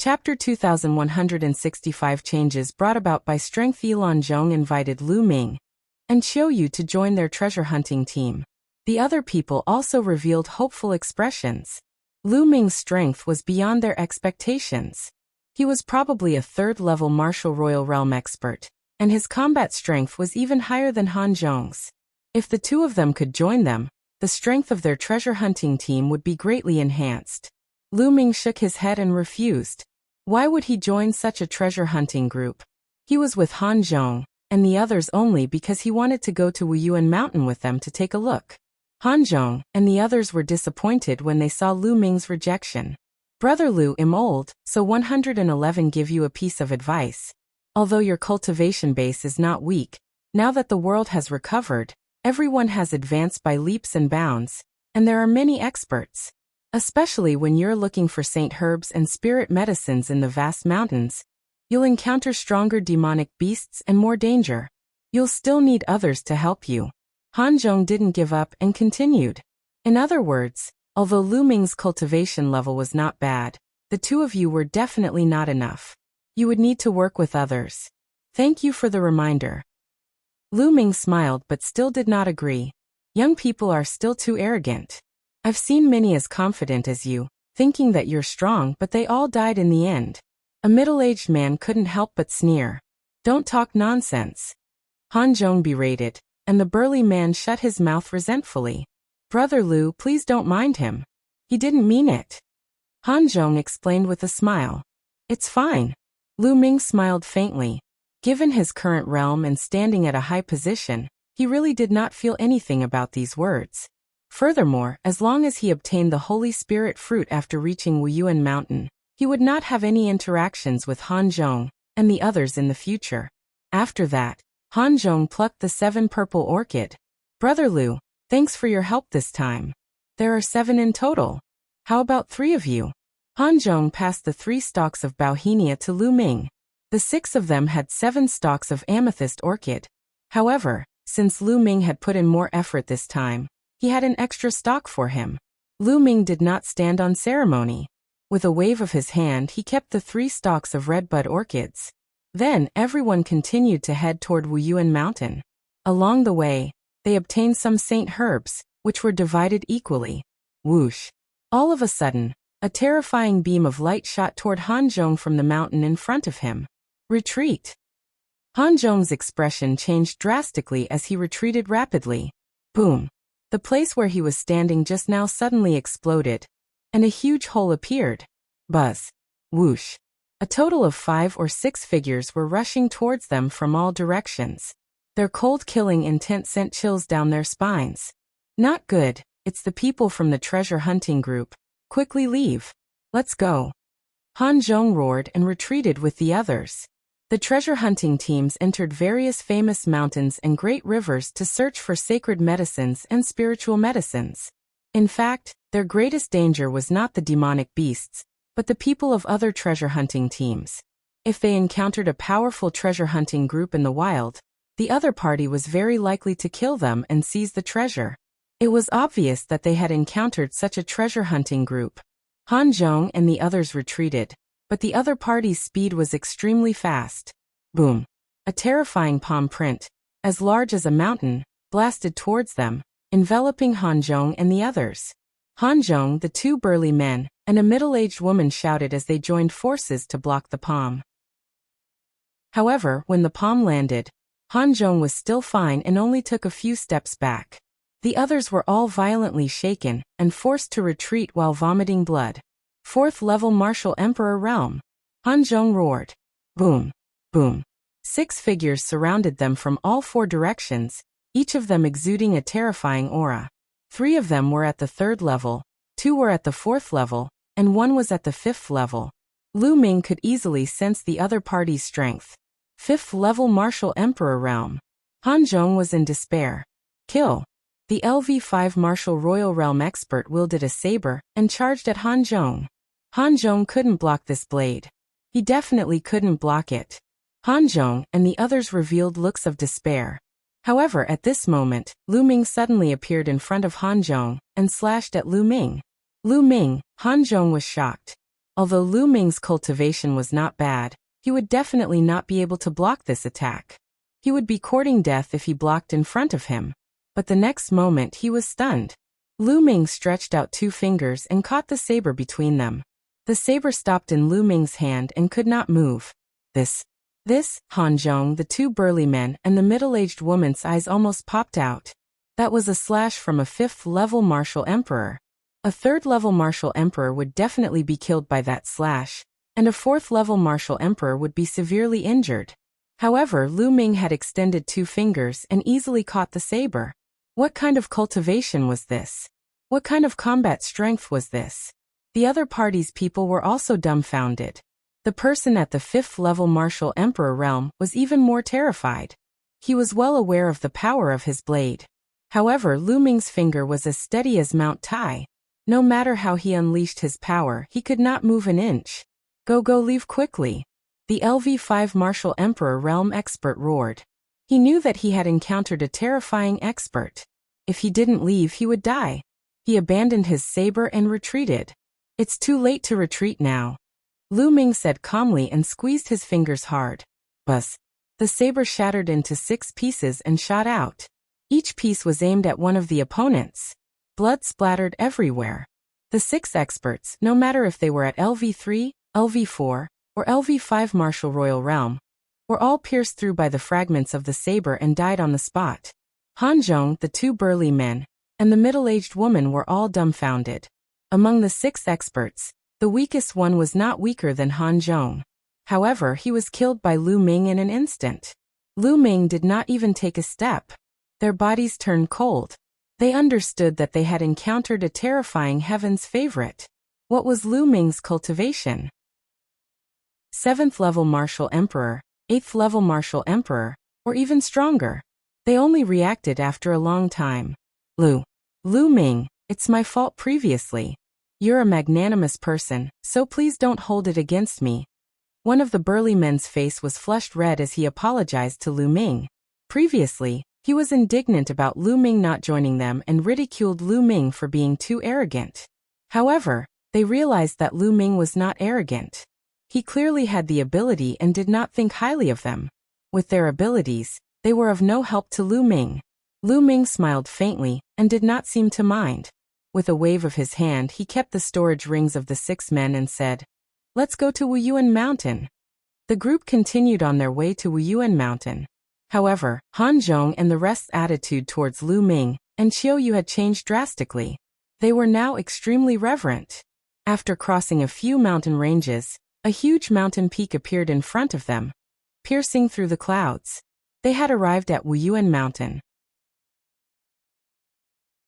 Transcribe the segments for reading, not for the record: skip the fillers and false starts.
Chapter 2165 Changes brought about by strength. Lan Yun invited Lu Ming and Qiu Yu to join their treasure hunting team. The other people also revealed hopeful expressions. Lu Ming's strength was beyond their expectations. He was probably a third-level martial royal realm expert, and his combat strength was even higher than Han Zhong's. If the two of them could join them, the strength of their treasure hunting team would be greatly enhanced. Lu Ming shook his head and refused. Why would he join such a treasure hunting group? He was with Han Zhong and the others only because he wanted to go to Yuan Mountain with them to take a look. Han Zhong and the others were disappointed when they saw Lu Ming's rejection. Brother Lu, I'm old, so 111 give you a piece of advice. Although your cultivation base is not weak, now that the world has recovered, everyone has advanced by leaps and bounds, and there are many experts. Especially when you're looking for saint herbs and spirit medicines in the vast mountains, you'll encounter stronger demonic beasts and more danger. You'll still need others to help you. Han Zhong didn't give up and continued. In other words, although Lu Ming's cultivation level was not bad, the two of you were definitely not enough. You would need to work with others. Thank you for the reminder. Lu Ming smiled but still did not agree. Young people are still too arrogant. I've seen many as confident as you, thinking that you're strong, but they all died in the end. A middle-aged man couldn't help but sneer. Don't talk nonsense. Han Zhong berated, and the burly man shut his mouth resentfully. Brother Lu, please don't mind him. He didn't mean it. Han Zhong explained with a smile. It's fine. Lu Ming smiled faintly. Given his current realm and standing at a high position, he really did not feel anything about these words. Furthermore, as long as he obtained the Holy Spirit fruit after reaching Yuan Mountain, he would not have any interactions with Han Zhong and the others in the future. After that, Han Zhong plucked the 7 purple orchid. Brother Lu, thanks for your help this time. There are 7 in total. How about 3 of you? Han Zhong passed the 3 stalks of Bauhinia to Lu Ming. The 6 of them had 7 stalks of amethyst orchid. However, since Lu Ming had put in more effort this time, he had an extra stalk for him. Lu Ming did not stand on ceremony. With a wave of his hand, he kept the 3 stalks of red bud orchids. Then, everyone continued to head toward Yuan Mountain. Along the way, they obtained some saint herbs, which were divided equally. Whoosh! All of a sudden, a terrifying beam of light shot toward Han Zhong from the mountain in front of him. Retreat! Han Zhong's expression changed drastically as he retreated rapidly. Boom! The place where he was standing just now suddenly exploded, and a huge hole appeared. Buzz! Whoosh! A total of 5 or 6 figures were rushing towards them from all directions. Their cold killing intent sent chills down their spines. Not good, it's the people from the treasure hunting group. Quickly leave. Let's go. Han Zhong roared and retreated with the others. The treasure hunting teams entered various famous mountains and great rivers to search for sacred medicines and spiritual medicines. In fact, their greatest danger was not the demonic beasts, but the people of other treasure hunting teams. If they encountered a powerful treasure hunting group in the wild, the other party was very likely to kill them and seize the treasure. It was obvious that they had encountered such a treasure hunting group. Han Zhong and the others retreated, but the other party's speed was extremely fast. Boom! A terrifying palm print, as large as a mountain, blasted towards them, enveloping Han Zhong and the others. Han Zhong, the 2 burly men, and a middle-aged woman shouted as they joined forces to block the palm. However, when the palm landed, Han Zhong was still fine and only took a few steps back. The others were all violently shaken and forced to retreat while vomiting blood. 4th-level martial emperor realm. Han Zhong roared. Boom! Boom! 6 figures surrounded them from all 4 directions, each of them exuding a terrifying aura. 3 of them were at the 3rd level, 2 were at the 4th level, and 1 was at the 5th level. Lu Ming could easily sense the other party's strength. 5th-level martial emperor realm. Han Zhong was in despair. Kill! The LV5 martial royal realm expert wielded a saber and charged at Han Zhong. Han Zhong couldn't block this blade. He definitely couldn't block it. Han Zhong and the others revealed looks of despair. However, at this moment, Lu Ming suddenly appeared in front of Han Zhong and slashed at Lu Ming. Lu Ming, Han Zhong was shocked. Although Lu Ming's cultivation was not bad, he would definitely not be able to block this attack. He would be courting death if he blocked in front of him. But the next moment he was stunned. Lu Ming stretched out 2 fingers and caught the saber between them. The saber stopped in Lu Ming's hand and could not move. This, Han Zhong, the 2 burly men, and the middle-aged woman's eyes almost popped out. That was a slash from a 5th-level martial emperor. A 3rd-level martial emperor would definitely be killed by that slash, and a 4th-level martial emperor would be severely injured. However, Lu Ming had extended 2 fingers and easily caught the saber. What kind of cultivation was this? What kind of combat strength was this? The other party's people were also dumbfounded. The person at the 5th-level martial emperor realm was even more terrified. He was well aware of the power of his blade. However, Lu Ming's finger was as steady as Mount Tai. No matter how he unleashed his power, he could not move an inch. Go leave quickly. The LV5 martial emperor realm expert roared. He knew that he had encountered a terrifying expert. If he didn't leave, he would die. He abandoned his saber and retreated. It's too late to retreat now. Lu Ming said calmly and squeezed his fingers hard. Buzz. The saber shattered into 6 pieces and shot out. Each piece was aimed at one of the opponents. Blood splattered everywhere. The 6 experts, no matter if they were at LV3, LV4, or LV5 martial royal realm, were all pierced through by the fragments of the saber and died on the spot. Han Zhong, the 2 burly men, and the middle-aged woman were all dumbfounded. Among the 6 experts, the weakest one was not weaker than Han Zhong. However, he was killed by Lu Ming in an instant. Lu Ming did not even take a step. Their bodies turned cold. They understood that they had encountered a terrifying heaven's favorite. What was Lu Ming's cultivation? 7th-level martial emperor, 8th-level martial emperor, or even stronger. They only reacted after a long time. Lu Ming, it's my fault previously. You're a magnanimous person, so please don't hold it against me. One of the burly men's face was flushed red as he apologized to Lu Ming. Previously, he was indignant about Lu Ming not joining them and ridiculed Lu Ming for being too arrogant. However, they realized that Lu Ming was not arrogant. He clearly had the ability and did not think highly of them. With their abilities, they were of no help to Lu Ming. Lu Ming smiled faintly and did not seem to mind. With a wave of his hand, he kept the storage rings of the 6 men and said, "Let's go to Yuan Mountain." The group continued on their way to Yuan Mountain. However, Han Zhong and the rest's attitude towards Lu Ming and Qiu Yu had changed drastically. They were now extremely reverent. After crossing a few mountain ranges, a huge mountain peak appeared in front of them, piercing through the clouds. They had arrived at Yuan Mountain.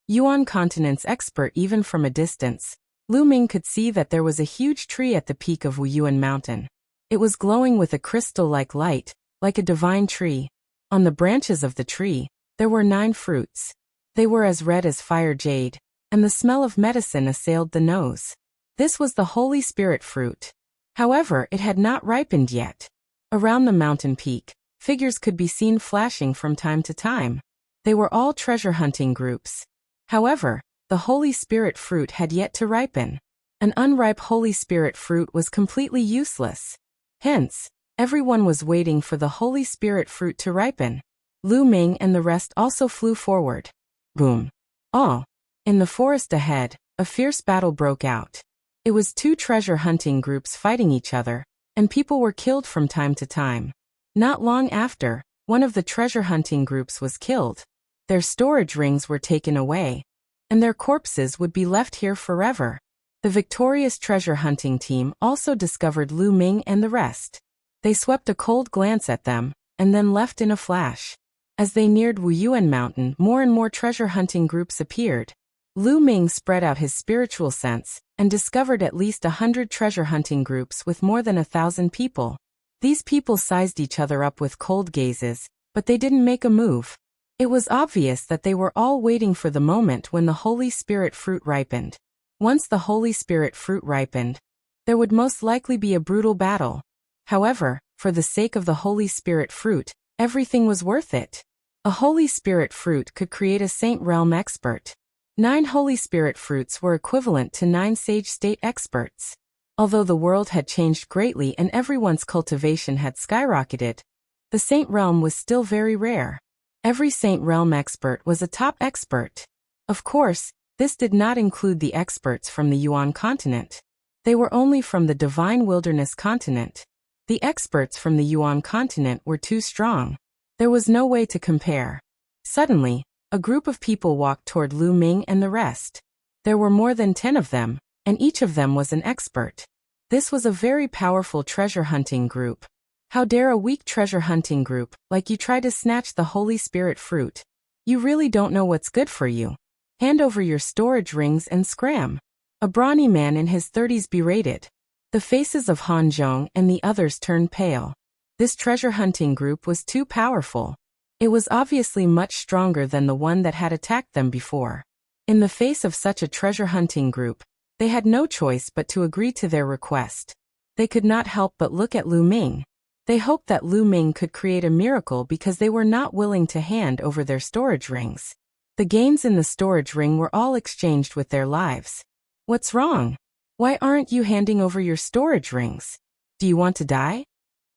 Yuan continent's expert. Even from a distance, Lu Ming could see that there was a huge tree at the peak of Yuan Mountain. It was glowing with a crystal-like light, like a divine tree. On the branches of the tree, there were 9 fruits. They were as red as fire jade, and the smell of medicine assailed the nose. This was the Holy Spirit fruit. However, it had not ripened yet. Around the mountain peak, figures could be seen flashing from time to time. They were all treasure hunting groups. However, the Holy Spirit fruit had yet to ripen. An unripe Holy Spirit fruit was completely useless. Hence, everyone was waiting for the Holy Spirit fruit to ripen. Lu Ming and the rest also flew forward. Boom. All. In the forest ahead, a fierce battle broke out. It was 2 treasure hunting groups fighting each other, and people were killed from time to time. Not long after, one of the treasure hunting groups was killed. Their storage rings were taken away, and their corpses would be left here forever. The victorious treasure hunting team also discovered Lu Ming and the rest. They swept a cold glance at them, and then left in a flash. As they neared Yuan Mountain, more and more treasure hunting groups appeared. Lu Ming spread out his spiritual sense, and discovered at least 100 treasure hunting groups with more than 1,000 people. These people sized each other up with cold gazes, but they didn't make a move. It was obvious that they were all waiting for the moment when the Holy Spirit fruit ripened. Once the Holy Spirit fruit ripened, there would most likely be a brutal battle. However, for the sake of the Holy Spirit fruit, everything was worth it. A Holy Spirit fruit could create a Saint Realm expert. 9 Holy Spirit fruits were equivalent to 9 Sage State experts. Although the world had changed greatly and everyone's cultivation had skyrocketed, the Saint Realm was still very rare. Every Saint Realm expert was a top expert. Of course, this did not include the experts from the Yuan continent. They were only from the Divine Wilderness continent. The experts from the Yuan continent were too strong. There was no way to compare. Suddenly, a group of people walked toward Lu Ming and the rest. There were more than 10 of them, and each of them was an expert. This was a very powerful treasure hunting group. How dare a weak treasure hunting group, like you try to snatch the Holy Spirit fruit? You really don't know what's good for you. Hand over your storage rings and scram. A brawny man in his 30s berated. The faces of Han Zhong and the others turned pale. This treasure hunting group was too powerful. It was obviously much stronger than the one that had attacked them before. In the face of such a treasure hunting group, they had no choice but to agree to their request. They could not help but look at Lu Ming. They hoped that Lu Ming could create a miracle because they were not willing to hand over their storage rings. The gains in the storage ring were all exchanged with their lives. What's wrong? Why aren't you handing over your storage rings? Do you want to die?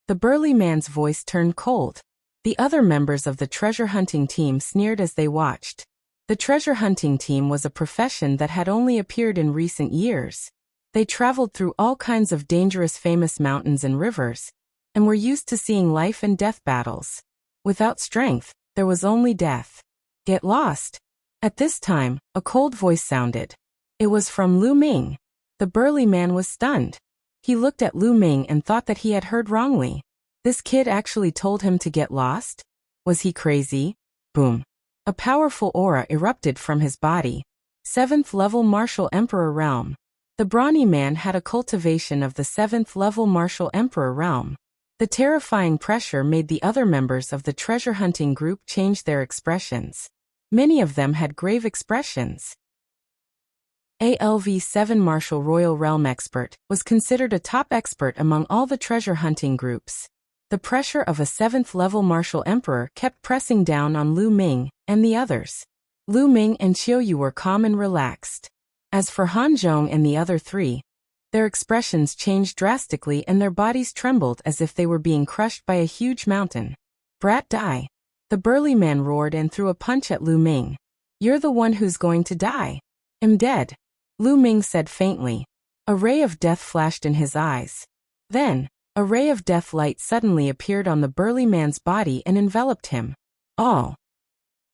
The burly man's voice turned cold. The other members of the treasure hunting team sneered as they watched. The treasure hunting team was a profession that had only appeared in recent years. They traveled through all kinds of dangerous famous mountains and rivers, and were used to seeing life and death battles. Without strength, there was only death. Get lost. At this time, a cold voice sounded. It was from Lu Ming. The burly man was stunned. He looked at Lu Ming and thought that he had heard wrongly. This kid actually told him to get lost? Was he crazy? Boom. A powerful aura erupted from his body. 7th level Martial Emperor Realm. The brawny man had a cultivation of the 7th level Martial Emperor Realm. The terrifying pressure made the other members of the treasure hunting group change their expressions. Many of them had grave expressions. ALV-7 Martial Royal Realm Expert was considered a top expert among all the treasure hunting groups. The pressure of a 7th level Martial Emperor kept pressing down on Lu Ming and the others. Lu Ming and Qiuyu were calm and relaxed. As for Han Zhong and the other three, their expressions changed drastically and their bodies trembled as if they were being crushed by a huge mountain. Brat, die. The burly man roared and threw a punch at Lu Ming. You're the one who's going to die. I'm dead. Lu Ming said faintly. A ray of death flashed in his eyes. Then, a ray of death light suddenly appeared on the burly man's body and enveloped him. All.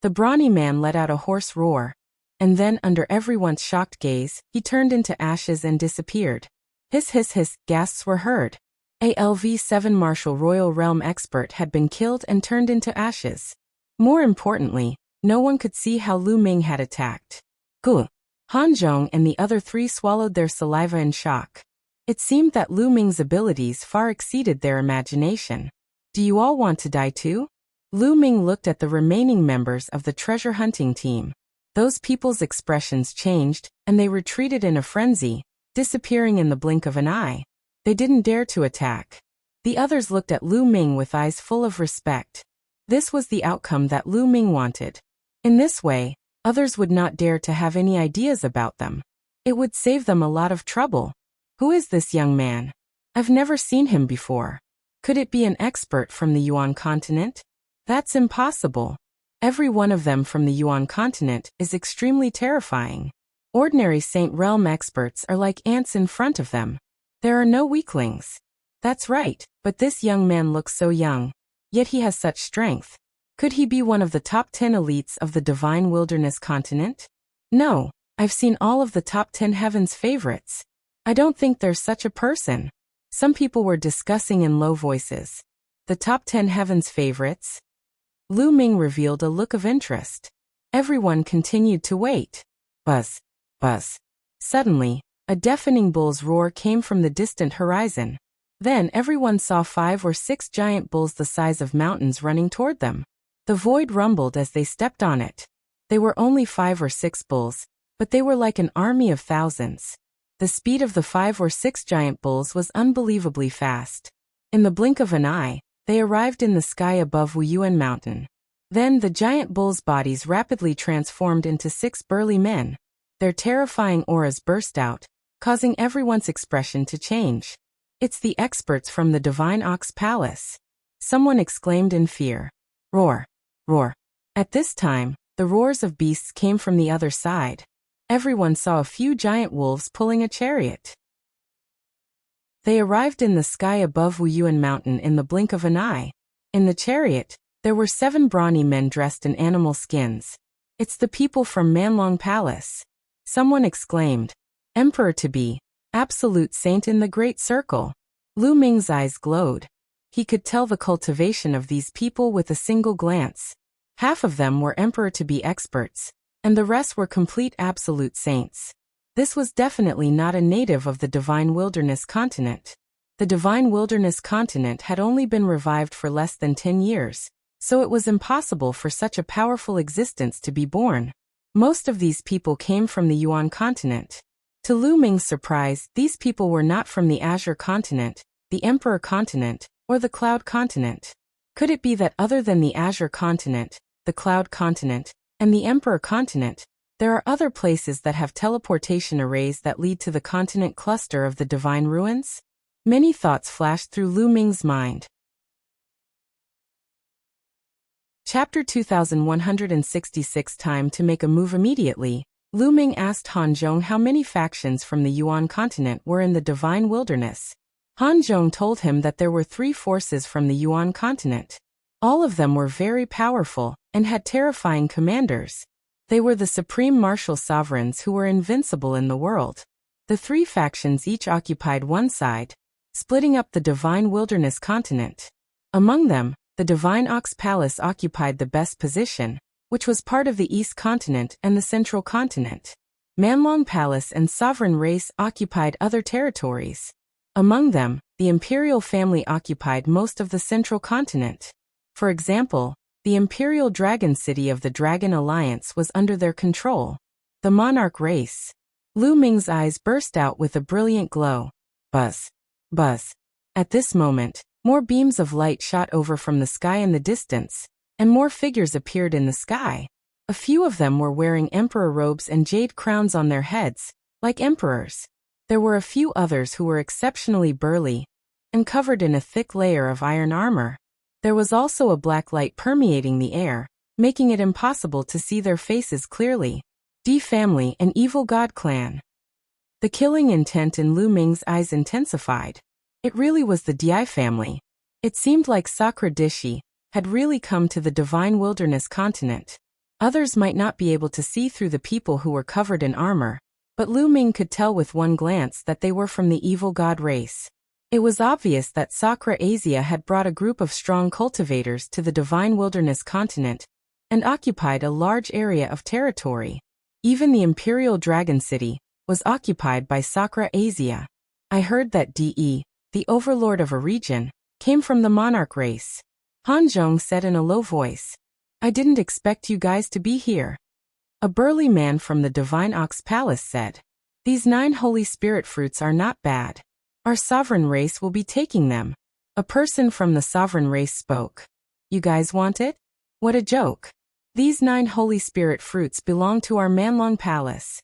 The brawny man let out a hoarse roar. And then, under everyone's shocked gaze, he turned into ashes and disappeared. Hiss hiss hiss, gasps were heard. ALV-7 Martial Royal Realm Expert had been killed and turned into ashes. More importantly, no one could see how Lu Ming had attacked. Gah! Han Zhong and the other three swallowed their saliva in shock. It seemed that Lu Ming's abilities far exceeded their imagination. Do you all want to die too? Lu Ming looked at the remaining members of the treasure hunting team. Those people's expressions changed, and they retreated in a frenzy, disappearing in the blink of an eye. They didn't dare to attack. The others looked at Lu Ming with eyes full of respect. This was the outcome that Lu Ming wanted. In this way, others would not dare to have any ideas about them. It would save them a lot of trouble. Who is this young man? I've never seen him before. Could it be an expert from the Yuan continent? That's impossible. Every one of them from the Yuan continent is extremely terrifying. Ordinary Saint Realm experts are like ants in front of them. There are no weaklings. That's right, but this young man looks so young. Yet he has such strength. Could he be one of the top 10 elites of the Divine Wilderness continent? No, I've seen all of the top 10 Heaven's favorites. I don't think there's such a person. Some people were discussing in low voices. The top 10 Heaven's favorites? Lu Ming revealed a look of interest. Everyone continued to wait. Buzz. Buzz. Suddenly, a deafening bull's roar came from the distant horizon. Then everyone saw 5 or 6 giant bulls the size of mountains running toward them. The void rumbled as they stepped on it. They were only 5 or 6 bulls, but they were like an army of thousands. The speed of the 5 or 6 giant bulls was unbelievably fast. In the blink of an eye, they arrived in the sky above Yuan Mountain. Then the giant bulls' bodies rapidly transformed into 6 burly men. Their terrifying auras burst out, causing everyone's expression to change. It's the experts from the Divine Ox Palace. Someone exclaimed in fear. Roar! Roar! At this time, the roars of beasts came from the other side. Everyone saw a few giant wolves pulling a chariot. They arrived in the sky above Yuan mountain in the blink of an eye. In the chariot, there were 7 brawny men dressed in animal skins. It's the people from Manlong Palace. Someone exclaimed. Emperor-to-be, absolute saint in the Great Circle. Lu Ming's eyes glowed. He could tell the cultivation of these people with a single glance. Half of them were emperor-to-be experts, and the rest were complete absolute saints. This was definitely not a native of the Divine Wilderness continent. The Divine Wilderness continent had only been revived for less than 10 years, so it was impossible for such a powerful existence to be born. Most of these people came from the Yuan continent. To Lu Ming's surprise, these people were not from the Azure continent, the Emperor continent, or the Cloud continent. Could it be that other than the Azure continent, the Cloud continent, and the Emperor continent, there are other places that have teleportation arrays that lead to the continent cluster of the Divine Ruins? Many thoughts flashed through Lu Ming's mind. Chapter 2166. Time to make a move immediately. Lu Ming asked Han Zhong how many factions from the Yuan continent were in the Divine Wilderness. Han Zhong told him that there were 3 forces from the Yuan continent. All of them were very powerful, and had terrifying commanders. They were the supreme martial sovereigns who were invincible in the world. The 3 factions each occupied one side, splitting up the Divine Wilderness continent. Among them, the Divine Ox Palace occupied the best position, which was part of the East continent and the Central continent. Manlong Palace and Sovereign Race occupied other territories. Among them, the imperial family occupied most of the Central continent. For example, the imperial dragon city of the Dragon Alliance was under their control. The monarch race. Lu Ming's eyes burst out with a brilliant glow. Buzz. Buzz. At this moment, more beams of light shot over from the sky in the distance, and more figures appeared in the sky. A few of them were wearing emperor robes and jade crowns on their heads, like emperors. There were a few others who were exceptionally burly, and covered in a thick layer of iron armor. There was also a black light permeating the air, making it impossible to see their faces clearly. D family and evil god clan. The killing intent in Lu Ming's eyes intensified. It really was the Di family. It seemed like Sakra Dishi had really come to the Divine Wilderness continent. Others might not be able to see through the people who were covered in armor, but Lu Ming could tell with one glance that they were from the evil god race. It was obvious that Sakra Asia had brought a group of strong cultivators to the Divine Wilderness continent and occupied a large area of territory. Even the Imperial Dragon City was occupied by Sakra Asia. I heard that De, the overlord of a region, came from the monarch race. Han Zhong said in a low voice. I didn't expect you guys to be here. A burly man from the Divine Ox Palace said. These 9 Holy Spirit fruits are not bad. Our sovereign race will be taking them. A person from the sovereign race spoke. You guys want it? What a joke. These 9 Holy Spirit fruits belong to our Manlong Palace.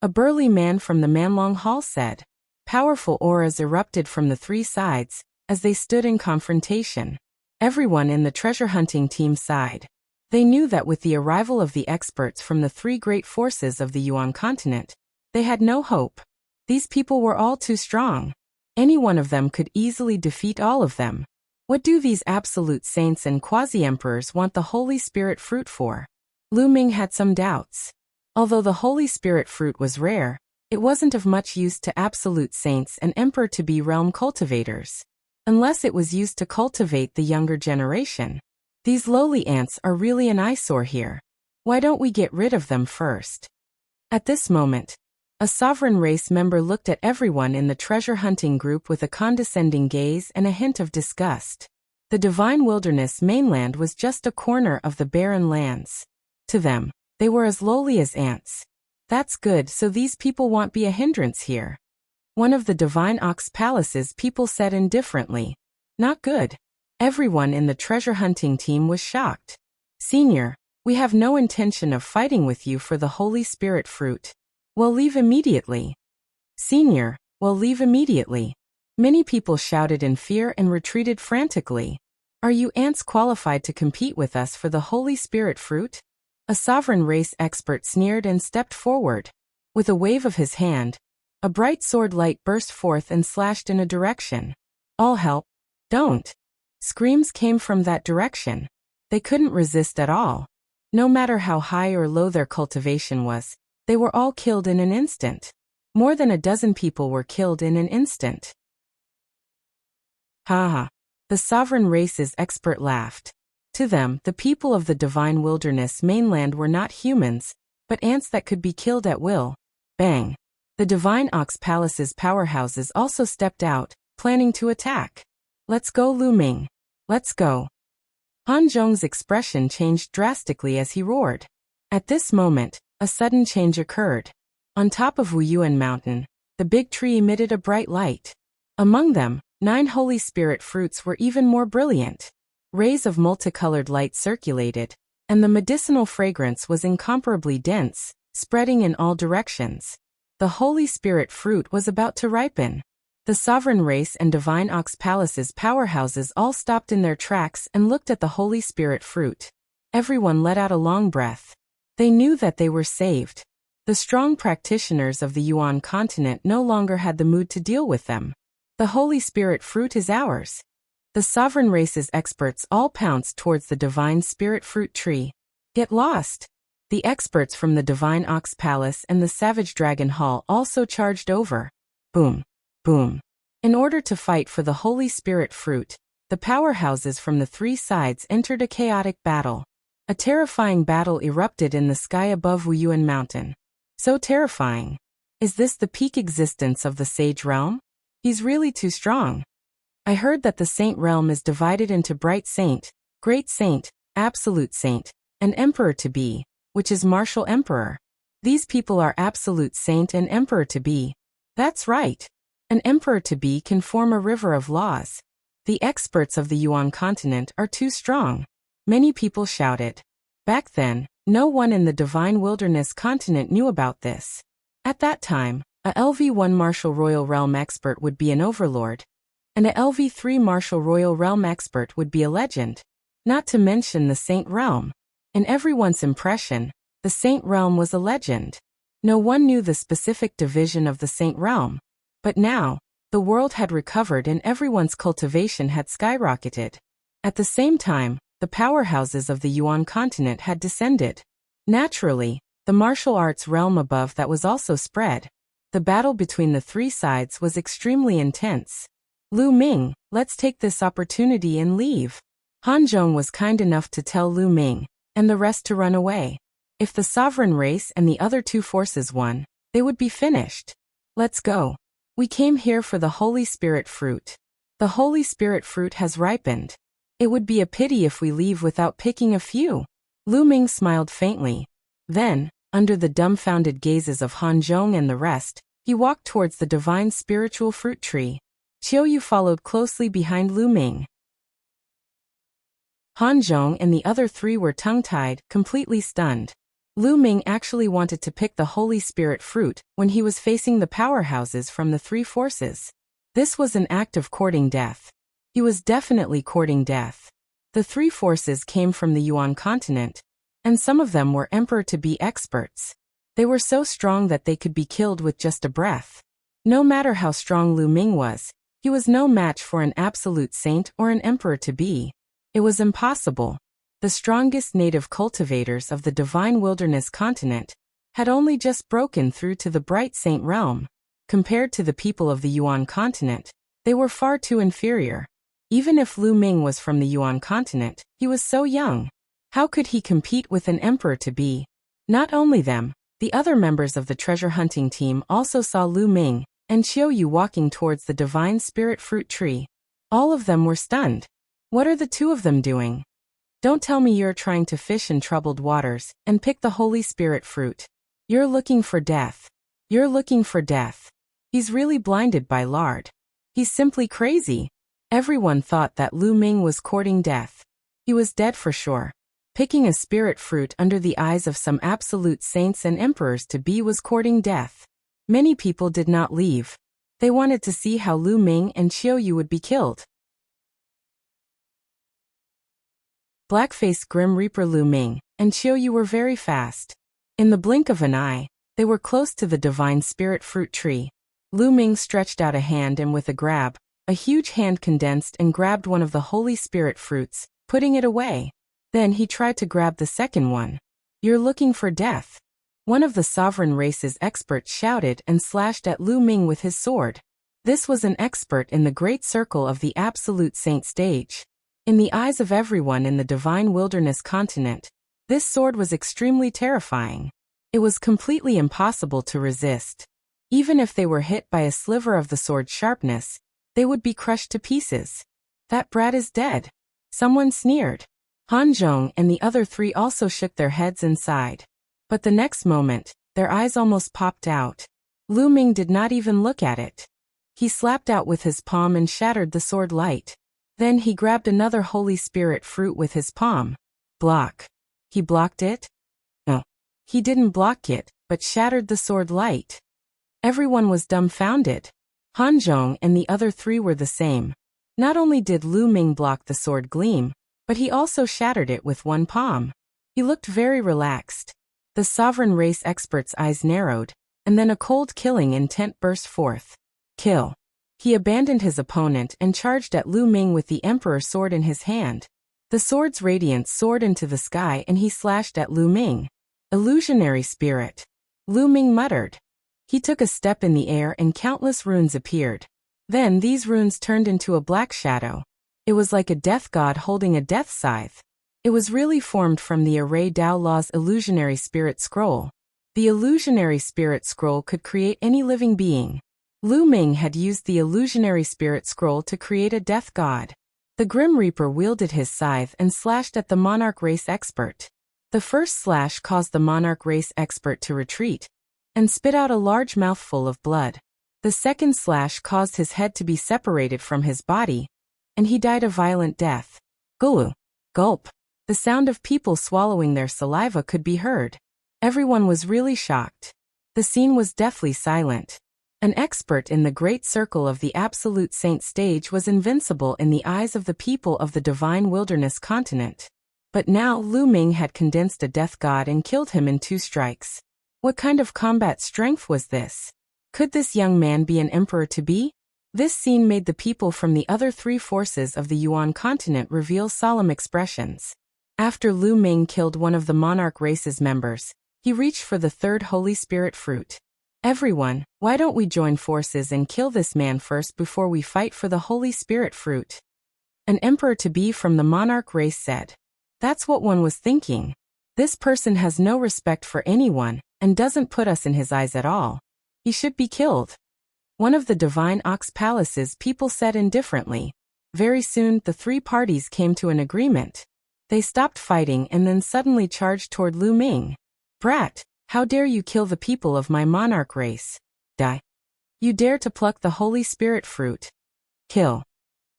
A burly man from the Manlong Hall said. Powerful auras erupted from the 3 sides, as they stood in confrontation. Everyone in the treasure hunting team sighed. They knew that with the arrival of the experts from the 3 great forces of the Yuan continent, they had no hope. These people were all too strong. Any one of them could easily defeat all of them. What do these absolute saints and quasi-emperors want the Holy Spirit fruit for? Lu Ming had some doubts. Although the Holy Spirit fruit was rare, it wasn't of much use to absolute saints and emperor-to-be realm cultivators. Unless it was used to cultivate the younger generation. These lowly ants are really an eyesore here. Why don't we get rid of them first? At this moment, a sovereign race member looked at everyone in the treasure hunting group with a condescending gaze and a hint of disgust. The Divine Wilderness mainland was just a corner of the barren lands. To them, they were as lowly as ants. That's good, so these people won't be a hindrance here. One of the Divine Ox Palace's people said indifferently. Not good. Everyone in the treasure hunting team was shocked. Senior, we have no intention of fighting with you for the Holy Spirit fruit. We'll leave immediately. Senior, well, leave immediately. Many people shouted in fear and retreated frantically. Are you ants qualified to compete with us for the Holy Spirit fruit? A sovereign race expert sneered and stepped forward. With a wave of his hand, a bright sword light burst forth and slashed in a direction. All help! Don't! Screams came from that direction. They couldn't resist at all. No matter how high or low their cultivation was, they were all killed in an instant. More than a dozen people were killed in an instant. Ha ha! The sovereign race's expert laughed. To them, the people of the divine wilderness mainland were not humans, but ants that could be killed at will. Bang! The divine ox palace's powerhouses also stepped out, planning to attack. Let's go, Lu Ming. Let's go. Han Zhong's expression changed drastically as he roared. At this moment, a sudden change occurred. On top of Yuan mountain, the big tree emitted a bright light. Among them, 9 Holy Spirit fruits were even more brilliant. Rays of multicolored light circulated, and the medicinal fragrance was incomparably dense, spreading in all directions. The Holy Spirit fruit was about to ripen. The sovereign race and divine ox palace's powerhouses all stopped in their tracks and looked at the Holy Spirit fruit. Everyone let out a long breath. They knew that they were saved. The strong practitioners of the Yuan continent no longer had the mood to deal with them. The Holy Spirit fruit is ours. The sovereign race's experts all pounced towards the divine spirit fruit tree. Get lost! The experts from the divine ox palace and the savage dragon hall also charged over. Boom! Boom! In order to fight for the Holy Spirit fruit, the powerhouses from the 3 sides entered a chaotic battle. A terrifying battle erupted in the sky above Yuan mountain. So terrifying. Is this the peak existence of the sage realm? He's really too strong. I heard that the saint realm is divided into bright saint, great saint, absolute saint, and emperor-to-be, which is martial emperor. These people are absolute saint and emperor-to-be. That's right. An emperor-to-be can form a river of laws. The experts of the Yuan continent are too strong. Many people shouted. Back then, no one in the divine wilderness continent knew about this. At that time, a LV1 martial royal realm expert would be an overlord, and a LV3 martial royal realm expert would be a legend. Not to mention the saint realm. In everyone's impression, the saint realm was a legend. No one knew the specific division of the saint realm. But now, the world had recovered and everyone's cultivation had skyrocketed. At the same time, the powerhouses of the Yuan continent had descended. Naturally, the martial arts realm above that was also spread. The battle between the 3 sides was extremely intense. Lu Ming, let's take this opportunity and leave. Han Zhong was kind enough to tell Lu Ming, and the rest to run away. If the sovereign race and the other 2 forces won, they would be finished. Let's go. We came here for the Holy Spirit fruit. The Holy Spirit fruit has ripened. It would be a pity if we leave without picking a few. Lu Ming smiled faintly. Then, under the dumbfounded gazes of Han Zhong and the rest, he walked towards the divine spiritual fruit tree. Qiu Yu followed closely behind Lu Ming. Han Zhong and the other 3 were tongue-tied, completely stunned. Lu Ming actually wanted to pick the Holy Spirit fruit when he was facing the powerhouses from the 3 forces. This was an act of courting death. He was definitely courting death. The 3 forces came from the Yuan continent, and some of them were emperor-to-be experts. They were so strong that they could be killed with just a breath. No matter how strong Lu Ming was, he was no match for an absolute saint or an emperor-to-be. It was impossible. The strongest native cultivators of the divine wilderness continent had only just broken through to the bright saint realm. Compared to the people of the Yuan continent, they were far too inferior. Even if Lu Ming was from the Yuan continent, he was so young. How could he compete with an emperor-to-be? Not only them, the other members of the treasure hunting team also saw Lu Ming and Qiu Yu walking towards the divine spirit fruit tree. All of them were stunned. What are the 2 of them doing? Don't tell me you're trying to fish in troubled waters and pick the Holy Spirit fruit. You're looking for death. You're looking for death. He's really blinded by lard. He's simply crazy. Everyone thought that Lu Ming was courting death. He was dead for sure. Picking a spirit fruit under the eyes of some absolute saints and emperors to be was courting death. Many people did not leave. They wanted to see how Lu Ming and Qiu Yu would be killed. Black-faced Grim Reaper Lu Ming and Qiu Yu were very fast. In the blink of an eye, they were close to the divine spirit fruit tree. Lu Ming stretched out a hand and with a grab, a huge hand condensed and grabbed one of the holy spirit fruits, putting it away. Then he tried to grab the second one. "You're looking for death." One of the sovereign race's experts shouted and slashed at Lu Ming with his sword. This was an expert in the great circle of the absolute saint stage. In the eyes of everyone in the divine wilderness continent, this sword was extremely terrifying. It was completely impossible to resist. Even if they were hit by a sliver of the sword's sharpness, they would be crushed to pieces. "That brat is dead," someone sneered. Han Zhong and the other three also shook their heads and sighed. But the next moment, their eyes almost popped out. Lu Ming did not even look at it. He slapped out with his palm and shattered the sword light. Then he grabbed another holy spirit fruit with his palm. Block. He blocked it? No. He didn't block it, but shattered the sword light. Everyone was dumbfounded. Han Zhong and the other three were the same. Not only did Lu Ming block the sword gleam, but he also shattered it with one palm. He looked very relaxed. The sovereign race expert's eyes narrowed, and then a cold killing intent burst forth. Kill. He abandoned his opponent and charged at Lu Ming with the emperor's sword in his hand. The sword's radiance soared into the sky and he slashed at Lu Ming. Illusionary spirit. Lu Ming muttered. He took a step in the air and countless runes appeared. Then these runes turned into a black shadow. It was like a death god holding a death scythe. It was really formed from the Array Dao Law's illusionary spirit scroll. The illusionary spirit scroll could create any living being. Lu Ming had used the illusionary spirit scroll to create a death god. The Grim Reaper wielded his scythe and slashed at the monarch race expert. The first slash caused the monarch race expert to retreat and spit out a large mouthful of blood. The second slash caused his head to be separated from his body, and he died a violent death. Gulu. Gulp. The sound of people swallowing their saliva could be heard. Everyone was really shocked. The scene was deathly silent. An expert in the great circle of the absolute saint stage was invincible in the eyes of the people of the divine wilderness continent. But now Lu Ming had condensed a death god and killed him in 2 strikes. What kind of combat strength was this? Could this young man be an emperor-to-be? This scene made the people from the other 3 forces of the Yuan continent reveal solemn expressions. After Lu Ming killed one of the monarch race's members, he reached for the 3rd holy spirit fruit. "Everyone, why don't we join forces and kill this man first before we fight for the holy spirit fruit?" An emperor-to-be from the monarch race said. "That's what one was thinking. This person has no respect for anyone, and doesn't put us in his eyes at all. He should be killed." One of the divine ox palace's people said indifferently. Very soon the 3 parties came to an agreement. They stopped fighting and then suddenly charged toward Lu Ming. "Brat, how dare you kill the people of my monarch race? Die. You dare to pluck the holy spirit fruit. Kill.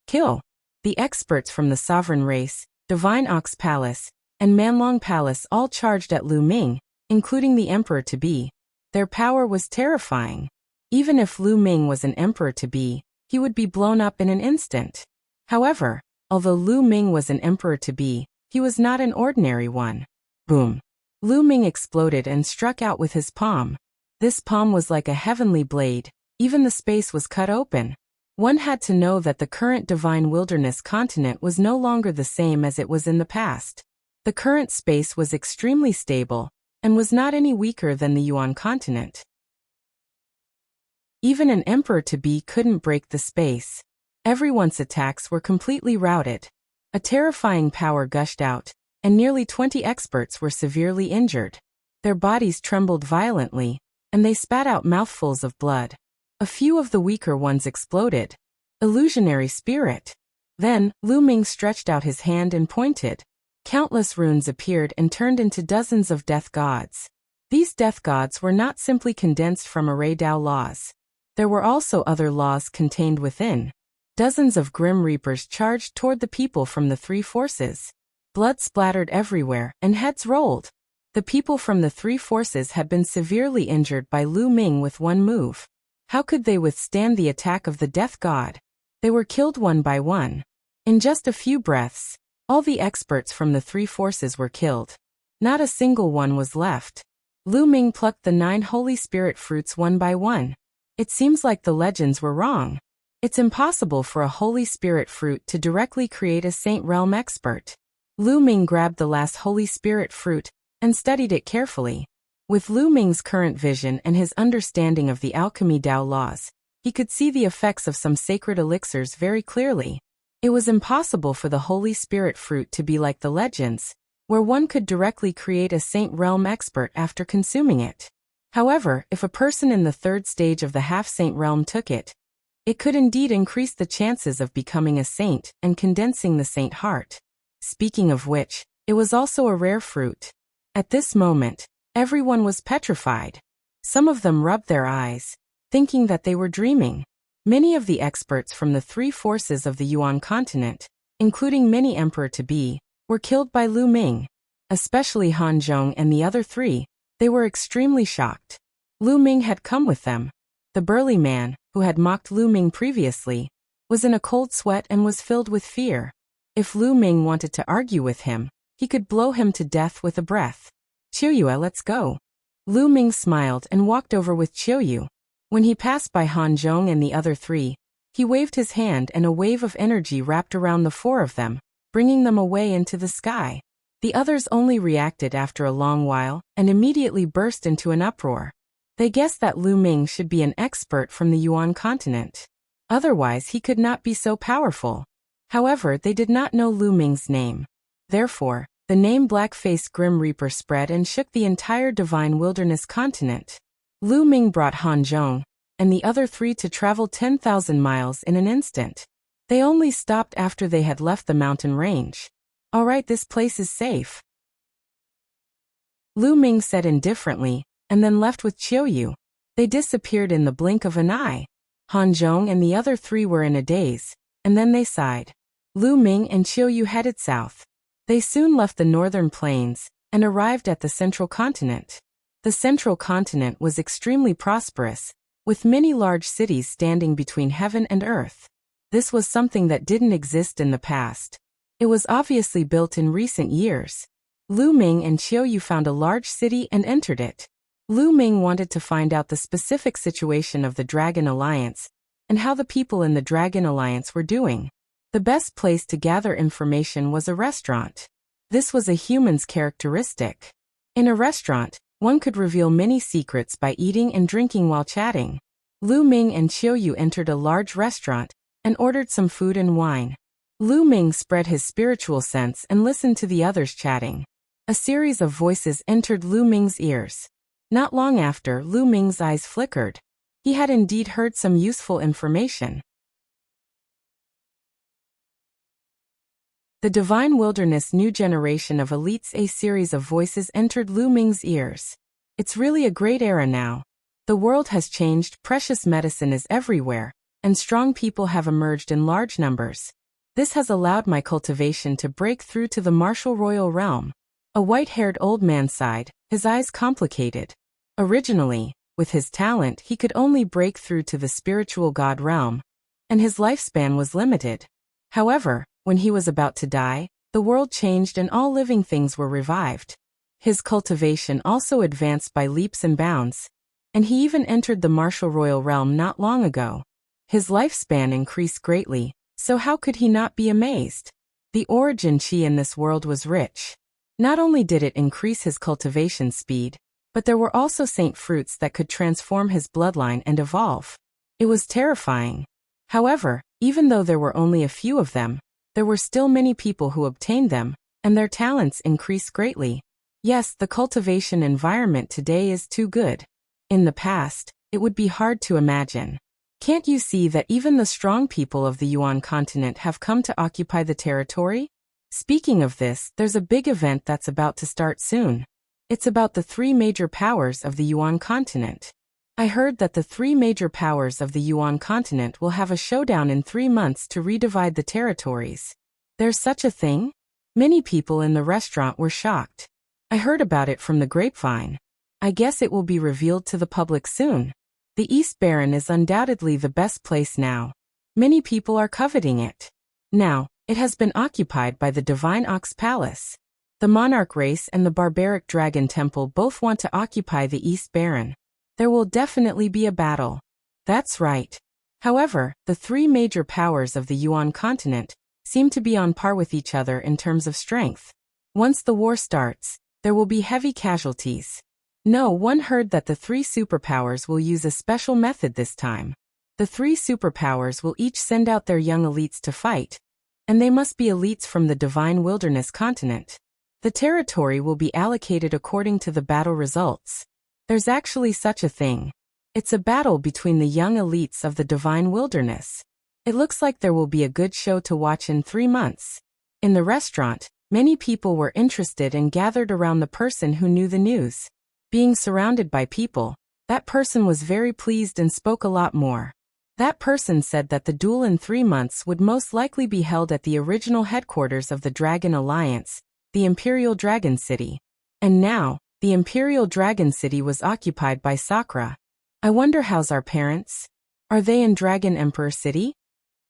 Kill." The experts from the sovereign race, divine ox palace, and Manlong palace all charged at Lu Ming, including the emperor-to-be. Their power was terrifying. Even if Lu Ming was an emperor-to-be, he would be blown up in an instant. However, although Lu Ming was an emperor-to-be, he was not an ordinary one. Boom. Lu Ming exploded and struck out with his palm. This palm was like a heavenly blade. Even the space was cut open. One had to know that the current divine wilderness continent was no longer the same as it was in the past. The current space was extremely stable, and was not any weaker than the Yuan continent. Even an emperor-to-be couldn't break the space. Everyone's attacks were completely routed. A terrifying power gushed out, and nearly 20 experts were severely injured. Their bodies trembled violently, and they spat out mouthfuls of blood. A few of the weaker ones exploded. Illusionary spirit. Then, Lu Ming stretched out his hand and pointed. Countless runes appeared and turned into dozens of death gods. These death gods were not simply condensed from Array Dao laws. There were also other laws contained within. Dozens of Grim Reapers charged toward the people from the 3 forces. Blood splattered everywhere, and heads rolled. The people from the three forces had been severely injured by Lu Ming with one move. How could they withstand the attack of the death god? They were killed one by one. In just a few breaths, all the experts from the three forces were killed. Not a single one was left. Lu Ming plucked the 9 Holy Spirit fruits one by one. It seems like the legends were wrong. It's impossible for a Holy Spirit fruit to directly create a Saint Realm expert. Lu Ming grabbed the last Holy Spirit fruit and studied it carefully. With Lu Ming's current vision and his understanding of the alchemy Dao laws, he could see the effects of some sacred elixirs very clearly. It was impossible for the Holy Spirit fruit to be like the legends, where one could directly create a Saint Realm expert after consuming it. However, if a person in the 3rd stage of the half-saint realm took it, it could indeed increase the chances of becoming a saint and condensing the saint heart. Speaking of which, it was also a rare fruit. At this moment, everyone was petrified. Some of them rubbed their eyes, thinking that they were dreaming. Many of the experts from the three forces of the Yuan continent, including many emperor-to-be, were killed by Lu Ming. Especially Han Zhong and the other 3, they were extremely shocked. Lu Ming had come with them. The burly man, who had mocked Lu Ming previously, was in a cold sweat and was filled with fear. If Lu Ming wanted to argue with him, he could blow him to death with a breath. Qiuyu, let's go. Lu Ming smiled and walked over with Qiuyu. When he passed by Han Zhong and the other 3, he waved his hand and a wave of energy wrapped around the 4 of them, bringing them away into the sky. The others only reacted after a long while and immediately burst into an uproar. They guessed that Lu Ming should be an expert from the Yuan continent. Otherwise he could not be so powerful. However, they did not know Lu Ming's name. Therefore, the name Black-Faced Grim Reaper spread and shook the entire Divine Wilderness continent. Lu Ming brought Han Zhong and the other 3 to travel 10,000 miles in an instant. They only stopped after they had left the mountain range. Alright, this place is safe, Lu Ming said indifferently, and then left with Qiuyu. They disappeared in the blink of an eye. Han Zhong and the other 3 were in a daze, and then they sighed. Lu Ming and Qiuyu headed south. They soon left the northern plains and arrived at the central continent. The central continent was extremely prosperous, with many large cities standing between heaven and earth. This was something that didn't exist in the past. It was obviously built in recent years. Lu Ming and Qiuyu found a large city and entered it. Lu Ming wanted to find out the specific situation of the Dragon Alliance and how the people in the Dragon Alliance were doing. The best place to gather information was a restaurant. This was a human's characteristic. In a restaurant, one could reveal many secrets by eating and drinking while chatting. Lu Ming and Qiuyu entered a large restaurant and ordered some food and wine. Lu Ming spread his spiritual sense and listened to the others chatting. A series of voices entered Lu Ming's ears. Not long after, Lu Ming's eyes flickered. He had indeed heard some useful information. The Divine Wilderness new generation of elites. A series of voices entered Lu Ming's ears. It's really a great era now. The world has changed, precious medicine is everywhere, and strong people have emerged in large numbers. This has allowed my cultivation to break through to the martial royal realm. A white-haired old man sighed, his eyes complicated. Originally, with his talent he could only break through to the spiritual god realm, and his lifespan was limited. However, when he was about to die, the world changed and all living things were revived. His cultivation also advanced by leaps and bounds, and he even entered the martial royal realm not long ago. His lifespan increased greatly, so how could he not be amazed? The origin chi in this world was rich. Not only did it increase his cultivation speed, but there were also saint fruits that could transform his bloodline and evolve. It was terrifying. However, even though there were only a few of them, there were still many people who obtained them, and their talents increased greatly. Yes, the cultivation environment today is too good. In the past, it would be hard to imagine. Can't you see that even the strong people of the Yuan continent have come to occupy the territory? Speaking of this, there's a big event that's about to start soon. It's about the 3 major powers of the Yuan continent. I heard that the 3 major powers of the Yuan continent will have a showdown in 3 months to redivide the territories. There's such a thing? Many people in the restaurant were shocked. I heard about it from the grapevine. I guess it will be revealed to the public soon. The East Baron is undoubtedly the best place now. Many people are coveting it. Now, it has been occupied by the Divine Ox Palace. The monarch race and the barbaric dragon temple both want to occupy the East Baron. There will definitely be a battle. That's right. However, the three major powers of the Yuan continent seem to be on par with each other in terms of strength. Once the war starts, there will be heavy casualties. No one heard that the three superpowers will use a special method this time. The three superpowers will each send out their young elites to fight, and they must be elites from the Divine Wilderness continent. The territory will be allocated according to the battle results. There's actually such a thing. It's a battle between the young elites of the Divine Wilderness. It looks like there will be a good show to watch in 3 months. In the restaurant, many people were interested and gathered around the person who knew the news. Being surrounded by people, that person was very pleased and spoke a lot more. That person said that the duel in 3 months would most likely be held at the original headquarters of the Dragon Alliance, the Imperial Dragon City. And now, the Imperial Dragon City was occupied by Sakra. I wonder how's our parents? Are they in Dragon Emperor City?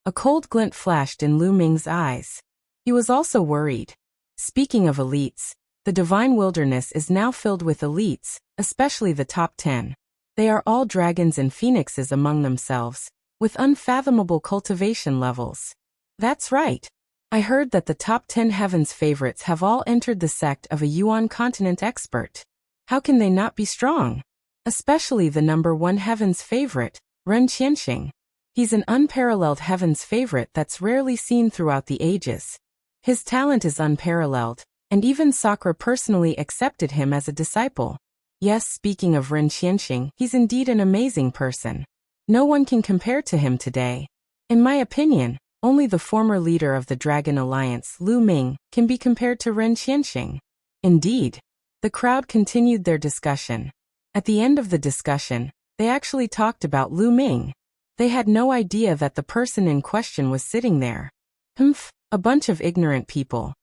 A cold glint flashed in Lu Ming's eyes. He was also worried. Speaking of elites, the Divine Wilderness is now filled with elites, especially the top 10. They are all dragons and phoenixes among themselves, with unfathomable cultivation levels. That's right. I heard that the top 10 heavens favorites have all entered the sect of a Yuan continent expert. How can they not be strong? Especially the number 1 heavens favorite, Ren Qianxing. He's an unparalleled heavens favorite that's rarely seen throughout the ages. His talent is unparalleled, and even Sakra personally accepted him as a disciple. Yes, speaking of Ren Qianxing, he's indeed an amazing person. No one can compare to him today. In my opinion, only the former leader of the Dragon Alliance, Lu Ming, can be compared to Ren Qianxing. Indeed. The crowd continued their discussion. At the end of the discussion, they actually talked about Lu Ming. They had no idea that the person in question was sitting there. A bunch of ignorant people.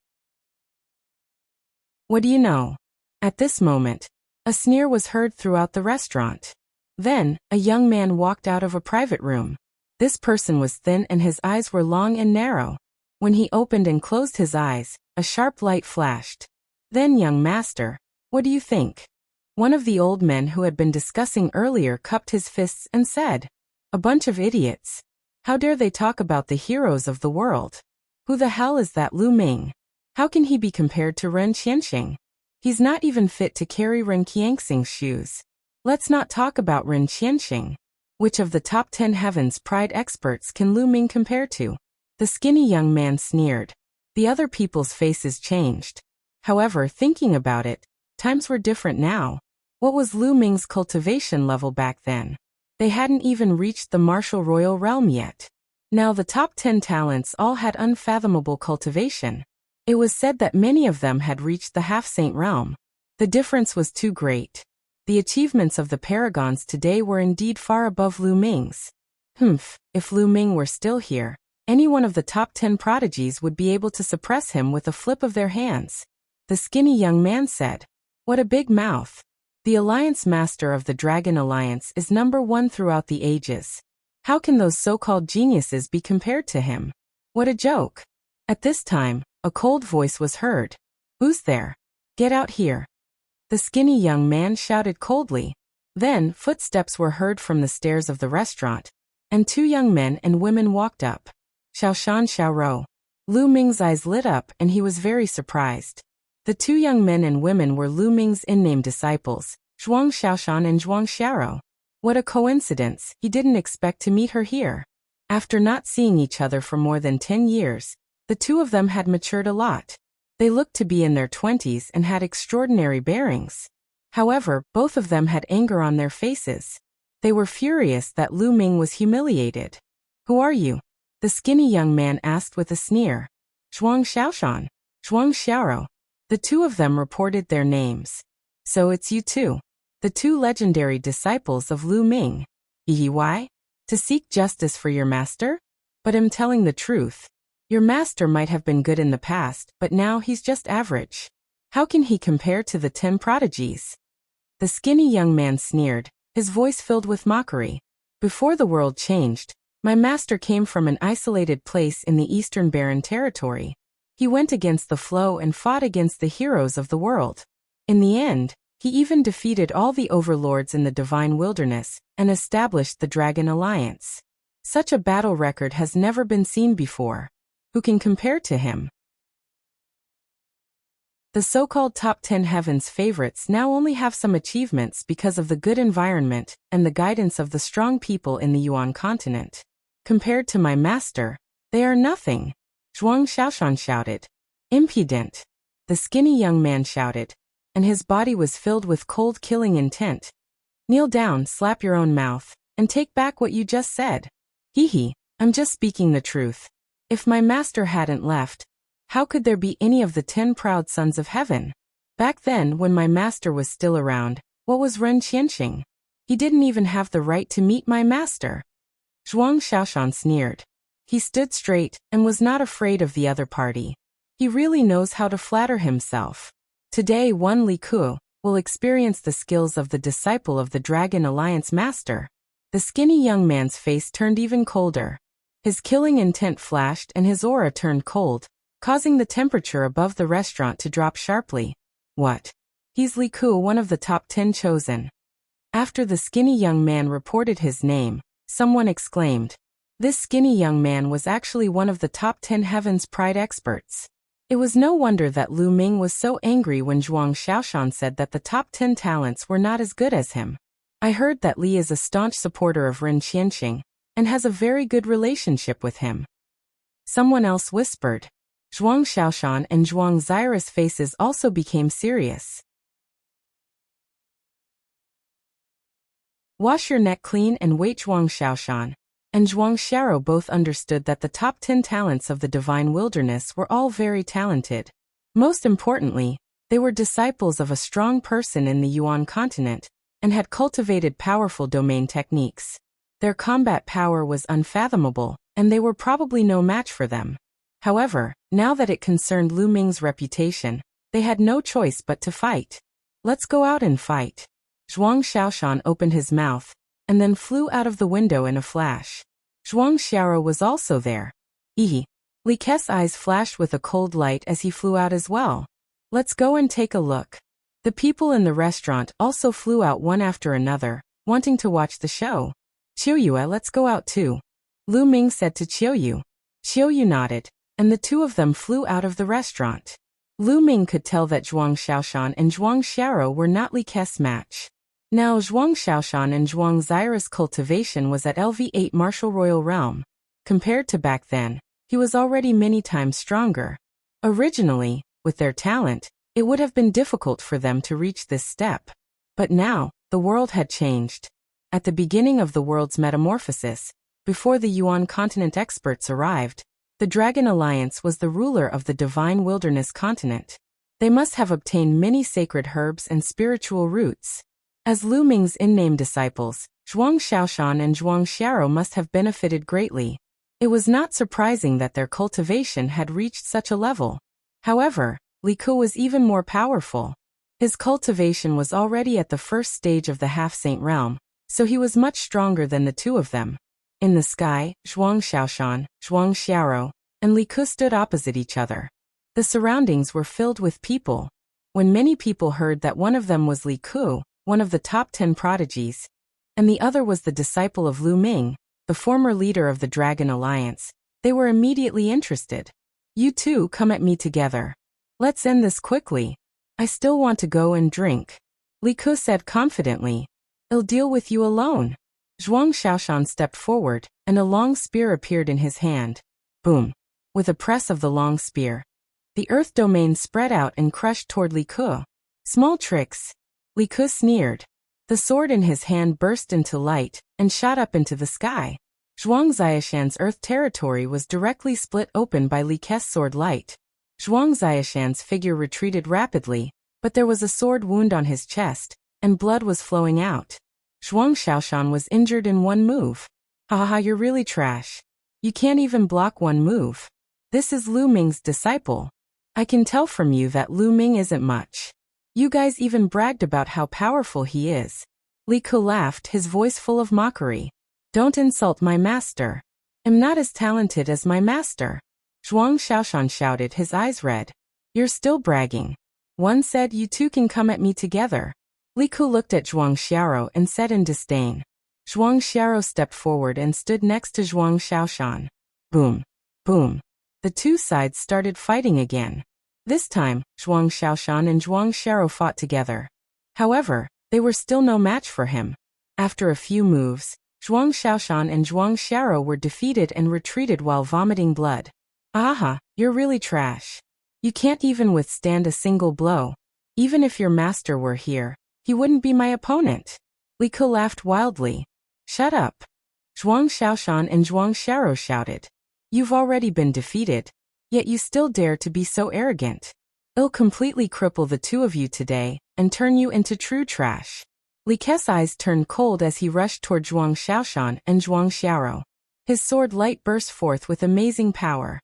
What do you know? At this moment, a sneer was heard throughout the restaurant. Then, a young man walked out of a private room. This person was thin and his eyes were long and narrow. When he opened and closed his eyes, a sharp light flashed. Then, young master, what do you think? One of the old men who had been discussing earlier cupped his fists and said, "A bunch of idiots. How dare they talk about the heroes of the world? Who the hell is that Lu Ming? How can he be compared to Ren Qianxing? He's not even fit to carry Ren Qianxing's shoes. Let's not talk about Ren Qianxing. Which of the top 10 heavens pride experts can Lu Ming compare to?" The skinny young man sneered. The other people's faces changed. However, thinking about it, times were different now. What was Lu Ming's cultivation level back then? They hadn't even reached the martial royal realm yet. Now the top 10 talents all had unfathomable cultivation. It was said that many of them had reached the half-saint realm. The difference was too great. The achievements of the paragons today were indeed far above Lu Ming's. If Lu Ming were still here, any one of the top 10 prodigies would be able to suppress him with a flip of their hands. The skinny young man said. What a big mouth. The Alliance Master of the Dragon Alliance is number 1 throughout the ages. How can those so-called geniuses be compared to him? What a joke. At this time, a cold voice was heard. Who's there? Get out here. The skinny young man shouted coldly. Then, footsteps were heard from the stairs of the restaurant, and 2 young men and women walked up. Xiaoshan Xiaorou. Lu Ming's eyes lit up and he was very surprised. The 2 young men and women were Lu Ming's in-name disciples, Zhuang Xiaoshan and Zhuang Xiaorou. What a coincidence, he didn't expect to meet her here. After not seeing each other for more than 10 years, the 2 of them had matured a lot. They looked to be in their 20s and had extraordinary bearings. However, both of them had anger on their faces. They were furious that Lu Ming was humiliated. Who are you? The skinny young man asked with a sneer. Zhuang Xiaoshan. Zhuang Xiaorou. The 2 of them reported their names. So it's you 2. The 2 legendary disciples of Lu Ming. Why? To seek justice for your master? But I'm telling the truth. Your master might have been good in the past, but now he's just average. How can he compare to the 10 prodigies? The skinny young man sneered, his voice filled with mockery. Before the world changed, my master came from an isolated place in the Eastern Barren territory. He went against the flow and fought against the heroes of the world. In the end, he even defeated all the overlords in the divine wilderness and established the Dragon Alliance. Such a battle record has never been seen before. Who can compare to him? The so-called top 10 heavens favorites now only have some achievements because of the good environment and the guidance of the strong people in the Yuan continent. Compared to my master, they are nothing. Zhuang Xiaoshan shouted. Impudent. The skinny young man shouted, and his body was filled with cold killing intent. Kneel down, slap your own mouth, and take back what you just said. Hee, I'm just speaking the truth. If my master hadn't left, how could there be any of the 10 proud sons of heaven? Back then, when my master was still around, what was Ren Qianxing? He didn't even have the right to meet my master. Zhuang Xiaoshan sneered. He stood straight and was not afraid of the other party. He really knows how to flatter himself. Today, one Li Ku will experience the skills of the disciple of the Dragon Alliance master. The skinny young man's face turned even colder. His killing intent flashed and his aura turned cold, causing the temperature above the restaurant to drop sharply. What? He's Li Ku, one of the top 10 chosen. After the skinny young man reported his name, someone exclaimed. This skinny young man was actually one of the top 10 Heaven's Pride experts. It was no wonder that Lu Ming was so angry when Zhuang Xiaoshan said that the top 10 talents were not as good as him. I heard that Li is a staunch supporter of Ren Qianxing and has a very good relationship with him. Someone else whispered. Zhuang Xiaoshan and Zhuang Zaira's faces also became serious. Wash your neck clean and wait. Zhuang Xiaoshan and Zhuang Xiao both understood that the top 10 talents of the divine wilderness were all very talented. Most importantly, they were disciples of a strong person in the Yuan continent and had cultivated powerful domain techniques. Their combat power was unfathomable, and they were probably no match for them. However, now that it concerned Lu Ming's reputation, they had no choice but to fight. Let's go out and fight. Zhuang Xiaoshan opened his mouth, and then flew out of the window in a flash. Zhuang Xiao was also there. Li Ke's eyes flashed with a cold light as he flew out as well. Let's go and take a look. The people in the restaurant also flew out one after another, wanting to watch the show. Qiuyue, let's go out too. Lu Ming said to Qiuyu. Qiuyu nodded, and the two of them flew out of the restaurant. Lu Ming could tell that Zhuang Xiaoshan and Zhuang Xiao were not Li Ke's match. Now Zhuang Xiaoshan and Zhuang Zaira's cultivation was at LV8 Martial Royal Realm. Compared to back then, he was already many times stronger. Originally, with their talent, it would have been difficult for them to reach this step. But now, the world had changed. At the beginning of the world's metamorphosis, before the Yuan continent experts arrived, the Dragon Alliance was the ruler of the divine wilderness continent. They must have obtained many sacred herbs and spiritual roots. As Lu Ming's in-name disciples, Zhuang Xiaoshan and Zhuang Xiao must have benefited greatly. It was not surprising that their cultivation had reached such a level. However, Li Ku was even more powerful. His cultivation was already at the first stage of the half-saint realm, so he was much stronger than the two of them. In the sky, Zhuang Xiaoshan, Zhuang Xiao, and Li Ku stood opposite each other. The surroundings were filled with people. When many people heard that one of them was Li Ku, one of the top 10 prodigies, and the other was the disciple of Lu Ming, the former leader of the Dragon Alliance, they were immediately interested. You two come at me together. Let's end this quickly. I still want to go and drink. Li Ku said confidently. I'll deal with you alone. Zhuang Xiaoshan stepped forward, and a long spear appeared in his hand. Boom. With a press of the long spear, the earth domain spread out and crushed toward Li Ku. Small tricks. Li Ku sneered. The sword in his hand burst into light and shot up into the sky. Zhuang Zaishan's earth territory was directly split open by Li Ke's sword light. Zhuang Zaishan's figure retreated rapidly, but there was a sword wound on his chest, and blood was flowing out. Zhuang Xiaoshan was injured in one move. Haha, you're really trash. You can't even block one move. This is Lu Ming's disciple. I can tell from you that Lu Ming isn't much. You guys even bragged about how powerful he is. Li Ke laughed, his voice full of mockery. Don't insult my master. I'm not as talented as my master. Zhuang Xiaoshan shouted, his eyes red. You're still bragging. One said you two can come at me together. Li Ke looked at Zhuang Xiao and said in disdain. Zhuang Xiao stepped forward and stood next to Zhuang Xiaoshan. Boom. Boom. The two sides started fighting again. This time, Zhuang Xiaoshan and Zhuang Xiao fought together. However, they were still no match for him. After a few moves, Zhuang Xiaoshan and Zhuang Xiao were defeated and retreated while vomiting blood. Aha, you're really trash. You can't even withstand a single blow. Even if your master were here, he wouldn't be my opponent. Li Ke laughed wildly. Shut up. Zhuang Xiaoshan and Zhuang Xiao shouted. You've already been defeated, yet you still dare to be so arrogant. I'll completely cripple the two of you today, and turn you into true trash. Li Ke's eyes turned cold as he rushed toward Zhuang Xiaoshan and Zhuang Xiao. His sword light burst forth with amazing power.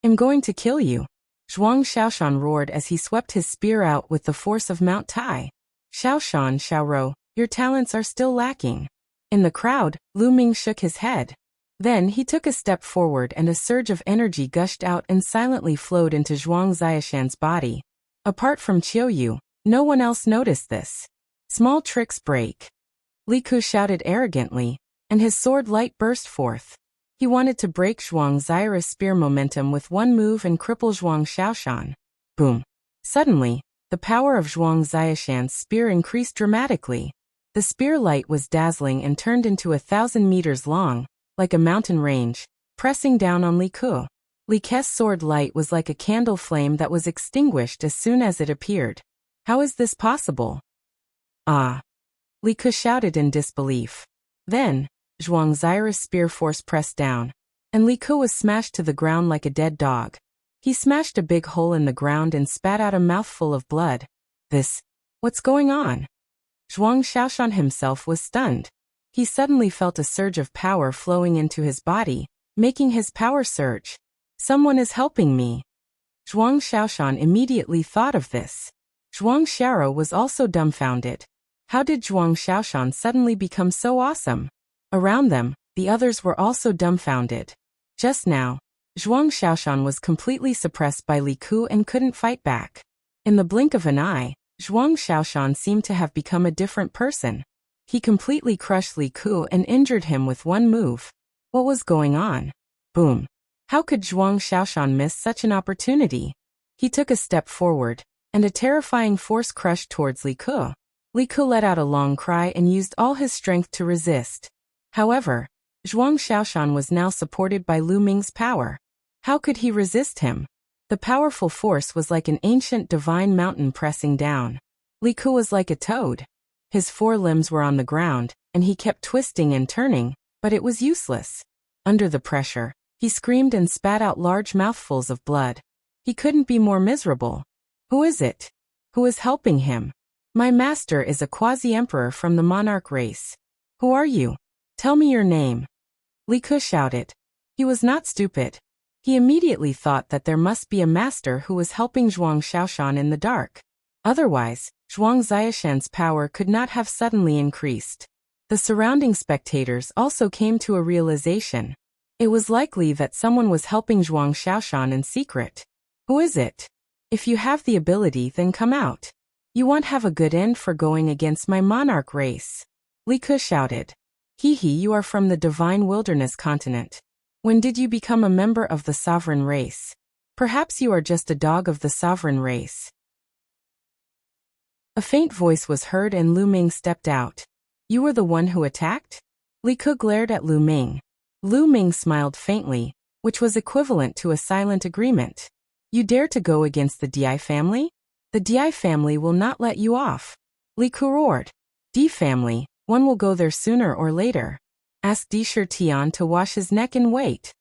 I'm going to kill you. Zhuang Xiaoshan roared as he swept his spear out with the force of Mount Tai. Xiaoshan, Xiaoro, your talents are still lacking. In the crowd, Lu Ming shook his head. Then he took a step forward and a surge of energy gushed out and silently flowed into Zhuang Xiaoshan's body. Apart from Qiuyu, no one else noticed this. Small tricks break. Li Ke shouted arrogantly, and his sword light burst forth. He wanted to break Zhuang Xiao's spear momentum with one move and cripple Zhuang Xiaoshan. Boom. Suddenly, the power of Zhuang Xiaoshan's spear increased dramatically. The spear light was dazzling and turned into 1,000 meters long, like a mountain range, pressing down on Li Ke. Li Ke's sword light was like a candle flame that was extinguished as soon as it appeared. How is this possible? Ah! Li Ke shouted in disbelief. Then, Zhuang Xiao's spear force pressed down, and Li Ke was smashed to the ground like a dead dog. He smashed a big hole in the ground and spat out a mouthful of blood. What's going on? Zhuang Xiaoshan himself was stunned. He suddenly felt a surge of power flowing into his body, making his power surge. Someone is helping me. Zhuang Xiaoshan immediately thought of this. Zhuang Xiao was also dumbfounded. How did Zhuang Xiaoshan suddenly become so awesome? Around them, the others were also dumbfounded. Just now, Zhuang Xiaoshan was completely suppressed by Li Ke and couldn't fight back. In the blink of an eye, Zhuang Xiaoshan seemed to have become a different person. He completely crushed Li Ke and injured him with one move. What was going on? Boom. How could Zhuang Xiaoshan miss such an opportunity? He took a step forward, and a terrifying force crushed towards Li Ke. Li Ke let out a long cry and used all his strength to resist. However, Zhuang Xiaoshan was now supported by Lu Ming's power. How could he resist him? The powerful force was like an ancient divine mountain pressing down. Li Ke was like a toad. His four limbs were on the ground, and he kept twisting and turning, but it was useless. Under the pressure, he screamed and spat out large mouthfuls of blood. He couldn't be more miserable. Who is it? Who is helping him? My master is a quasi-emperor from the monarch race. Who are you? Tell me your name. Li Ke shouted. He was not stupid. He immediately thought that there must be a master who was helping Zhuang Xiaoshan in the dark. Otherwise, Zhuang Xiaoshan's power could not have suddenly increased. The surrounding spectators also came to a realization. It was likely that someone was helping Zhuang Xiaoshan in secret. Who is it? If you have the ability, then come out. You won't have a good end for going against my monarch race. Li Ke shouted. You are from the divine wilderness continent. When did you become a member of the sovereign race? Perhaps you are just a dog of the sovereign race. A faint voice was heard and Lu Ming stepped out. You were the one who attacked? Li Ke glared at Lu Ming. Lu Ming smiled faintly, which was equivalent to a silent agreement. You dare to go against the Di family? The Di family will not let you off. Li Ke roared. Di family, one will go there sooner or later. Ask Di Tian to wash his neck and wait.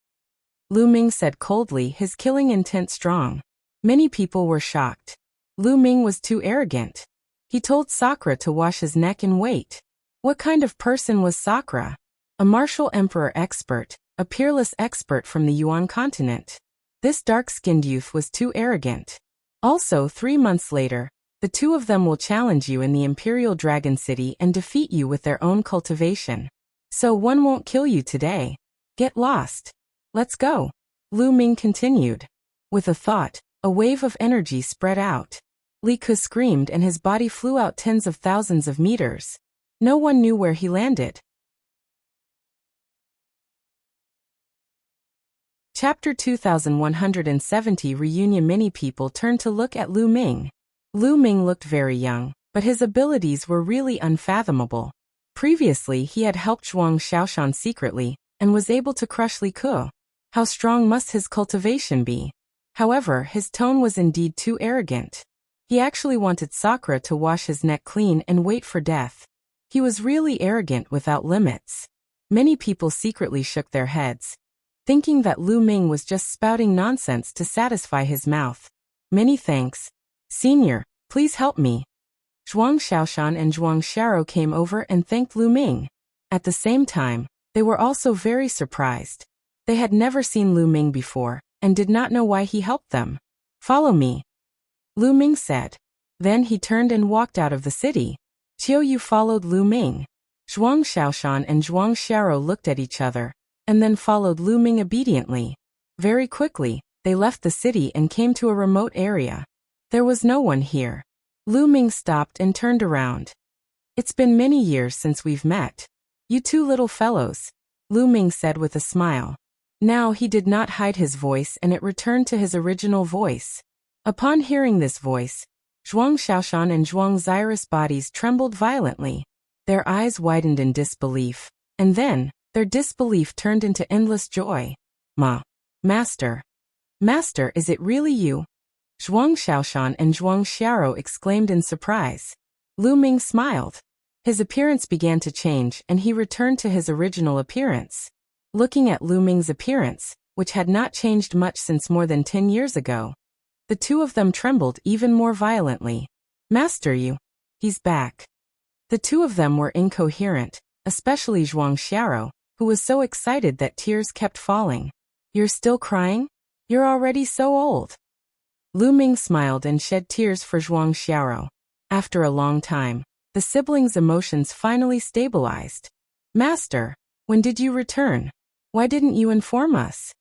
Lu Ming said coldly, his killing intent strong. Many people were shocked. Lu Ming was too arrogant. He told Sakra to wash his neck and wait. What kind of person was Sakra? A martial emperor expert, a peerless expert from the Yuan continent. This dark-skinned youth was too arrogant. Also, 3 months later, the two of them will challenge you in the Imperial Dragon City and defeat you with their own cultivation. So one won't kill you today. Get lost. Let's go. Lu Ming continued. With a thought, a wave of energy spread out. Li Ke screamed and his body flew out tens of thousands of meters. No one knew where he landed. Chapter 2170 Reunion. Many people turned to look at Lu Ming. Lu Ming looked very young, but his abilities were really unfathomable. Previously he had helped Zhuang Xiaoshan secretly, and was able to crush Li Ke. How strong must his cultivation be? However, his tone was indeed too arrogant. He actually wanted Sakra to wash his neck clean and wait for death. He was really arrogant without limits. Many people secretly shook their heads, thinking that Lu Ming was just spouting nonsense to satisfy his mouth. Many thanks. Senior, please help me. Zhuang Xiaoshan and Zhuang Xiaro came over and thanked Lu Ming. At the same time, they were also very surprised. They had never seen Lu Ming before, and did not know why he helped them. Follow me, Lu Ming said. Then he turned and walked out of the city. Qiu Yu followed Lu Ming. Zhuang Xiaoshan and Zhuang Xiaro looked at each other, and then followed Lu Ming obediently. Very quickly, they left the city and came to a remote area. There was no one here. Lu Ming stopped and turned around. It's been many years since we've met. You two little fellows, Lu Ming said with a smile. Now he did not hide his voice and it returned to his original voice. Upon hearing this voice, Zhuang Xiaoshan and Zhuang Xiao's bodies trembled violently. Their eyes widened in disbelief, and then, their disbelief turned into endless joy. Master. Master, is it really you? Zhuang Xiaoshan and Zhuang Xiaro exclaimed in surprise. Lu Ming smiled. His appearance began to change and he returned to his original appearance. Looking at Lu Ming's appearance, which had not changed much since more than 10 years ago, the two of them trembled even more violently. Master, he's back. The two of them were incoherent, especially Zhuang Xiaro, who was so excited that tears kept falling. You're still crying? You're already so old. Lu Ming smiled and shed tears for Zhuang Xiaro. After a long time, the siblings' emotions finally stabilized. Master, when did you return? Why didn't you inform us?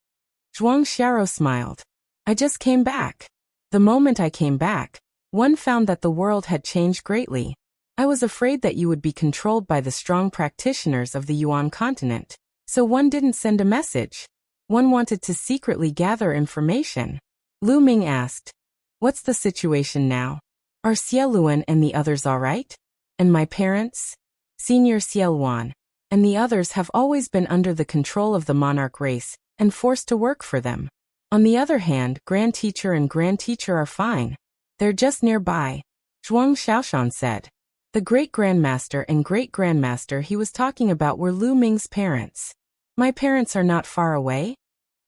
Zhuang Xiaro smiled. I just came back. The moment I came back, one found that the world had changed greatly. I was afraid that you would be controlled by the strong practitioners of the Yuan continent, so one didn't send a message. One wanted to secretly gather information. Lu Ming asked, what's the situation now? Are Xieluan and the others all right? And my parents? Senior Xieluan and the others have always been under the control of the monarch race and forced to work for them. On the other hand, Grand Teacher and Grand Teacher are fine. They're just nearby, Zhuang Xiaoshan said. The Great-Grandmaster and Great-Grandmaster he was talking about were Lu Ming's parents. My parents are not far away?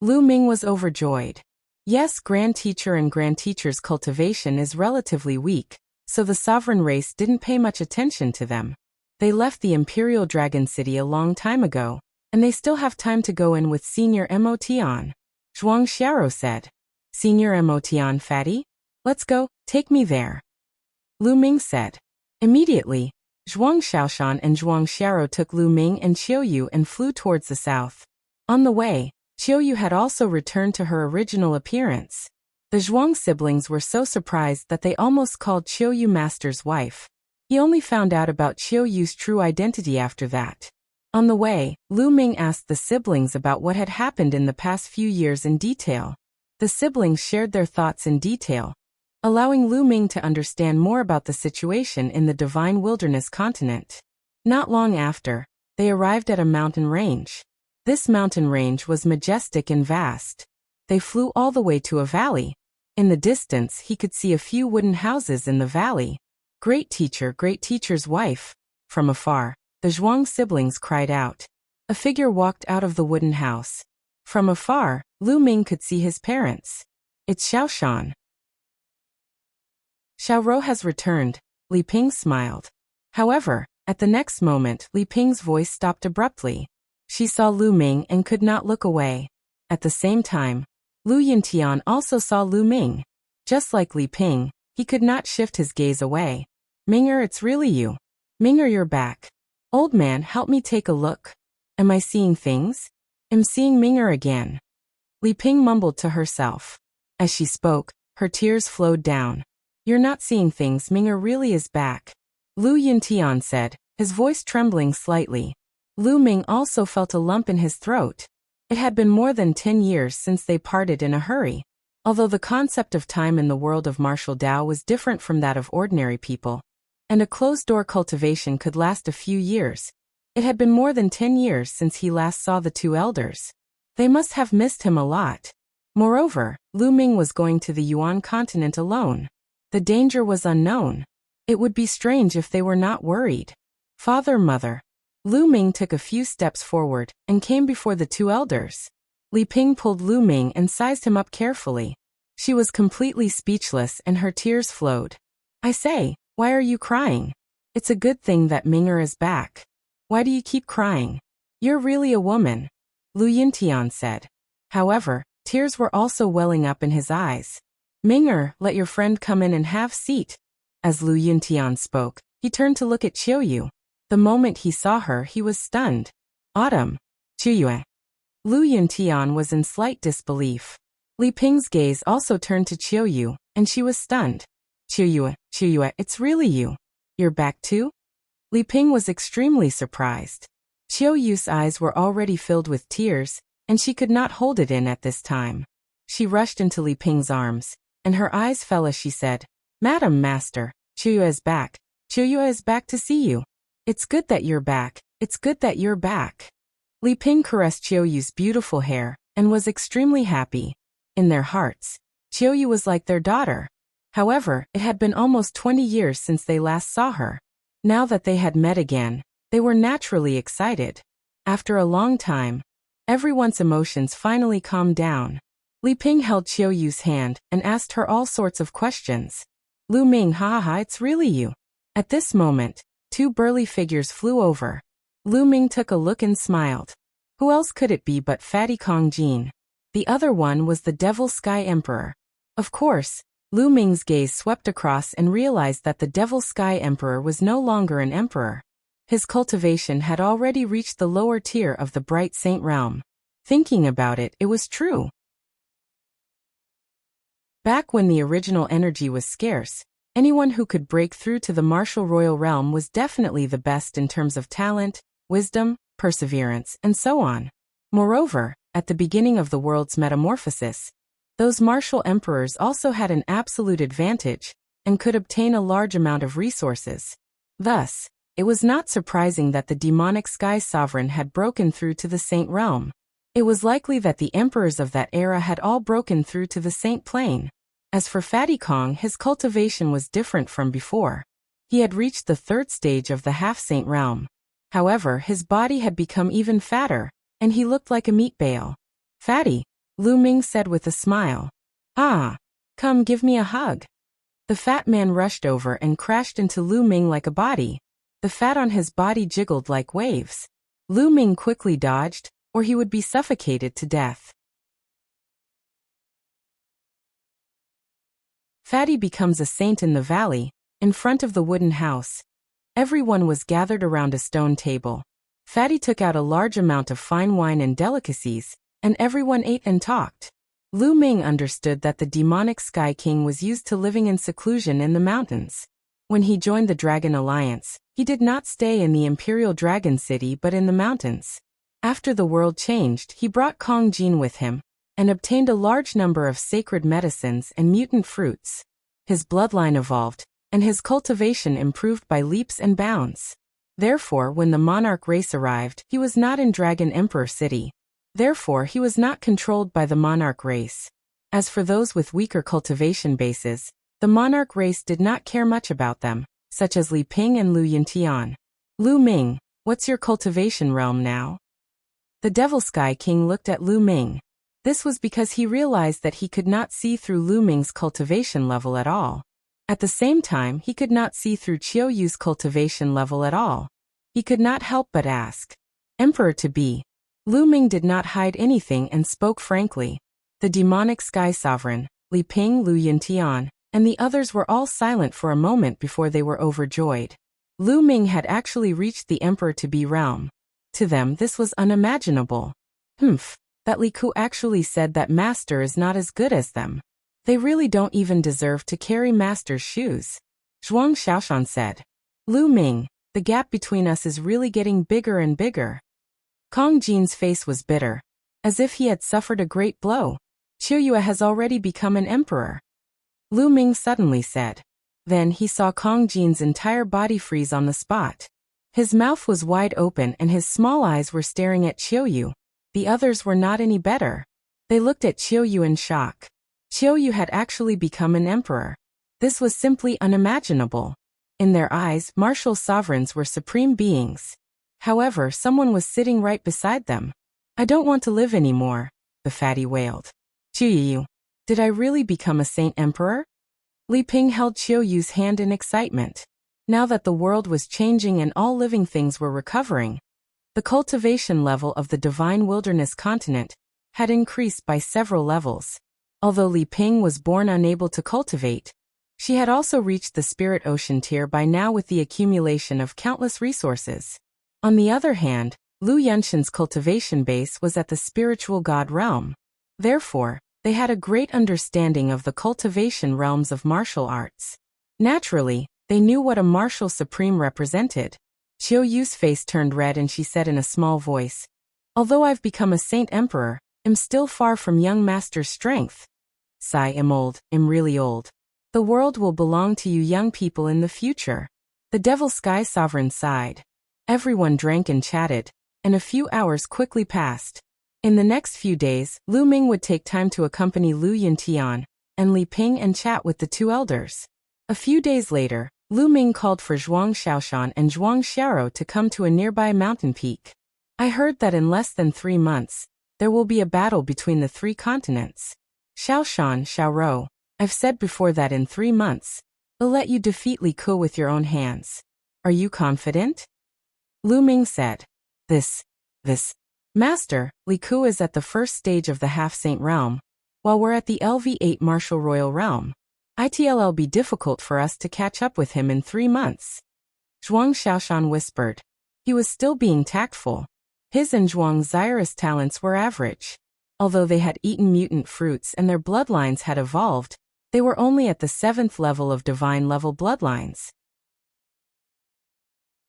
Lu Ming was overjoyed. Yes, Grand Teacher and Grand Teacher's cultivation is relatively weak, so the sovereign race didn't pay much attention to them. They left the Imperial Dragon City a long time ago, and they still have time to go in with Senior Motian. Zhuang Xiaro said. Senior Motian Fatty? Let's go, take me there. Lu Ming said. Immediately, Zhuang Xiaoshan and Zhuang Xiaro took Lu Ming and Qiu Yu and flew towards the south. On the way, Qiu Yu had also returned to her original appearance. The Zhuang siblings were so surprised that they almost called Qiu Yu Master's wife. He only found out about Qiu Yu's true identity after that. On the way, Lu Ming asked the siblings about what had happened in the past few years in detail. The siblings shared their thoughts in detail, allowing Lu Ming to understand more about the situation in the Divine Wilderness continent. Not long after, they arrived at a mountain range. This mountain range was majestic and vast. They flew all the way to a valley. In the distance he could see a few wooden houses in the valley. Great Teacher's wife. From afar, the Zhuang siblings cried out. A figure walked out of the wooden house. From afar, Lu Ming could see his parents. It's Xiaoshan. Xiaoro has returned, Li Ping smiled. However, at the next moment Li Ping's voice stopped abruptly. She saw Lu Ming and could not look away. At the same time, Lu Yuntian also saw Lu Ming. Just like Li Ping, he could not shift his gaze away. Minger, it's really you. Minger, you're back. Old man, help me take a look. Am I seeing things? I'm seeing Minger again. Li Ping mumbled to herself. As she spoke, her tears flowed down. You're not seeing things, Minger really is back. Lu Yuntian said, his voice trembling slightly. Lu Ming also felt a lump in his throat. It had been more than 10 years since they parted in a hurry. Although the concept of time in the world of martial Dao was different from that of ordinary people, and a closed-door cultivation could last a few years, it had been more than 10 years since he last saw the two elders. They must have missed him a lot. Moreover, Lu Ming was going to the Yuan continent alone. The danger was unknown. It would be strange if they were not worried. Father, mother. Lu Ming took a few steps forward and came before the two elders. Li Ping pulled Lu Ming and sized him up carefully. She was completely speechless and her tears flowed. I say, why are you crying? It's a good thing that Minger is back. Why do you keep crying? You're really a woman, Lu Yuntian said. However, tears were also welling up in his eyes. Minger, let your friend come in and have seat. As Lu Yuntian spoke, he turned to look at Qiuyu. The moment he saw her, he was stunned. Autumn. Qiuyu. Lu Yuntian was in slight disbelief. Li Ping's gaze also turned to Qiuyu, and she was stunned. Qiuyu, it's really you. You're back too? Li Ping was extremely surprised. Qiuyu's eyes were already filled with tears, and she could not hold it in at this time. She rushed into Li Ping's arms, and her eyes fell as she said, Madam Master, Qiuyu is back. Qiuyu is back to see you. It's good that you're back. It's good that you're back. Li Ping caressed Qiuyu's beautiful hair and was extremely happy. In their hearts, Qiuyu was like their daughter. However, it had been almost 20 years since they last saw her. Now that they had met again, they were naturally excited. After a long time, everyone's emotions finally calmed down. Li Ping held Qiuyu's hand and asked her all sorts of questions. Lu Ming, ha, it's really you. At this moment, two burly figures flew over. Lu Ming took a look and smiled. Who else could it be but Fatty Kong Jin? The other one was the Devil Sky Emperor. Of course, Lu Ming's gaze swept across and realized that the Devil Sky Emperor was no longer an emperor. His cultivation had already reached the lower tier of the Bright Saint realm. Thinking about it, it was true. Back when the original energy was scarce, anyone who could break through to the martial royal realm was definitely the best in terms of talent, wisdom, perseverance, and so on. Moreover, at the beginning of the world's metamorphosis, those martial emperors also had an absolute advantage and could obtain a large amount of resources. Thus, it was not surprising that the demonic sky sovereign had broken through to the saint realm. It was likely that the emperors of that era had all broken through to the saint plane. As for Fatty Kong, his cultivation was different from before. He had reached the third stage of the half-saint realm. However, his body had become even fatter, and he looked like a meat bale. Fatty, Lu Ming said with a smile. Ah, come give me a hug. The fat man rushed over and crashed into Lu Ming like a body. The fat on his body jiggled like waves. Lu Ming quickly dodged, or he would be suffocated to death. Fatty becomes a saint in the valley, in front of the wooden house. Everyone was gathered around a stone table. Fatty took out a large amount of fine wine and delicacies, and everyone ate and talked. Lu Ming understood that the demonic Sky King was used to living in seclusion in the mountains. When he joined the Dragon Alliance, he did not stay in the Imperial Dragon City but in the mountains. After the world changed, he brought Kong Jin with him, and obtained a large number of sacred medicines and mutant fruits. His bloodline evolved, and his cultivation improved by leaps and bounds. Therefore, when the monarch race arrived, he was not in Dragon Emperor City. Therefore, he was not controlled by the monarch race. As for those with weaker cultivation bases, the monarch race did not care much about them, such as Li Ping and Lu Yuntian. Lu Ming, what's your cultivation realm now? The Devil Sky King looked at Lu Ming. This was because he realized that he could not see through Lu Ming's cultivation level at all. At the same time, he could not see through Qiuyu's cultivation level at all. He could not help but ask. Emperor to be. Lu Ming did not hide anything and spoke frankly. The demonic sky sovereign, Li Ping, Lu Yuntian, and the others were all silent for a moment before they were overjoyed. Lu Ming had actually reached the emperor-to-be realm. To them this was unimaginable. That Li Ku actually said that master is not as good as them. They really don't even deserve to carry master's shoes. Zhuang Xiaoshan said. Lu Ming, the gap between us is really getting bigger and bigger. Kong Jin's face was bitter, as if he had suffered a great blow. Qiuyue has already become an emperor. Lu Ming suddenly said. Then he saw Kong Jin's entire body freeze on the spot. His mouth was wide open and his small eyes were staring at Qiuyue. The others were not any better. They looked at Qiuyue in shock. Qiuyue had actually become an emperor. This was simply unimaginable. In their eyes, martial sovereigns were supreme beings. However, someone was sitting right beside them. I don't want to live anymore, the fatty wailed. Qiuyue, did I really become a saint emperor? Li Ping held Qiuyue's hand in excitement. Now that the world was changing and all living things were recovering, the cultivation level of the divine wilderness continent had increased by several levels. Although Li Ping was born unable to cultivate, she had also reached the spirit ocean tier by now with the accumulation of countless resources. On the other hand, Lu Yunshan's cultivation base was at the spiritual god realm. Therefore, they had a great understanding of the cultivation realms of martial arts. Naturally, they knew what a martial supreme represented. Qiuyue's face turned red and she said in a small voice, although I've become a saint emperor, I'm still far from young master's strength. Sigh, I'm old, I'm really old. The world will belong to you young people in the future. The Devil Sky Sovereign sighed. Everyone drank and chatted, and a few hours quickly passed. In the next few days, Lu Ming would take time to accompany Lu Yuntian and Li Ping and chat with the two elders. A few days later, Lu Ming called for Zhuang Xiaoshan and Zhuang Xiaro to come to a nearby mountain peak. I heard that in less than 3 months, there will be a battle between the 3 continents. Xiaoshan, Xiaoro, I've said before that in 3 months, I'll let you defeat Li Ku with your own hands. Are you confident? Lu Ming said. This. Master, Li Ku is at the first stage of the half-saint realm, while we're at the LV8 martial royal realm. It'll be difficult for us to catch up with him in 3 months. Zhuang Xiaoshan whispered. He was still being tactful. His and Zhuang Xiao's talents were average. Although they had eaten mutant fruits and their bloodlines had evolved, they were only at the 7th level of divine level bloodlines.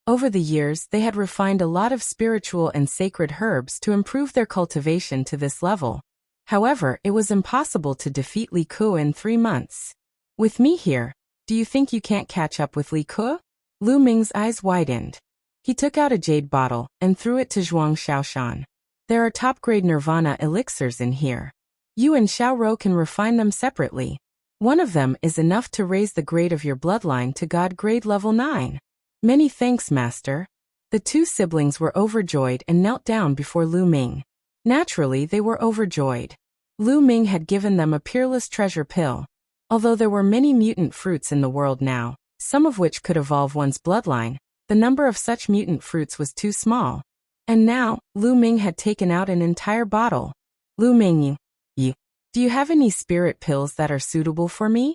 Over the years, they had refined a lot of spiritual and sacred herbs to improve their cultivation to this level. However, it was impossible to defeat Li Ku in 3 months. With me here, do you think you can't catch up with Li Ku? Lu Ming's eyes widened. He took out a jade bottle and threw it to Zhuang Xiaoshan. There are top-grade nirvana elixirs in here. You and Xiaoro can refine them separately. One of them is enough to raise the grade of your bloodline to god grade level 9. Many thanks, master. The 2 siblings were overjoyed and knelt down before Lu Ming. Naturally, they were overjoyed. Lu Ming had given them a peerless treasure pill. Although there were many mutant fruits in the world now, some of which could evolve one's bloodline, the number of such mutant fruits was too small. And now, Lu Ming had taken out an entire bottle. Lu Ming, do you have any spirit pills that are suitable for me?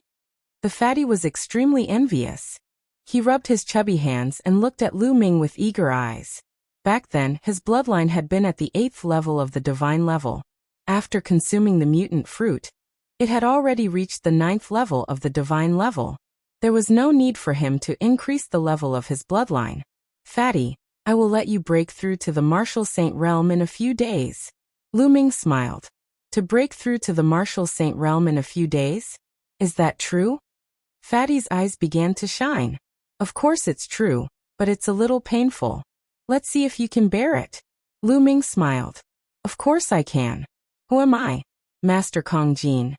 The fatty was extremely envious. He rubbed his chubby hands and looked at Lu Ming with eager eyes. Back then, his bloodline had been at the 8th level of the divine level. After consuming the mutant fruit, it had already reached the 9th level of the divine level. There was no need for him to increase the level of his bloodline. Fatty, I will let you break through to the martial saint realm in a few days. Lu Ming smiled. To break through to the martial saint realm in a few days? Is that true? Fatty's eyes began to shine. Of course it's true, but it's a little painful. Let's see if you can bear it. Lu Ming smiled. Of course I can. Who am I? Master Kong Jin.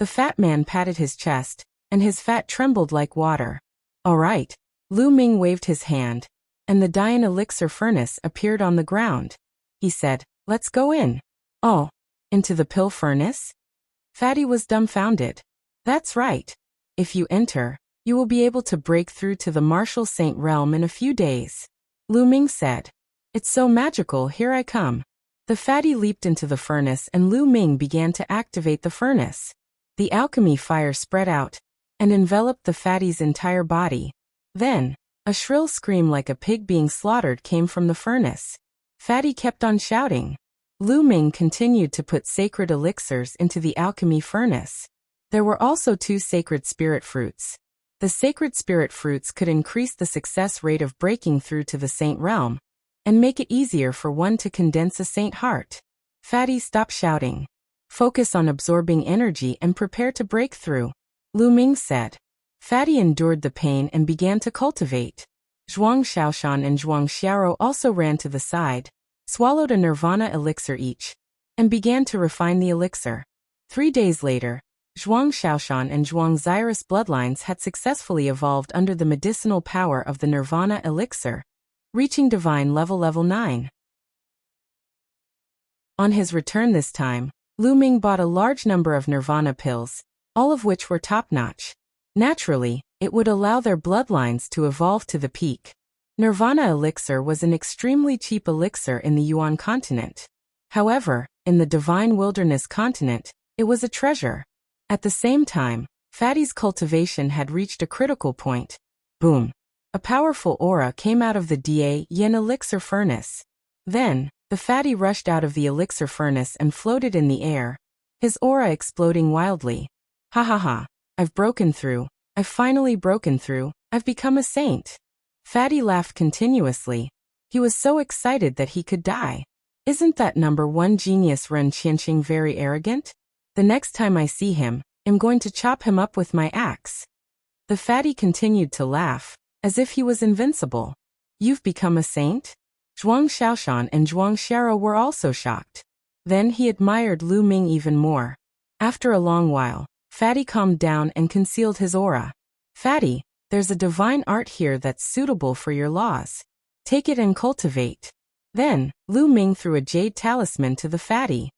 The fat man patted his chest, and his fat trembled like water. All right. Lu Ming waved his hand, and the Dian elixir furnace appeared on the ground. He said, let's go in. Oh, into the pill furnace? Fatty was dumbfounded. That's right. If you enter, you will be able to break through to the martial saint realm in a few days. Lu Ming said. It's so magical, here I come. The fatty leaped into the furnace and Lu Ming began to activate the furnace. The alchemy fire spread out and enveloped the fatty's entire body. Then, a shrill scream like a pig being slaughtered came from the furnace. Fatty kept on shouting. Lu Ming continued to put sacred elixirs into the alchemy furnace. There were also 2 sacred spirit fruits. The sacred spirit fruits could increase the success rate of breaking through to the saint realm and make it easier for one to condense a saint heart. Fatty, stop shouting. Focus on absorbing energy and prepare to break through, Lu Ming said. Fatty endured the pain and began to cultivate. Zhuang Xiaoshan and Zhuang Xiao also ran to the side, swallowed a nirvana elixir each, and began to refine the elixir. 3 days later, Zhuang Xiaoshan and Zhuang Zyrus bloodlines had successfully evolved under the medicinal power of the nirvana elixir, reaching divine level 9. On his return this time, Lu Ming bought a large number of nirvana pills, all of which were top-notch. Naturally, it would allow their bloodlines to evolve to the peak. Nirvana elixir was an extremely cheap elixir in the Yuan continent. However, in the Divine Wilderness continent, it was a treasure. At the same time, Fatty's cultivation had reached a critical point. Boom! A powerful aura came out of the Yen elixir furnace. Then, the Fatty rushed out of the elixir furnace and floated in the air, his aura exploding wildly. Ha ha ha! I've broken through. I've finally broken through. I've become a saint. Fatty laughed continuously. He was so excited that he could die. Isn't that number 1 genius Ren Qianqing very arrogant? The next time I see him, I'm going to chop him up with my axe. The Fatty continued to laugh, as if he was invincible. You've become a saint? Zhuang Xiaoshan and Zhuang Xiao were also shocked. Then he admired Lu Ming even more. After a long while, Fatty calmed down and concealed his aura. Fatty, there's a divine art here that's suitable for your laws. Take it and cultivate. Then, Lu Ming threw a jade talisman to the Fatty.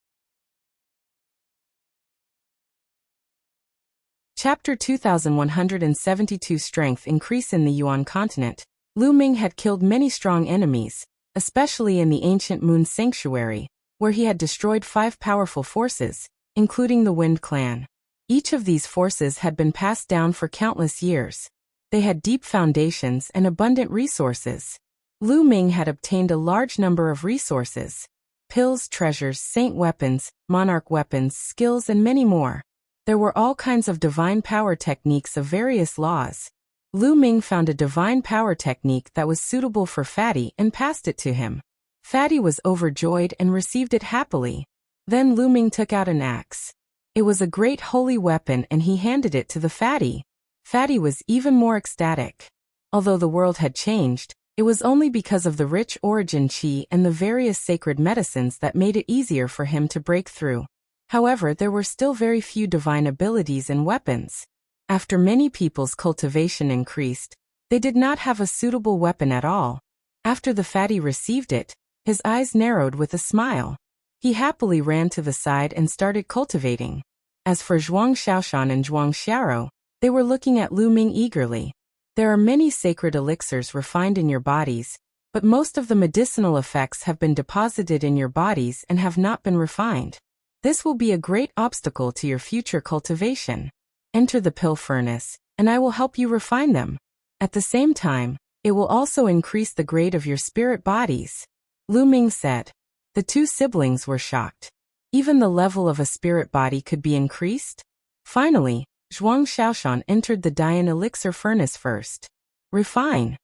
Chapter 2172 Strength Increase in the Yuan continent. Lu Ming had killed many strong enemies, especially in the ancient Moon Sanctuary, where he had destroyed 5 powerful forces, including the Wind Clan. Each of these forces had been passed down for countless years. They had deep foundations and abundant resources. Lu Ming had obtained a large number of resources: pills, treasures, saint weapons, monarch weapons, skills, and many more. There were all kinds of divine power techniques of various laws. Lu Ming found a divine power technique that was suitable for Fatty and passed it to him. Fatty was overjoyed and received it happily. Then Lu Ming took out an axe. It was a great holy weapon and he handed it to the Fatty. Fatty was even more ecstatic. Although the world had changed, it was only because of the rich origin qi and the various sacred medicines that made it easier for him to break through. However, there were still very few divine abilities and weapons. After many people's cultivation increased, they did not have a suitable weapon at all. After the Fatty received it, his eyes narrowed with a smile. He happily ran to the side and started cultivating. As for Zhuang Xiaoshan and Zhuang Xiao, they were looking at Lu Ming eagerly. There are many sacred elixirs refined in your bodies, but most of the medicinal effects have been deposited in your bodies and have not been refined. This will be a great obstacle to your future cultivation. Enter the pill furnace, and I will help you refine them. At the same time, it will also increase the grade of your spirit bodies, Lu Ming said. The 2 siblings were shocked. Even the level of a spirit body could be increased? Finally, Zhuang Xiaoshan entered the Daoist elixir furnace first. Refine.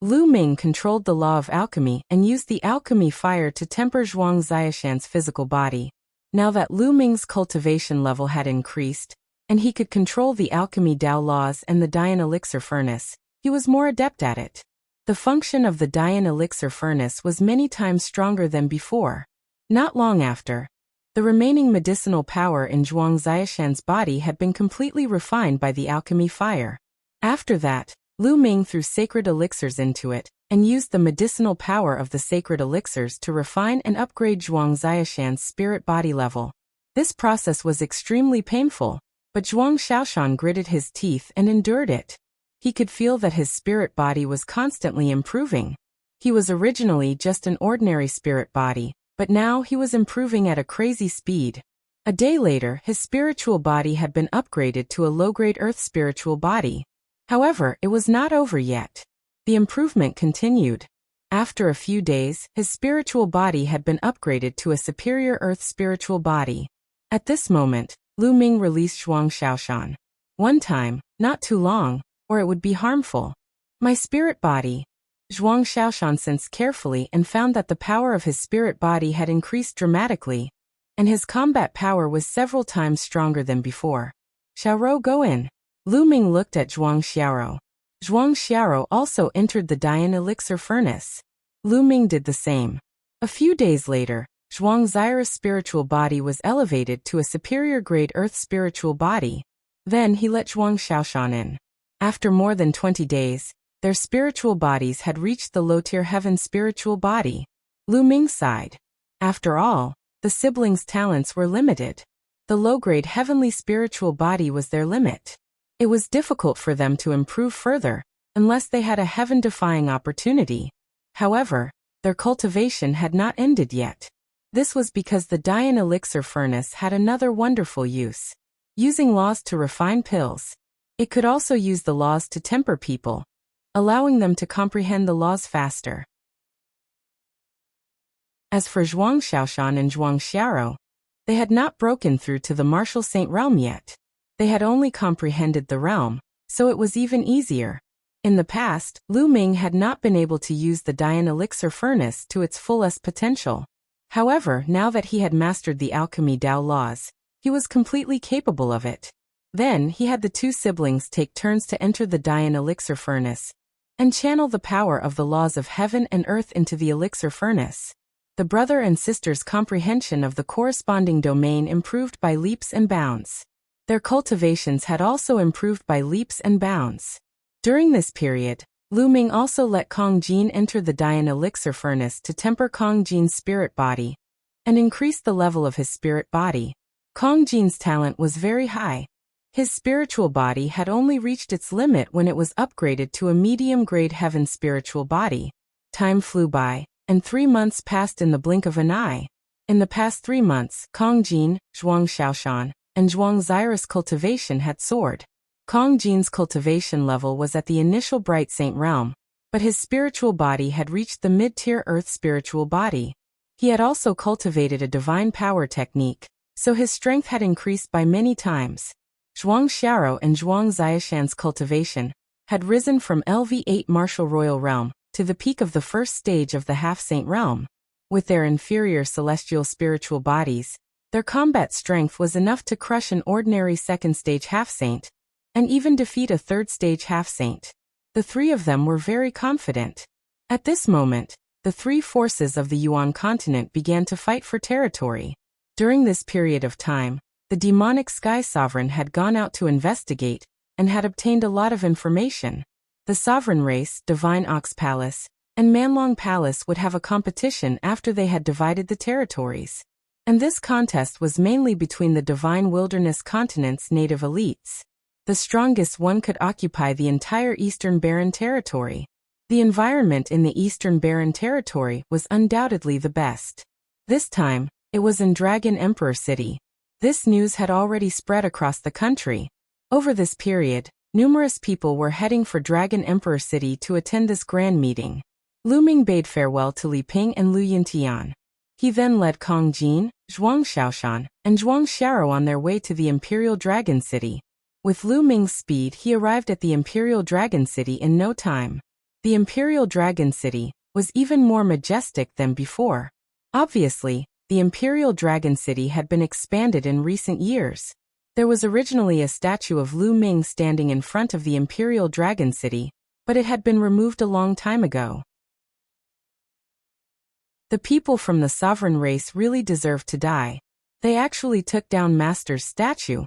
Lu Ming controlled the law of alchemy and used the alchemy fire to temper Zhuang Xiaoshan's physical body. Now that Lu Ming's cultivation level had increased, and he could control the alchemy Dao laws and the Daoist elixir furnace, he was more adept at it. The function of the Daoist elixir furnace was many times stronger than before. Not long after, the remaining medicinal power in Zhuang Xiaoshan's body had been completely refined by the alchemy fire. After that, Lu Ming threw sacred elixirs into it, and used the medicinal power of the sacred elixirs to refine and upgrade Zhuang Xiaoshan's spirit body level. This process was extremely painful, but Zhuang Xiaoshan gritted his teeth and endured it. He could feel that his spirit body was constantly improving. He was originally just an ordinary spirit body, But now he was improving at a crazy speed. A day later, his spiritual body had been upgraded to a low-grade earth spiritual body. However, it was not over yet. The improvement continued. After a few days, his spiritual body had been upgraded to a superior earth spiritual body. At this moment, Lu Ming released Zhuang Xiaoshan. One time, not too long, or it would be harmful. My spirit body. Zhuang Xiaoshan sensed carefully and found that the power of his spirit body had increased dramatically, and his combat power was several times stronger than before. Xiaoro, go in. Lu Ming looked at Zhuang Xiaoro. Zhuang Xiaoro also entered the Dian elixir furnace. Lu Ming did the same. A few days later, Zhuang Xiao's spiritual body was elevated to a superior grade earth spiritual body. Then he let Zhuang Xiaoshan in. After more than 20 days, their spiritual bodies had reached the low-tier heaven spiritual body. Lu Ming sighed. After all, the siblings' talents were limited. The low-grade heavenly spiritual body was their limit. It was difficult for them to improve further, unless they had a heaven-defying opportunity. However, their cultivation had not ended yet. This was because the Dian elixir furnace had another wonderful use. Using laws to refine pills. It could also use the laws to temper people, allowing them to comprehend the laws faster. As for Zhuang Xiaoshan and Zhuang Xiaoro, they had not broken through to the martial saint realm yet. They had only comprehended the realm, so it was even easier. In the past, Lu Ming had not been able to use the Dian elixir furnace to its fullest potential. However, now that he had mastered the alchemy Dao laws, he was completely capable of it. Then he had the two siblings take turns to enter the Dian elixir furnace and channel the power of the laws of heaven and earth into the elixir furnace. The brother and sister's comprehension of the corresponding domain improved by leaps and bounds. Their cultivations had also improved by leaps and bounds. During this period, Lu Ming also let Kong Jin enter the Dian elixir furnace to temper Kong Jin's spirit body and increase the level of his spirit body. Kong Jin's talent was very high. His spiritual body had only reached its limit when it was upgraded to a medium-grade heaven spiritual body. Time flew by, and 3 months passed in the blink of an eye. In the past 3 months, Kong Jin, Zhuang Xiaoshan, and Zhuang Xiao's cultivation had soared. Kong Jin's cultivation level was at the initial Bright Saint realm, but his spiritual body had reached the mid-tier earth spiritual body. He had also cultivated a divine power technique, so his strength had increased by many times. Zhuang Xiaoro and Zhuang Xiaoshan's cultivation had risen from LV8 martial royal realm to the peak of the first stage of the half-saint realm. With their inferior celestial spiritual bodies, their combat strength was enough to crush an ordinary second-stage half-saint, and even defeat a third-stage half-saint. The three of them were very confident. At this moment, the three forces of the Yuan continent began to fight for territory. During this period of time, the demonic Sky Sovereign had gone out to investigate, and had obtained a lot of information. The Sovereign Race, Divine Ox Palace, and Manlong Palace would have a competition after they had divided the territories. And this contest was mainly between the Divine Wilderness Continent's native elites. The strongest one could occupy the entire Eastern Barren Territory. The environment in the Eastern Barren Territory was undoubtedly the best. This time, it was in Dragon Emperor City. This news had already spread across the country. Over this period, numerous people were heading for Dragon Emperor City to attend this grand meeting. Lu Ming bade farewell to Li Ping and Lu Yintian. He then led Kong Jin, Zhuang Xiaoshan, and Zhuang Xiaoro on their way to the Imperial Dragon City. With Lu Ming's speed, he arrived at the Imperial Dragon City in no time. The Imperial Dragon City was even more majestic than before. Obviously, the Imperial Dragon City had been expanded in recent years. There was originally a statue of Lu Ming standing in front of the Imperial Dragon City, but it had been removed a long time ago. The people from the sovereign race really deserved to die. They actually took down Master's statue.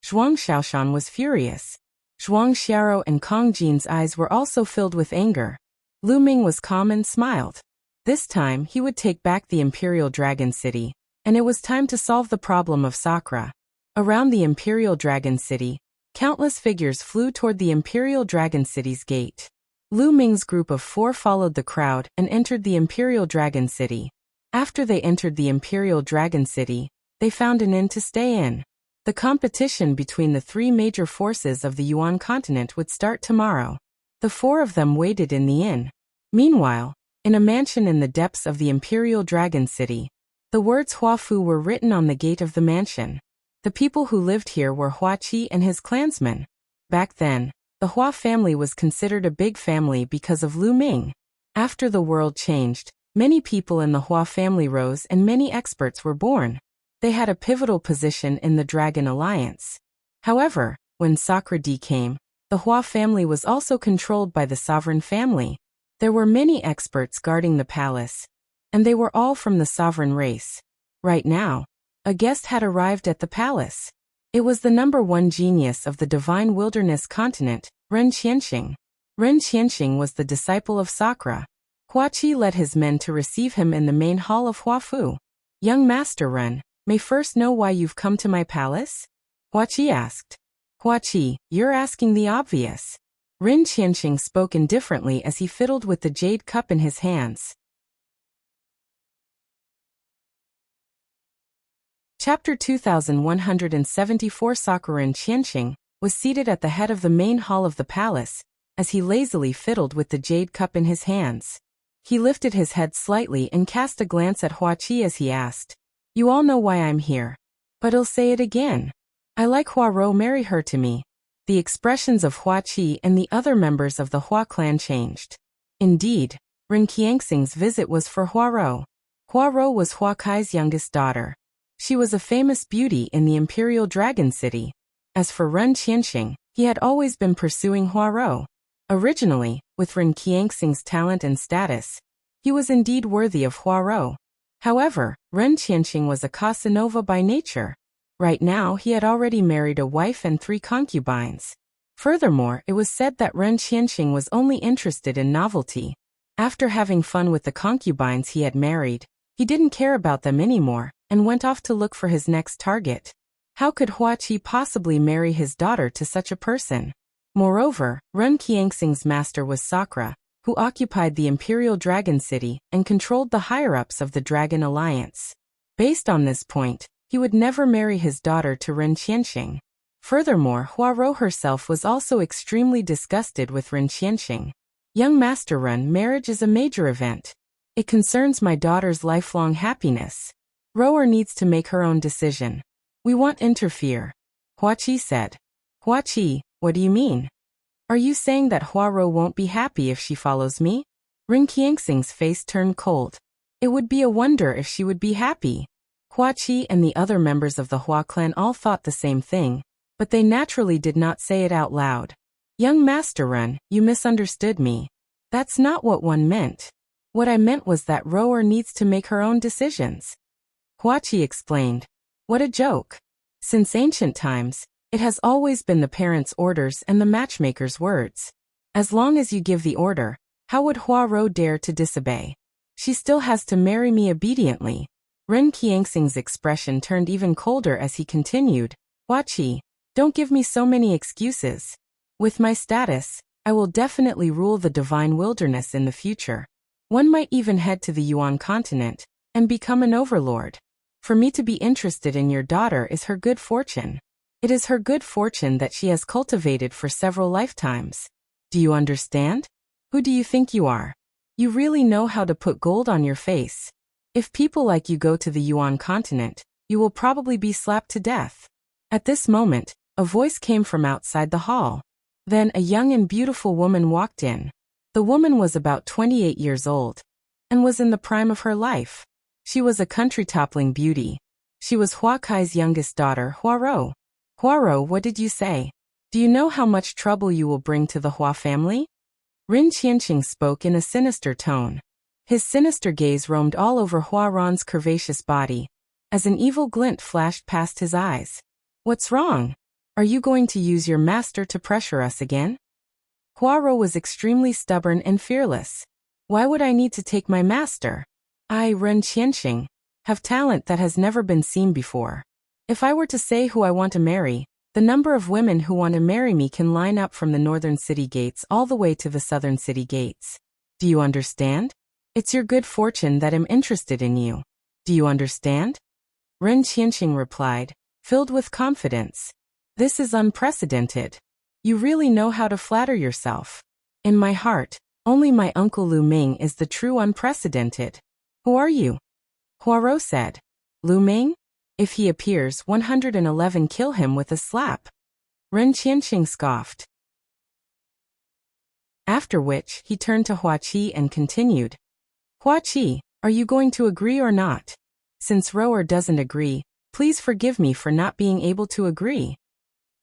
Zhuang Xiaoshan was furious. Zhuang Xiaoro and Kong Jin's eyes were also filled with anger. Lu Ming was calm and smiled. This time he would take back the Imperial Dragon City, and it was time to solve the problem of sakra. Around the Imperial Dragon City, countless figures flew toward the Imperial Dragon City's gate. Lu Ming's group of 4 followed the crowd and entered the Imperial Dragon City. After they entered the Imperial Dragon City, they found an inn to stay in. The competition between the three major forces of the Yuan continent would start tomorrow. The four of them waited in the inn. Meanwhile, in a mansion in the depths of the Imperial Dragon City, the words Hua Fu were written on the gate of the mansion. The people who lived here were Hua Qi and his clansmen. Back then, the Hua family was considered a big family because of Lu Ming. After the world changed, many people in the Hua family rose and many experts were born. They had a pivotal position in the Dragon Alliance. However, when Sakra came, the Hua family was also controlled by the sovereign family. There were many experts guarding the palace, and they were all from the sovereign race. Right now, a guest had arrived at the palace. It was the #1 genius of the divine wilderness continent, Ren Qianxing. Ren Qianxing was the disciple of Sakra. Hua Qi led his men to receive him in the main hall of Hua Fu. Young Master Ren, may first know why you've come to my palace? Hua Qi asked. Hua Qi, you're asking the obvious. Ren Qianxing spoke indifferently as he fiddled with the jade cup in his hands. Chapter 2174. Sakura Qianxing was seated at the head of the main hall of the palace, as he lazily fiddled with the jade cup in his hands. He lifted his head slightly and cast a glance at Hua Qi as he asked, "You all know why I'm here. But I'll say it again. I like Hua Rou, marry her to me." The expressions of Hua Qi and the other members of the Hua clan changed. Indeed, Ren Qianxing's visit was for Hua Rou. Hua Rou was Hua Kai's youngest daughter. She was a famous beauty in the Imperial Dragon City. As for Ren Qianxing, he had always been pursuing Hua Rou. Originally, with Ren Qianxing's talent and status, he was indeed worthy of Hua Rou. However, Ren Qianxing was a Casanova by nature. Right now he had already married a wife and 3 concubines. Furthermore, it was said that Ren Qianxing was only interested in novelty. After having fun with the concubines he had married, he didn't care about them anymore, and went off to look for his next target. How could Hua Qi possibly marry his daughter to such a person? Moreover, Ren Qianxing's master was Sakra, who occupied the Imperial Dragon City and controlled the higher-ups of the Dragon Alliance. Based on this point, he would never marry his daughter to Ren Qianxing. Furthermore, Hua Rou herself was also extremely disgusted with Ren Qianxing. Young Master Ren, marriage is a major event. It concerns my daughter's lifelong happiness. Rouer needs to make her own decision. We won't interfere. Hua Qi said. Hua Qi, what do you mean? Are you saying that Hua Rou won't be happy if she follows me? Ren Qianxing's face turned cold. It would be a wonder if she would be happy. Hua Qi and the other members of the Hua clan all thought the same thing, but they naturally did not say it out loud. Young Master Ren, you misunderstood me. That's not what one meant. What I meant was that Rouer needs to make her own decisions. Hua Qi explained. What a joke. Since ancient times, it has always been the parents' orders and the matchmaker's words. As long as you give the order, how would Hua Rou dare to disobey? She still has to marry me obediently. Ren Qianxing's expression turned even colder as he continued, Hua Qi, don't give me so many excuses. With my status, I will definitely rule the divine wilderness in the future. One might even head to the Yuan continent and become an overlord. For me to be interested in your daughter is her good fortune. It is her good fortune that she has cultivated for several lifetimes. Do you understand? Who do you think you are? You really know how to put gold on your face. If people like you go to the Yuan continent, you will probably be slapped to death. At this moment, a voice came from outside the hall. Then a young and beautiful woman walked in. The woman was about 28 years old and was in the prime of her life. She was a country-toppling beauty. She was Hua Kai's youngest daughter, Hua Rou. Hua Rou, what did you say? Do you know how much trouble you will bring to the Hua family? Ren Qianxing spoke in a sinister tone. His sinister gaze roamed all over Hua Ron's curvaceous body, as an evil glint flashed past his eyes. What's wrong? Are you going to use your master to pressure us again? Hua Rou was extremely stubborn and fearless. Why would I need to take my master? I, Ren Qianxing, have talent that has never been seen before. If I were to say who I want to marry, the number of women who want to marry me can line up from the northern city gates all the way to the southern city gates. Do you understand? It's your good fortune that I'm interested in you. Do you understand? Ren Qianxing replied, filled with confidence. This is unprecedented. You really know how to flatter yourself. In my heart, only my uncle Lu Ming is the true unprecedented. Who are you? Huaro said. Lu Ming? If he appears, 111 kill him with a slap. Ren Qianxing scoffed. After which, he turned to Huaqi and continued. Huaqi, are you going to agree or not? Since Rower doesn't agree, please forgive me for not being able to agree.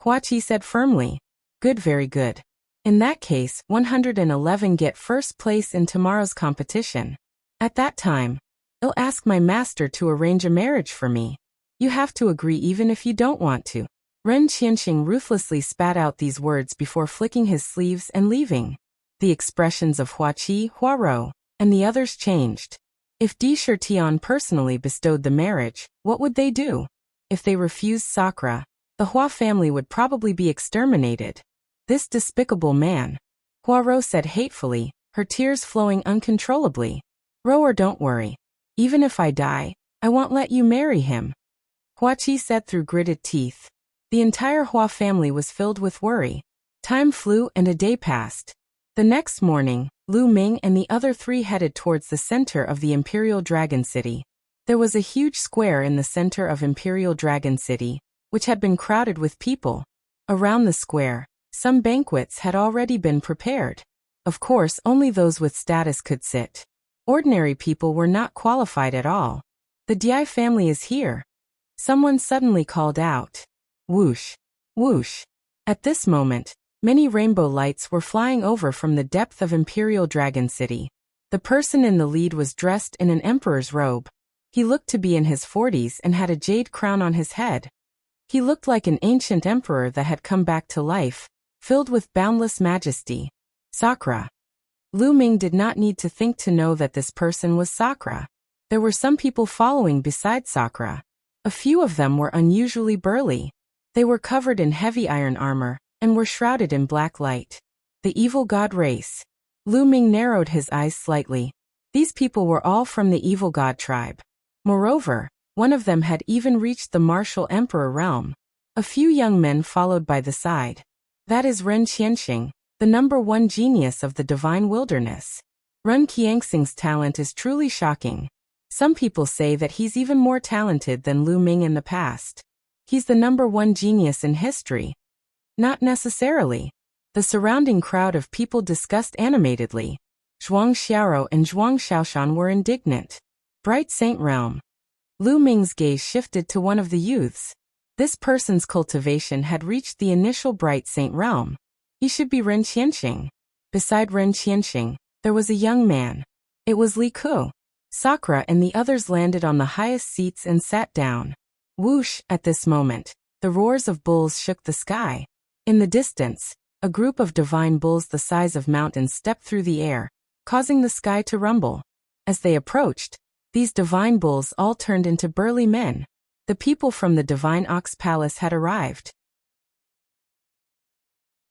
Huaqi said firmly. Good, very good. In that case, 111 get first place in tomorrow's competition. At that time, I'll ask my master to arrange a marriage for me. You have to agree even if you don't want to. Ren Qianxing ruthlessly spat out these words before flicking his sleeves and leaving. The expressions of Huaqi, Huaro, and the others changed. If Di Shitian personally bestowed the marriage, what would they do? If they refused sakra, the Hua family would probably be exterminated. This despicable man. Huaro said hatefully, her tears flowing uncontrollably. Rower, don't worry. Even if I die, I won't let you marry him. Huaqi said through gritted teeth. The entire Hua family was filled with worry. Time flew and a day passed. The next morning, Lu Ming and the other three headed towards the center of the Imperial Dragon City. There was a huge square in the center of Imperial Dragon City, which had been crowded with people. Around the square, some banquets had already been prepared. Of course, only those with status could sit. Ordinary people were not qualified at all. The Dai family is here. Someone suddenly called out. Whoosh! Whoosh! At this moment, many rainbow lights were flying over from the depth of Imperial Dragon City. The person in the lead was dressed in an emperor's robe. He looked to be in his 40s and had a jade crown on his head. He looked like an ancient emperor that had come back to life, filled with boundless majesty. Sakra. Lu Ming did not need to think to know that this person was Sakra. There were some people following besides Sakra. A few of them were unusually burly. They were covered in heavy iron armor, and were shrouded in black light. The evil god race. Lu Ming narrowed his eyes slightly. These people were all from the evil god tribe. Moreover, one of them had even reached the martial emperor realm. A few young men followed by the side. That is Ren Qianxing, the #1 genius of the divine wilderness. Ren Qianxing's talent is truly shocking. Some people say that he's even more talented than Lu Ming in the past. He's the #1 genius in history. Not necessarily. The surrounding crowd of people discussed animatedly. Zhuang Xiao and Zhuang Xiaoshan were indignant. Bright Saint Realm. Lu Ming's gaze shifted to one of the youths. This person's cultivation had reached the initial Bright Saint Realm. He should be Ren Qianxing. Beside Ren Qianxing, there was a young man. It was Li Ku. Sakra and the others landed on the highest seats and sat down. Whoosh! At this moment, the roars of bulls shook the sky. In the distance, a group of divine bulls the size of mountains stepped through the air, causing the sky to rumble. As they approached, these divine bulls all turned into burly men. The people from the divine ox palace had arrived.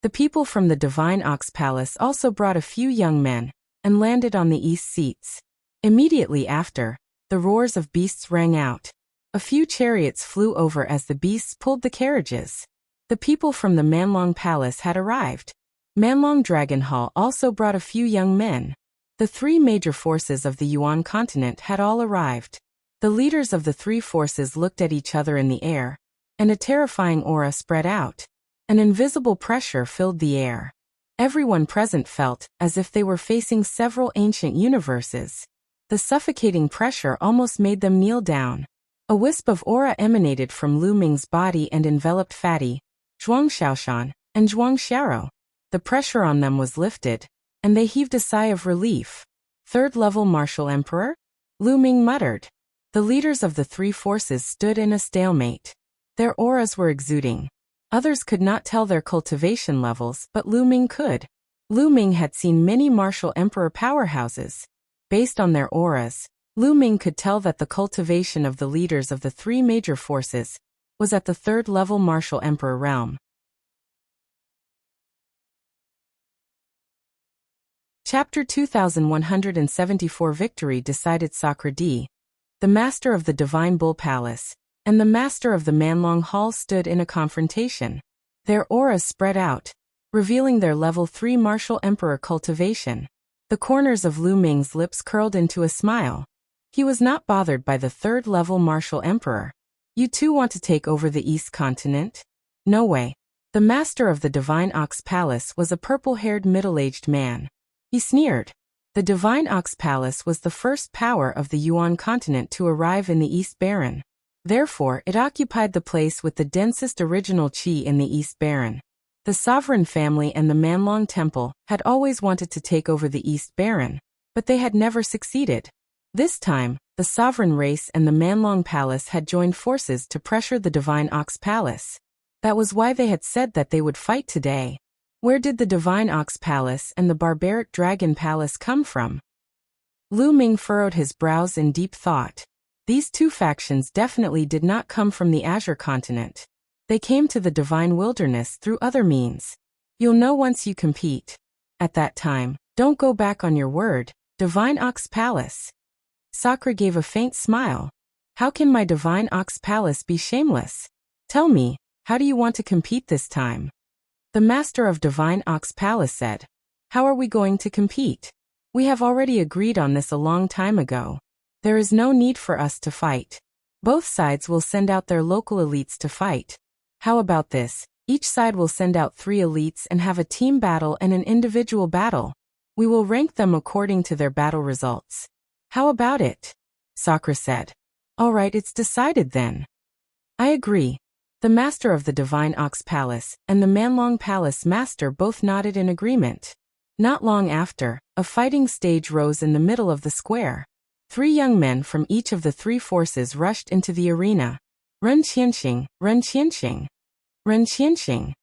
The people from the divine ox palace also brought a few young men, and landed on the east seats. Immediately after, the roars of beasts rang out. A few chariots flew over as the beasts pulled the carriages. The people from the Manlong Palace had arrived. Manlong Dragon Hall also brought a few young men. The three major forces of the Yuan continent had all arrived. The leaders of the three forces looked at each other in the air, and a terrifying aura spread out. An invisible pressure filled the air. Everyone present felt as if they were facing several ancient universes. The suffocating pressure almost made them kneel down. A wisp of aura emanated from Lu Ming's body and enveloped Fatty, Zhuang Xiaoshan, and Zhuang Xiao. The pressure on them was lifted, and they heaved a sigh of relief. Third-level martial emperor? Lu Ming muttered. The leaders of the three forces stood in a stalemate. Their auras were exuding. Others could not tell their cultivation levels, but Lu Ming could. Lu Ming had seen many martial emperor powerhouses. Based on their auras, Lu Ming could tell that the cultivation of the leaders of the three major forces was at the third-level martial emperor realm. Chapter 2174 Victory decided Sakra D, the master of the Divine Bull Palace, and the master of the Manlong Hall stood in a confrontation. Their auras spread out, revealing their level 3 martial emperor cultivation. The corners of Lu Ming's lips curled into a smile. He was not bothered by the 3rd level martial emperor. You two want to take over the East Continent? No way. The master of the Divine Ox Palace was a purple-haired middle-aged man. He sneered. The Divine Ox Palace was the first power of the Yuan continent to arrive in the East Baron. Therefore, it occupied the place with the densest original qi in the East Baron. The sovereign family and the Manlong Temple had always wanted to take over the East Baron, but they had never succeeded. This time, the sovereign race and the Manlong Palace had joined forces to pressure the Divine Ox Palace. That was why they had said that they would fight today. Where did the Divine Ox Palace and the Barbaric Dragon Palace come from? Lu Ming furrowed his brows in deep thought. These two factions definitely did not come from the Azure continent. They came to the Divine Wilderness through other means. You'll know once you compete. At that time, don't go back on your word, Divine Ox Palace. Sakra gave a faint smile. How can my Divine Ox Palace be shameless? Tell me, how do you want to compete this time? The master of Divine Ox Palace said. How are we going to compete? We have already agreed on this a long time ago. There is no need for us to fight. Both sides will send out their local elites to fight. How about this? Each side will send out 3 elites and have a team battle and an individual battle. We will rank them according to their battle results. How about it? Sakra said. All right, it's decided then. I agree. The master of the Divine Ox Palace and the Manlong Palace master both nodded in agreement. Not long after, a fighting stage rose in the middle of the square. 3 young men from each of the 3 forces rushed into the arena. Ren Qianxing, Ren Qianxing, Ren Qianxing.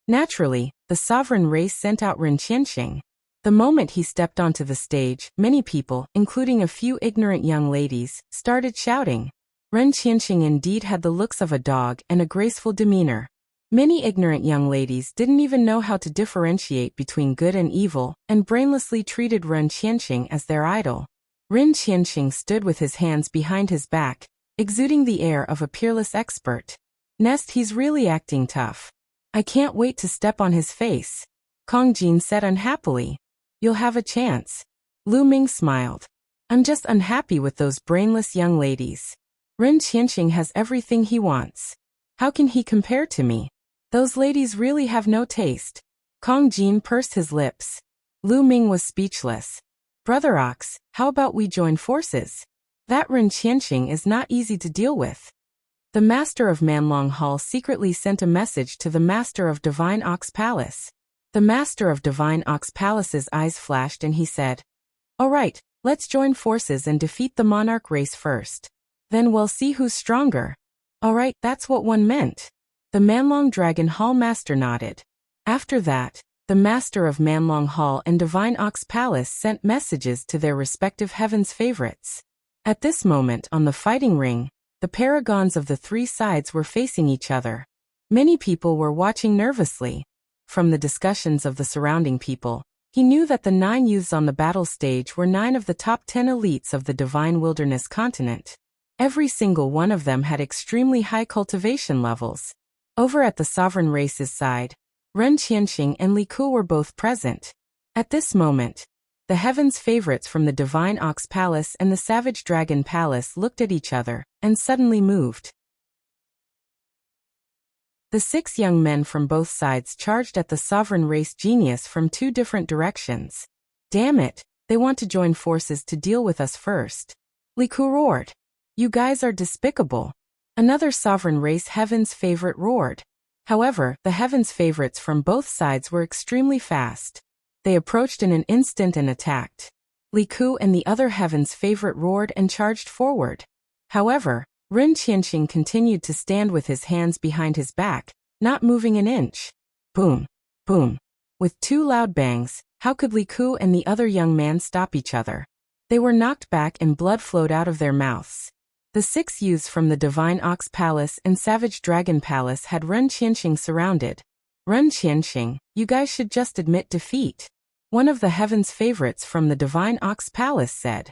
Naturally, the sovereign race sent out Ren Qianxing. The moment he stepped onto the stage, many people, including a few ignorant young ladies, started shouting. Ren Qianxing indeed had the looks of a dog and a graceful demeanor. Many ignorant young ladies didn't even know how to differentiate between good and evil, and brainlessly treated Ren Qianxing as their idol. Ren Qianxing stood with his hands behind his back, exuding the air of a peerless expert. Nest, he's really acting tough. I can't wait to step on his face. Kong Jin said unhappily. You'll have a chance. Lu Ming smiled. I'm just unhappy with those brainless young ladies. Ren Qianxing has everything he wants. How can he compare to me? Those ladies really have no taste. Kong Jin pursed his lips. Lu Ming was speechless. Brother Ox, how about we join forces? That Ren Qianxing is not easy to deal with. The master of Manlong Hall secretly sent a message to the master of Divine Ox Palace. The master of Divine Ox Palace's eyes flashed and he said, all right, let's join forces and defeat the monarch race first. Then we'll see who's stronger. All right, that's what one meant. The Manlong Dragon Hall master nodded. After that, the master of Manlong Hall and Divine Ox Palace sent messages to their respective heaven's favorites. At this moment on the fighting ring, the paragons of the 3 sides were facing each other. Many people were watching nervously. From the discussions of the surrounding people, he knew that the 9 youths on the battle stage were 9 of the top 10 elites of the Divine Wilderness continent. Every single one of them had extremely high cultivation levels. Over at the sovereign race's side, Ren Qianxing and Li Ku were both present. At this moment, the heaven's favorites from the Divine Ox Palace and the Savage Dragon Palace looked at each other and suddenly moved. The 6 young men from both sides charged at the sovereign race genius from 2 different directions. Damn it, they want to join forces to deal with us first. Li Ku roared. You guys are despicable. Another sovereign race heaven's favorite roared. However, the heaven's favorites from both sides were extremely fast. They approached in an instant and attacked. Li Ku and the other heaven's favorite roared and charged forward. However, Ren Qianxing continued to stand with his hands behind his back, not moving an inch. Boom, boom. With 2 loud bangs, how could Li Ku and the other young man stop each other? They were knocked back and blood flowed out of their mouths. The 6 youths from the Divine Ox Palace and Savage Dragon Palace had Ren Qianxing surrounded. Ren Qianxing, you guys should just admit defeat. one of the heaven's favorites from the Divine Ox Palace said.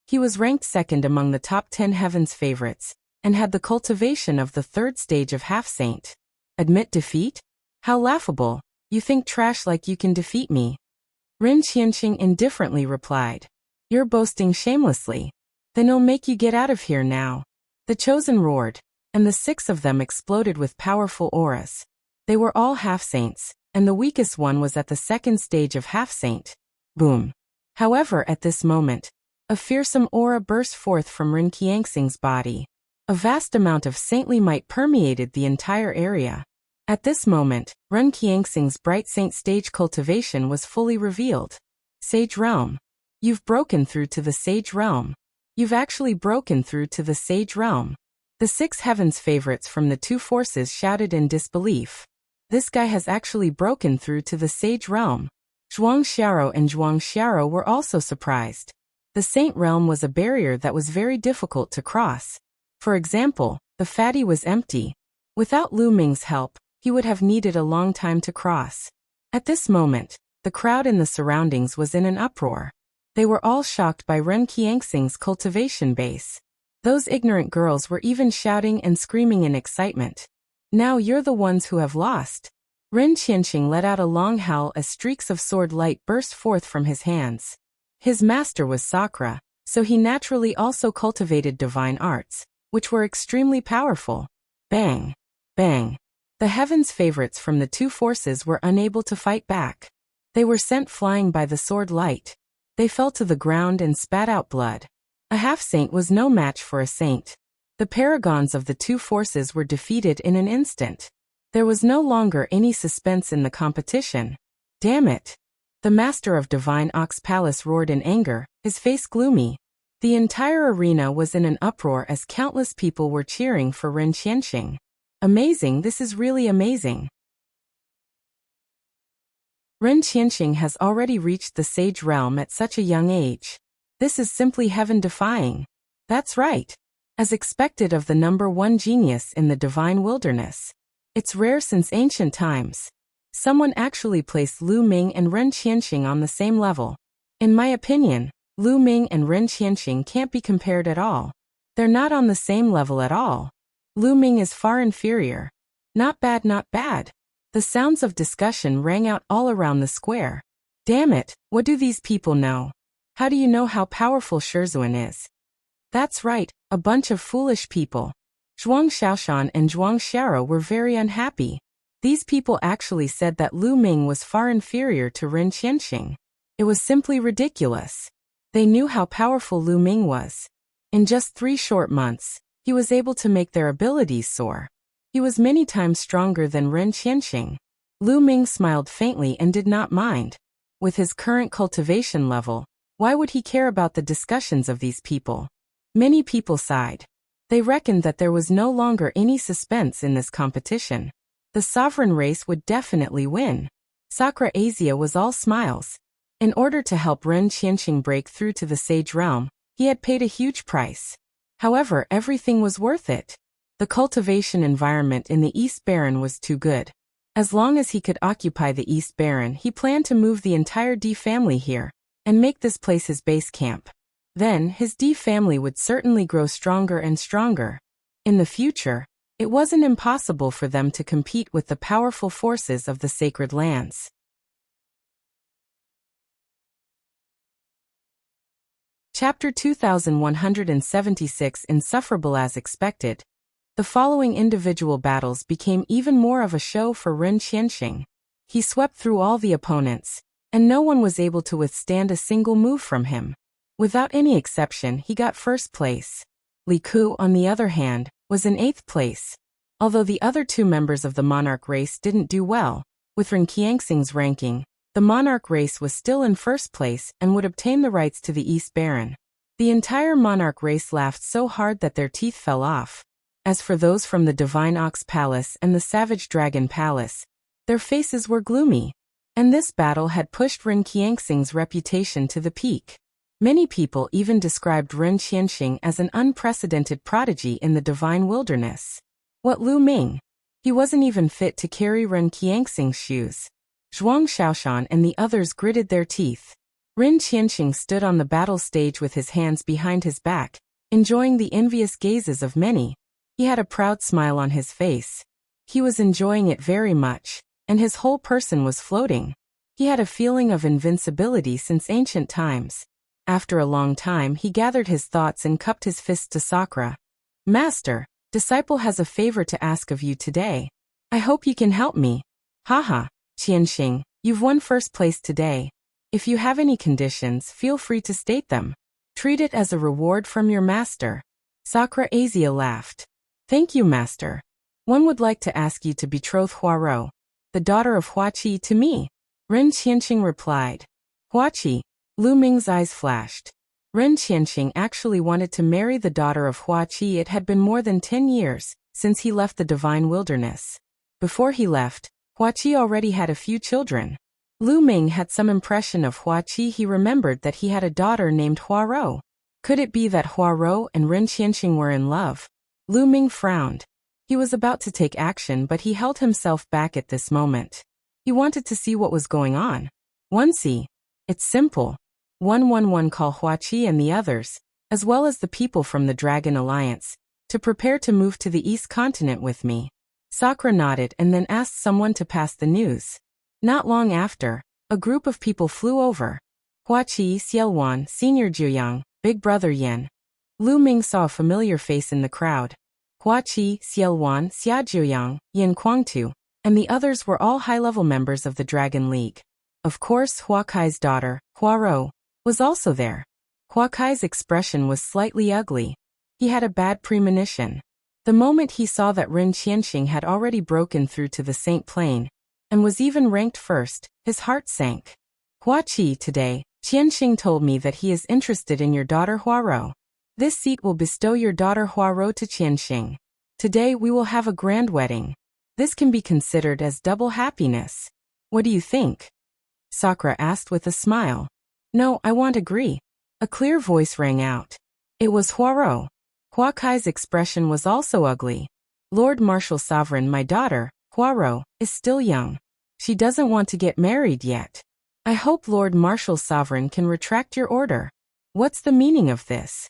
He was ranked second among the top 10 heaven's favorites, and had the cultivation of the third stage of half-saint. Admit defeat? How laughable, you think trash like you can defeat me. Ren Qianqing indifferently replied. You're boasting shamelessly. Then I'll make you get out of here now. The chosen roared, and the 6 of them exploded with powerful auras. They were all half-saints, and the weakest one was at the second stage of half-saint. Boom. However, at this moment, a fearsome aura burst forth from Ren Qianxing's body. A vast amount of saintly might permeated the entire area. At this moment, Ren Qianxing's bright saint stage cultivation was fully revealed. Sage Realm. You've broken through to the Sage Realm. You've actually broken through to the Sage Realm. The 6 heavens favorites from the 2 forces shouted in disbelief. This guy has actually broken through to the Sage Realm. Zhuang Xiao and Zhuang Xiao were also surprised. The Saint Realm was a barrier that was very difficult to cross. For example, the fatty was empty. Without Lu Ming's help, he would have needed a long time to cross. At this moment, the crowd in the surroundings was in an uproar. They were all shocked by Ren Qianxing's cultivation base. Those ignorant girls were even shouting and screaming in excitement. Now you're the ones who have lost. Ren Qianqing let out a long howl as streaks of sword light burst forth from his hands. His master was sakra, so he naturally also cultivated divine arts, which were extremely powerful. Bang! Bang! The heavens' favorites from the 2 forces were unable to fight back. They were sent flying by the sword light. They fell to the ground and spat out blood. A half-saint was no match for a saint. The paragons of the 2 forces were defeated in an instant. There was no longer any suspense in the competition. Damn it! The master of Divine Ox Palace roared in anger, his face gloomy. The entire arena was in an uproar as countless people were cheering for Ren Qianqing. Amazing, this is really amazing. Ren Qianqing has already reached the Sage Realm at such a young age. This is simply heaven-defying. That's right. As expected of the #1 genius in the divine wilderness. It's rare since ancient times. Someone actually placed Lu Ming and Ren Qianqing on the same level. In my opinion, Lu Ming and Ren Qianqing can't be compared at all. They're not on the same level at all. Lu Ming is far inferior. Not bad, not bad. The sounds of discussion rang out all around the square. Damn it, what do these people know? How do you know how powerful Swordsman is? That's right, a bunch of foolish people. Zhuang Xiaoshan and Zhuang Xiao were very unhappy. These people actually said that Lu Ming was far inferior to Ren Qianqing. It was simply ridiculous. They knew how powerful Lu Ming was. In just 3 short months, he was able to make their abilities soar. He was many times stronger than Ren Qianqing. Lu Ming smiled faintly and did not mind. With his current cultivation level, why would he care about the discussions of these people? Many people sighed. They reckoned that there was no longer any suspense in this competition. The sovereign race would definitely win. Sakra Asia was all smiles. In order to help Ren Qianqing break through to the Sage Realm, he had paid a huge price. However, everything was worth it. The cultivation environment in the East Baron was too good. As long as he could occupy the East Baron, he planned to move the entire D family here, and make this place his base camp. Then, his D family would certainly grow stronger and stronger. In the future, it wasn't impossible for them to compete with the powerful forces of the sacred lands. Chapter 2176 Insufferable. As expected, the following individual battles became even more of a show for Ren Qianqing. He swept through all the opponents, and no one was able to withstand a single move from him. Without any exception, he got first place. Li Ku, on the other hand, was in 8th place. Although the other 2 members of the monarch race didn't do well, with Ren Qianxing's ranking, the monarch race was still in 1st place and would obtain the rights to the East Baron. The entire monarch race laughed so hard that their teeth fell off. As for those from the Divine Ox Palace and the Savage Dragon Palace, their faces were gloomy. And this battle had pushed Ren Qianxing's reputation to the peak. Many people even described Ren Qianqing as an unprecedented prodigy in the divine wilderness. What Lu Ming? He wasn't even fit to carry Ren Qianxing's shoes. Zhuang Xiaoshan and the others gritted their teeth. Ren Qianxing stood on the battle stage with his hands behind his back, enjoying the envious gazes of many. He had a proud smile on his face. He was enjoying it very much, and his whole person was floating. He had a feeling of invincibility since ancient times. After a long time he gathered his thoughts and cupped his fists to Sakra. Master, disciple has a favor to ask of you today. I hope you can help me. Haha, Qianxing, you've won first place today. If you have any conditions, feel free to state them. Treat it as a reward from your master. Sakra Azia laughed. Thank you, master. One would like to ask you to betroth Huarou, the daughter of Huaqi, to me. Ren Qianxing replied. Huaqi. Lu Ming's eyes flashed. Ren Qianxing actually wanted to marry the daughter of Huaqi. It had been more than 10 years since he left the divine wilderness. Before he left, Huaqi already had a few children. Lu Ming had some impression of Huaqi. He remembered that he had a daughter named Huarou. Could it be that Huarou and Ren Qianxing were in love? Lu Ming frowned. He was about to take action, but he held himself back at this moment. He wanted to see what was going on. 1C. It's simple. 111 call Huaqi and the others, as well as the people from the Dragon Alliance, to prepare to move to the East Continent with me. Sakra nodded and then asked someone to pass the news. Not long after, a group of people flew over. Huaqi, Yuan, Senior Zhuyang, Big Brother Yan. Lu Ming saw a familiar face in the crowd. Huaqi, Yuan, Xia Zhuyang, Yin Kuangtu, and the others were all high-level members of the Dragon League. Of course, Huaqai's daughter, Huarou, was also there. Huaqai's expression was slightly ugly. He had a bad premonition. The moment he saw that Ren Qianxing had already broken through to the Saint Plane, and was even ranked first, his heart sank. Huaqi, today, Qianxing told me that he is interested in your daughter Huarou. This seat will bestow your daughter Huarou to Qianxing. Today we will have a grand wedding. This can be considered as double happiness. What do you think? Sakra asked with a smile. No, I won't agree. A clear voice rang out. It was Huarou. Huaqai's expression was also ugly. Lord Martial Sovereign, my daughter, Huarou, is still young. She doesn't want to get married yet. I hope Lord Martial Sovereign can retract your order. What's the meaning of this?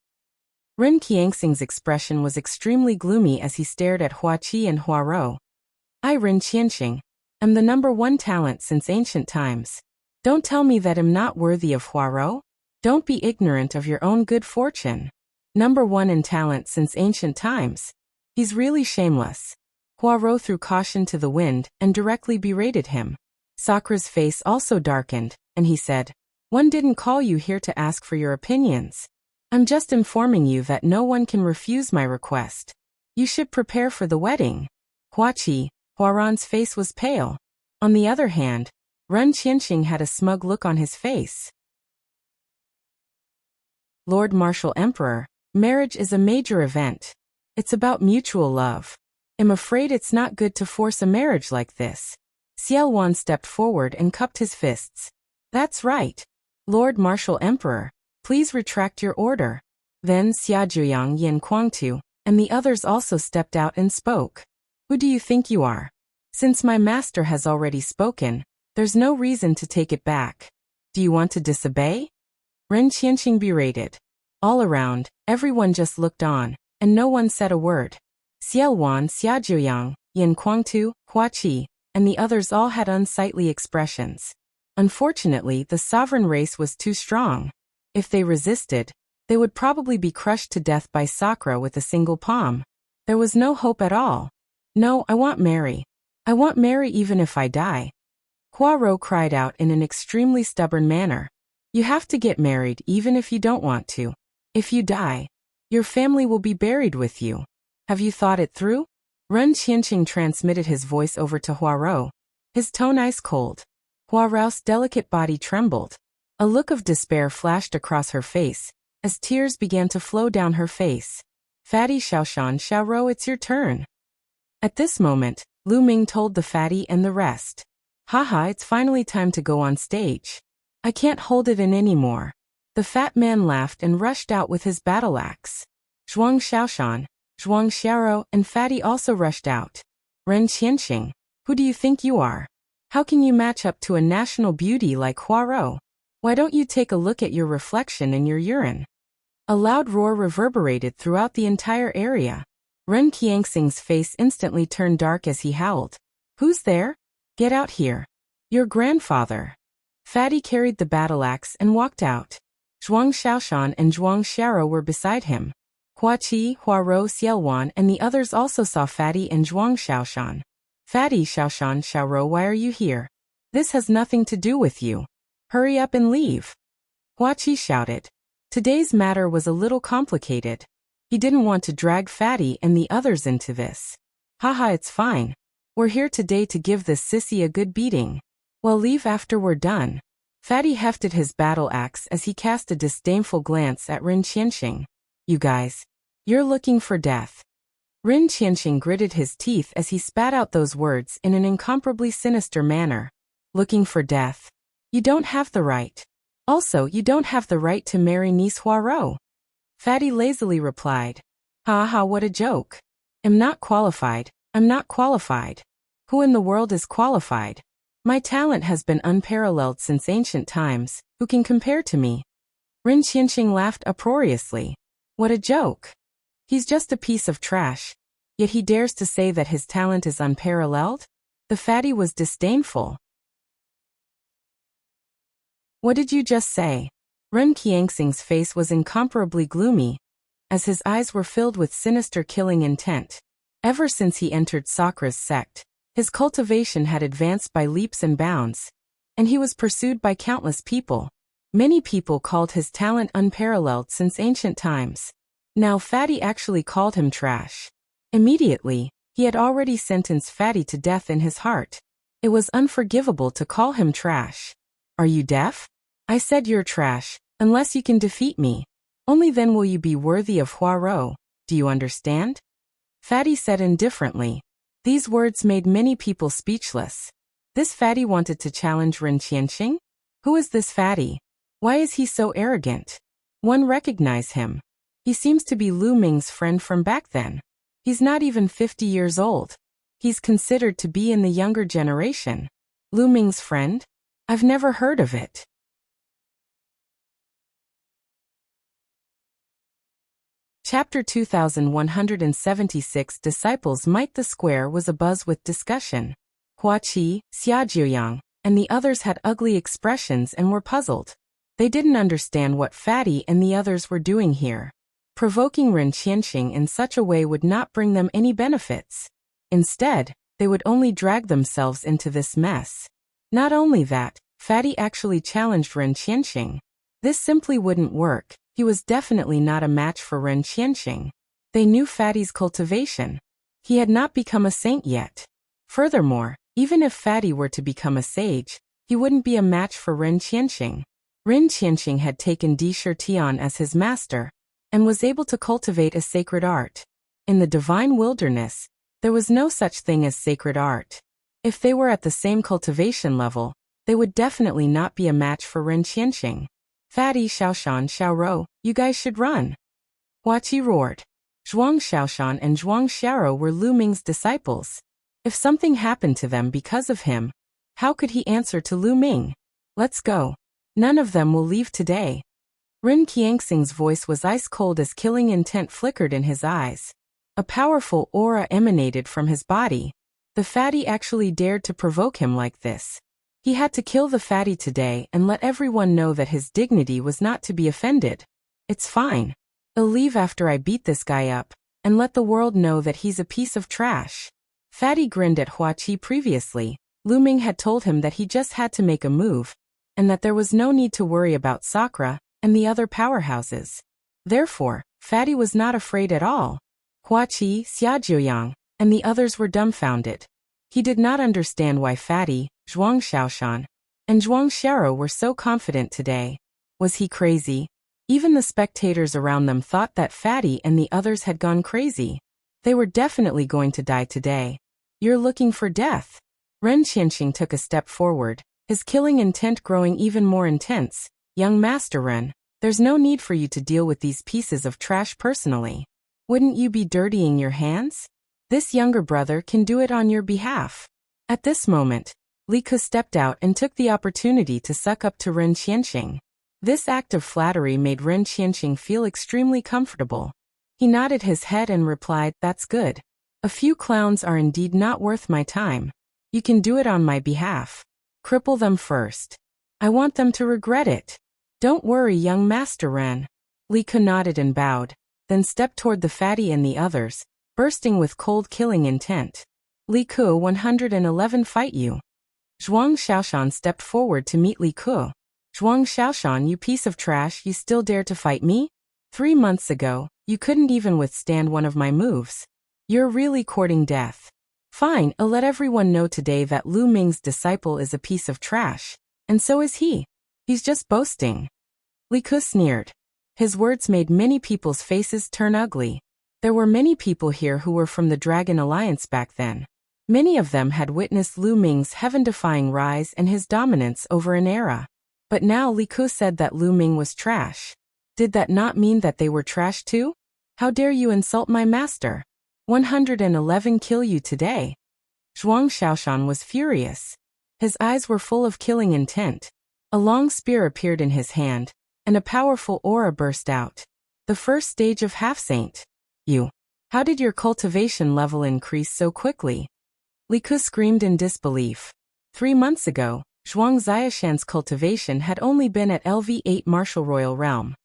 Ren Qianxing's expression was extremely gloomy as he stared at Huaqi and Huarou. I, Ren Qianxing, am the #1 talent since ancient times. Don't tell me that I'm not worthy of Huarou. Don't be ignorant of your own good fortune. #1 in talent since ancient times. He's really shameless. Huarou threw caution to the wind and directly berated him. Sakra's face also darkened, and he said, One didn't call you here to ask for your opinions. I'm just informing you that no one can refuse my request. You should prepare for the wedding. Huaqi, Huaran's face was pale. On the other hand, Ren Qianxing had a smug look on his face. Lord Martial Emperor, marriage is a major event. It's about mutual love. I'm afraid it's not good to force a marriage like this. Yuan stepped forward and cupped his fists. That's right. Lord Martial Emperor, please retract your order. Then Xia Zhuyang, Yin Kuangtu, and the others also stepped out and spoke. Who do you think you are? Since my master has already spoken, there's no reason to take it back. Do you want to disobey? Ren Qianxing berated. All around, everyone just looked on, and no one said a word. Yuan, Xia Zhuyang, Yin Kuangtu, Huaqi, and the others all had unsightly expressions. Unfortunately, the sovereign race was too strong. If they resisted, they would probably be crushed to death by Sakra with a single palm. There was no hope at all. No, I want Mary. I want Mary even if I die. Huarou cried out in an extremely stubborn manner. You have to get married even if you don't want to. If you die, your family will be buried with you. Have you thought it through? Ren Qianxing transmitted his voice over to Huarou, his tone ice cold. Huarou's delicate body trembled. A look of despair flashed across her face, as tears began to flow down her face. Fatty Xiaoshan, Xiaorou, it's your turn. At this moment, Lu Ming told the fatty and the rest. Haha, it's finally time to go on stage. I can't hold it in anymore. The fat man laughed and rushed out with his battle axe. Zhuang Xiaoshan, Zhuang Xiaorou, and Fatty also rushed out. Ren Qianxing, who do you think you are? How can you match up to a national beauty like Huaro? Why don't you take a look at your reflection in your urine? A loud roar reverberated throughout the entire area. Ren Qianxing's face instantly turned dark as he howled. Who's there? Get out here. Your grandfather. Fatty carried the battle axe and walked out. Zhuang Xiaoshan and Zhuang Xiaro were beside him. Hua Qi, Huaro, Xiaowan and the others also saw Fatty and Zhuang Xiaoshan. Fatty, Xiaoshan, Xiaoro, why are you here? This has nothing to do with you. Hurry up and leave. Hua Qi shouted. Today's matter was a little complicated. He didn't want to drag Fatty and the others into this. Haha, it's fine. We're here today to give this sissy a good beating. Well, leave after we're done. Fatty hefted his battle axe as he cast a disdainful glance at Ren Qianxing. You guys. You're looking for death. Ren Qianxing gritted his teeth as he spat out those words in an incomparably sinister manner. Looking for death? You don't have the right. Also, you don't have the right to marry niece Huaro. Fatty lazily replied. Ha ha, what a joke. I'm not qualified. I'm not qualified. Who in the world is qualified? My talent has been unparalleled since ancient times. Who can compare to me? Ren Qianxing laughed uproariously. What a joke. He's just a piece of trash. Yet he dares to say that his talent is unparalleled? The fatty was disdainful. What did you just say? Ren Qianxing's face was incomparably gloomy, as his eyes were filled with sinister killing intent. Ever since he entered Sakra's sect, his cultivation had advanced by leaps and bounds, and he was pursued by countless people. Many people called his talent unparalleled since ancient times. Now Fatty actually called him trash. Immediately, he had already sentenced Fatty to death in his heart. It was unforgivable to call him trash. Are you deaf? I said you're trash, unless you can defeat me. Only then will you be worthy of Huaro. Do you understand? Fatty said indifferently. These words made many people speechless. This Fatty wanted to challenge Ren Qianxing? Who is this Fatty? Why is he so arrogant? One recognize him. He seems to be Lu Ming's friend from back then. He's not even 50 years old. He's considered to be in the younger generation. Lu Ming's friend? I've never heard of it. Chapter 2176 Disciples Might the square was abuzz with discussion. Hua Qi, Xiaojiuyang, and the others had ugly expressions and were puzzled. They didn't understand what Fatty and the others were doing here. Provoking Ren Qianxing in such a way would not bring them any benefits. Instead, they would only drag themselves into this mess. Not only that, Fatty actually challenged Ren Qianxing. This simply wouldn't work. He was definitely not a match for Ren Qianxing. They knew Fatty's cultivation. He had not become a saint yet. Furthermore, even if Fatty were to become a sage, he wouldn't be a match for Ren Qianxing. Ren Qianxing had taken Di Shirtian as his master, and was able to cultivate a sacred art. In the divine wilderness, there was no such thing as sacred art. If they were at the same cultivation level, they would definitely not be a match for Ren Qianxing. Fatty, Xiaoshan, Xiaoro, you guys should run. Hua Qi roared. Zhuang Xiaoshan and Zhuang Xiaro were Lu Ming's disciples. If something happened to them because of him, how could he answer to Lu Ming? Let's go. None of them will leave today. Ren Qianxing's voice was ice-cold as killing intent flickered in his eyes. A powerful aura emanated from his body. The Fatty actually dared to provoke him like this. He had to kill the Fatty today and let everyone know that his dignity was not to be offended. It's fine. I'll leave after I beat this guy up, and let the world know that he's a piece of trash. Fatty grinned at Hua Qi previously. Lu Ming had told him that he just had to make a move, and that there was no need to worry about Sakra and the other powerhouses. Therefore, Fatty was not afraid at all. Hua Qi, Xiaojiuyang, and the others were dumbfounded. He did not understand why Fatty, Zhuang Xiaoshan, and Zhuang Xiaro were so confident today. Was he crazy? Even the spectators around them thought that Fatty and the others had gone crazy. They were definitely going to die today. You're looking for death. Ren Qianxing took a step forward, his killing intent growing even more intense. Young Master Ren, there's no need for you to deal with these pieces of trash personally. Wouldn't you be dirtying your hands? This younger brother can do it on your behalf. At this moment, Li Ke stepped out and took the opportunity to suck up to Ren Qianxing. This act of flattery made Ren Qianxing feel extremely comfortable. He nodded his head and replied, "That's good. A few clowns are indeed not worth my time. You can do it on my behalf. Cripple them first. I want them to regret it." "Don't worry, young Master Ren." Li Ke nodded and bowed, then stepped toward the fatty and the others, bursting with cold killing intent. "Li Ke 111 fight you." Zhuang Xiaoshan stepped forward to meet Li Ke. "Zhuang Xiaoshan, you piece of trash, you still dare to fight me? 3 months ago, you couldn't even withstand one of my moves. You're really courting death." "Fine, I'll let everyone know today that Lu Ming's disciple is a piece of trash. And so is he. He's just boasting." Li Ke sneered. His words made many people's faces turn ugly. There were many people here who were from the Dragon Alliance back then. Many of them had witnessed Lu Ming's heaven-defying rise and his dominance over an era. But now Li Ke said that Lu Ming was trash. Did that not mean that they were trash too? "How dare you insult my master? 111 kill you today." Zhuang Xiaoshan was furious. His eyes were full of killing intent. A long spear appeared in his hand, and a powerful aura burst out. "The first stage of half-saint. You. How did your cultivation level increase so quickly?" Li Ke screamed in disbelief. 3 months ago, Zhuang Xiaoshan's cultivation had only been at LV8 Martial Royal Realm.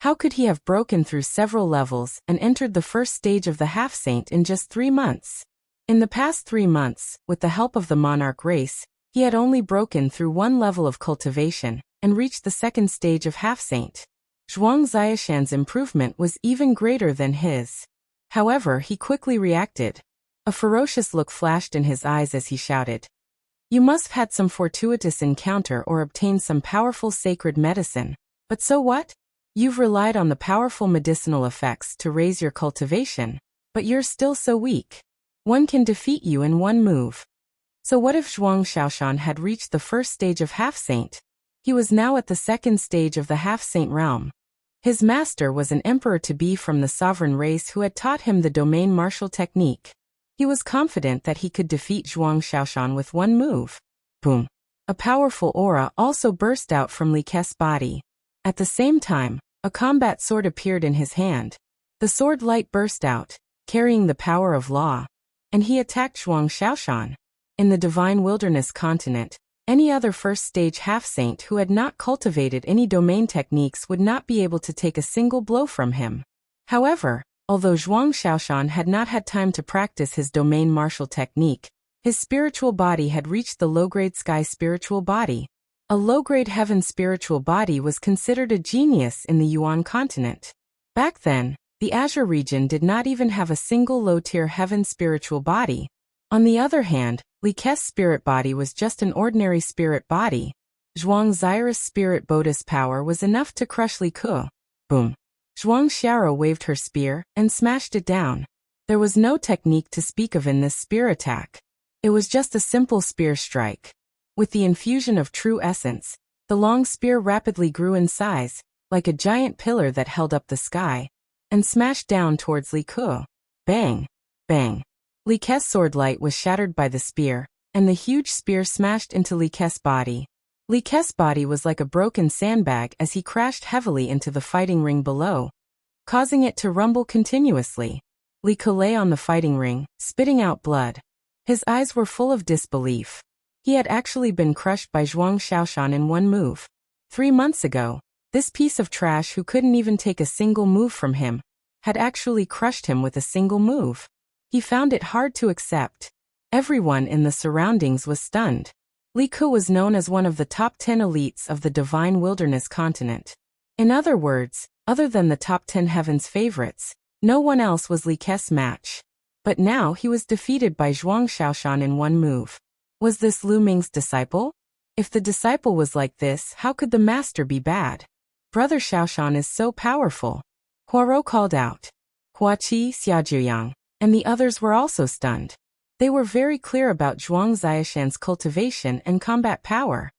How could he have broken through several levels and entered the first stage of the half-saint in just 3 months? In the past 3 months, with the help of the monarch race, he had only broken through 1 level of cultivation and reached the second stage of half-saint. Zhuang Xiaoshan's improvement was even greater than his. However, he quickly reacted. A ferocious look flashed in his eyes as he shouted, "You must have had some fortuitous encounter or obtained some powerful sacred medicine. But so what? You've relied on the powerful medicinal effects to raise your cultivation, but you're still so weak. One can defeat you in 1 move." So what if Zhuang Xiaoshan had reached the first stage of half-saint? He was now at the second stage of the half-saint realm. His master was an emperor-to-be from the sovereign race who had taught him the domain martial technique. He was confident that he could defeat Zhuang Xiaoshan with 1 move. Boom! A powerful aura also burst out from Li Ke's body. At the same time, a combat sword appeared in his hand. The sword light burst out, carrying the power of law. And he attacked Zhuang Xiaoshan. In the Divine Wilderness continent, any other first-stage half-saint who had not cultivated any domain techniques would not be able to take a single blow from him. However, although Zhuang Xiaoshan had not had time to practice his domain martial technique, his spiritual body had reached the low-grade sky spiritual body. A low-grade heaven spiritual body was considered a genius in the Yuan continent. Back then, the Azure region did not even have a single low-tier heaven spiritual body. On the other hand, Li Ke's spirit body was just an ordinary spirit body. Zhuang Xiao's spirit Bodhi's power was enough to crush Li Ke. Boom! Zhuang Xiao waved her spear and smashed it down. There was no technique to speak of in this spear attack. It was just a simple spear strike. With the infusion of true essence, the long spear rapidly grew in size, like a giant pillar that held up the sky, and smashed down towards Li Ke. Bang! Bang! Li Ke's sword light was shattered by the spear, and the huge spear smashed into Li Ke's body. Li Ke's body was like a broken sandbag as he crashed heavily into the fighting ring below, causing it to rumble continuously. Li Ke lay on the fighting ring, spitting out blood. His eyes were full of disbelief. He had actually been crushed by Zhuang Xiaoshan in 1 move. 3 months ago, this piece of trash who couldn't even take a single move from him, had actually crushed him with a single move. He found it hard to accept. Everyone in the surroundings was stunned. Li Ke was known as one of the top 10 elites of the Divine Wilderness continent. In other words, other than the top 10 heavens favorites, no one else was Li Ke's match. But now he was defeated by Zhuang Xiaoshan in 1 move. Was this Lu Ming's disciple? If the disciple was like this, how could the master be bad? Brother Xiaoshan is so powerful. Huaro called out. Huaqi, Xiaojuyang, and the others were also stunned. They were very clear about Zhuang Xiaoshan's cultivation and combat power.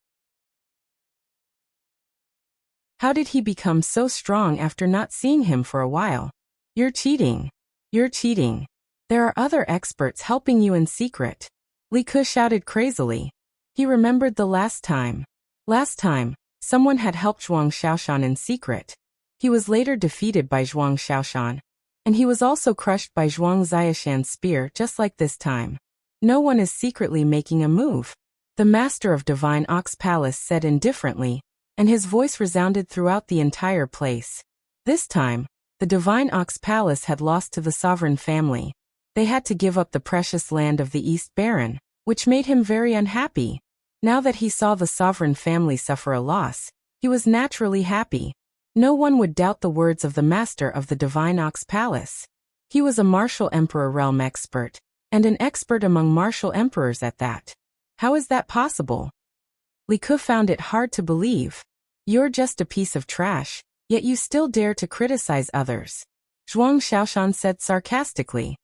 How did he become so strong after not seeing him for a while? You're cheating. You're cheating. There are other experts helping you in secret. Li Ke shouted crazily. He remembered the last time. Last time, someone had helped Zhuang Xiaoshan in secret. He was later defeated by Zhuang Xiaoshan, and he was also crushed by Zhuang Xiaoshan's spear just like this time. No one is secretly making a move. The master of Divine Ox Palace said indifferently, and his voice resounded throughout the entire place. This time, the Divine Ox Palace had lost to the sovereign family. They had to give up the precious land of the East Baron, which made him very unhappy. Now that he saw the sovereign family suffer a loss, he was naturally happy. No one would doubt the words of the master of the Divine Ox Palace. He was a martial emperor realm expert, and an expert among martial emperors at that. How is that possible? Li Ke found it hard to believe. You're just a piece of trash, yet you still dare to criticize others. Zhuang Xiaoshan said sarcastically.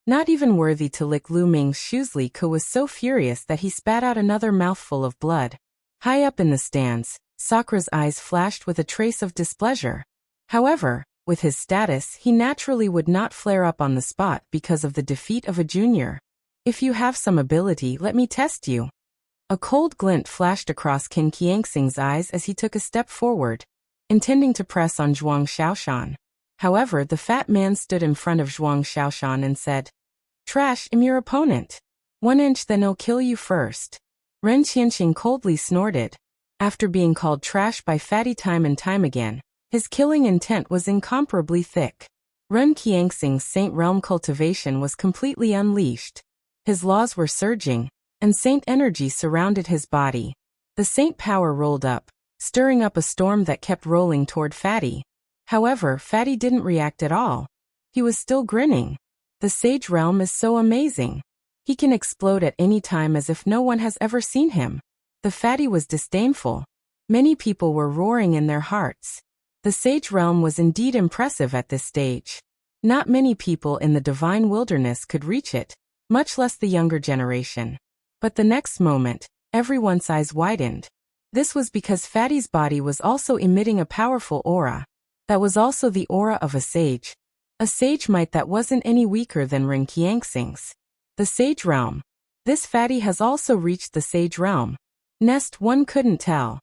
Not even worthy to lick Lu Ming's shoes, Li Ke was so furious that he spat out another mouthful of blood. High up in the stands, Sakra's eyes flashed with a trace of displeasure. However, with his status, he naturally would not flare up on the spot because of the defeat of a junior. If you have some ability, let me test you. A cold glint flashed across Qin Qiangxing's eyes as he took a step forward, intending to press on Zhuang Xiaoshan. However, the fat man stood in front of Zhuang Xiaoshan and said, "Trash, I'm your opponent. 1 inch, then I'll kill you first." Ren Qianqing coldly snorted. After being called trash by Fatty time and time again, his killing intent was incomparably thick. Ren Qiangxing's Saint Realm cultivation was completely unleashed. His laws were surging, and Saint energy surrounded his body. The Saint power rolled up, stirring up a storm that kept rolling toward Fatty. However, Fatty didn't react at all. He was still grinning. The Sage Realm is so amazing. He can explode at any time as if no one has ever seen him. The Fatty was disdainful. Many people were roaring in their hearts. The Sage Realm was indeed impressive at this stage. Not many people in the Divine Wilderness could reach it, much less the younger generation. But the next moment, everyone's eyes widened. This was because Fatty's body was also emitting a powerful aura. That was also the aura of a sage. A sage might that wasn't any weaker than Ren Qiangxing's. The Sage Realm. This Fatty has also reached the Sage Realm. Nest, one couldn't tell.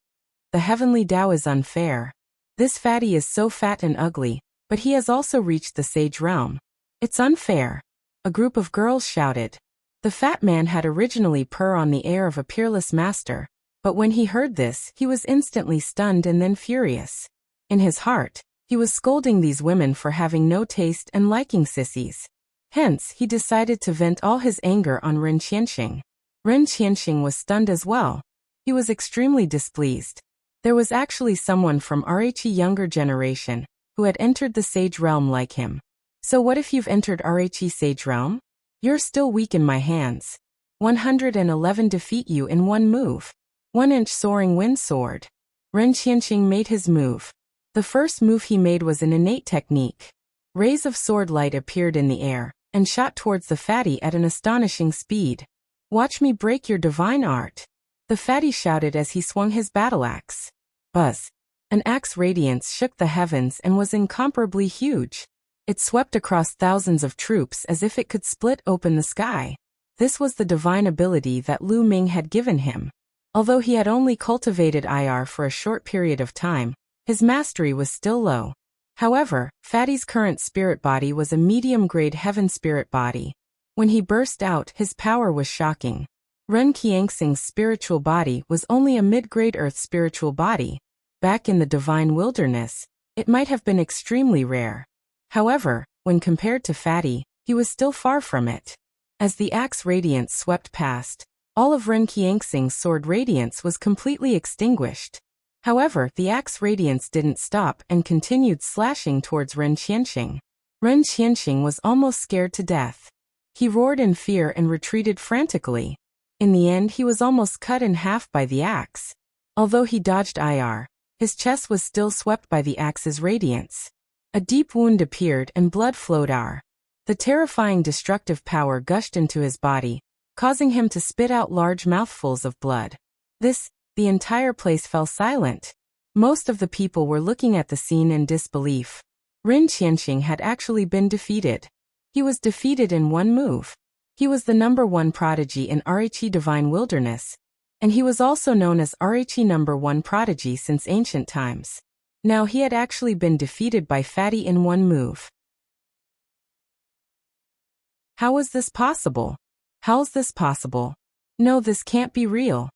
The heavenly Tao is unfair. This Fatty is so fat and ugly, but he has also reached the Sage Realm. It's unfair. A group of girls shouted. The fat man had originally purr on the air of a peerless master, but when he heard this, he was instantly stunned and then furious. In his heart, he was scolding these women for having no taste and liking sissies. Hence, he decided to vent all his anger on Ren Qianqing. Ren Qianqing was stunned as well. He was extremely displeased. There was actually someone from RHE younger generation who had entered the Sage Realm like him. So what if you've entered RHE Sage Realm? You're still weak in my hands. 111 defeat you in one move. 1 inch soaring wind sword. Ren Qianqing made his move. The first move he made was an innate technique. Rays of sword light appeared in the air and shot towards the Fatty at an astonishing speed. Watch me break your divine art. The Fatty shouted as he swung his battle axe. Buzz. An axe radiance shook the heavens and was incomparably huge. It swept across thousands of troops as if it could split open the sky. This was the divine ability that Lu Ming had given him. Although he had only cultivated IR for a short period of time, his mastery was still low. However, Fatty's current spirit body was a medium-grade heaven spirit body. When he burst out, his power was shocking. Ren Qiangxing's spiritual body was only a mid-grade earth spiritual body. Back in the Divine Wilderness, it might have been extremely rare. However, when compared to Fatty, he was still far from it. As the axe radiance swept past, all of Ren Qiangxing's sword radiance was completely extinguished. However, the axe radiance didn't stop and continued slashing towards Ren Qianqing. Ren Qianqing was almost scared to death. He roared in fear and retreated frantically. In the end, he was almost cut in half by the axe. Although he dodged IR, his chest was still swept by the axe's radiance. A deep wound appeared and blood flowed out. The terrifying destructive power gushed into his body, causing him to spit out large mouthfuls of blood. The entire place fell silent. Most of the people were looking at the scene in disbelief. Ren Qianxing had actually been defeated. He was defeated in one move. He was the #1 prodigy in Rhe Divine Wilderness, and he was also known as Rhe #1 prodigy since ancient times. Now he had actually been defeated by Fatty in one move. How is this possible? How's this possible? No, this can't be real.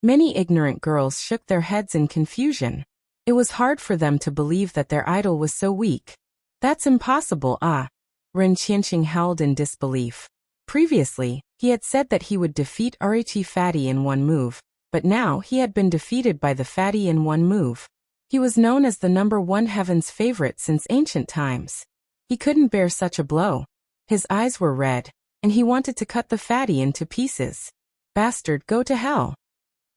Many ignorant girls shook their heads in confusion. It was hard for them to believe that their idol was so weak. That's impossible, Ren Qianxing howled in disbelief. Previously, he had said that he would defeat Rhe Fatty in one move, but now he had been defeated by the Fatty in one move. He was known as the #1 heaven's favorite since ancient times. He couldn't bear such a blow. His eyes were red, and he wanted to cut the Fatty into pieces. Bastard, go to hell.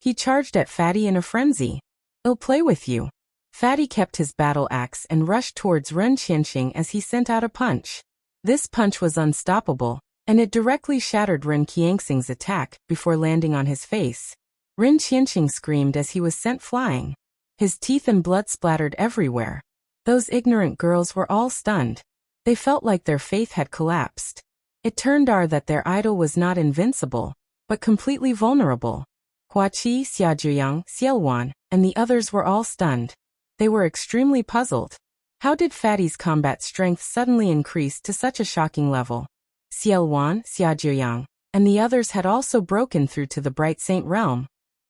He charged at Fatty in a frenzy. I'll play with you. Fatty kept his battle axe and rushed towards Ren Qianxing as he sent out a punch. This punch was unstoppable, and it directly shattered Ren Qianxing's attack before landing on his face. Ren Qianxing screamed as he was sent flying. His teeth and blood splattered everywhere. Those ignorant girls were all stunned. They felt like their faith had collapsed. It turned out that their idol was not invincible, but completely vulnerable. Huaqi, Xiaojuyang, Xiaowan, and the others were all stunned. They were extremely puzzled. How did Fatty's combat strength suddenly increase to such a shocking level? Xiaowan, Xiaojuyang, and the others had also broken through to the Bright Saint realm.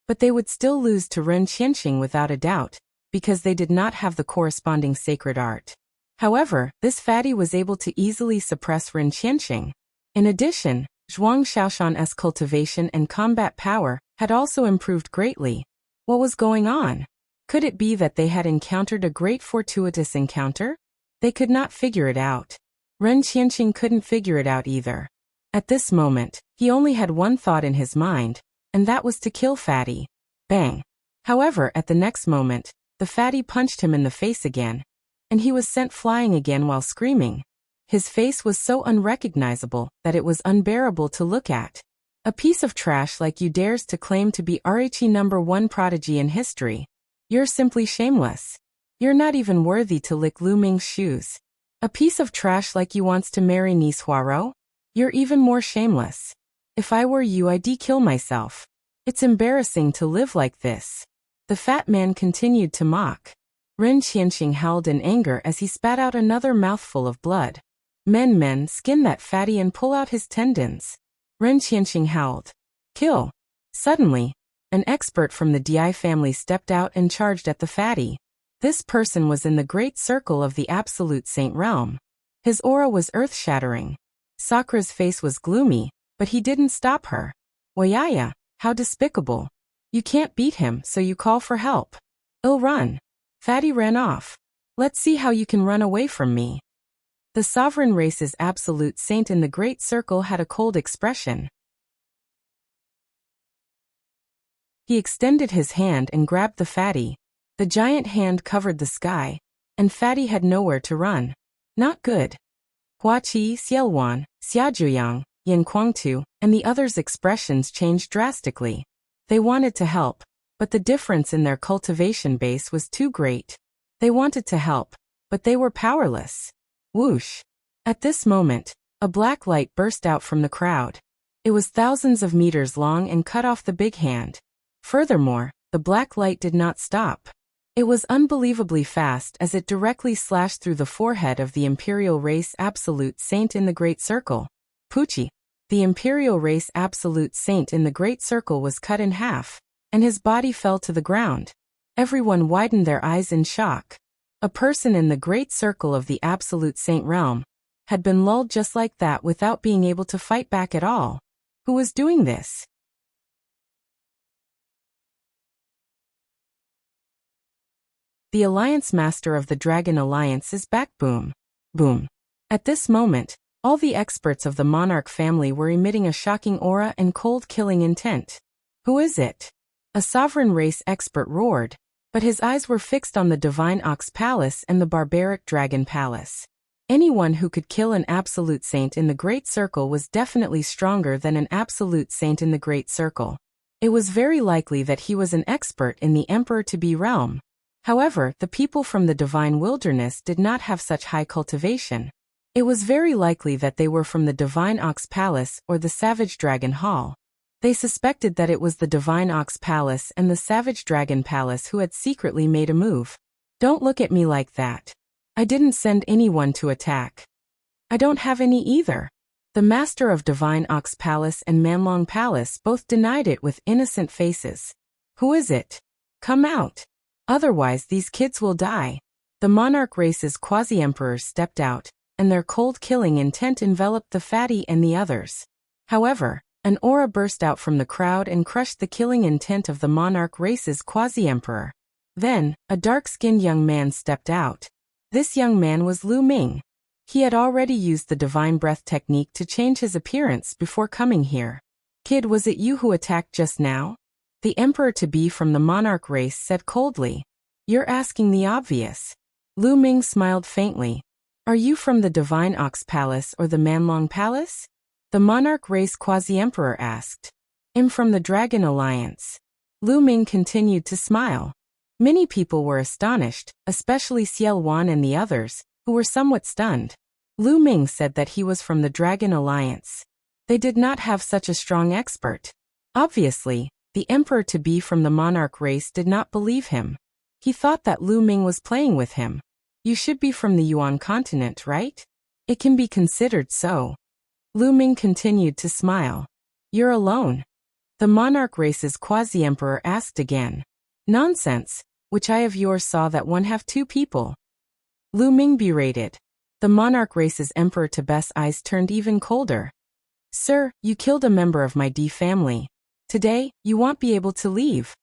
But they would still lose to Ren Qianxing without a doubt, because they did not have the corresponding sacred art. However, this Fatty was able to easily suppress Ren Qianxing. In addition, Zhuang Xiaoshan's cultivation and combat power had also improved greatly. What was going on? Could it be that they had encountered a great fortuitous encounter? They could not figure it out. Ren Qianxing couldn't figure it out either. At this moment, he only had one thought in his mind, and that was to kill Fatty. Bang! However, at the next moment, the Fatty punched him in the face again, and he was sent flying again while screaming. His face was so unrecognizable that it was unbearable to look at. A piece of trash like you dares to claim to be Rhe #1 prodigy in history. You're simply shameless. You're not even worthy to lick Lu Ming's shoes. A piece of trash like you wants to marry Nice Huaro? You're even more shameless. If I were you, I'd kill myself. It's embarrassing to live like this. The fat man continued to mock. Ren Qianxing howled in anger as he spat out another mouthful of blood. Men, skin that Fatty and pull out his tendons. Ren Qianxing howled. Kill. Suddenly, an expert from the Di family stepped out and charged at the Fatty. This person was in the great circle of the Absolute Saint realm. His aura was earth-shattering. Sakra's face was gloomy, but he didn't stop her. Wayaya, how despicable. You can't beat him, so you call for help. I'll run. Fatty ran off. Let's see how you can run away from me. The sovereign race's absolute saint in the great circle had a cold expression. He extended his hand and grabbed the Fatty. The giant hand covered the sky, and Fatty had nowhere to run. Not good. Huaqi, Xiaowan, Xiaojuyang, Yan Kuangtu, and the others' expressions changed drastically. They wanted to help, but the difference in their cultivation base was too great. They wanted to help, but they were powerless. Whoosh! At this moment, a black light burst out from the crowd. It was thousands of meters long and cut off the big hand. Furthermore, the black light did not stop. It was unbelievably fast as it directly slashed through the forehead of the Imperial Race Absolute Saint in the Great Circle. Pucci! The Imperial Race Absolute Saint in the Great Circle was cut in half, and his body fell to the ground. Everyone widened their eyes in shock. A person in the Great Circle of the Absolute Saint realm had been lulled just like that without being able to fight back at all. Who was doing this? The Alliance Master of the Dragon Alliance is back. Boom. Boom. At this moment, all the experts of the Monarch family were emitting a shocking aura and cold killing intent. Who is it? A sovereign race expert roared, but his eyes were fixed on the Divine Ox Palace and the Barbaric Dragon Palace. Anyone who could kill an Absolute Saint in the Great Circle was definitely stronger than an Absolute Saint in the Great Circle. It was very likely that he was an expert in the Emperor-to-be realm. However, the people from the divine wilderness did not have such high cultivation. It was very likely that they were from the divine ox palace or the savage dragon hall. They suspected that it was the divine ox palace and the savage dragon palace who had secretly made a move. Don't look at me like that. I didn't send anyone to attack. I don't have any either. The master of divine ox palace and Manlong palace both denied it with innocent faces. Who is it? Come out. Otherwise these kids will die. The monarch race's quasi-emperors stepped out, and their cold killing intent enveloped the fatty and the others. However, an aura burst out from the crowd and crushed the killing intent of the monarch race's quasi-emperor. Then, a dark-skinned young man stepped out. This young man was Lu Ming. He had already used the divine breath technique to change his appearance before coming here. Kid, was it you who attacked just now? The emperor-to-be from the monarch race said coldly. You're asking the obvious. Lu Ming smiled faintly. Are you from the divine ox palace or the Manlong palace? The monarch race quasi-emperor asked. I'm from the dragon alliance. Lu Ming continued to smile. Many people were astonished, especially Yuan and the others, who were somewhat stunned. Lu Ming said that he was from the dragon alliance. They did not have such a strong expert. Obviously, the emperor-to-be from the monarch race did not believe him. He thought that Lu Ming was playing with him. You should be from the Yuan continent, right? It can be considered so. Lu Ming continued to smile. You're alone. The monarch race's quasi-emperor asked again. Nonsense, which eye of yours saw that one have two people? Lu Ming berated. The monarch race's emperor-to-be's eyes turned even colder. Sir, you killed a member of my D family. Today, you won't be able to leave.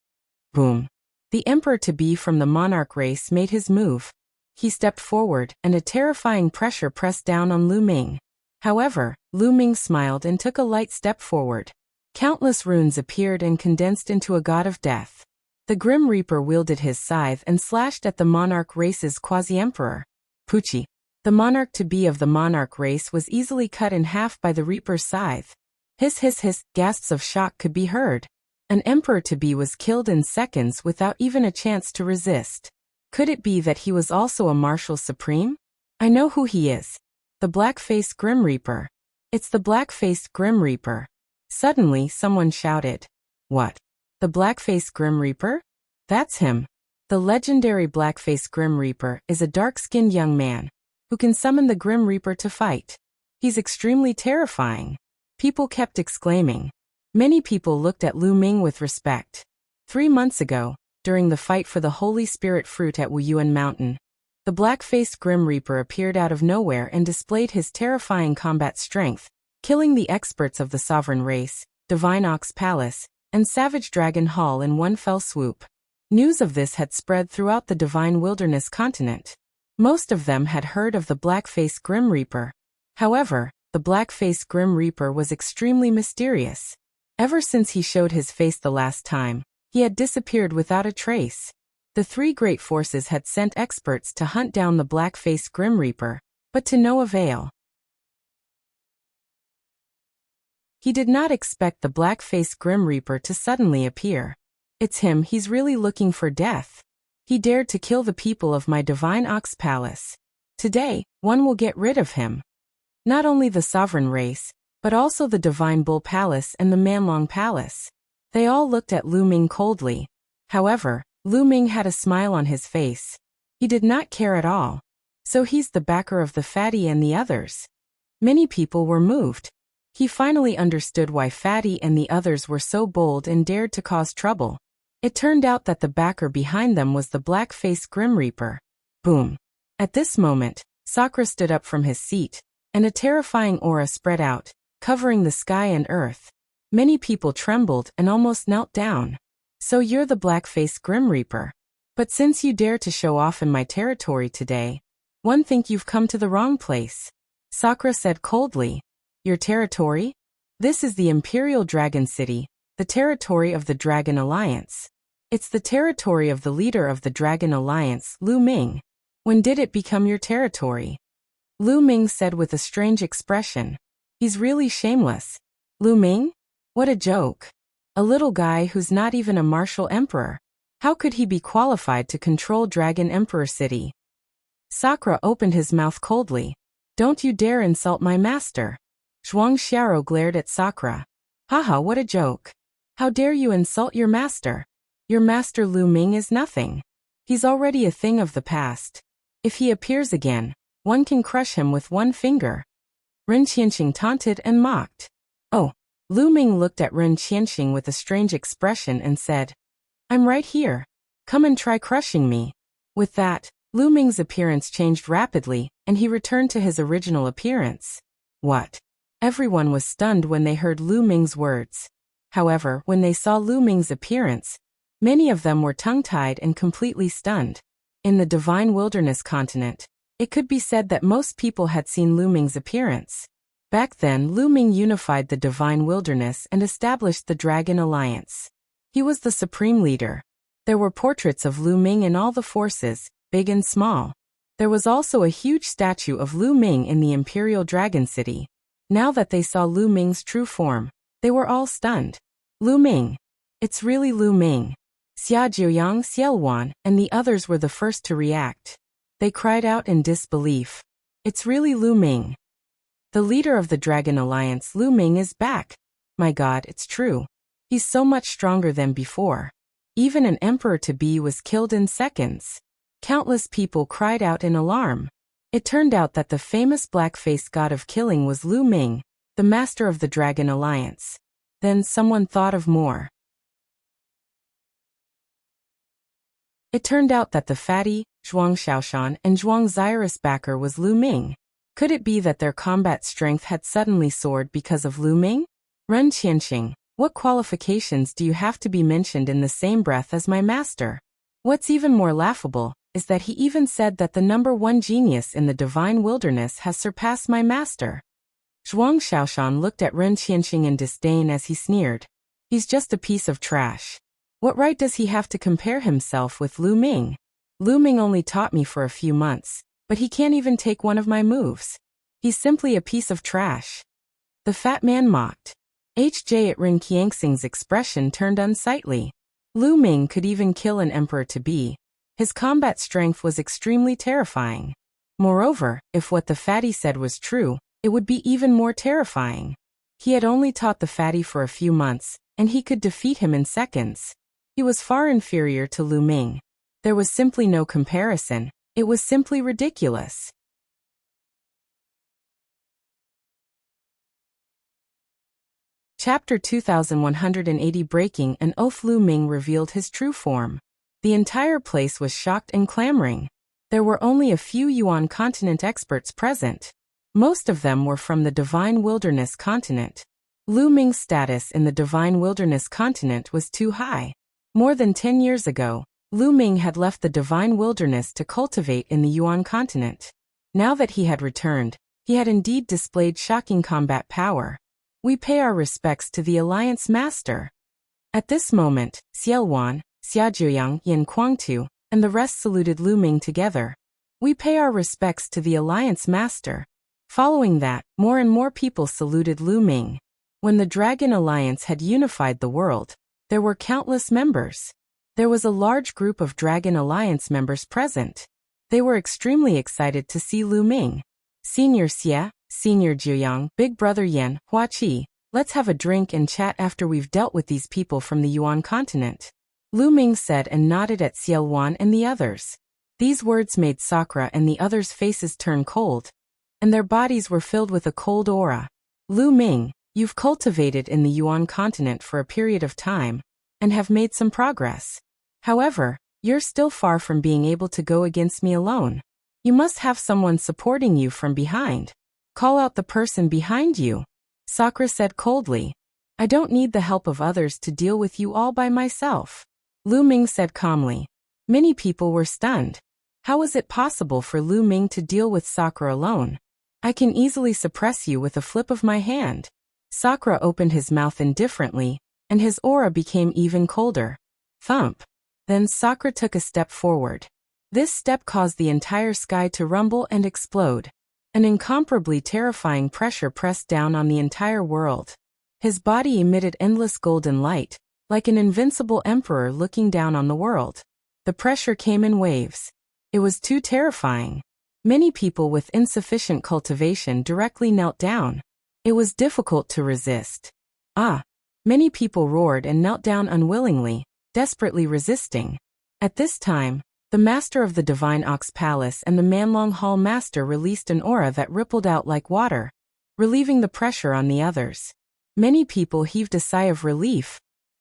Boom. The emperor-to-be from the monarch race made his move. He stepped forward, and a terrifying pressure pressed down on Lu Ming. However, Lu Ming smiled and took a light step forward. Countless runes appeared and condensed into a god of death. The Grim Reaper wielded his scythe and slashed at the monarch race's quasi-emperor. Poochie. The monarch-to-be of the monarch race was easily cut in half by the Reaper's scythe. Hiss hiss hiss, gasps of shock could be heard. An emperor-to-be was killed in seconds without even a chance to resist. Could it be that he was also a martial supreme? I know who he is. The black-faced Grim Reaper. It's the black-faced Grim Reaper. Suddenly, someone shouted. What? The black-faced Grim Reaper? That's him. The legendary black-faced Grim Reaper is a dark-skinned young man who can summon the Grim Reaper to fight. He's extremely terrifying. People kept exclaiming. Many people looked at Lu Ming with respect. 3 months ago, during the fight for the Holy Spirit fruit at Yuan Mountain, the black-faced Grim Reaper appeared out of nowhere and displayed his terrifying combat strength, killing the experts of the Sovereign Race, Divine Ox Palace, and Savage Dragon Hall in one fell swoop. News of this had spread throughout the Divine Wilderness continent. Most of them had heard of the black-faced Grim Reaper. However, the black-faced Grim Reaper was extremely mysterious. Ever since he showed his face the last time, he had disappeared without a trace. The three great forces had sent experts to hunt down the black-faced Grim Reaper, but to no avail. He did not expect the black-faced Grim Reaper to suddenly appear. It's him, he's really looking for death. He dared to kill the people of my divine ox palace. Today, one will get rid of him. Not only the sovereign race, but also the divine bull palace and the Manlong palace. They all looked at Lu Ming coldly. However, Lu Ming had a smile on his face. He did not care at all. So he's the backer of the fatty and the others. Many people were moved. He finally understood why Fatty and the others were so bold and dared to cause trouble. It turned out that the backer behind them was the black-faced Grim Reaper. Boom. At this moment, Sakra stood up from his seat, and a terrifying aura spread out, covering the sky and earth. Many people trembled and almost knelt down. So you're the black-faced Grim Reaper. But since you dare to show off in my territory today, one think you've come to the wrong place. Sakra said coldly. Your territory? This is the Imperial Dragon City, the territory of the Dragon Alliance. It's the territory of the leader of the Dragon Alliance, Lu Ming. When did it become your territory? Lu Ming said with a strange expression. He's really shameless. Lu Ming? What a joke. A little guy who's not even a martial emperor. How could he be qualified to control Dragon Emperor City? Sakra opened his mouth coldly. Don't you dare insult my master. Zhuang Xiao glared at Sakra. Haha, what a joke. How dare you insult your master? Your master Lu Ming is nothing. He's already a thing of the past. If he appears again, one can crush him with one finger. Ren Qianxing taunted and mocked. Oh. Lu Ming looked at Ren Qianxing with a strange expression and said, I'm right here. Come and try crushing me. With that, Lu Ming's appearance changed rapidly, and he returned to his original appearance. What? Everyone was stunned when they heard Lu Ming's words. However, when they saw Lu Ming's appearance, many of them were tongue-tied and completely stunned. In the Divine Wilderness continent, it could be said that most people had seen Lu Ming's appearance. Back then, Lu Ming unified the Divine Wilderness and established the Dragon Alliance. He was the supreme leader. There were portraits of Lu Ming in all the forces, big and small. There was also a huge statue of Lu Ming in the Imperial Dragon City. Now that they saw Lu Ming's true form, they were all stunned. Lu Ming. It's really Lu Ming. Xia Jiuyang, Xia Yuan, and the others were the first to react. They cried out in disbelief. It's really Lu Ming. The leader of the Dragon Alliance, Lu Ming, is back. My God, it's true. He's so much stronger than before. Even an emperor-to-be was killed in seconds. Countless people cried out in alarm. It turned out that the famous black-faced god of killing was Lu Ming, the master of the Dragon Alliance. Then someone thought of more. It turned out that the fatty, Zhuang Xiaoshan, and Zhuang Zyrus backer was Lu Ming. Could it be that their combat strength had suddenly soared because of Lu Ming? Ren Qianxing, what qualifications do you have to be mentioned in the same breath as my master? What's even more laughable is that he even said that the #1 genius in the Divine Wilderness has surpassed my master. Zhuang Xiaoshan looked at Ren Qianxing in disdain as he sneered. He's just a piece of trash. What right does he have to compare himself with Lu Ming? Lu Ming only taught me for a few months, but he can't even take one of my moves. He's simply a piece of trash. The fat man mocked. HJ at Ren Qianxing's expression turned unsightly. Lu Ming could even kill an emperor-to-be. His combat strength was extremely terrifying. Moreover, if what the fatty said was true, it would be even more terrifying. He had only taught the fatty for a few months, and he could defeat him in seconds. He was far inferior to Lu Ming. There was simply no comparison. It was simply ridiculous. Chapter 2180 Breaking an Oath. Lu Ming revealed his true form. The entire place was shocked and clamoring. There were only a few Yuan continent experts present. Most of them were from the Divine Wilderness continent. Lu Ming's status in the Divine Wilderness continent was too high. More than 10 years ago, Lu Ming had left the Divine Wilderness to cultivate in the Yuan continent. Now that he had returned, he had indeed displayed shocking combat power. We pay our respects to the Alliance Master. At this moment, Xia Yuan, Xia Jiuyang, Yin Kuangtu, and the rest saluted Lu Ming together. We pay our respects to the Alliance Master. Following that, more and more people saluted Lu Ming. When the Dragon Alliance had unified the world, there were countless members. There was a large group of Dragon Alliance members present. They were extremely excited to see Lu Ming. Senior Xia, Senior Jiuyang, Big Brother Yan, Huaqi, let's have a drink and chat after we've dealt with these people from the Yuan continent. Lu Ming said and nodded at Xia Yuan and the others. These words made Sakra and the others' faces turn cold, and their bodies were filled with a cold aura. Lu Ming, you've cultivated in the Yuan continent for a period of time, and have made some progress. However, you're still far from being able to go against me alone. You must have someone supporting you from behind. Call out the person behind you. Sakra said coldly. I don't need the help of others to deal with you all by myself. Lu Ming said calmly. Many people were stunned. How was it possible for Lu Ming to deal with Sakra alone? I can easily suppress you with a flip of my hand. Sakra opened his mouth indifferently, and his aura became even colder. Thump. Then Sakra took a step forward. This step caused the entire sky to rumble and explode. An incomparably terrifying pressure pressed down on the entire world. His body emitted endless golden light, like an invincible emperor looking down on the world. The pressure came in waves. It was too terrifying. Many people with insufficient cultivation directly knelt down. It was difficult to resist. Many people roared and knelt down unwillingly, desperately resisting. At this time, the master of the Divine Ox Palace and the Manlong Hall master released an aura that rippled out like water, relieving the pressure on the others. Many people heaved a sigh of relief,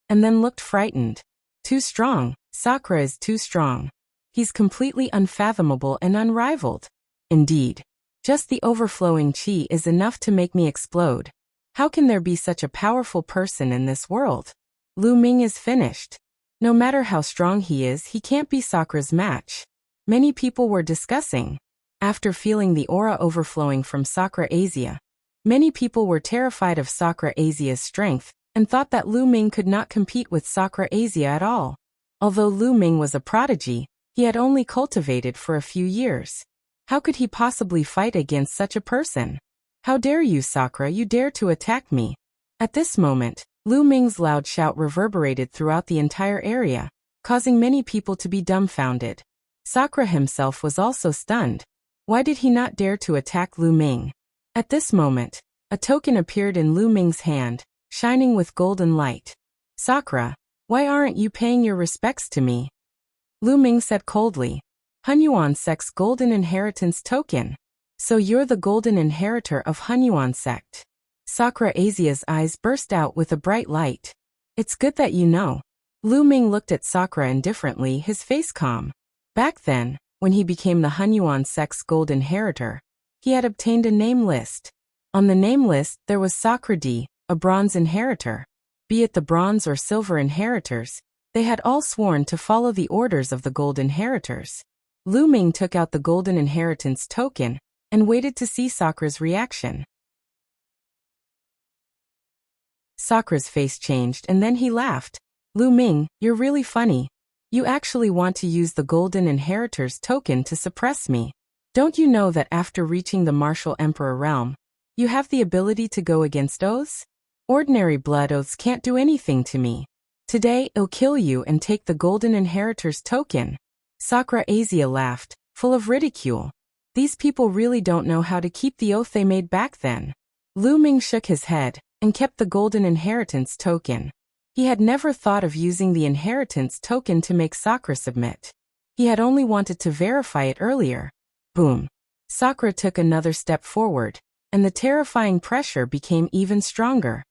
and then looked frightened. Too strong, Sakra is too strong. He's completely unfathomable and unrivaled. Indeed. Just the overflowing chi is enough to make me explode. How can there be such a powerful person in this world? Lu Ming is finished. No matter how strong he is, he can't be Sakra's match. Many people were discussing. After feeling the aura overflowing from Sakra Asia, many people were terrified of Sakra Asia's strength and thought that Lu Ming could not compete with Sakra Asia at all. Although Lu Ming was a prodigy, he had only cultivated for a few years. How could he possibly fight against such a person? How dare you, Sakra, you dare to attack me? At this moment, Lu Ming's loud shout reverberated throughout the entire area, causing many people to be dumbfounded. Sakra himself was also stunned. Why did he not dare to attack Lu Ming? At this moment, a token appeared in Lu Ming's hand, shining with golden light. Sakra, why aren't you paying your respects to me? Lu Ming said coldly. Hunyuan sect's golden inheritance token. So you're the golden inheritor of Hunyuan sect. Sakra Asia's eyes burst out with a bright light. It's good that you know. Lu Ming looked at Sakra indifferently, his face calm. Back then, when he became the Hunyuan sect's gold inheritor, he had obtained a name list. On the name list, there was Sakra D, a bronze inheritor. Be it the bronze or silver inheritors, they had all sworn to follow the orders of the gold inheritors. Lu Ming took out the golden inheritance token and waited to see Sakra's reaction. Sakra's face changed and then he laughed. Lu Ming, you're really funny. You actually want to use the golden inheritor's token to suppress me. Don't you know that after reaching the martial emperor realm, you have the ability to go against oaths? Ordinary blood oaths can't do anything to me. Today, I'll kill you and take the golden inheritor's token. Sakra Asia laughed, full of ridicule. These people really don't know how to keep the oath they made back then. Lu Ming shook his head and kept the golden inheritance token. He had never thought of using the inheritance token to make Sakra submit. He had only wanted to verify it earlier. Boom. Sakra took another step forward, and the terrifying pressure became even stronger.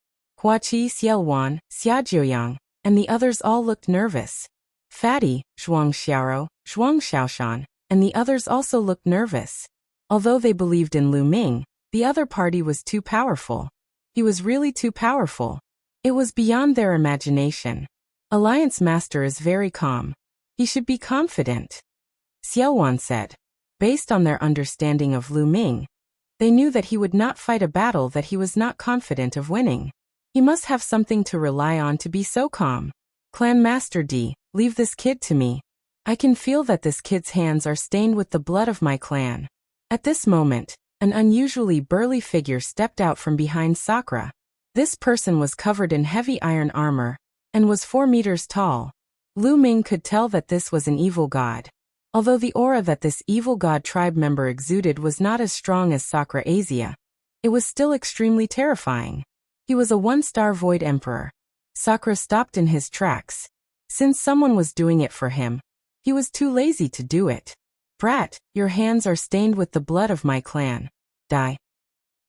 Huaqi, Xiaowan, Xiaojiuyang, and the others all looked nervous. Fatty, Zhuang Xiaoro, Zhuang Xiaoshan, and the others also looked nervous. Although they believed in Lu Ming, the other party was too powerful. He was really too powerful. It was beyond their imagination. Alliance Master is very calm. He should be confident. Xiaowan said. Based on their understanding of Lu Ming, they knew that he would not fight a battle that he was not confident of winning. He must have something to rely on to be so calm. Clan Master D, leave this kid to me. I can feel that this kid's hands are stained with the blood of my clan. At this moment, an unusually burly figure stepped out from behind Sakra. This person was covered in heavy iron armor and was 4 meters tall. Lu Ming could tell that this was an evil god. Although the aura that this evil god tribe member exuded was not as strong as Sakra Asia, it was still extremely terrifying. He was a 1-star void emperor. Sakra stopped in his tracks. Since someone was doing it for him, he was too lazy to do it. Brat, your hands are stained with the blood of my clan. Die.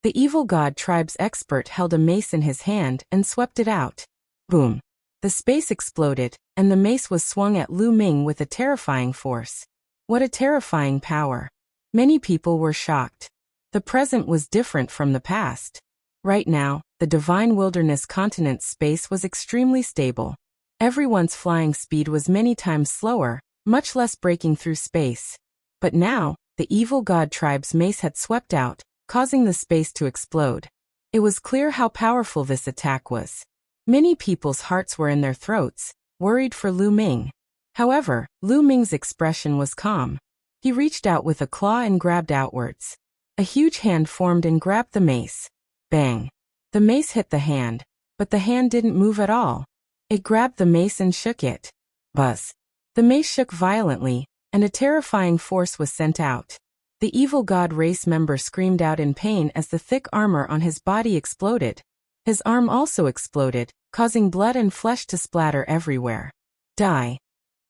The evil god tribe's expert held a mace in his hand and swept it out. Boom. The space exploded, and the mace was swung at Lu Ming with a terrifying force. What a terrifying power. Many people were shocked. The present was different from the past. Right now, the divine wilderness continent's space was extremely stable. Everyone's flying speed was many times slower, much less breaking through space. But now, the evil god tribe's mace had swept out, causing the space to explode. It was clear how powerful this attack was. Many people's hearts were in their throats, worried for Lu Ming. However, Lu Ming's expression was calm. He reached out with a claw and grabbed outwards. A huge hand formed and grabbed the mace. Bang! The mace hit the hand, but the hand didn't move at all. It grabbed the mace and shook it. Buzz. The mace shook violently, and a terrifying force was sent out. The evil god race member screamed out in pain as the thick armor on his body exploded. His arm also exploded, causing blood and flesh to splatter everywhere. Die.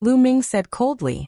Lu Ming said coldly.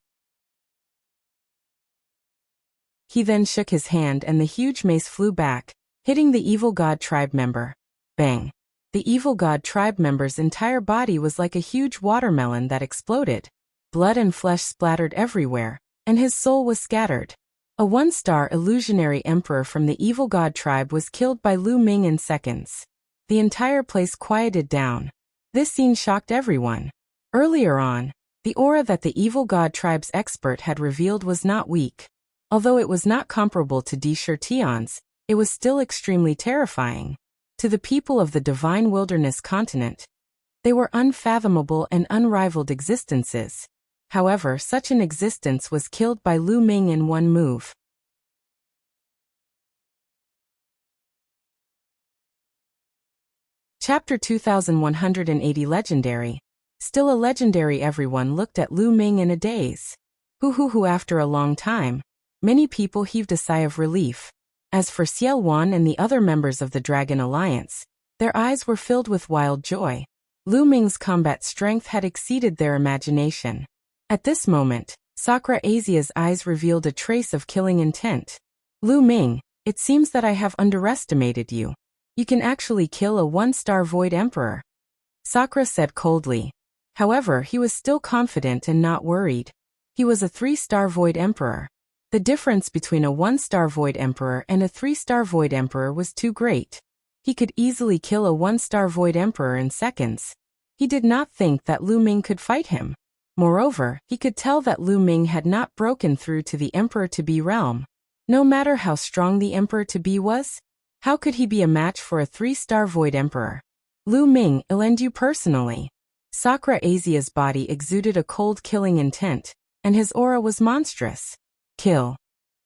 He then shook his hand and the huge mace flew back, hitting the evil god tribe member. Bang. The evil god tribe member's entire body was like a huge watermelon that exploded. Blood and flesh splattered everywhere, and his soul was scattered. A one-star illusionary emperor from the evil god tribe was killed by Lu Ming in seconds. The entire place quieted down. This scene shocked everyone. Earlier on, the aura that the evil god tribe's expert had revealed was not weak. Although it was not comparable to De Chertion's, it was still extremely terrifying. To the people of the divine wilderness continent, they were unfathomable and unrivaled existences. However, such an existence was killed by Lu Ming in one move. Chapter 2180 Legendary. Still a legendary. Everyone looked at Lu Ming in a daze. After a long time, many people heaved a sigh of relief. As for Yuan and the other members of the Dragon Alliance, their eyes were filled with wild joy. Lu Ming's combat strength had exceeded their imagination. At this moment, Sakra Asia's eyes revealed a trace of killing intent. Lu Ming, it seems that I have underestimated you. You can actually kill a one-star Void Emperor. Sakra said coldly. However, he was still confident and not worried. He was a 3-star Void Emperor. The difference between a 1-star Void Emperor and a 3-star Void Emperor was too great. He could easily kill a 1-star Void Emperor in seconds. He did not think that Lu Ming could fight him. Moreover, he could tell that Lu Ming had not broken through to the Emperor-to-be realm. No matter how strong the Emperor-to-be was, how could he be a match for a 3-star Void Emperor? Lu Ming, I'll end you personally. Sakra Asia's body exuded a cold killing intent, and his aura was monstrous. Kill.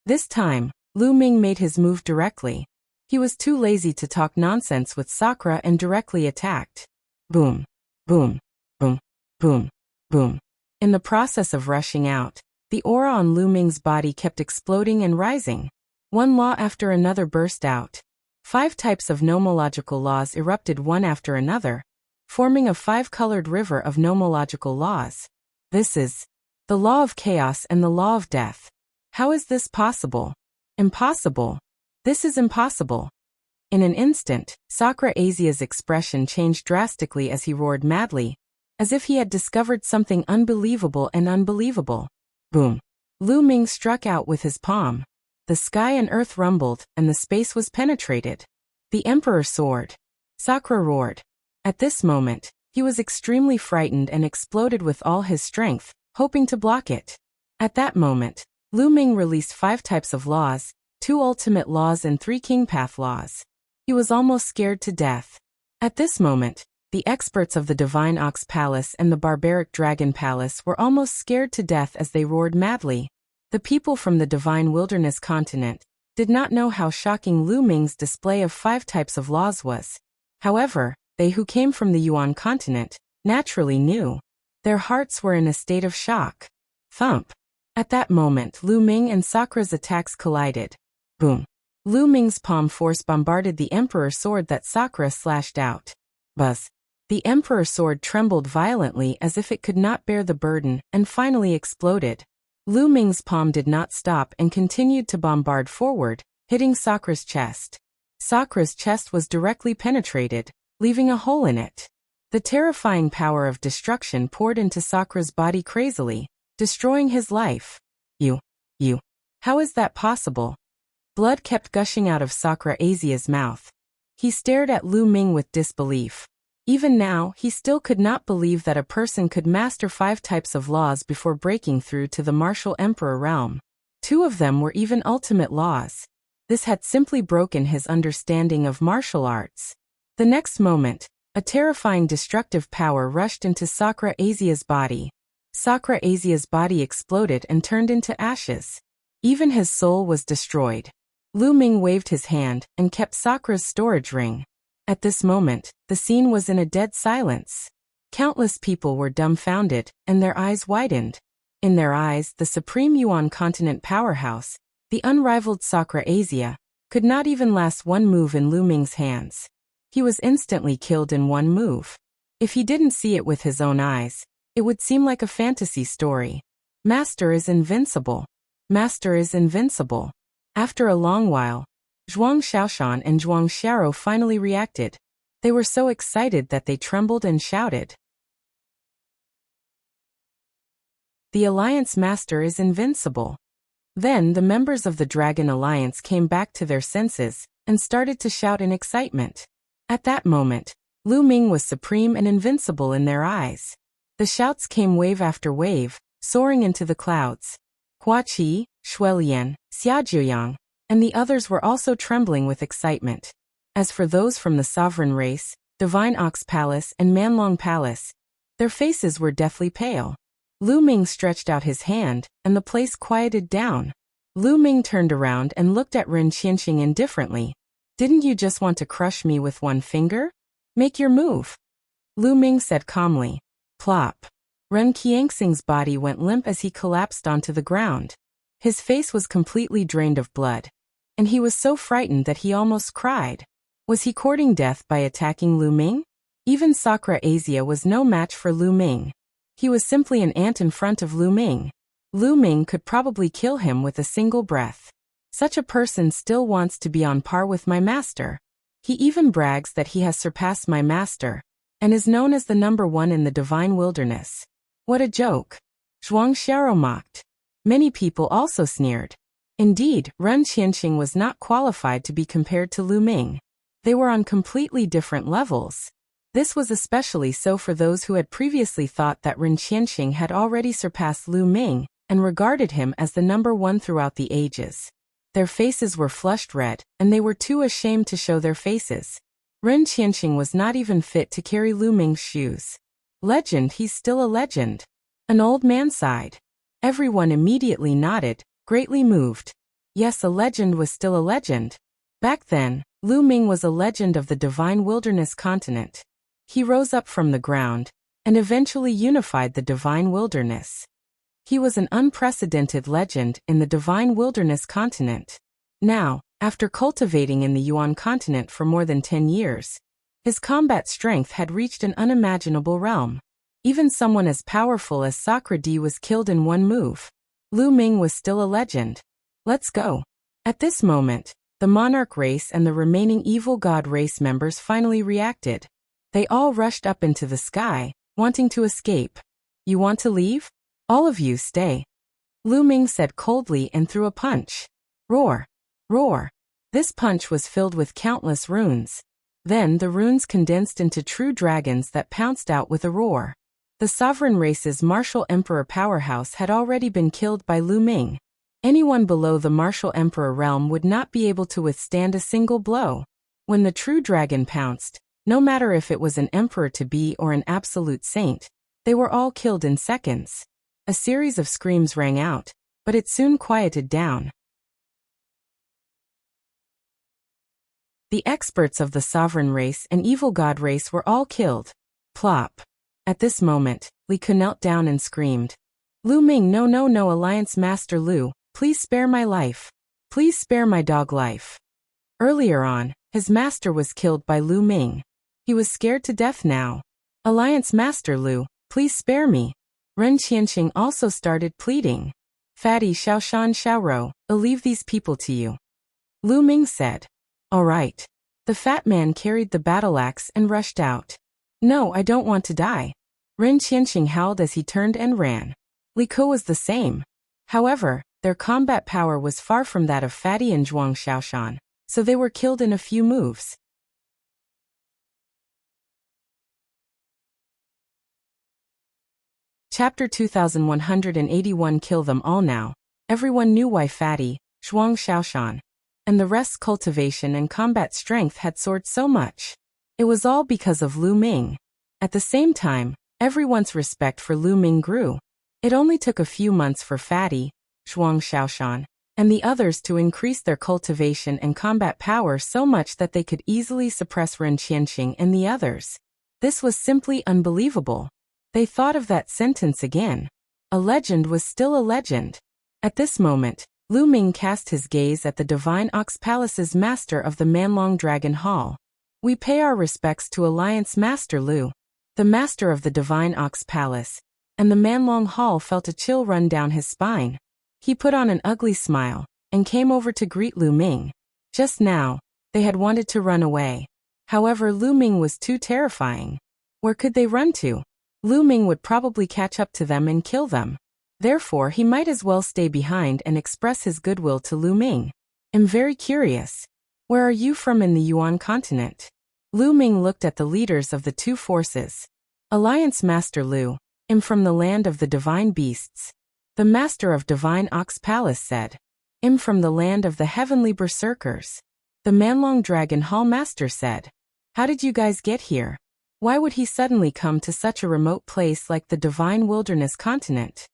This time, Lu Ming made his move directly. He was too lazy to talk nonsense with Sakra and directly attacked. Boom. Boom. Boom. Boom. Boom. In the process of rushing out, the aura on Lu Ming's body kept exploding and rising. One law after another burst out. 5 types of nomological laws erupted one after another, forming a 5-colored river of nomological laws. This is the law of chaos and the law of death. How is this possible? Impossible. This is impossible. In an instant, Sakra Asia's expression changed drastically as he roared madly, as if he had discovered something unbelievable and unbelievable. Boom. Lu Ming struck out with his palm. The sky and earth rumbled, and the space was penetrated. The Emperor soared. Sakra roared. At this moment, he was extremely frightened and exploded with all his strength, hoping to block it. At that moment, Lu Ming released 5 types of laws, 2 ultimate laws and 3 king path laws. He was almost scared to death. At this moment, the experts of the Divine Ox Palace and the Barbaric Dragon Palace were almost scared to death as they roared madly. The people from the Divine Wilderness continent did not know how shocking Lu Ming's display of 5 types of laws was. However, they who came from the Yuan continent naturally knew. Their hearts were in a state of shock. Thump. At that moment, Lu Ming and Sakra's attacks collided. Boom. Lu Ming's palm force bombarded the Emperor's sword that Sakra slashed out. Buzz. The Emperor's sword trembled violently as if it could not bear the burden and finally exploded. Lu Ming's palm did not stop and continued to bombard forward, hitting Sakra's chest. Sakra's chest was directly penetrated, leaving a hole in it. The terrifying power of destruction poured into Sakra's body crazily, destroying his life. You. How is that possible? Blood kept gushing out of Sakra Asia's mouth. He stared at Lu Ming with disbelief. Even now, he still could not believe that a person could master 5 types of laws before breaking through to the martial emperor realm. 2 of them were even ultimate laws. This had simply broken his understanding of martial arts. The next moment, a terrifying destructive power rushed into Sakra Asia's body. Sakra Asia's body exploded and turned into ashes. Even his soul was destroyed. Lu Ming waved his hand and kept Sakra's storage ring. At this moment, the scene was in a dead silence. Countless people were dumbfounded, and their eyes widened. In their eyes, the supreme Yuan continent powerhouse, the unrivaled Sakra Asia, could not even last one move in Lu Ming's hands. He was instantly killed in one move. If he didn't see it with his own eyes, it would seem like a fantasy story. Master is invincible. Master is invincible. After a long while, Zhuang Xiaoshan and Zhuang Xiao finally reacted. They were so excited that they trembled and shouted. The Alliance Master is invincible. Then the members of the Dragon Alliance came back to their senses and started to shout in excitement. At that moment, Lu Ming was supreme and invincible in their eyes. The shouts came wave after wave, soaring into the clouds. Hua Qi, Shuelian, Xiaojiuyang, and the others were also trembling with excitement. As for those from the sovereign race, Divine Ox Palace and Manlong Palace, their faces were deathly pale. Lu Ming stretched out his hand, and the place quieted down. Lu Ming turned around and looked at Ren Qianxing indifferently. Didn't you just want to crush me with one finger? Make your move. Lu Ming said calmly. Plop. Ren Qianxing's body went limp as he collapsed onto the ground. His face was completely drained of blood, and he was so frightened that he almost cried. Was he courting death by attacking Lu Ming? Even Sakra Asia was no match for Lu Ming. He was simply an ant in front of Lu Ming. Lu Ming could probably kill him with a single breath. Such a person still wants to be on par with my master. He even brags that he has surpassed my master, and is known as the #1 in the divine wilderness. What a joke. Zhuang Xiao mocked. Many people also sneered. Indeed, Ren Qianxing was not qualified to be compared to Lu Ming. They were on completely different levels. This was especially so for those who had previously thought that Ren Qianxing had already surpassed Lu Ming and regarded him as the #1 throughout the ages. Their faces were flushed red, and they were too ashamed to show their faces. Ren Qianxing was not even fit to carry Lu Ming's shoes. Legend, he's still a legend. An old man sighed. Everyone immediately nodded, greatly moved. Yes, a legend was still a legend. Back then, Lu Ming was a legend of the divine wilderness continent. He rose up from the ground, and eventually unified the divine wilderness. He was an unprecedented legend in the divine wilderness continent. Now, after cultivating in the Yuan continent for more than 10 years, his combat strength had reached an unimaginable realm. Even someone as powerful as Sakra D was killed in one move. Lu Ming was still a legend. Let's go. At this moment, the monarch race and the remaining evil god race members finally reacted. They all rushed up into the sky, wanting to escape. You want to leave? All of you stay. Lu Ming said coldly and threw a punch. Roar! Roar! This punch was filled with countless runes. Then the runes condensed into true dragons that pounced out with a roar. The sovereign race's martial emperor powerhouse had already been killed by Lu Ming. Anyone below the martial emperor realm would not be able to withstand a single blow. When the true dragon pounced, no matter if it was an emperor-to-be or an absolute saint, they were all killed in seconds. A series of screams rang out, but it soon quieted down. The experts of the sovereign race and evil god race were all killed. Plop. At this moment, Li Ke knelt down and screamed. Lu Ming, no, no, no, Alliance Master Lu, please spare my life. Please spare my dog life. Earlier on, his master was killed by Lu Ming. He was scared to death now. Alliance Master Lu, please spare me. Ren Qianxing also started pleading. Fatty Xiaoshan Xiaoro, I'll leave these people to you. Lu Ming said. All right. The fat man carried the battle axe and rushed out. No, I don't want to die. Ren Qianxing howled as he turned and ran. Li Ke was the same. However, their combat power was far from that of Fatty and Zhuang Xiaoshan, so they were killed in a few moves. Chapter 2181 Kill them all now. Everyone knew why Fatty, Zhuang Xiaoshan, and the rest's cultivation and combat strength had soared so much. It was all because of Lu Ming. At the same time, everyone's respect for Lu Ming grew. It only took a few months for Fatty, Zhuang Xiaoshan, and the others to increase their cultivation and combat power so much that they could easily suppress Ren Qianxing and the others. This was simply unbelievable. They thought of that sentence again. A legend was still a legend. At this moment, Lu Ming cast his gaze at the Divine Ox Palace's master of the Manlong Dragon Hall. We pay our respects to Alliance Master Lu, the master of the Divine Ox Palace, and the Manlong Hall felt a chill run down his spine. He put on an ugly smile and came over to greet Lu Ming. Just now, they had wanted to run away. However, Lu Ming was too terrifying. Where could they run to? Lu Ming would probably catch up to them and kill them. Therefore, he might as well stay behind and express his goodwill to Lu Ming. I'm very curious. Where are you from in the Yuan continent? Lu Ming looked at the leaders of the two forces. Alliance Master Lu, I'm from the land of the divine beasts. The master of Divine Ox Palace said. I'm from the land of the heavenly berserkers. The Manlong Dragon Hall master said. How did you guys get here? Why would he suddenly come to such a remote place like the divine wilderness continent?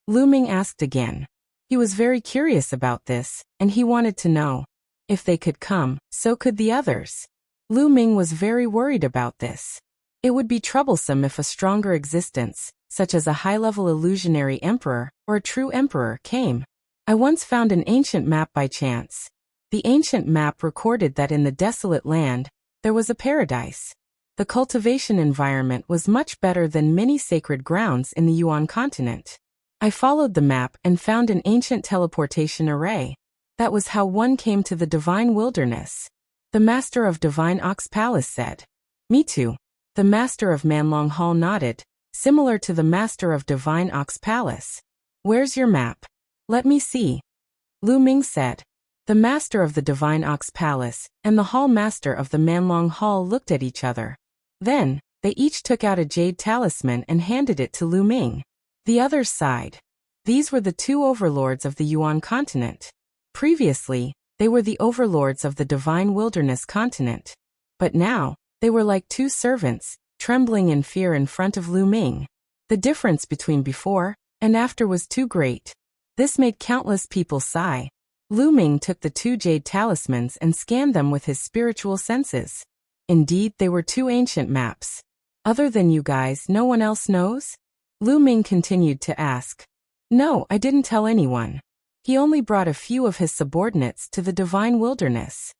Lu Ming asked again. He was very curious about this, and he wanted to know. If they could come, so could the others. Lu Ming was very worried about this. It would be troublesome if a stronger existence, such as a high-level illusionary emperor or a true emperor, came. I once found an ancient map by chance. The ancient map recorded that in the desolate land, there was a paradise. The cultivation environment was much better than many sacred grounds in the Yuan continent. I followed the map and found an ancient teleportation array. That was how one came to the divine wilderness. The master of Divine Ox Palace said. Me too. The master of Manlong Hall nodded, similar to the master of Divine Ox Palace. Where's your map? Let me see. Lu Ming said. The master of the Divine Ox Palace and the hall master of the Manlong Hall looked at each other. Then, they each took out a jade talisman and handed it to Lu Ming. The others sighed. These were the two overlords of the Yuan continent. Previously, they were the overlords of the divine wilderness continent. But now, they were like two servants, trembling in fear in front of Lu Ming. The difference between before and after was too great. This made countless people sigh. Lu Ming took the two jade talismans and scanned them with his spiritual senses. Indeed, they were two ancient maps. Other than you guys, no one else knows? Lu Ming continued to ask. No, I didn't tell anyone. He only brought a few of his subordinates to the divine wilderness.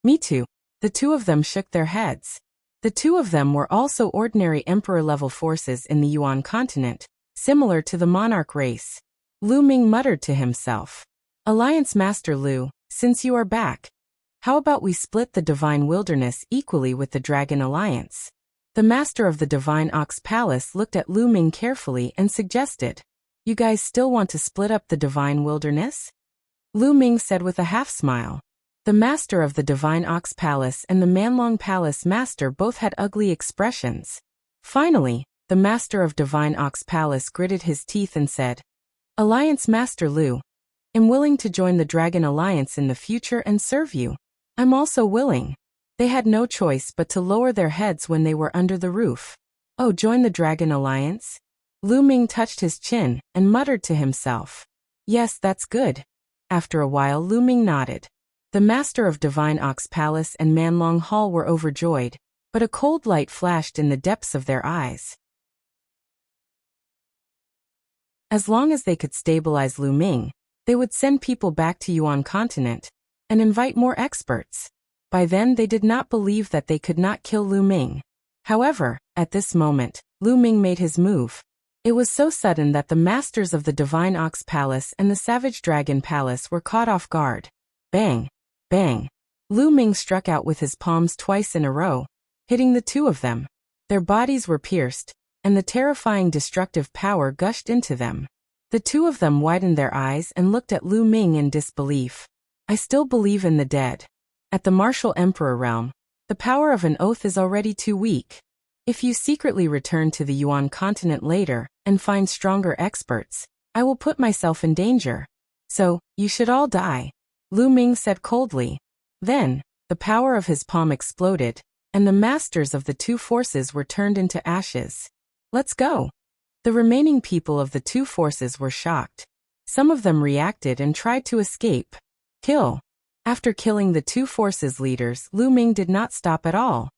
Me too. The two of them shook their heads. The two of them were also ordinary emperor-level forces in the Yuan continent, similar to the monarch race. Lu Ming muttered to himself. Alliance Master Lu, since you are back, how about we split the divine wilderness equally with the Dragon Alliance? The master of the Divine Ox Palace looked at Lu Ming carefully and suggested. You guys still want to split up the divine wilderness? Lu Ming said with a half-smile. The master of the Divine Ox Palace and the Manlong Palace master both had ugly expressions. Finally, the master of Divine Ox Palace gritted his teeth and said, Alliance Master Lu, I'm willing to join the Dragon Alliance in the future and serve you. I'm also willing. They had no choice but to lower their heads when they were under the roof. Oh, join the Dragon Alliance? Lu Ming touched his chin and muttered to himself. Yes, that's good. After a while, Lu Ming nodded. The master of Divine Ox Palace and Manlong Hall were overjoyed, but a cold light flashed in the depths of their eyes. As long as they could stabilize Lu Ming, they would send people back to Yuan continent and invite more experts. By then they did not believe that they could not kill Lu Ming. However, at this moment, Lu Ming made his move. It was so sudden that the masters of the Divine Ox Palace and the Savage Dragon Palace were caught off guard. Bang! Bang! Lu Ming struck out with his palms twice in a row, hitting the two of them. Their bodies were pierced, and the terrifying destructive power gushed into them. The two of them widened their eyes and looked at Lu Ming in disbelief. I still believe in the dead. At the martial emperor realm, the power of an oath is already too weak. If you secretly return to the Yuan continent later and find stronger experts, I will put myself in danger. So, you should all die. Lu Ming said coldly. Then, the power of his palm exploded, and the masters of the two forces were turned into ashes. Let's go. The remaining people of the two forces were shocked. Some of them reacted and tried to escape. Kill. After killing the two forces leaders, Lu Ming did not stop at all.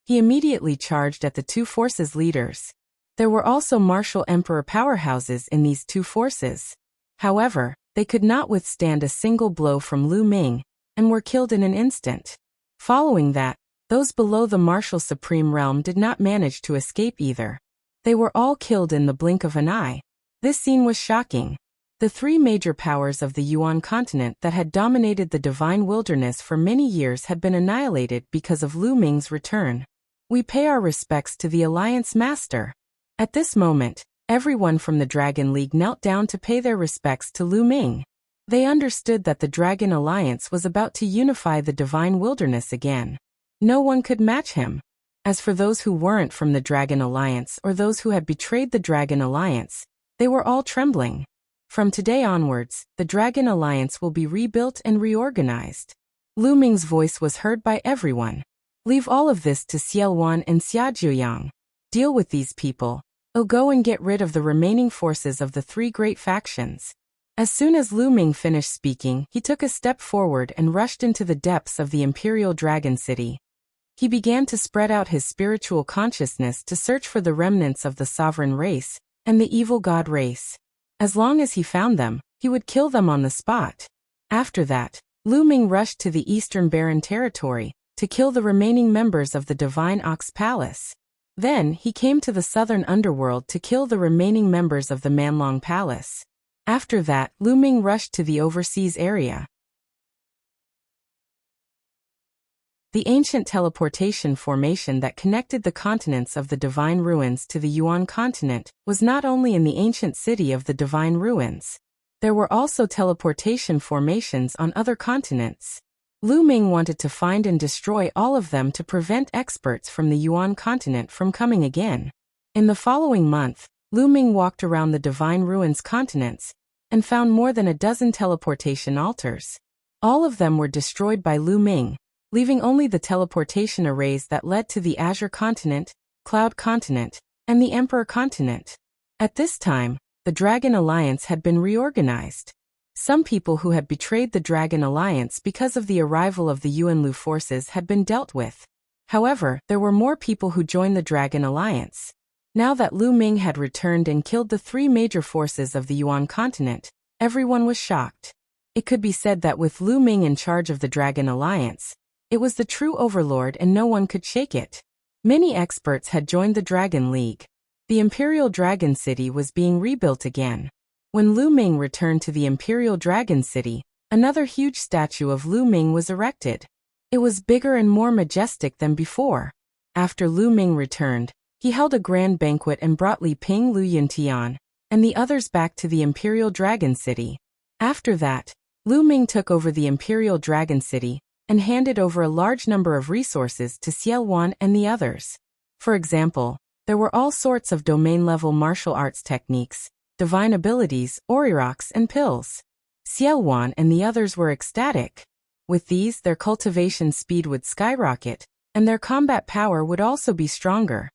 He immediately charged at the two forces' leaders. There were also martial emperor powerhouses in these two forces. However, they could not withstand a single blow from Lu Ming, and were killed in an instant. Following that, those below the martial supreme realm did not manage to escape either. They were all killed in the blink of an eye. This scene was shocking. The three major powers of the Yuan continent that had dominated the divine wilderness for many years had been annihilated because of Lu Ming's return. We pay our respects to the Alliance Master. At this moment, everyone from the Dragon League knelt down to pay their respects to Lu Ming. They understood that the Dragon Alliance was about to unify the divine wilderness again. No one could match him. As for those who weren't from the Dragon Alliance or those who had betrayed the Dragon Alliance, they were all trembling. From today onwards, the Dragon Alliance will be rebuilt and reorganized. Lu Ming's voice was heard by everyone. Leave all of this to Yuan and Xiaojuyang. Deal with these people. Go and get rid of the remaining forces of the three great factions. As soon as Lu Ming finished speaking, he took a step forward and rushed into the depths of the Imperial Dragon City. He began to spread out his spiritual consciousness to search for the remnants of the sovereign race and the evil god race. As long as he found them, he would kill them on the spot. After that, Lu Ming rushed to the Eastern Barren territory to kill the remaining members of the Divine Ox Palace. Then he came to the southern underworld to kill the remaining members of the Manlong Palace. After that, Lu Ming rushed to the overseas area. The ancient teleportation formation that connected the continents of the Divine Ruins to the Yuan continent was not only in the ancient city of the Divine Ruins. There were also teleportation formations on other continents. Lu Ming wanted to find and destroy all of them to prevent experts from the Yuan continent from coming again. In the following month, Lu Ming walked around the Divine Ruins continents and found more than a dozen teleportation altars. All of them were destroyed by Lu Ming, leaving only the teleportation arrays that led to the Azure continent, Cloud continent, and the Emperor continent. At this time, the Dragon Alliance had been reorganized. Some people who had betrayed the Dragon Alliance because of the arrival of the Yuan Lu forces had been dealt with. However, there were more people who joined the Dragon Alliance. Now that Lu Ming had returned and killed the three major forces of the Yuan continent, everyone was shocked. It could be said that with Lu Ming in charge of the Dragon Alliance, it was the true overlord and no one could shake it. Many experts had joined the Dragon League. The Imperial Dragon City was being rebuilt again. When Lu Ming returned to the Imperial Dragon City, another huge statue of Lu Ming was erected. It was bigger and more majestic than before. After Lu Ming returned, he held a grand banquet and brought Li Ping, Lu Yuntian, and the others back to the Imperial Dragon City. After that, Lu Ming took over the Imperial Dragon City and handed over a large number of resources to Yuan and the others. For example, there were all sorts of domain-level martial arts techniques, divine abilities, oriroks, and pills. Yuan and the others were ecstatic. With these, their cultivation speed would skyrocket, and their combat power would also be stronger.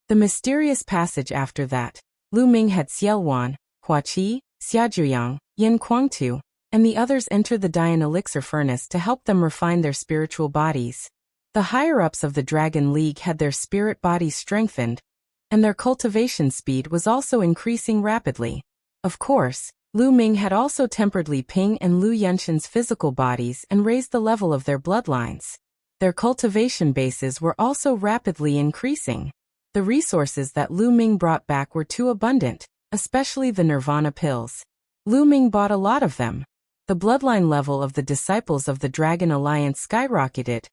The mysterious passage after that, Lu Ming had Yuan, Huaqi, Xiaojuyang, Yin Kuangtu, and the others enter the Dian Elixir Furnace to help them refine their spiritual bodies. The higher-ups of the Dragon League had their spirit bodies strengthened, and their cultivation speed was also increasing rapidly. Of course, Lu Ming had also tempered Li Ping and Lu Yunshan's physical bodies and raised the level of their bloodlines. Their cultivation bases were also rapidly increasing. The resources that Lu Ming brought back were too abundant, especially the Nirvana pills. Lu Ming bought a lot of them. The bloodline level of the disciples of the Dragon Alliance skyrocketed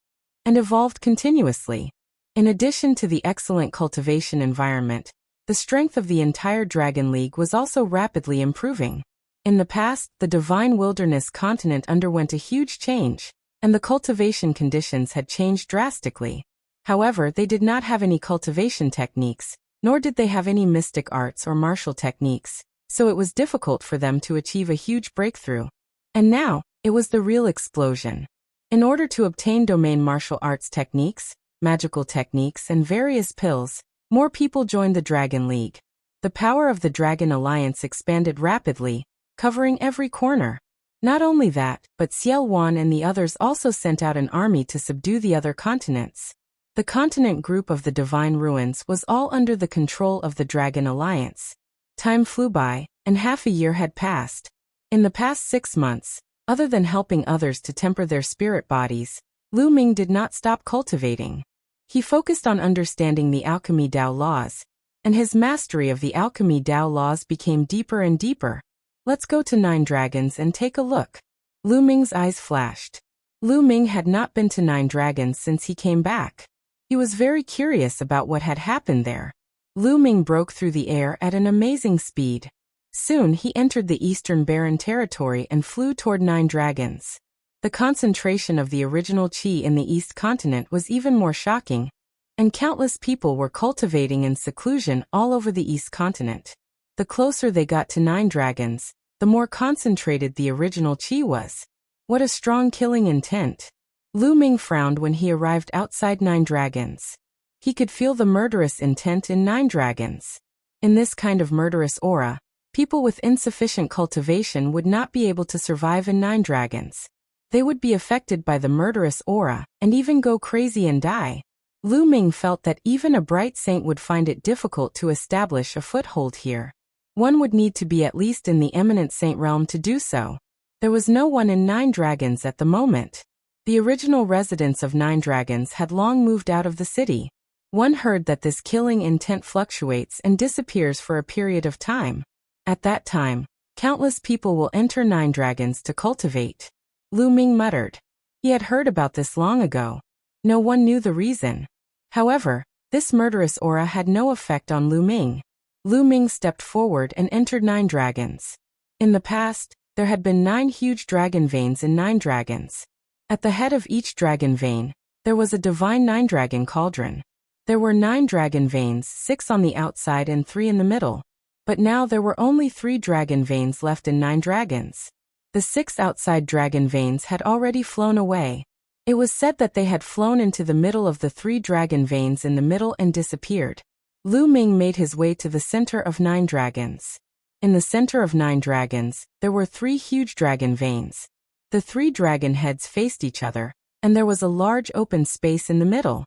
and evolved continuously. In addition to the excellent cultivation environment, the strength of the entire Dragon League was also rapidly improving. In the past, the Divine Wilderness continent underwent a huge change, and the cultivation conditions had changed drastically. However, they did not have any cultivation techniques, nor did they have any mystic arts or martial techniques, so it was difficult for them to achieve a huge breakthrough. And now, it was the real explosion. In order to obtain domain martial arts techniques, magical techniques, and various pills, more people joined the Dragon League. The power of the Dragon Alliance expanded rapidly, covering every corner. Not only that, but Yuan and the others also sent out an army to subdue the other continents. The continent group of the Divine Ruins was all under the control of the Dragon Alliance. Time flew by, and half a year had passed. In the past 6 months, other than helping others to temper their spirit bodies, Lu Ming did not stop cultivating. He focused on understanding the alchemy Dao laws, and his mastery of the alchemy Dao laws became deeper and deeper. Let's go to 9 Dragons and take a look. Lu Ming's eyes flashed. Lu Ming had not been to 9 Dragons since he came back. He was very curious about what had happened there. Lu Ming broke through the air at an amazing speed. Soon he entered the Eastern Barren territory and flew toward 9 Dragons. The concentration of the original qi in the East continent was even more shocking, and countless people were cultivating in seclusion all over the East continent. The closer they got to 9 Dragons, the more concentrated the original qi was. What a strong killing intent. Lu Ming frowned when he arrived outside 9 Dragons. He could feel the murderous intent in 9 Dragons. In this kind of murderous aura, people with insufficient cultivation would not be able to survive in 9 Dragons. They would be affected by the murderous aura and even go crazy and die. Lu Ming felt that even a bright saint would find it difficult to establish a foothold here. One would need to be at least in the eminent saint realm to do so. There was no one in 9 Dragons at the moment. The original residents of 9 Dragons had long moved out of the city. One heard that this killing intent fluctuates and disappears for a period of time. At that time, countless people will enter 9 Dragons to cultivate. Lu Ming muttered. He had heard about this long ago. No one knew the reason. However, this murderous aura had no effect on Lu Ming. Lu Ming stepped forward and entered 9 Dragons. In the past, there had been 9 huge dragon veins in 9 Dragons. At the head of each dragon vein, there was a divine 9 dragon cauldron. There were 9 dragon veins, 6 on the outside and 3 in the middle. But now there were only 3 dragon veins left in 9 Dragons. The 6 outside dragon veins had already flown away. It was said that they had flown into the middle of the 3 dragon veins in the middle and disappeared. Lu Ming made his way to the center of 9 Dragons. In the center of 9 Dragons, there were 3 huge dragon veins. The 3 dragon heads faced each other, and there was a large open space in the middle.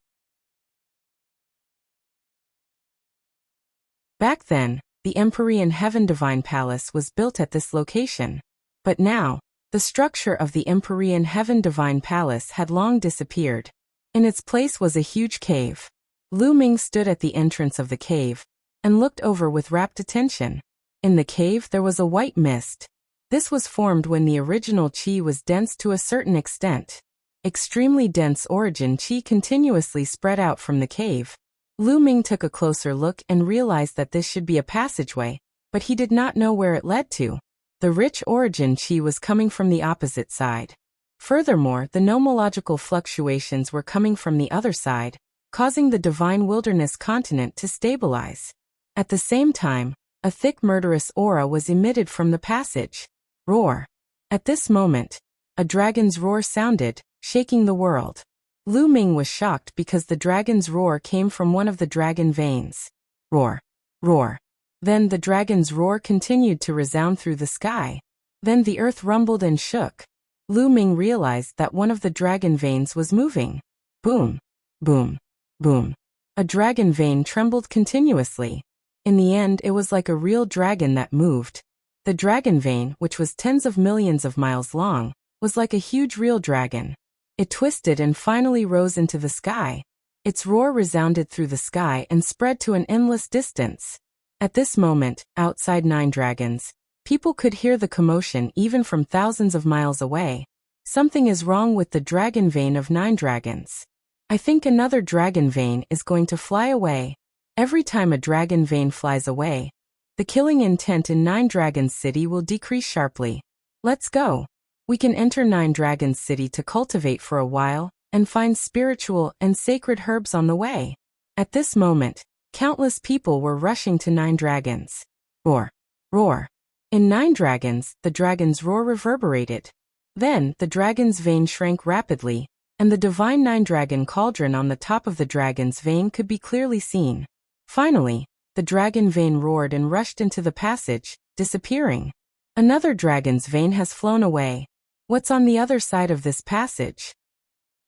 Back then, the Empyrean Heaven Divine Palace was built at this location. But now, the structure of the Empyrean Heaven Divine Palace had long disappeared. In its place was a huge cave. Lu Ming stood at the entrance of the cave and looked over with rapt attention. In the cave there was a white mist. This was formed when the original qi was dense to a certain extent. Extremely dense origin qi continuously spread out from the cave. Lu Ming took a closer look and realized that this should be a passageway, but he did not know where it led to. The rich origin qi was coming from the opposite side. Furthermore, the nomological fluctuations were coming from the other side, causing the divine wilderness continent to stabilize. At the same time, a thick murderous aura was emitted from the passage. Roar. At this moment, a dragon's roar sounded, shaking the world. Lu Ming was shocked because the dragon's roar came from one of the dragon veins. Roar. Roar. Then the dragon's roar continued to resound through the sky. Then the earth rumbled and shook. Lu Ming realized that one of the dragon veins was moving. Boom. Boom. Boom. A dragon vein trembled continuously. In the end, it was like a real dragon that moved. The dragon vein, which was tens of millions of miles long, was like a huge real dragon. It twisted and finally rose into the sky. Its roar resounded through the sky and spread to an endless distance. At this moment, outside 9 Dragons, people could hear the commotion even from thousands of miles away. Something is wrong with the dragon vein of 9 Dragons. I think another dragon vein is going to fly away. Every time a dragon vein flies away, the killing intent in 9 Dragons City will decrease sharply. Let's go. We can enter 9 Dragons City to cultivate for a while and find spiritual and sacred herbs on the way. At this moment, countless people were rushing to 9 Dragons. Roar. Roar. In 9 Dragons, the dragon's roar reverberated. Then, the dragon's vein shrank rapidly, and the divine 9 dragon cauldron on the top of the dragon's vein could be clearly seen. Finally, the dragon vein roared and rushed into the passage, disappearing. Another dragon's vein has flown away. What's on the other side of this passage?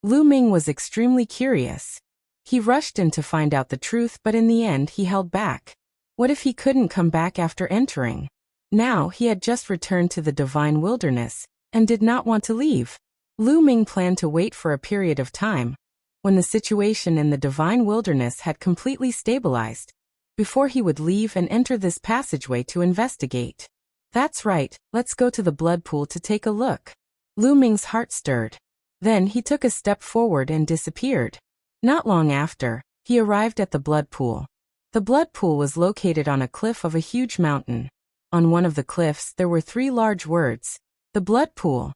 Lu Ming was extremely curious. He rushed in to find out the truth, but in the end he held back. What if he couldn't come back after entering? Now he had just returned to the divine wilderness, and did not want to leave. Lu Ming planned to wait for a period of time, when the situation in the divine wilderness had completely stabilized, before he would leave and enter this passageway to investigate. That's right, let's go to the blood pool to take a look. Lu Ming's heart stirred. Then he took a step forward and disappeared. Not long after, he arrived at the blood pool. The blood pool was located on a cliff of a huge mountain. On one of the cliffs there were 3 large words, the blood pool.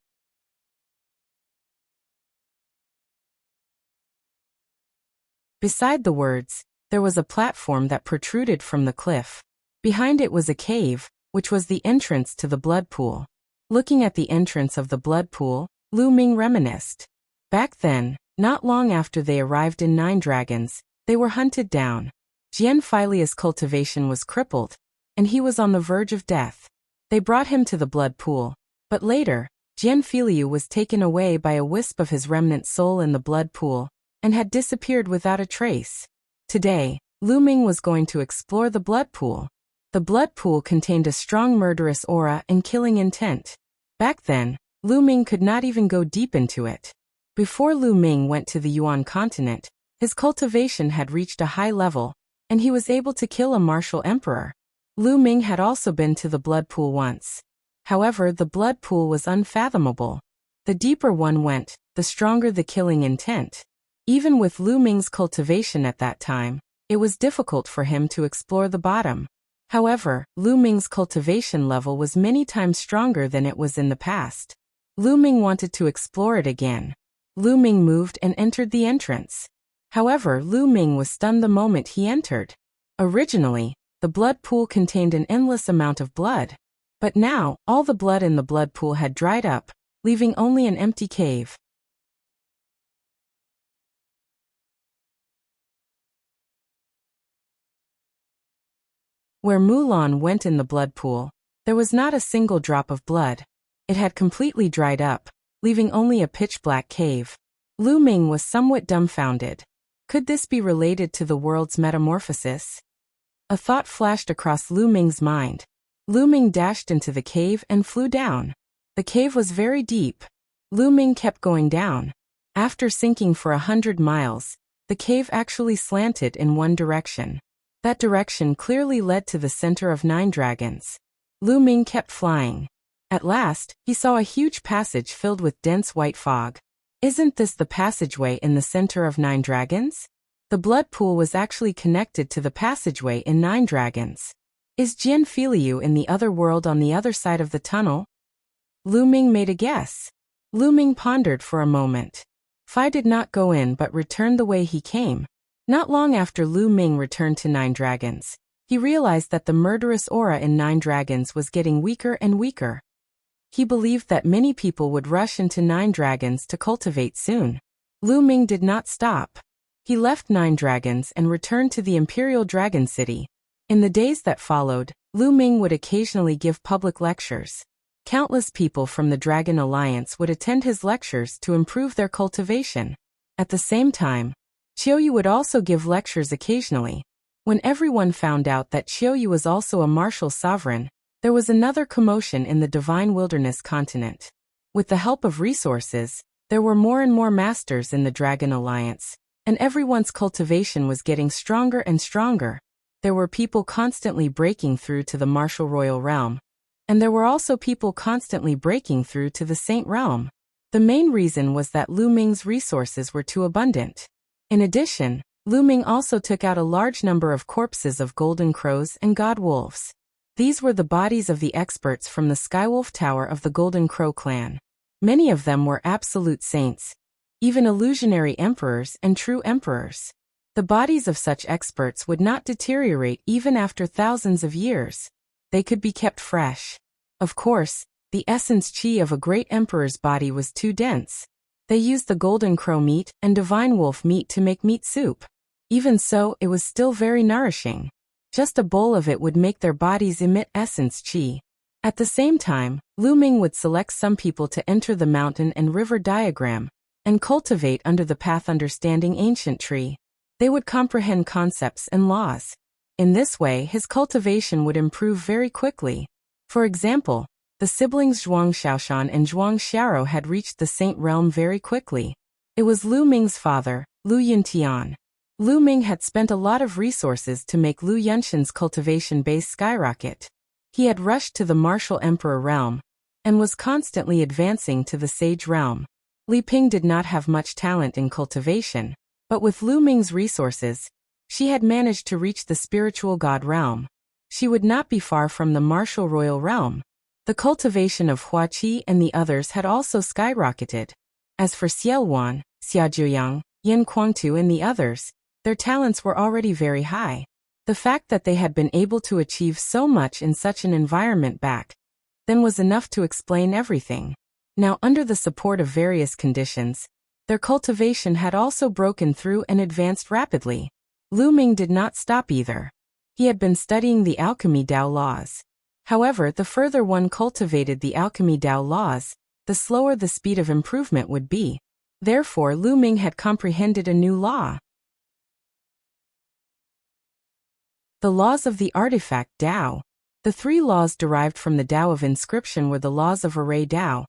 Beside the words, there was a platform that protruded from the cliff. Behind it was a cave, which was the entrance to the blood pool. Looking at the entrance of the blood pool, Lu Ming reminisced. Back then, not long after they arrived in Nine Dragons, they were hunted down. Jian Filia's cultivation was crippled, and he was on the verge of death. They brought him to the blood pool, but later, Jian Filia was taken away by a wisp of his remnant soul in the blood pool, and had disappeared without a trace. Today, Lu Ming was going to explore the blood pool. The blood pool contained a strong murderous aura and killing intent. Back then, Lu Ming could not even go deep into it. Before Lu Ming went to the Yuan continent, his cultivation had reached a high level, and he was able to kill a martial emperor. Lu Ming had also been to the blood pool once. However, the blood pool was unfathomable. The deeper one went, the stronger the killing intent. Even with Lu Ming's cultivation at that time, it was difficult for him to explore the bottom. However, Lu Ming's cultivation level was many times stronger than it was in the past. Lu Ming wanted to explore it again. Lu Ming moved and entered the entrance. However, Lu Ming was stunned the moment he entered. Originally, the blood pool contained an endless amount of blood. But now, all the blood in the blood pool had dried up, leaving only an empty cave. Where Mu Lan went in the blood pool, there was not a single drop of blood. It had completely dried up, leaving only a pitch-black cave. Lu Ming was somewhat dumbfounded. Could this be related to the world's metamorphosis? A thought flashed across Lu Ming's mind. Lu Ming dashed into the cave and flew down. The cave was very deep. Lu Ming kept going down. After sinking for 100 miles, the cave actually slanted in one direction. That direction clearly led to the center of Nine Dragons. Lu Ming kept flying. At last, he saw a huge passage filled with dense white fog. Isn't this the passageway in the center of Nine Dragons? The blood pool was actually connected to the passageway in Nine Dragons. Is Jian Filiu in the other world on the other side of the tunnel? Lu Ming made a guess. Lu Ming pondered for a moment. Fi did not go in but returned the way he came. Not long after Lu Ming returned to Nine Dragons, he realized that the murderous aura in Nine Dragons was getting weaker and weaker. He believed that many people would rush into Nine Dragons to cultivate soon. Lu Ming did not stop. He left Nine Dragons and returned to the Imperial Dragon City. In the days that followed, Lu Ming would occasionally give public lectures. Countless people from the Dragon Alliance would attend his lectures to improve their cultivation. At the same time, Qiuyu would also give lectures occasionally. When everyone found out that Qiuyu was also a martial sovereign, there was another commotion in the Divine Wilderness continent. With the help of resources, there were more and more masters in the Dragon Alliance, and everyone's cultivation was getting stronger and stronger. There were people constantly breaking through to the Martial Royal Realm, and there were also people constantly breaking through to the Saint Realm. The main reason was that Lu Ming's resources were too abundant. In addition, Lu Ming also took out a large number of corpses of golden crows and god wolves. These were the bodies of the experts from the Skywolf Tower of the Golden Crow clan. Many of them were absolute saints, even illusionary emperors and true emperors. The bodies of such experts would not deteriorate even after thousands of years. They could be kept fresh. Of course, the essence qi of a great emperor's body was too dense. They used the golden crow meat and divine wolf meat to make meat soup. Even so, it was still very nourishing. Just a bowl of it would make their bodies emit essence qi. At the same time, Lu Ming would select some people to enter the mountain and river diagram and cultivate under the path understanding ancient tree. They would comprehend concepts and laws. In this way, his cultivation would improve very quickly. For example, the siblings Zhuang Xiaoshan and Zhuang Xiaro had reached the Saint realm very quickly. It was Lu Ming's father, Lu Yuntian. Lu Ming had spent a lot of resources to make Lu Yunshan's cultivation base skyrocket. He had rushed to the martial emperor realm and was constantly advancing to the sage realm. Li Ping did not have much talent in cultivation, but with Lu Ming's resources, she had managed to reach the spiritual god realm. She would not be far from the martial royal realm. The cultivation of Hua Qi and the others had also skyrocketed. As for Xiao Wan, Xia Zhuyang, Yin Kuangtu and the others, their talents were already very high. The fact that they had been able to achieve so much in such an environment back then was enough to explain everything. Now, under the support of various conditions, their cultivation had also broken through and advanced rapidly. Lu Ming did not stop either. He had been studying the alchemy Dao laws. However, the further one cultivated the alchemy Dao laws, the slower the speed of improvement would be. Therefore, Lu Ming had comprehended a new law. The laws of the artifact Dao. The three laws derived from the Dao of inscription were the laws of array Dao,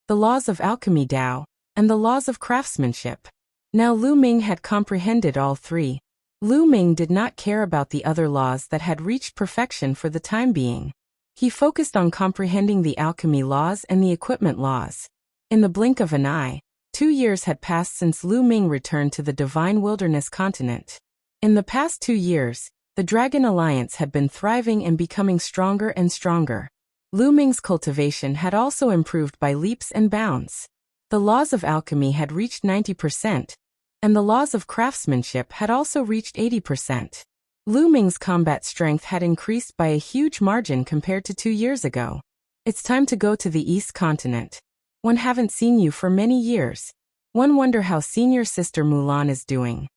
the laws of alchemy Dao, and the laws of craftsmanship. Now Lu Ming had comprehended all three. Lu Ming did not care about the other laws that had reached perfection for the time being. He focused on comprehending the alchemy laws and the equipment laws. In the blink of an eye, 2 years had passed since Lu Ming returned to the Divine Wilderness continent. In the past 2 years, the Dragon Alliance had been thriving and becoming stronger and stronger. Lu Ming's cultivation had also improved by leaps and bounds. The laws of alchemy had reached 90%, and the laws of craftsmanship had also reached 80%. Lu Ming's combat strength had increased by a huge margin compared to 2 years ago. It's time to go to the East Continent. One haven't seen you for many years. One wonder how senior sister Mu Lan is doing.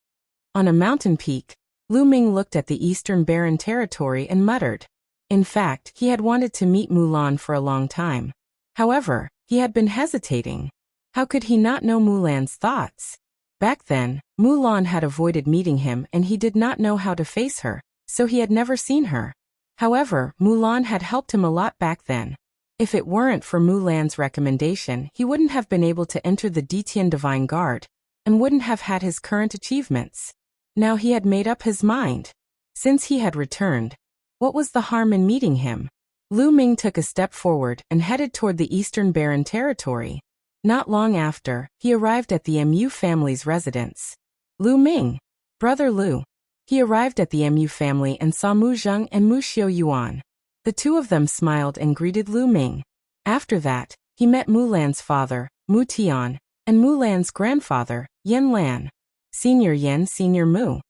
On a mountain peak, Lu Ming looked at the Eastern Barren territory and muttered. In fact, he had wanted to meet Mu Lan for a long time. However, he had been hesitating. How could he not know Mu Lan's thoughts? Back then, Mu Lan had avoided meeting him and he did not know how to face her, so he had never seen her. However, Mu Lan had helped him a lot back then. If it weren't for Mu Lan's recommendation, he wouldn't have been able to enter the Detian Divine Guard, and wouldn't have had his current achievements. Now he had made up his mind. Since he had returned, what was the harm in meeting him? Lu Ming took a step forward and headed toward the Eastern Barren territory. Not long after, he arrived at the Mu family's residence. Lu Ming, brother Lu. He arrived at the Mu family and saw Mu Zheng and Mu Xiu Yuan. The two of them smiled and greeted Lu Ming. After that, he met Mu Lan's father, Mu Tian, and Mu Lan's grandfather, Yan Lan. Senior Yan, Senior Mu.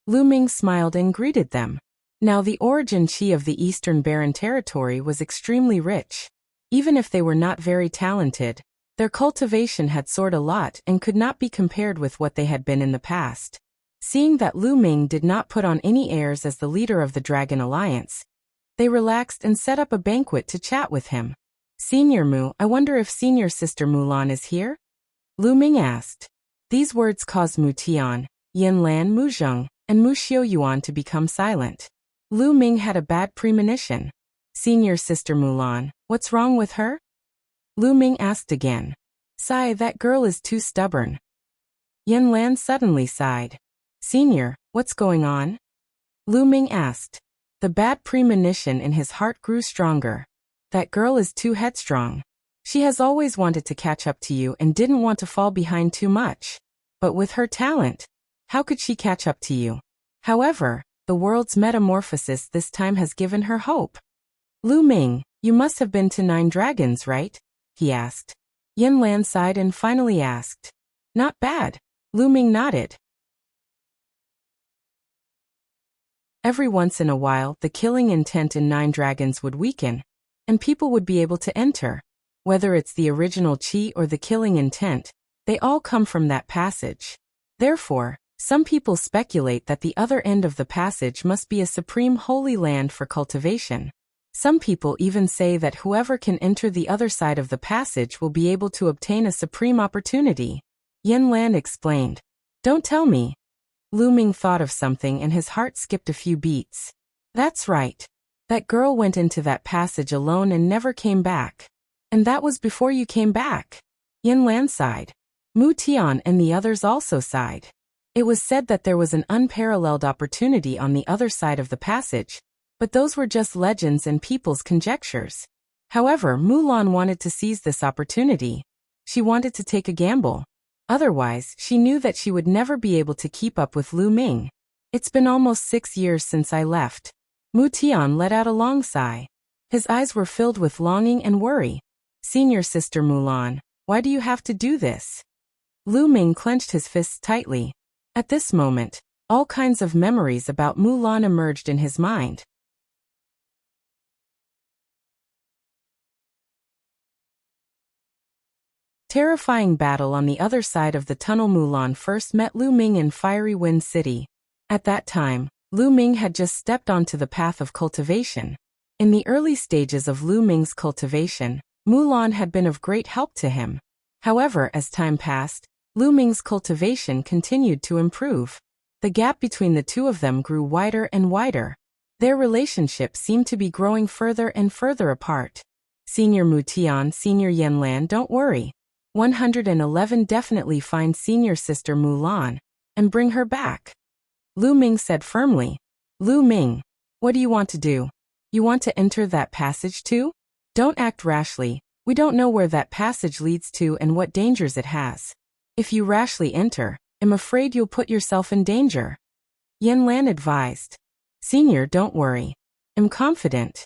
Lu Ming smiled and greeted them. Now the origin qi of the Eastern Barren territory was extremely rich. Even if they were not very talented, their cultivation had soared a lot and could not be compared with what they had been in the past. Seeing that Lu Ming did not put on any airs as the leader of the Dragon Alliance, they relaxed and set up a banquet to chat with him. Senior Mu, I wonder if senior sister Mu Lan is here? Lu Ming asked. These words caused Mu Tian, Yan Lan, Mu Zheng, and Mu Xiu Yuan to become silent. Lu Ming had a bad premonition. Senior sister Mu Lan, what's wrong with her? Lu Ming asked again. Sigh, that girl is too stubborn. Yan Lan suddenly sighed. Senior, what's going on? Lu Ming asked. The bad premonition in his heart grew stronger. That girl is too headstrong. She has always wanted to catch up to you and didn't want to fall behind too much. But with her talent, how could she catch up to you? However, the world's metamorphosis this time has given her hope. Lu Ming, you must have been to 9 dragons, right? He asked. Yan Lan sighed and finally asked. Not bad. Lu Ming nodded. Every once in a while, the killing intent in 9 dragons would weaken, and people would be able to enter. Whether it's the original qi or the killing intent, they all come from that passage. Therefore, some people speculate that the other end of the passage must be a supreme holy land for cultivation. Some people even say that whoever can enter the other side of the passage will be able to obtain a supreme opportunity. Lan explained. Don't tell me. Lu Ming thought of something and his heart skipped a few beats. That's right. That girl went into that passage alone and never came back. And that was before you came back. Lan sighed. Mu Tian and the others also sighed. It was said that there was an unparalleled opportunity on the other side of the passage, but those were just legends and people's conjectures. However, Mu Lan wanted to seize this opportunity. She wanted to take a gamble. Otherwise, she knew that she would never be able to keep up with Lu Ming. It's been almost 6 years since I left. Mu Tian let out a long sigh. His eyes were filled with longing and worry. Senior sister Mu Lan, why do you have to do this? Lu Ming clenched his fists tightly. At this moment, all kinds of memories about Mu Lan emerged in his mind. Terrifying battle on the other side of the tunnel. Mu Lan first met Lu Ming in Fiery Wind City. At that time, Lu Ming had just stepped onto the path of cultivation. In the early stages of Lu Ming's cultivation, Mu Lan had been of great help to him. However, as time passed, Lu Ming's cultivation continued to improve. The gap between the two of them grew wider and wider. Their relationship seemed to be growing further and further apart. Senior Mu Tian, Senior Lan, don't worry. 111 definitely find senior sister Mu Lan and bring her back. Lu Ming said firmly. Lu Ming, what do you want to do? You want to enter that passage too? Don't act rashly. We don't know where that passage leads to and what dangers it has. If you rashly enter, I'm afraid you'll put yourself in danger. Lan advised. Senior, don't worry. I'm confident.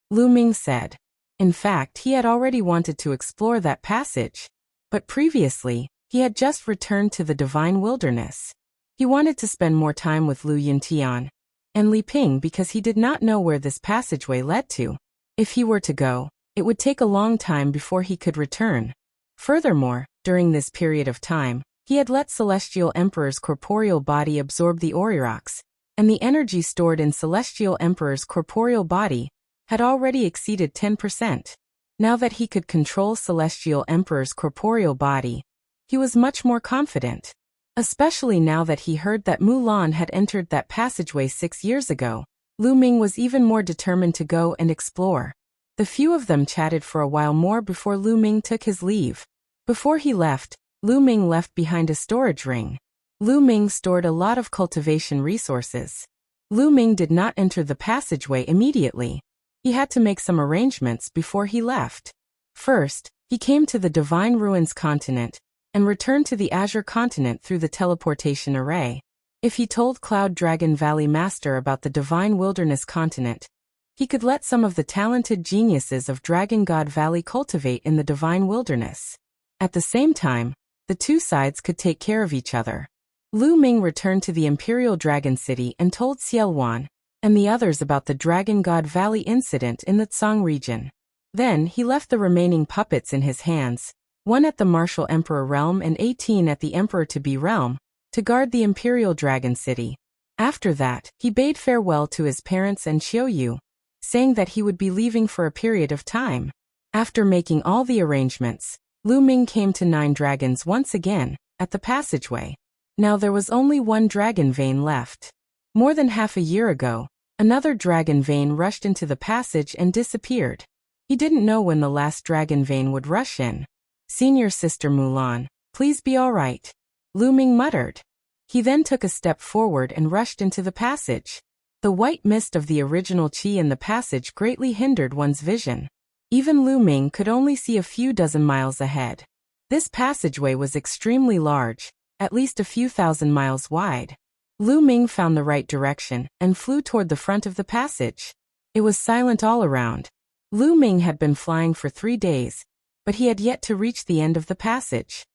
Lu Ming said. In fact, he had already wanted to explore that passage. But previously, he had just returned to the Divine Wilderness. He wanted to spend more time with Lu Yuntian and Li Ping because he did not know where this passageway led to. If he were to go, it would take a long time before he could return. Furthermore, during this period of time, he had let Celestial Emperor's corporeal body absorb the Aurirox, and the energy stored in Celestial Emperor's corporeal body had already exceeded 10%. Now that he could control Celestial Emperor's corporeal body, he was much more confident. Especially now that he heard that Mu Lan had entered that passageway 6 years ago, Lu Ming was even more determined to go and explore. The few of them chatted for a while more before Lu Ming took his leave. Before he left, Lu Ming left behind a storage ring. Lu Ming stored a lot of cultivation resources. Lu Ming did not enter the passageway immediately. He had to make some arrangements before he left. First, he came to the Divine Ruins continent and returned to the Azure continent through the teleportation array. If he told Cloud Dragon Valley Master about the Divine Wilderness continent, he could let some of the talented geniuses of Dragon God Valley cultivate in the Divine Wilderness. At the same time, the two sides could take care of each other. Lu Ming returned to the Imperial Dragon City and told Yuan and the others about the Dragon God Valley incident in the Tsang region. Then he left the remaining puppets in his hands, 1 at the Martial Emperor realm and 18 at the Emperor-to-be realm, to guard the Imperial Dragon City. After that, he bade farewell to his parents and Xiaoyu, saying that he would be leaving for a period of time. After making all the arrangements, Lu Ming came to 9 dragons once again, at the passageway. Now there was only 1 dragon vein left. More than half a year ago, another dragon vein rushed into the passage and disappeared. He didn't know when the last dragon vein would rush in. Senior sister Mu Lan, please be all right. Lu Ming muttered. He then took a step forward and rushed into the passage. The white mist of the original qi in the passage greatly hindered one's vision. Even Lu Ming could only see a few dozen miles ahead. This passageway was extremely large, at least a few thousand miles wide. Lu Ming found the right direction and flew toward the front of the passage. It was silent all around. Lu Ming had been flying for 3 days, but he had yet to reach the end of the passage.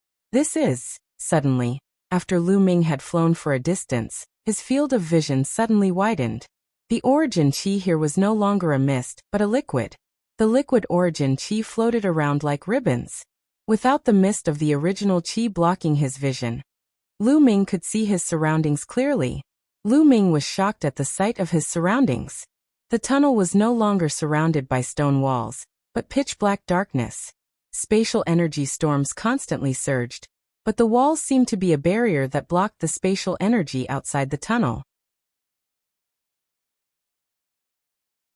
Suddenly, after Lu Ming had flown for a distance, his field of vision suddenly widened. The origin qi here was no longer a mist, but a liquid. The liquid origin qi floated around like ribbons. Without the mist of the original qi blocking his vision, Lu Ming could see his surroundings clearly. Lu Ming was shocked at the sight of his surroundings. The tunnel was no longer surrounded by stone walls, but pitch-black darkness. Spatial energy storms constantly surged, but the walls seemed to be a barrier that blocked the spatial energy outside the tunnel.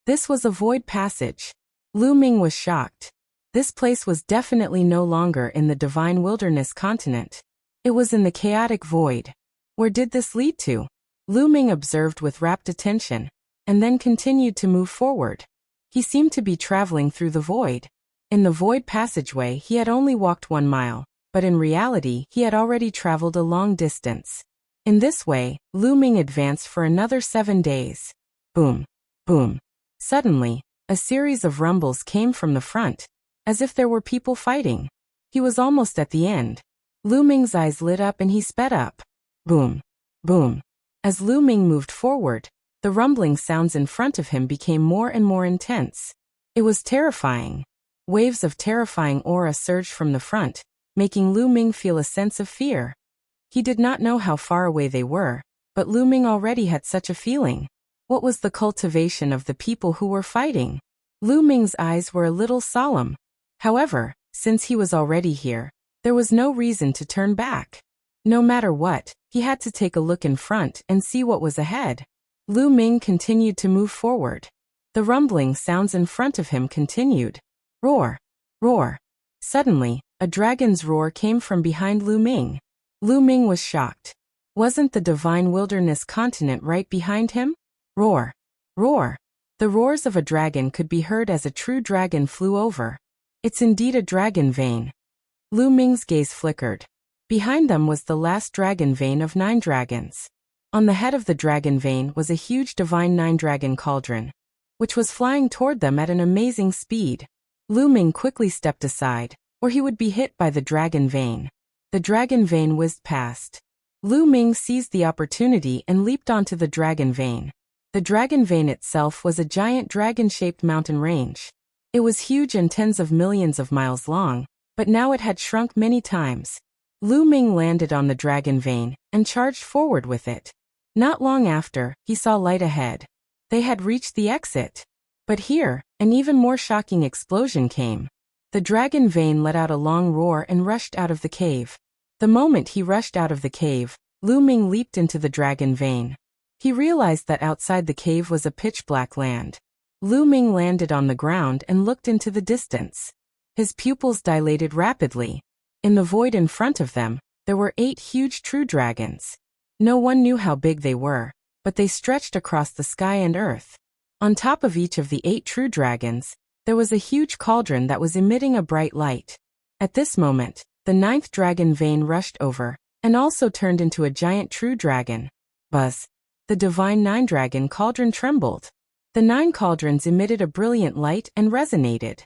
This was a void passage. Lu Ming was shocked. This place was definitely no longer in the divine wilderness continent. It was in the chaotic void. Where did this lead to? Lu Ming observed with rapt attention, and then continued to move forward. He seemed to be traveling through the void. In the void passageway he had only walked 1 mile, but in reality he had already traveled a long distance. In this way, Lu Ming advanced for another 7 days. Boom. Boom. Suddenly, a series of rumbles came from the front, as if there were people fighting. He was almost at the end. Lu Ming's eyes lit up and he sped up. Boom. Boom. As Lu Ming moved forward, the rumbling sounds in front of him became more and more intense. It was terrifying. Waves of terrifying aura surged from the front, making Lu Ming feel a sense of fear. He did not know how far away they were, but Lu Ming already had such a feeling. What was the cultivation of the people who were fighting? Lu Ming's eyes were a little solemn. However, since he was already here, there was no reason to turn back. No matter what, he had to take a look in front and see what was ahead. Lu Ming continued to move forward. The rumbling sounds in front of him continued. Roar! Roar! Suddenly, a dragon's roar came from behind Lu Ming. Lu Ming was shocked. Wasn't the divine wilderness continent right behind him? Roar! Roar! The roars of a dragon could be heard as a true dragon flew over. It's indeed a dragon vein. Lu Ming's gaze flickered. Behind them was the last dragon vein of 9 dragons. On the head of the dragon vein was a huge divine 9-dragon cauldron, which was flying toward them at an amazing speed. Lu Ming quickly stepped aside, or he would be hit by the dragon vein. The dragon vein whizzed past. Lu Ming seized the opportunity and leaped onto the dragon vein. The dragon vein itself was a giant dragon-shaped mountain range. It was huge and tens of millions of miles long, but now it had shrunk many times. Lu Ming landed on the dragon vein and charged forward with it. Not long after, he saw light ahead. They had reached the exit. But here, an even more shocking explosion came. The dragon vein let out a long roar and rushed out of the cave. The moment he rushed out of the cave, Lu Ming leaped into the dragon vein. He realized that outside the cave was a pitch-black land. Lu Ming landed on the ground and looked into the distance. His pupils dilated rapidly. In the void in front of them, there were 8 huge true dragons. No one knew how big they were, but they stretched across the sky and earth. On top of each of the 8 true dragons, there was a huge cauldron that was emitting a bright light. At this moment, the 9th dragon vein rushed over, and also turned into a giant true dragon. Buzz! The divine 9-dragon cauldron trembled. The 9 cauldrons emitted a brilliant light and resonated.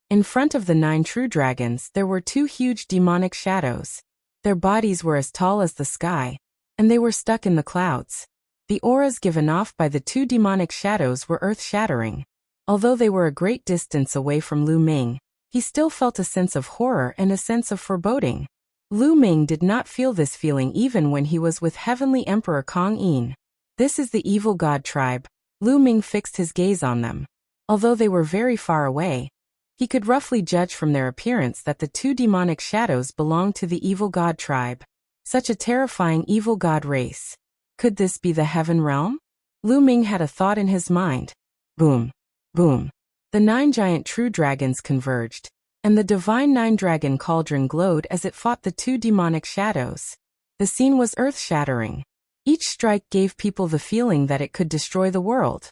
In front of the 9 true dragons there were 2 huge demonic shadows. Their bodies were as tall as the sky, and they were stuck in the clouds. The auras given off by the 2 demonic shadows were earth-shattering. Although they were a great distance away from Lu Ming, he still felt a sense of horror and a sense of foreboding. Lu Ming did not feel this feeling even when he was with Heavenly Emperor Kong Yin. This is the evil god tribe. Lu Ming fixed his gaze on them. Although they were very far away, he could roughly judge from their appearance that the 2 demonic shadows belonged to the evil god tribe. Such a terrifying evil god race. Could this be the heaven realm? Lu Ming had a thought in his mind. Boom. Boom. The 9 giant true dragons converged, and the divine 9-dragon cauldron glowed as it fought the 2 demonic shadows. The scene was earth-shattering. Each strike gave people the feeling that it could destroy the world.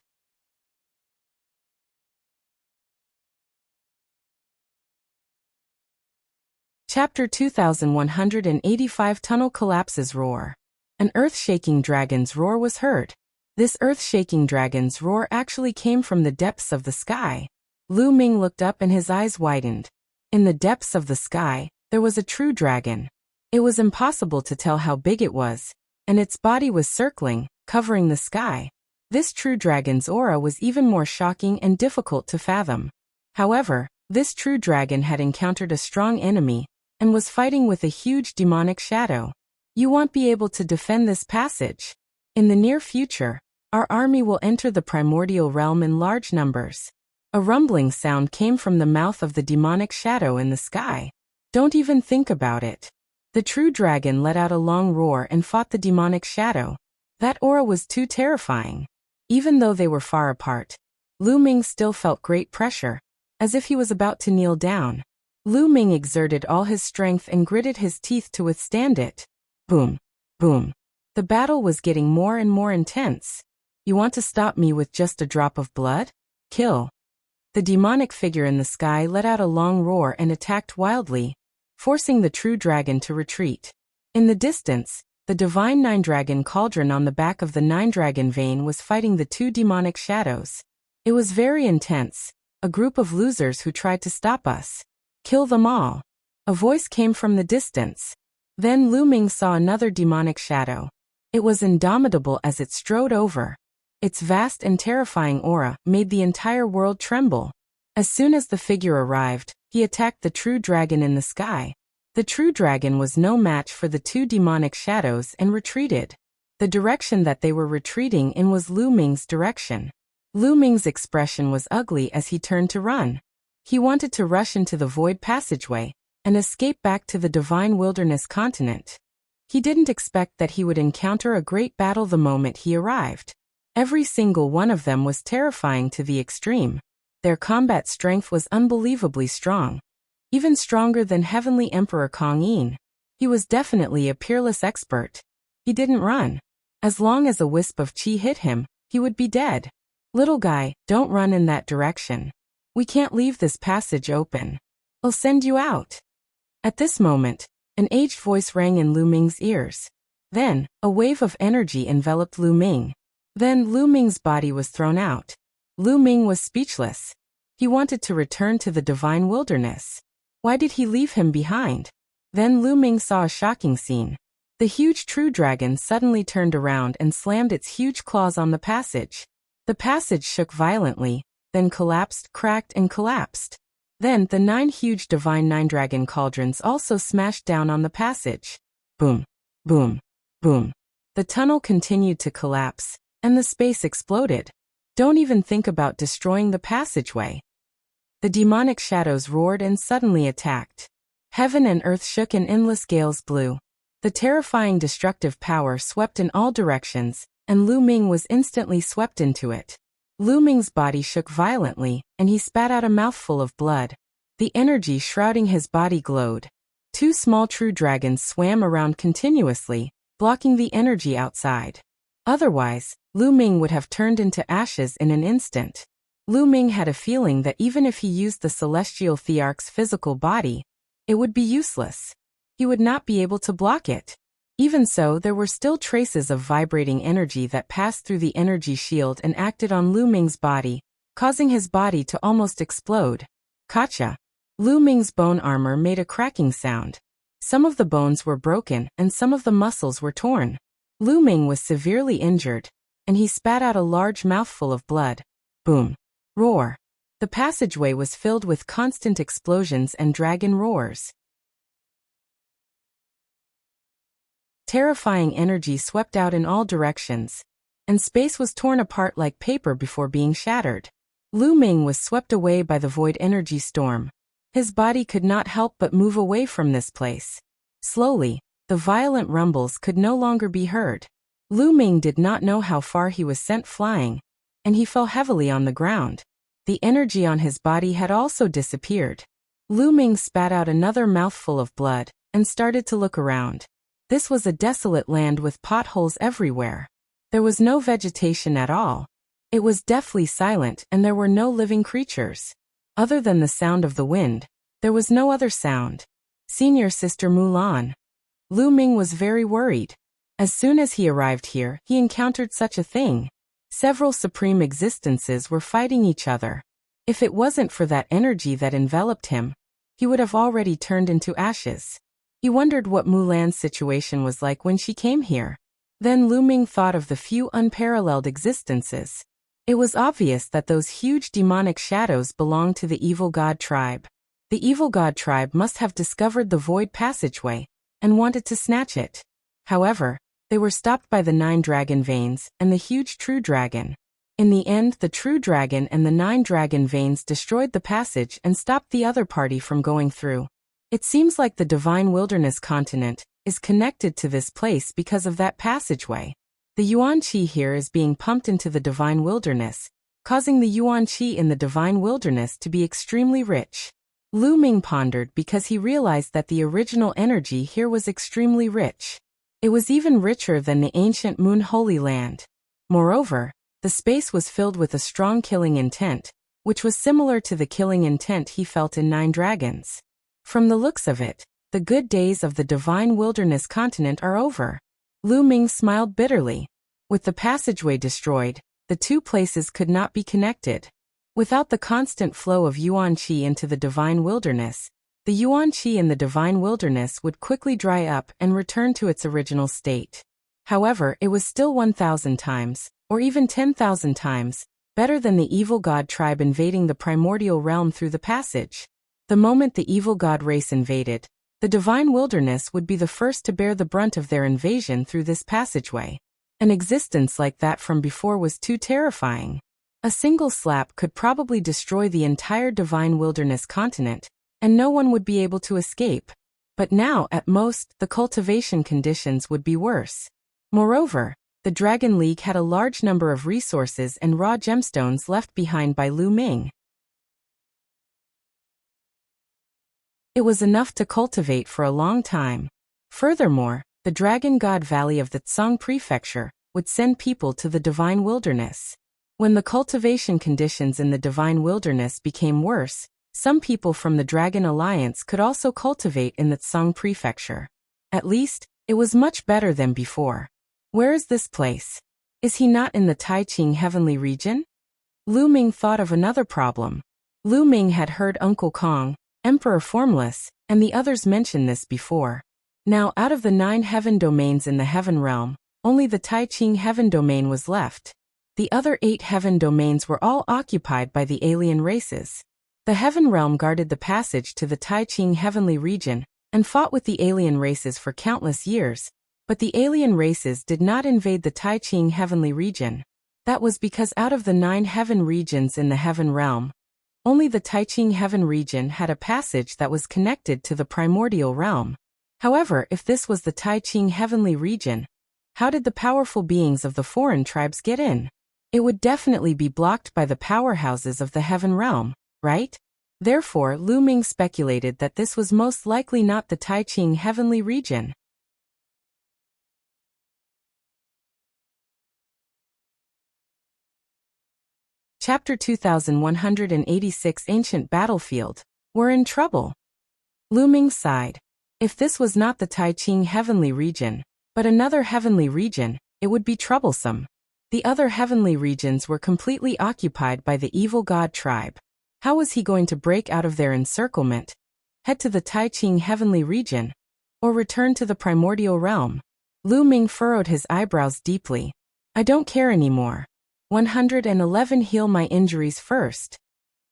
Chapter 2185 Tunnel Collapses Roar. An earth-shaking dragon's roar was heard. This earth-shaking dragon's roar actually came from the depths of the sky. Lu Ming looked up and his eyes widened. In the depths of the sky, there was a true dragon. It was impossible to tell how big it was, and its body was circling, covering the sky. This true dragon's aura was even more shocking and difficult to fathom. However, this true dragon had encountered a strong enemy, and was fighting with a huge demonic shadow. You won't be able to defend this passage. In the near future, our army will enter the primordial realm in large numbers. A rumbling sound came from the mouth of the demonic shadow in the sky. Don't even think about it. The true dragon let out a long roar and fought the demonic shadow. That aura was too terrifying. Even though they were far apart, Lu Ming still felt great pressure, as if he was about to kneel down. Lu Ming exerted all his strength and gritted his teeth to withstand it. Boom, boom. The battle was getting more and more intense. You want to stop me with just a drop of blood? Kill. The demonic figure in the sky let out a long roar and attacked wildly, forcing the true dragon to retreat. In the distance, the divine nine-dragon cauldron on the back of the nine-dragon vein was fighting the two demonic shadows. It was very intense, a group of losers who tried to stop us. Kill them all. A voice came from the distance. Then Lu Ming saw another demonic shadow. It was indomitable as it strode over. Its vast and terrifying aura made the entire world tremble. As soon as the figure arrived, he attacked the true dragon in the sky. The true dragon was no match for the two demonic shadows and retreated. The direction that they were retreating in was Lu Ming's direction. Lu Ming's expression was ugly as he turned to run. He wanted to rush into the void passageway and escape back to the divine wilderness continent. He didn't expect that he would encounter a great battle the moment he arrived. Every single one of them was terrifying to the extreme. Their combat strength was unbelievably strong. Even stronger than Heavenly Emperor Kong Yin. He was definitely a peerless expert. He didn't run. As long as a wisp of chi hit him, he would be dead. Little guy, don't run in that direction. We can't leave this passage open. I'll send you out. At this moment, an aged voice rang in Lu Ming's ears. Then, a wave of energy enveloped Lu Ming. Then Lu Ming's body was thrown out. Lu Ming was speechless. He wanted to return to the divine wilderness. Why did he leave him behind? Then Lu Ming saw a shocking scene. The huge true dragon suddenly turned around and slammed its huge claws on the passage. The passage shook violently, then collapsed, cracked, and collapsed. Then the 9 huge divine nine-dragon cauldrons also smashed down on the passage. Boom, boom, boom. The tunnel continued to collapse, and the space exploded. Don't even think about destroying the passageway. The demonic shadows roared and suddenly attacked. Heaven and earth shook and endless gales blew. The terrifying destructive power swept in all directions, and Lu Ming was instantly swept into it. Lu Ming's body shook violently, and he spat out a mouthful of blood. The energy shrouding his body glowed. 2 small true dragons swam around continuously, blocking the energy outside. Otherwise, Lu Ming would have turned into ashes in an instant. Lu Ming had a feeling that even if he used the celestial thearch's physical body, it would be useless. He would not be able to block it. Even so, there were still traces of vibrating energy that passed through the energy shield and acted on Lu Ming's body, causing his body to almost explode. Gotcha! Lu Ming's bone armor made a cracking sound. Some of the bones were broken and some of the muscles were torn. Lu Ming was severely injured, and he spat out a large mouthful of blood. Boom! Roar! The passageway was filled with constant explosions and dragon roars. Terrifying energy swept out in all directions, and space was torn apart like paper before being shattered. Lu Ming was swept away by the void energy storm. His body could not help but move away from this place. Slowly, the violent rumbles could no longer be heard. Lu Ming did not know how far he was sent flying, and he fell heavily on the ground. The energy on his body had also disappeared. Lu Ming spat out another mouthful of blood, and started to look around. This was a desolate land with potholes everywhere. There was no vegetation at all. It was deathly silent and there were no living creatures. Other than the sound of the wind, there was no other sound. Senior Sister Mu Lan. Lu Ming was very worried. As soon as he arrived here, he encountered such a thing. Several supreme existences were fighting each other. If it wasn't for that energy that enveloped him, he would have already turned into ashes. He wondered what Mu Lan's situation was like when she came here. Then Lu Ming thought of the few unparalleled existences. It was obvious that those huge demonic shadows belonged to the evil god tribe. The evil god tribe must have discovered the void passageway and wanted to snatch it. However, They were stopped by the 9 dragon veins and the huge true dragon. In the end, the true dragon and the 9 dragon veins destroyed the passage and stopped the other party from going through. It seems like the divine wilderness continent is connected to this place because of that passageway. The Yuan Qi here is being pumped into the divine wilderness, causing the Yuan Qi in the divine wilderness to be extremely rich. Lu Ming pondered because he realized that the original energy here was extremely rich. It was even richer than the ancient Moon Holy Land. Moreover, the space was filled with a strong killing intent, which was similar to the killing intent he felt in 9 dragons. From the looks of it, the good days of the divine wilderness continent are over. Lu Ming smiled bitterly. With the passageway destroyed, the two places could not be connected. Without the constant flow of Yuan Qi into the divine wilderness, the Yuan Qi in the divine wilderness would quickly dry up and return to its original state. However, it was still 1,000 times, or even 10,000 times, better than the evil god tribe invading the primordial realm through the passage. The moment the evil god race invaded, the divine wilderness would be the first to bear the brunt of their invasion through this passageway. An existence like that from before was too terrifying. A single slap could probably destroy the entire divine wilderness continent, and no one would be able to escape. But now, at most, the cultivation conditions would be worse. Moreover, the Dragon League had a large number of resources and raw gemstones left behind by Lu Ming. It was enough to cultivate for a long time. Furthermore, the Dragon God Valley of the Tsang Prefecture would send people to the divine wilderness. When the cultivation conditions in the divine wilderness became worse, some people from the Dragon Alliance could also cultivate in the Tsang Prefecture. At least, it was much better than before. Where is this place? Is he not in the Taiqing heavenly region? Lu Ming thought of another problem. Lu Ming had heard Uncle Kong, Emperor Formless, and the others mention this before. Now, out of the 9 heaven domains in the heaven realm, only the Taiqing heaven domain was left. The other 8 heaven domains were all occupied by the alien races. The heaven realm guarded the passage to the Taiqing heavenly region and fought with the alien races for countless years, but the alien races did not invade the Taiqing heavenly region. That was because out of the 9 heaven regions in the heaven realm, only the Taiqing heaven region had a passage that was connected to the primordial realm. However, if this was the Taiqing heavenly region, how did the powerful beings of the foreign tribes get in? It would definitely be blocked by the powerhouses of the heaven realm, right? Therefore, Lu Ming speculated that this was most likely not the Taiqing heavenly region. Chapter 2186 Ancient Battlefield. We're in trouble. Lu Ming sighed. If this was not the Taiqing heavenly region, but another heavenly region, it would be troublesome. The other heavenly regions were completely occupied by the evil god tribe. How was he going to break out of their encirclement, head to the Taiqing heavenly region, or return to the primordial realm? Lu Ming furrowed his eyebrows deeply. I don't care anymore. 111 Heal my injuries first.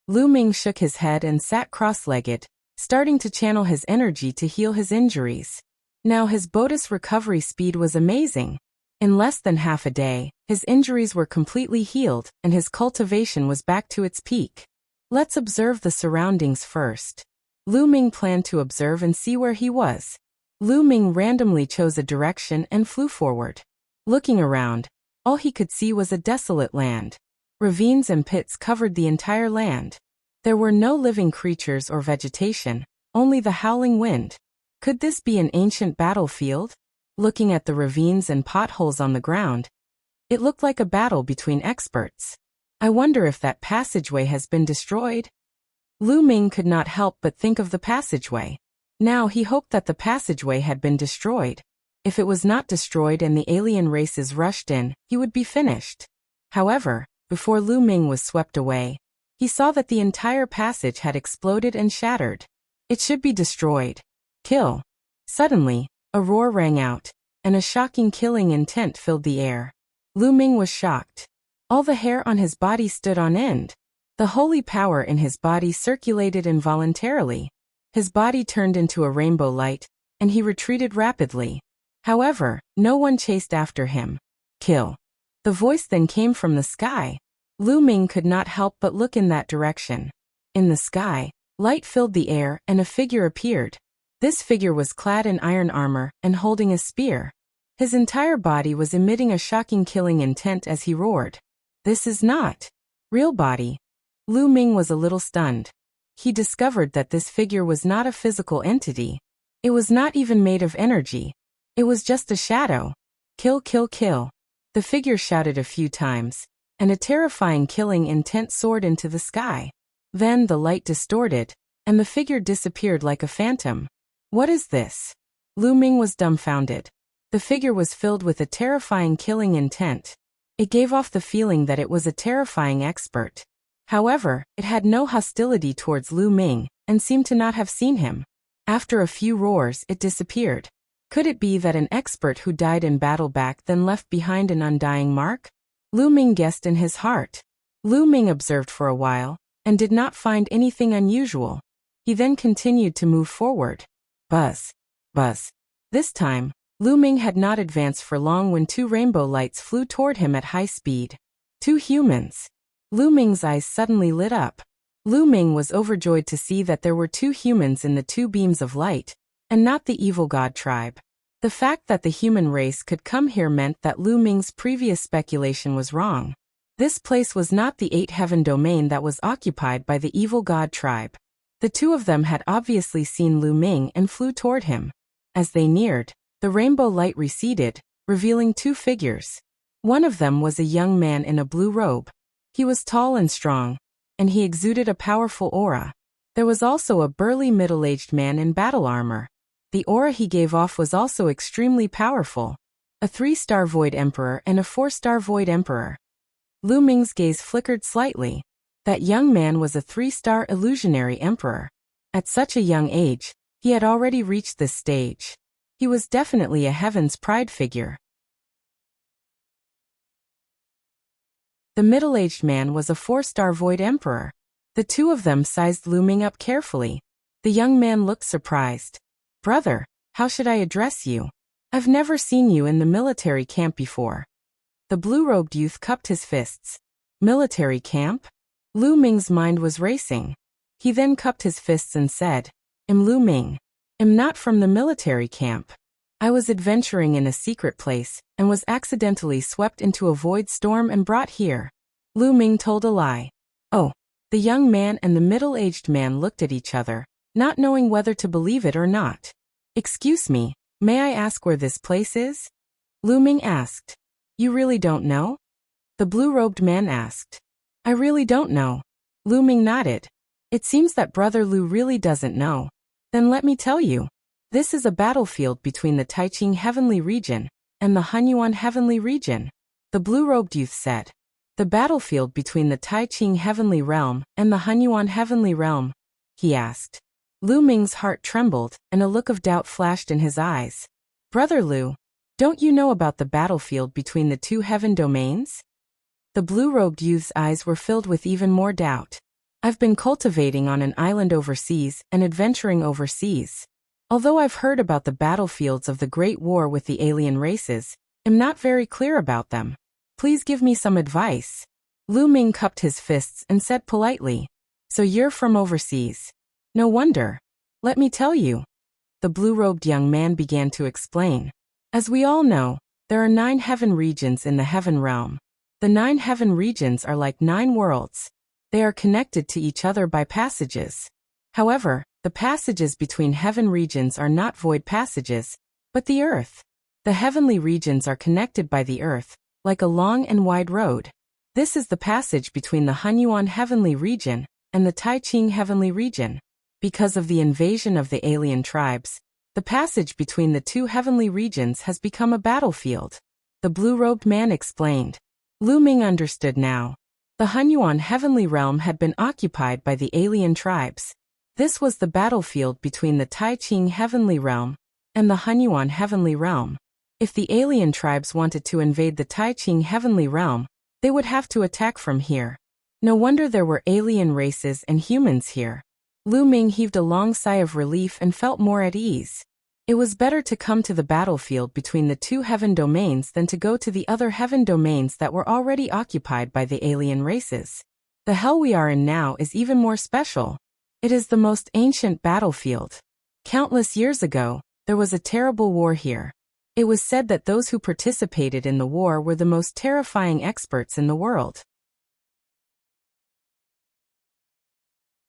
Lu Ming shook his head and sat cross-legged, starting to channel his energy to heal his injuries. Now his Bodhi's recovery speed was amazing. In less than half a day, his injuries were completely healed and his cultivation was back to its peak. Let's observe the surroundings first. Lu Ming planned to observe and see where he was. Lu Ming randomly chose a direction and flew forward. Looking around, all he could see was a desolate land. Ravines and pits covered the entire land. There were no living creatures or vegetation, only the howling wind. Could this be an ancient battlefield? Looking at the ravines and potholes on the ground, it looked like a battle between experts. I wonder if that passageway has been destroyed? Lu Ming could not help but think of the passageway. Now he hoped that the passageway had been destroyed. If it was not destroyed and the alien races rushed in, he would be finished. However, before Lu Ming was swept away, he saw that the entire passage had exploded and shattered. It should be destroyed. Kill. Suddenly, a roar rang out, and a shocking killing intent filled the air. Lu Ming was shocked. All the hair on his body stood on end. The holy power in his body circulated involuntarily. His body turned into a rainbow light, and he retreated rapidly. However, no one chased after him. Kill. The voice then came from the sky. Lu Ming could not help but look in that direction. In the sky, light filled the air and a figure appeared. This figure was clad in iron armor and holding a spear. His entire body was emitting a shocking killing intent as he roared. This is not real body. Lu Ming was a little stunned. He discovered that this figure was not a physical entity. It was not even made of energy. It was just a shadow. Kill, kill, kill. The figure shouted a few times, and a terrifying killing intent soared into the sky. Then the light distorted, and the figure disappeared like a phantom. What is this? Lu Ming was dumbfounded. The figure was filled with a terrifying killing intent. It gave off the feeling that it was a terrifying expert. However, it had no hostility towards Lu Ming, and seemed to not have seen him. After a few roars, it disappeared. Could it be that an expert who died in battle back then left behind an undying mark? Lu Ming guessed in his heart. Lu Ming observed for a while, and did not find anything unusual. He then continued to move forward. Buzz. Buzz. This time, Lu Ming had not advanced for long when two rainbow lights flew toward him at high speed. Two humans. Lu Ming's eyes suddenly lit up. Lu Ming was overjoyed to see that there were two humans in the two beams of light, and not the evil god tribe. The fact that the human race could come here meant that Lu Ming's previous speculation was wrong. This place was not the 8-heaven domain that was occupied by the evil god tribe. The two of them had obviously seen Lu Ming and flew toward him. As they neared, the rainbow light receded, revealing two figures. One of them was a young man in a blue robe. He was tall and strong, and he exuded a powerful aura. There was also a burly middle-aged man in battle armor. The aura he gave off was also extremely powerful. A 3-star Void Emperor and a 4-star Void Emperor. Lu Ming's gaze flickered slightly. That young man was a 3-star illusionary emperor. At such a young age, he had already reached this stage. He was definitely a heaven's pride figure. The middle-aged man was a 4-star Void Emperor. The two of them sized Lu Ming up carefully. The young man looked surprised. Brother, how should I address you? I've never seen you in the military camp before. The blue-robed youth cupped his fists. Military camp? Lu Ming's mind was racing. He then cupped his fists and said, I'm Lu Ming. I'm not from the military camp. I was adventuring in a secret place, and was accidentally swept into a void storm and brought here. Lu Ming told a lie. Oh. The young man and the middle-aged man looked at each other, not knowing whether to believe it or not. Excuse me, may I ask where this place is? Lu Ming asked. You really don't know? The blue-robed man asked. I really don't know. Lu Ming nodded. It seems that Brother Lu really doesn't know. Then let me tell you. This is a battlefield between the Taiqing Heavenly Region and the Yuan Heavenly Region. The blue-robed youth said. The battlefield between the Taiqing Heavenly Realm and the Yuan Heavenly Realm? He asked. Lu Ming's heart trembled, and a look of doubt flashed in his eyes. Brother Lu, don't you know about the battlefield between the two heaven domains? The blue-robed youth's eyes were filled with even more doubt. I've been cultivating on an island overseas and adventuring overseas. Although I've heard about the battlefields of the Great War with the alien races, I'm not very clear about them. Please give me some advice. Lu Ming cupped his fists and said politely. So you're from overseas. No wonder. Let me tell you. The blue-robed young man began to explain. As we all know, there are 9 heaven regions in the heaven realm. The 9 heaven regions are like 9 worlds. They are connected to each other by passages. However, the passages between heaven regions are not void passages, but the earth. The heavenly regions are connected by the earth, like a long and wide road. This is the passage between the Yuan Heavenly Region and the Taiqing Heavenly Region. Because of the invasion of the alien tribes, the passage between the two heavenly regions has become a battlefield. The blue-robed man explained. Lu Ming understood now. The Yuan Heavenly Realm had been occupied by the alien tribes. This was the battlefield between the Taiqing Heavenly Realm and the Yuan Heavenly Realm. If the alien tribes wanted to invade the Taiqing Heavenly Realm, they would have to attack from here. No wonder there were alien races and humans here. Lu Ming heaved a long sigh of relief and felt more at ease. It was better to come to the battlefield between the two heaven domains than to go to the other heaven domains that were already occupied by the alien races. The hell we are in now is even more special. It is the most ancient battlefield. Countless years ago, there was a terrible war here. It was said that those who participated in the war were the most terrifying experts in the world.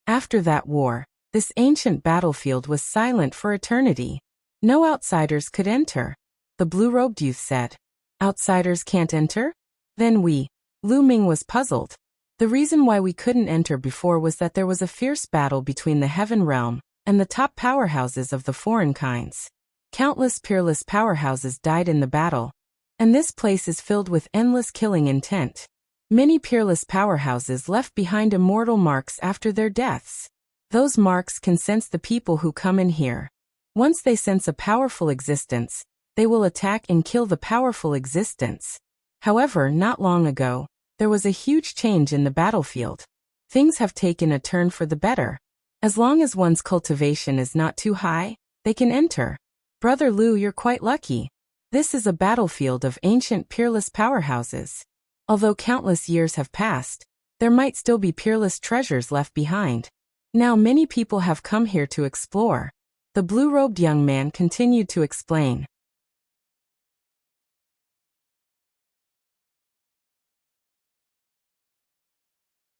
After that war, this ancient battlefield was silent for eternity. No outsiders could enter. The blue-robed youth said. Outsiders can't enter? Then Lu Ming was puzzled. The reason why we couldn't enter before was that there was a fierce battle between the heaven realm and the top powerhouses of the foreign kinds. Countless peerless powerhouses died in the battle, and this place is filled with endless killing intent. Many peerless powerhouses left behind immortal marks after their deaths. Those marks can sense the people who come in here. Once they sense a powerful existence, they will attack and kill the powerful existence. However, not long ago, there was a huge change in the battlefield. Things have taken a turn for the better. As long as one's cultivation is not too high, they can enter. Brother Lu, you're quite lucky. This is a battlefield of ancient peerless powerhouses. Although countless years have passed, there might still be peerless treasures left behind. Now many people have come here to explore. The blue-robed young man continued to explain.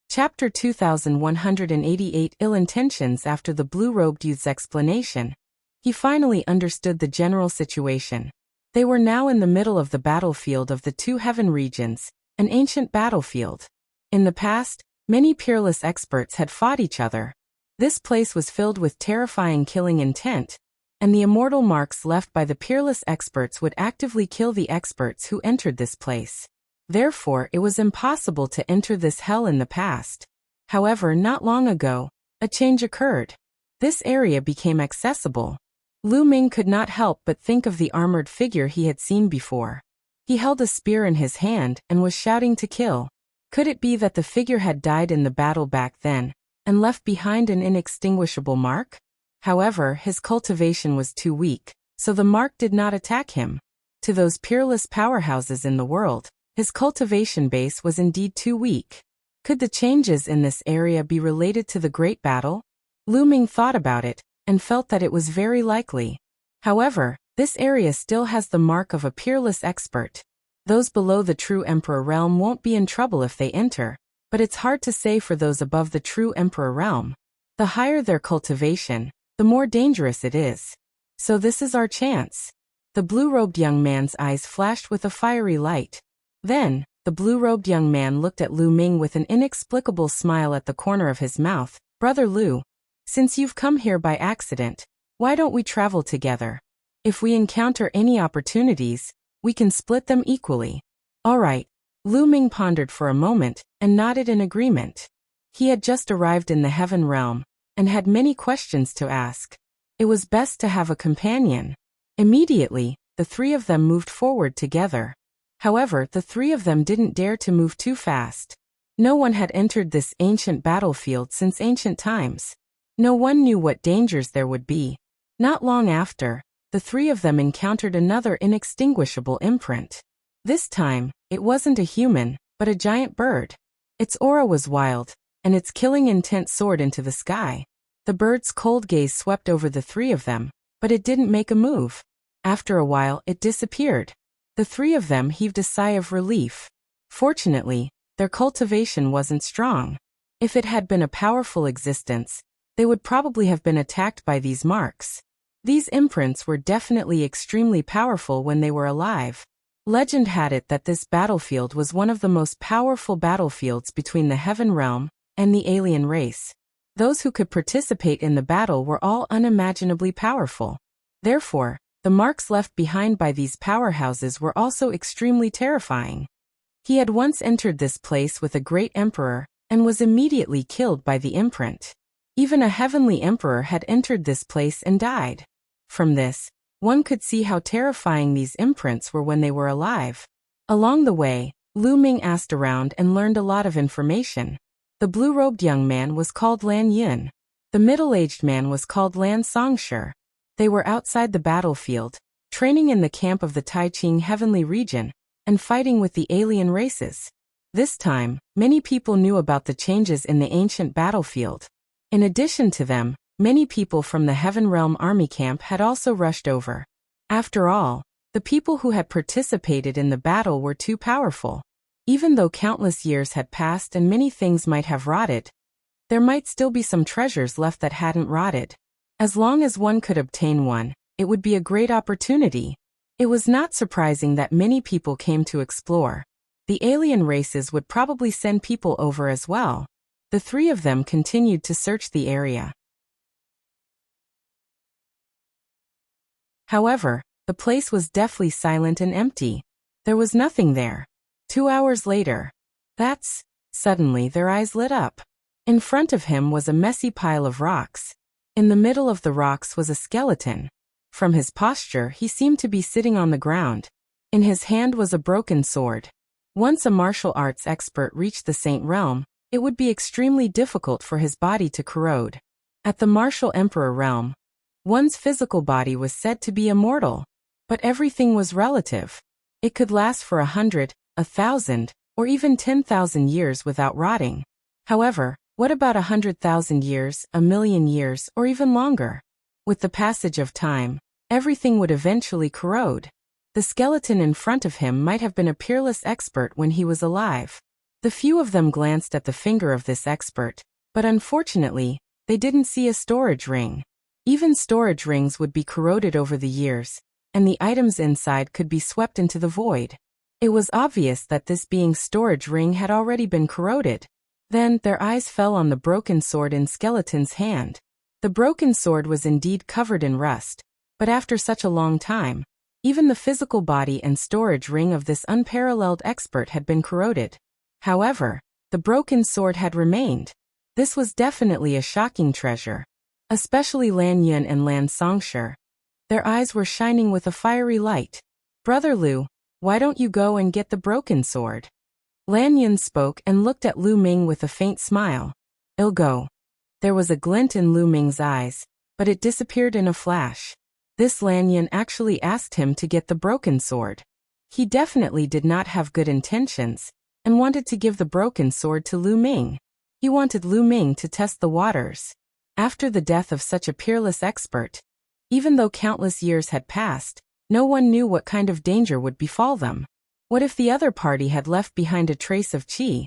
Chapter 2188 Ill Intentions. After the blue-robed youth's explanation, he finally understood the general situation. They were now in the middle of the battlefield of the two heaven regions, an ancient battlefield. In the past, many peerless experts had fought each other. This place was filled with terrifying killing intent, and the immortal marks left by the peerless experts would actively kill the experts who entered this place. Therefore, it was impossible to enter this hell in the past. However, not long ago, a change occurred. This area became accessible. Lu Ming could not help but think of the armored figure he had seen before. He held a spear in his hand and was shouting to kill. Could it be that the figure had died in the battle back then, and left behind an inextinguishable mark? However, his cultivation was too weak, so the mark did not attack him. To those peerless powerhouses in the world, his cultivation base was indeed too weak. Could the changes in this area be related to the Great Battle? Lu Ming thought about it, and felt that it was very likely. However, this area still has the mark of a peerless expert. Those below the true Emperor realm won't be in trouble if they enter, but it's hard to say for those above the true Emperor realm. The higher their cultivation, the more dangerous it is. So this is our chance. The blue-robed young man's eyes flashed with a fiery light. Then, the blue-robed young man looked at Lu Ming with an inexplicable smile at the corner of his mouth. Brother Lu, since you've come here by accident, why don't we travel together? If we encounter any opportunities, we can split them equally. All right. Lu Ming pondered for a moment and nodded in agreement. He had just arrived in the heaven realm and had many questions to ask. It was best to have a companion. Immediately, the three of them moved forward together. However, the three of them didn't dare to move too fast. No one had entered this ancient battlefield since ancient times. No one knew what dangers there would be. Not long after, the three of them encountered another inextinguishable imprint. This time, it wasn't a human, but a giant bird. Its aura was wild, and its killing intent soared into the sky. The bird's cold gaze swept over the three of them, but it didn't make a move. After a while, it disappeared. The three of them heaved a sigh of relief. Fortunately, their cultivation wasn't strong. If it had been a powerful existence, they would probably have been attacked by these marks. These imprints were definitely extremely powerful when they were alive. Legend had it that this battlefield was one of the most powerful battlefields between the heaven realm and the alien race. Those who could participate in the battle were all unimaginably powerful. Therefore, the marks left behind by these powerhouses were also extremely terrifying. He had once entered this place with a great emperor and was immediately killed by the imprint. Even a heavenly emperor had entered this place and died. From this, one could see how terrifying these imprints were when they were alive. Along the way, Lu Ming asked around and learned a lot of information. The blue-robed young man was called LAN Yun. The middle-aged man was called LAN. They were outside the battlefield, training in the camp of the Tai-Ching Heavenly Region, and fighting with the alien races. This time, many people knew about the changes in the ancient battlefield. In addition to them, many people from the Heaven Realm army camp had also rushed over. After all, the people who had participated in the battle were too powerful. Even though countless years had passed and many things might have rotted, there might still be some treasures left that hadn't rotted. As long as one could obtain one, it would be a great opportunity. It was not surprising that many people came to explore. The alien races would probably send people over as well. The three of them continued to search the area. However, the place was deathly silent and empty. There was nothing there. 2 hours later. Suddenly their eyes lit up. In front of him was a messy pile of rocks. In the middle of the rocks was a skeleton. From his posture, he seemed to be sitting on the ground. In his hand was a broken sword. Once a martial arts expert reached the Saint Realm, it would be extremely difficult for his body to corrode. At the Martial Emperor Realm, one's physical body was said to be immortal. But everything was relative. It could last for 100, 1,000, or even 10,000 years without rotting. However, what about 100,000 years, 1,000,000 years, or even longer? With the passage of time, everything would eventually corrode. The skeleton in front of him might have been a peerless expert when he was alive. The few of them glanced at the finger of this expert, but unfortunately, they didn't see a storage ring. Even storage rings would be corroded over the years, and the items inside could be swept into the void. It was obvious that this being storage ring had already been corroded. Then, their eyes fell on the broken sword in Skeleton's hand. The broken sword was indeed covered in rust, but after such a long time, even the physical body and storage ring of this unparalleled expert had been corroded. However, the broken sword had remained. This was definitely a shocking treasure. Especially LAN Yun and LAN Songshi. Their eyes were shining with a fiery light. "Brother Lu, why don't you go and get the broken sword?" LAN Yun spoke and looked at Lu Ming with a faint smile. "I'll go." There was a glint in Lu Ming's eyes, but it disappeared in a flash. This LAN Yun actually asked him to get the broken sword. He definitely did not have good intentions, and wanted to give the broken sword to Lu Ming. He wanted Lu Ming to test the waters. After the death of such a peerless expert, even though countless years had passed, no one knew what kind of danger would befall them. What if the other party had left behind a trace of qi?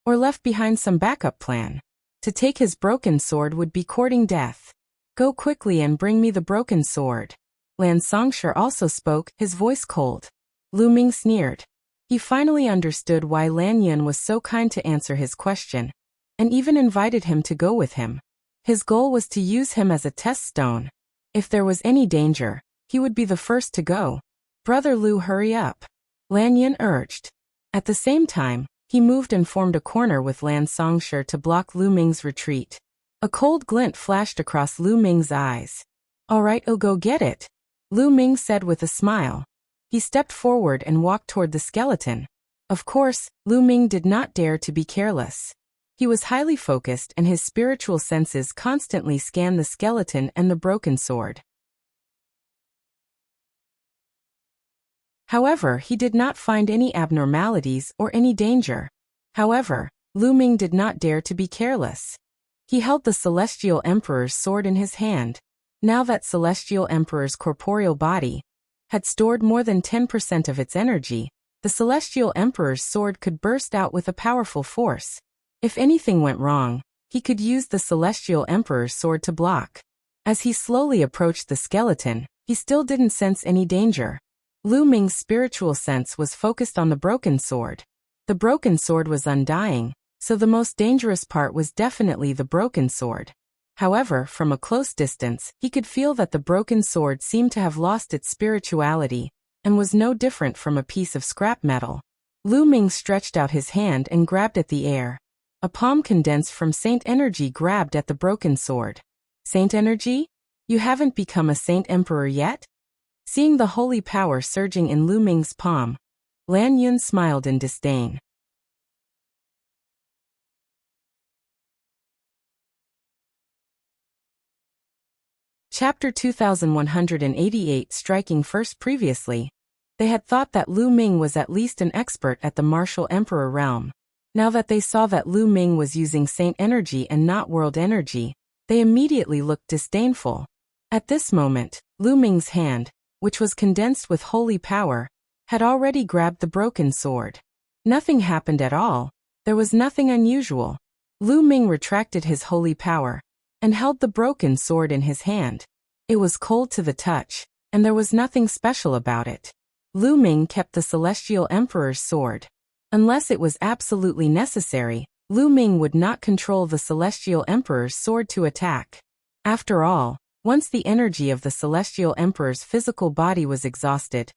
Or left behind some backup plan? To take his broken sword would be courting death. "Go quickly and bring me the broken sword." LAN Songshi also spoke, his voice cold. Lu Ming sneered. He finally understood why LAN Yun was so kind to answer his question, and even invited him to go with him. His goal was to use him as a test stone. If there was any danger, he would be the first to go. "Brother Lu, hurry up," LAN Yun urged. At the same time, he moved and formed a corner with LAN Songshi to block Lu Ming's retreat. A cold glint flashed across Lu Ming's eyes. "All right, I'll go get it," Lu Ming said with a smile. He stepped forward and walked toward the skeleton. Of course, Lu Ming did not dare to be careless. He was highly focused and his spiritual senses constantly scanned the skeleton and the broken sword. However, he did not find any abnormalities or any danger. However, Lu Ming did not dare to be careless. He held the Celestial Emperor's sword in his hand. Now that Celestial Emperor's corporeal body had stored more than 10% of its energy, the Celestial Emperor's sword could burst out with a powerful force. If anything went wrong, he could use the Celestial Emperor's sword to block. As he slowly approached the skeleton, he still didn't sense any danger. Lu Ming's spiritual sense was focused on the broken sword. The broken sword was undying, so the most dangerous part was definitely the broken sword. However, from a close distance, he could feel that the broken sword seemed to have lost its spirituality, and was no different from a piece of scrap metal. Lu Ming stretched out his hand and grabbed at the air. A palm condensed from Saint Energy grabbed at the broken sword. "Saint Energy? You haven't become a Saint Emperor yet?" Seeing the holy power surging in Lu Ming's palm, LAN Yun smiled in disdain. Chapter 2188 Striking First. Previously, they had thought that Lu Ming was at least an expert at the martial emperor realm. Now that they saw that Lu Ming was using saint energy and not world energy, they immediately looked disdainful. At this moment, Lu Ming's hand, which was condensed with holy power, had already grabbed the broken sword. Nothing happened at all. There was nothing unusual. Lu Ming retracted his holy power and held the broken sword in his hand. It was cold to the touch, and there was nothing special about it. Lu Ming kept the Celestial Emperor's sword. Unless it was absolutely necessary, Lu Ming would not control the Celestial Emperor's sword to attack. After all, once the energy of the Celestial Emperor's physical body was exhausted,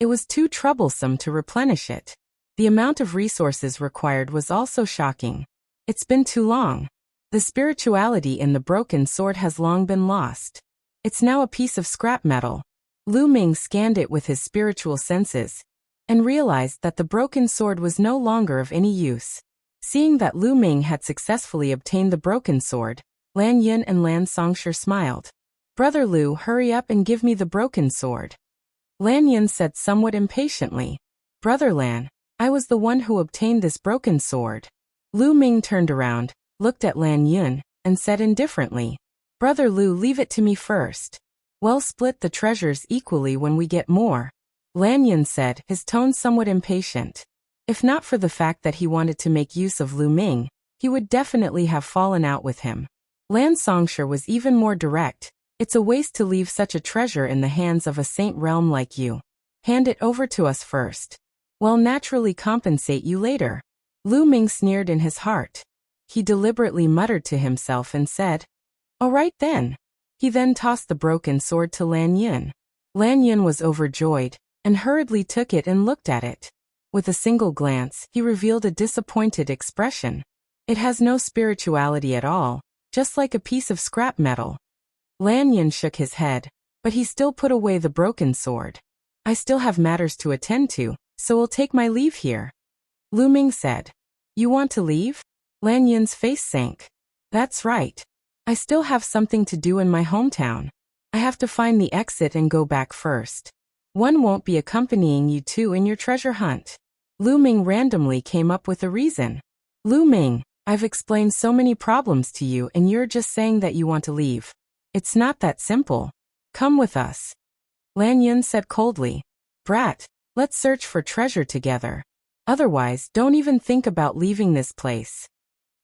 it was too troublesome to replenish it. The amount of resources required was also shocking. It's been too long. The spirituality in the broken sword has long been lost. It's now a piece of scrap metal. Lu Ming scanned it with his spiritual senses and realized that the broken sword was no longer of any use. Seeing that Lu Ming had successfully obtained the broken sword, LAN Yun and LAN smiled. "Brother Lu, hurry up and give me the broken sword." LAN Yun said somewhat impatiently. "Brother Lan, I was the one who obtained this broken sword." Lu Ming turned around, looked at LAN Yun, and said indifferently, "Brother Lu, leave it to me first. We'll split the treasures equally when we get more," LAN Yun said, his tone somewhat impatient. If not for the fact that he wanted to make use of Lu Ming, he would definitely have fallen out with him. LAN was even more direct. "It's a waste to leave such a treasure in the hands of a saint realm like you. Hand it over to us first. We'll naturally compensate you later." Lu Ming sneered in his heart. He deliberately muttered to himself and said, "All right then." He then tossed the broken sword to LAN Yun. LAN Yun was overjoyed and hurriedly took it and looked at it. With a single glance, he revealed a disappointed expression. "It has no spirituality at all, just like a piece of scrap metal." LAN Yun shook his head, but he still put away the broken sword. "I still have matters to attend to, so I'll take my leave here," Lu Ming said. "You want to leave?" LAN Yun's face sank. "That's right. I still have something to do in my hometown. I have to find the exit and go back first. One won't be accompanying you two in your treasure hunt." Lu Ming randomly came up with a reason. "Lu Ming, I've explained so many problems to you and you're just saying that you want to leave. It's not that simple. Come with us," LAN Yun said coldly. "Brat, let's search for treasure together. Otherwise, don't even think about leaving this place."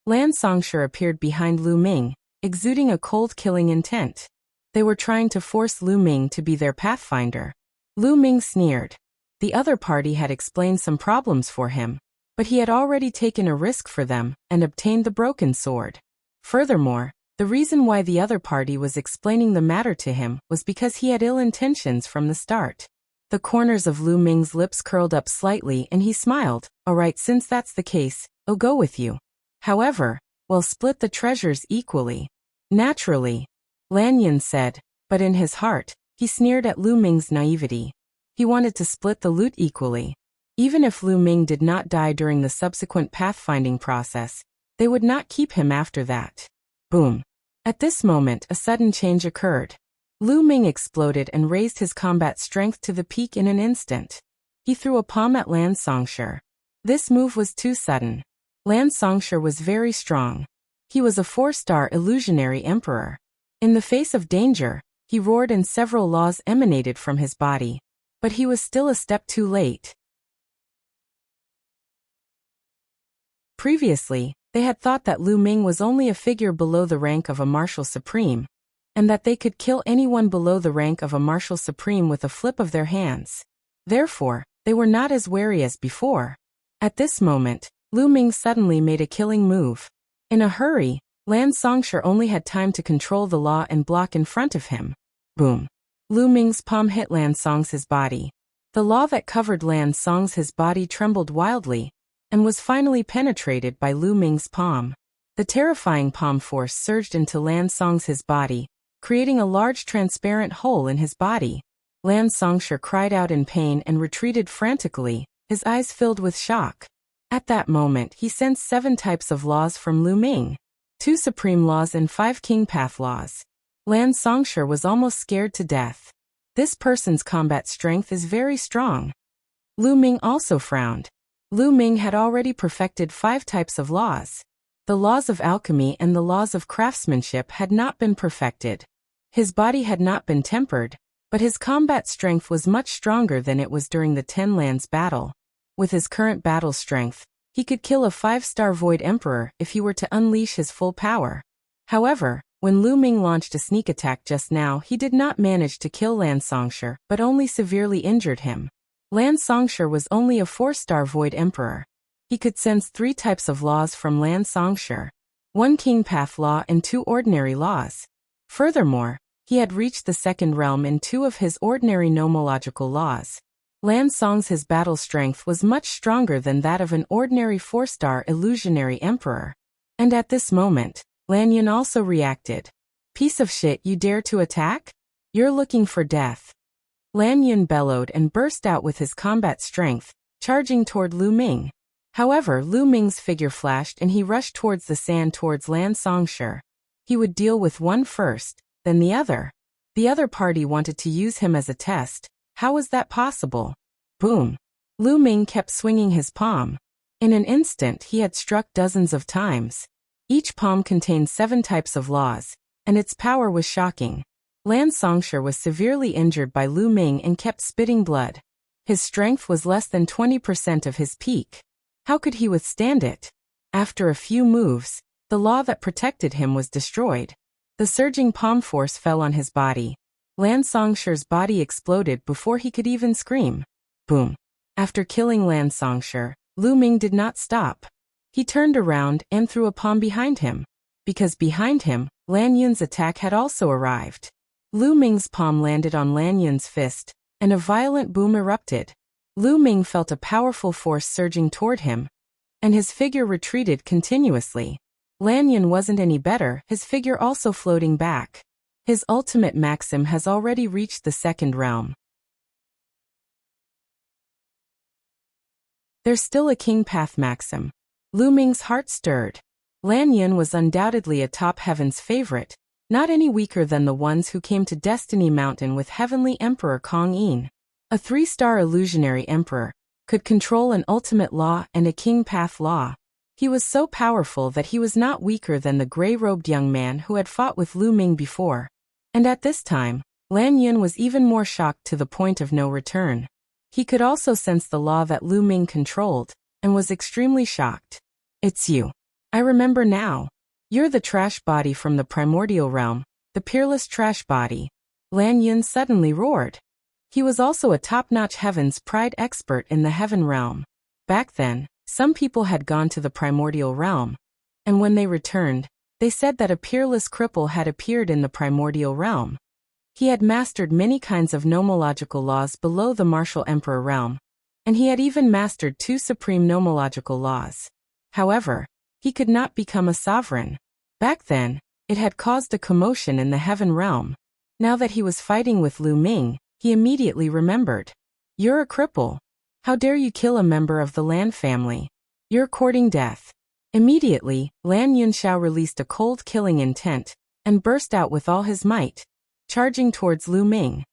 LAN appeared behind Lu Ming, exuding a cold killing intent. They were trying to force Lu Ming to be their pathfinder. Lu Ming sneered. The other party had explained some problems for him, but he had already taken a risk for them and obtained the broken sword. Furthermore, the reason why the other party was explaining the matter to him was because he had ill intentions from the start. The corners of Lu Ming's lips curled up slightly and he smiled. "All right, since that's the case, I'll go with you. However, we'll split the treasures equally." "Naturally," LAN Yun said, but in his heart, he sneered at Lu Ming's naivety. He wanted to split the loot equally. Even if Lu Ming did not die during the subsequent pathfinding process, they would not keep him after that. Boom. At this moment, a sudden change occurred. Lu Ming exploded and raised his combat strength to the peak in an instant. He threw a palm at LAN. This move was too sudden. LAN was very strong. He was a 4-star illusionary emperor. In the face of danger, he roared and several laws emanated from his body. But he was still a step too late. Previously, they had thought that Lu Ming was only a figure below the rank of a martial supreme, and that they could kill anyone below the rank of a martial supreme with a flip of their hands. Therefore, they were not as wary as before. At this moment, Lu Ming suddenly made a killing move. In a hurry, LAN only had time to control the law and block in front of him. Boom. Lu Ming's palm hit LAN his body. The law that covered LAN his body trembled wildly, and was finally penetrated by Lu Ming's palm. The terrifying palm force surged into LAN his body, creating a large transparent hole in his body. LAN cried out in pain and retreated frantically, his eyes filled with shock. At that moment, he sensed 7 types of laws from Lu Ming, 2 supreme laws and 5 king path laws. Lan Songshur was almost scared to death. This person's combat strength is very strong. Lu Ming also frowned. Lu Ming had already perfected 5 types of laws. The laws of alchemy and the laws of craftsmanship had not been perfected. His body had not been tempered, but his combat strength was much stronger than it was during the 10 lands battle. With his current battle strength, he could kill a 5-star Void Emperor if he were to unleash his full power. However, when Lu Ming launched a sneak attack just now, he did not manage to kill Lan Songshur, but only severely injured him. Lan Songshur was only a 4-star Void Emperor. He could sense 3 types of laws from Lan Songshur: 1 King Path Law and 2 ordinary laws. Furthermore, he had reached the 2nd realm in 2 of his ordinary nomological laws. Lan Song's battle strength was much stronger than that of an ordinary 4-star illusionary emperor. And at this moment, LAN Yun also reacted. "Piece of shit, you dare to attack? You're looking for death." LAN Yun bellowed and burst out with his combat strength, charging toward Lu Ming. However, Lu Ming's figure flashed and he rushed towards the sand towards Lan Songshur. He would deal with one first, then the other. The other party wanted to use him as a test. How was that possible? Boom! Lu Ming kept swinging his palm. In an instant he had struck dozens of times. Each palm contained 7 types of laws, and its power was shocking. Lan Songshur was severely injured by Lu Ming and kept spitting blood. His strength was less than 20% of his peak. How could he withstand it? After a few moves, the law that protected him was destroyed. The surging palm force fell on his body. Lan Songshur's body exploded before he could even scream. Boom! After killing Lan Songshur, Lu Ming did not stop. He turned around and threw a palm behind him. Because behind him, LAN Yun's attack had also arrived. Lu Ming's palm landed on LAN Yun's fist, and a violent boom erupted. Lu Ming felt a powerful force surging toward him, and his figure retreated continuously. LAN Yun wasn't any better, his figure also floating back. His ultimate maxim has already reached the 2nd realm. There's still a King Path maxim. Lu Ming's heart stirred. LAN Yun was undoubtedly a top heaven's favorite, not any weaker than the ones who came to Destiny Mountain with Heavenly Emperor Kong Yin. A 3-star illusionary emperor, could control an ultimate law and a King Path law. He was so powerful that he was not weaker than the gray-robed young man who had fought with Lu Ming before. And at this time, LAN Yun was even more shocked to the point of no return. He could also sense the law that Lu Ming controlled, and was extremely shocked. "It's you. I remember now. You're the trash body from the primordial realm, the peerless trash body." LAN Yun suddenly roared. He was also a top-notch Heaven's Pride expert in the Heaven realm. Back then, some people had gone to the primordial realm, and when they returned, they said that a peerless cripple had appeared in the primordial realm. He had mastered many kinds of nomological laws below the martial emperor realm, and he had even mastered 2 supreme nomological laws. However, he could not become a sovereign. Back then, it had caused a commotion in the Heaven realm. Now that he was fighting with Lu Ming, he immediately remembered. "You're a cripple. How dare you kill a member of the Lan family? You're courting death." Immediately, LAN Yunxiao released a cold killing intent, and burst out with all his might, charging towards Lu Ming.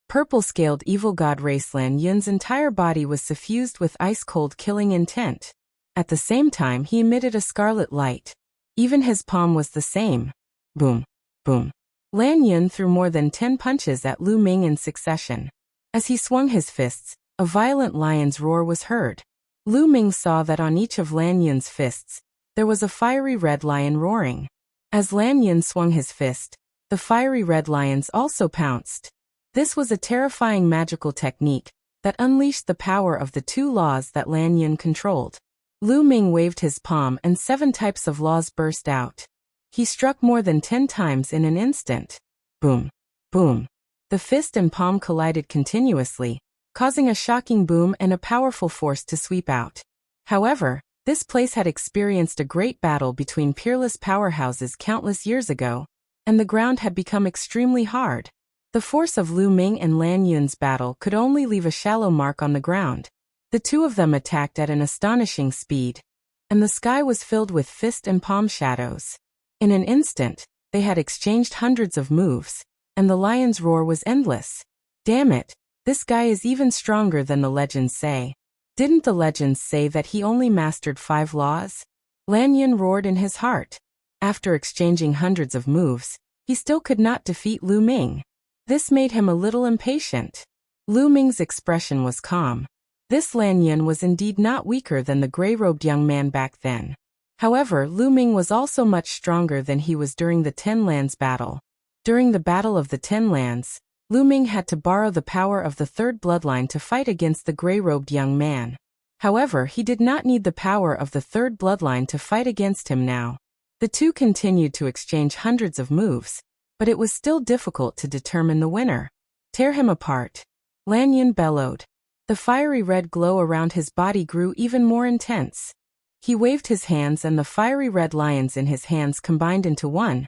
Purple-scaled evil god race LAN Yun's entire body was suffused with ice-cold killing intent. At the same time he emitted a scarlet light. Even his palm was the same. Boom, boom. LAN Yun threw more than 10 punches at Lu Ming in succession. As he swung his fists, a violent lion's roar was heard. Lu Ming saw that on each of LAN Yun's fists, there was a fiery red lion roaring. As LAN Yun swung his fist, the fiery red lions also pounced. This was a terrifying magical technique that unleashed the power of the 2 laws that LAN Yun controlled. Lu Ming waved his palm and 7 types of laws burst out. He struck more than 10 times in an instant. Boom, boom. The fist and palm collided continuously, causing a shocking boom and a powerful force to sweep out. However, this place had experienced a great battle between peerless powerhouses countless years ago, and the ground had become extremely hard. The force of Lu Ming and LAN Yun's battle could only leave a shallow mark on the ground. The two of them attacked at an astonishing speed, and the sky was filled with fist and palm shadows. In an instant, they had exchanged hundreds of moves, and the lion's roar was endless. Damn it, this guy is even stronger than the legends say. Didn't the legends say that he only mastered 5 laws? LAN Yun roared in his heart. After exchanging hundreds of moves, he still could not defeat Lu Ming. This made him a little impatient. Lu Ming's expression was calm. This LAN Yun was indeed not weaker than the gray-robed young man back then. However, Lu Ming was also much stronger than he was during the 10 Lands battle. During the Battle of the 10 Lands, Lu Ming had to borrow the power of the third bloodline to fight against the gray-robed young man. However, he did not need the power of the third bloodline to fight against him now. The two continued to exchange hundreds of moves, but it was still difficult to determine the winner. Tear him apart. LAN Yun bellowed. The fiery red glow around his body grew even more intense. He waved his hands and the fiery red lions in his hands combined into one,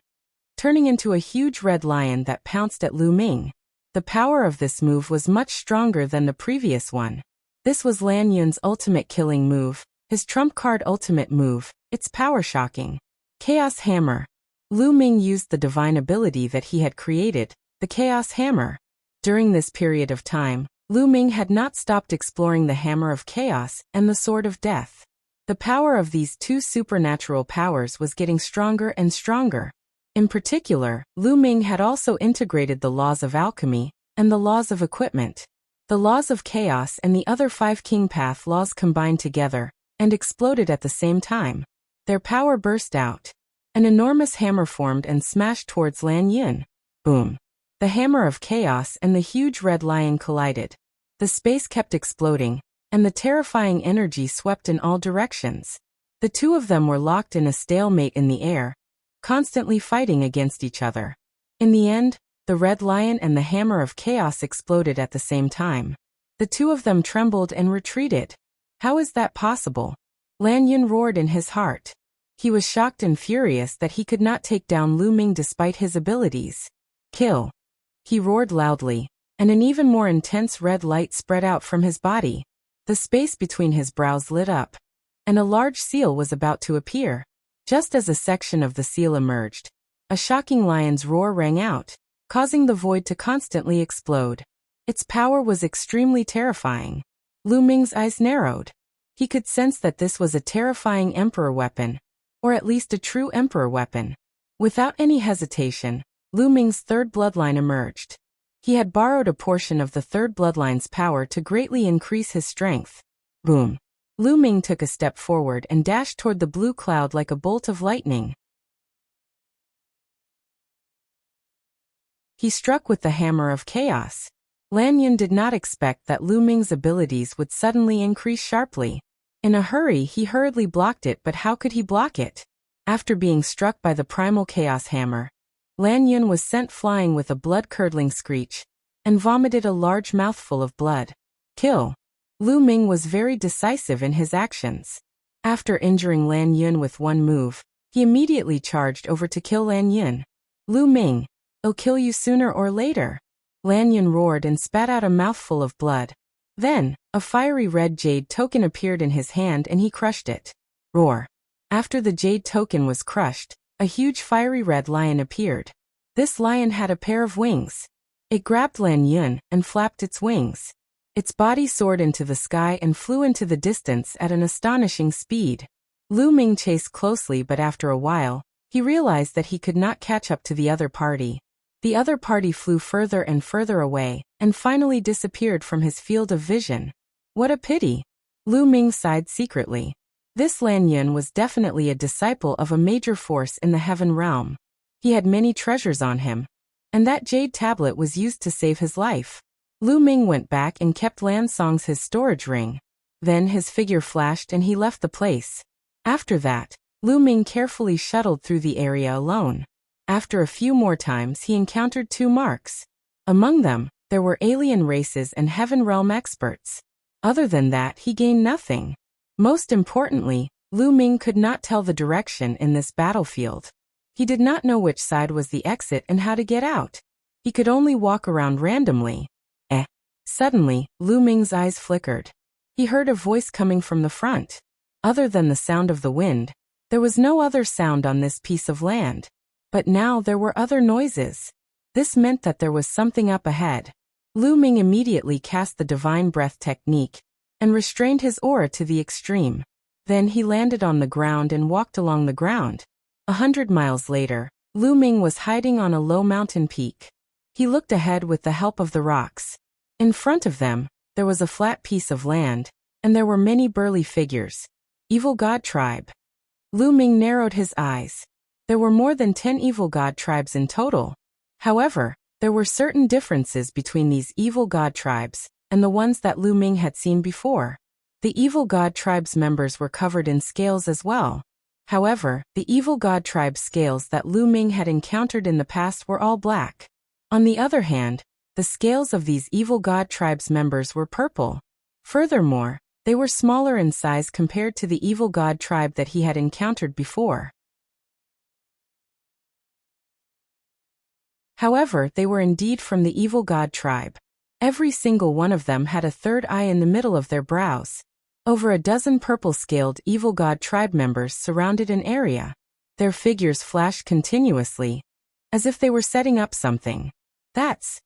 turning into a huge red lion that pounced at Lu Ming. The power of this move was much stronger than the previous one. This was LAN Yun's ultimate killing move, his trump card ultimate move, its power shocking. Chaos Hammer. Lu Ming used the divine ability that he had created, the Chaos Hammer. During this period of time, Lu Ming had not stopped exploring the Hammer of Chaos and the Sword of Death. The power of these two supernatural powers was getting stronger and stronger. In particular, Lu Ming had also integrated the laws of alchemy and the laws of equipment. The laws of chaos and the other 5 king path laws combined together and exploded at the same time. Their power burst out. An enormous hammer formed and smashed towards LAN Yun. Boom. The hammer of chaos and the huge red lion collided. The space kept exploding, and the terrifying energy swept in all directions. The two of them were locked in a stalemate in the air, constantly fighting against each other. In the end, the red lion and the hammer of chaos exploded at the same time. The two of them trembled and retreated. How is that possible? LAN Yun roared in his heart. He was shocked and furious that he could not take down Lu Ming despite his abilities. Kill. He roared loudly, and an even more intense red light spread out from his body. The space between his brows lit up, and a large seal was about to appear. Just as a section of the seal emerged, a shocking lion's roar rang out, causing the void to constantly explode. Its power was extremely terrifying. Lu Ming's eyes narrowed. He could sense that this was a terrifying emperor weapon, or at least a true emperor weapon. Without any hesitation, Lu Ming's third bloodline emerged. He had borrowed a portion of the third bloodline's power to greatly increase his strength. Boom. Lu Ming took a step forward and dashed toward the blue cloud like a bolt of lightning. He struck with the hammer of chaos. LAN Yun did not expect that Lu Ming's abilities would suddenly increase sharply. In a hurry, he hurriedly blocked it, but how could he block it? After being struck by the primal chaos hammer, LAN Yun was sent flying with a blood-curdling screech, and vomited a large mouthful of blood. Kill. Lu Ming was very decisive in his actions. After injuring LAN Yun with one move, he immediately charged over to kill LAN Yun. Lu Ming, I'll kill you sooner or later. LAN Yun roared and spat out a mouthful of blood. Then, a fiery red jade token appeared in his hand and he crushed it. Roar. After the jade token was crushed, a huge fiery red lion appeared. This lion had a pair of wings. It grabbed LAN Yun and flapped its wings. Its body soared into the sky and flew into the distance at an astonishing speed. Lu Ming chased closely, but after a while, he realized that he could not catch up to the other party. The other party flew further and further away, and finally disappeared from his field of vision. What a pity! Lu Ming sighed secretly. This LAN Yun was definitely a disciple of a major force in the heaven realm. He had many treasures on him, and that jade tablet was used to save his life. Lu Ming went back and kept Lan Song's his storage ring. Then his figure flashed and he left the place. After that, Lu Ming carefully shuttled through the area alone. After a few more times he encountered 2 marks. Among them, there were alien races and heaven realm experts. Other than that, he gained nothing. Most importantly, Lu Ming could not tell the direction in this battlefield. He did not know which side was the exit and how to get out. He could only walk around randomly. Suddenly, Lu Ming's eyes flickered. He heard a voice coming from the front. Other than the sound of the wind, there was no other sound on this piece of land. But now there were other noises. This meant that there was something up ahead. Lu Ming immediately cast the divine breath technique and restrained his aura to the extreme. Then he landed on the ground and walked along the ground. 100 miles later, Lu Ming was hiding on a low mountain peak. He looked ahead with the help of the rocks. In front of them, there was a flat piece of land, and there were many burly figures. Evil God Tribe. Lu Ming narrowed his eyes. There were more than 10 evil god tribes in total. However, there were certain differences between these evil god tribes and the ones that Lu Ming had seen before. The evil god tribe's members were covered in scales as well. However, the evil god tribe's scales that Lu Ming had encountered in the past were all black. On the other hand, the scales of these evil god tribe's members were purple. Furthermore, they were smaller in size compared to the evil god tribe that he had encountered before. However, they were indeed from the evil god tribe. Every single one of them had a third eye in the middle of their brows. Over a dozen purple-scaled evil god tribe members surrounded an area. Their figures flashed continuously, as if they were setting up something. That's...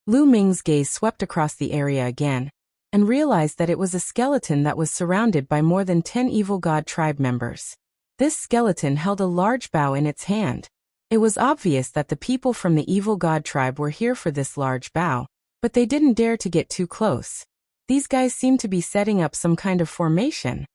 Lu Ming's gaze swept across the area again, and realized that it was a skeleton that was surrounded by more than 10 evil god tribe members. This skeleton held a large bow in its hand. It was obvious that the people from the evil god tribe were here for this large bow, but they didn't dare to get too close. These guys seemed to be setting up some kind of formation.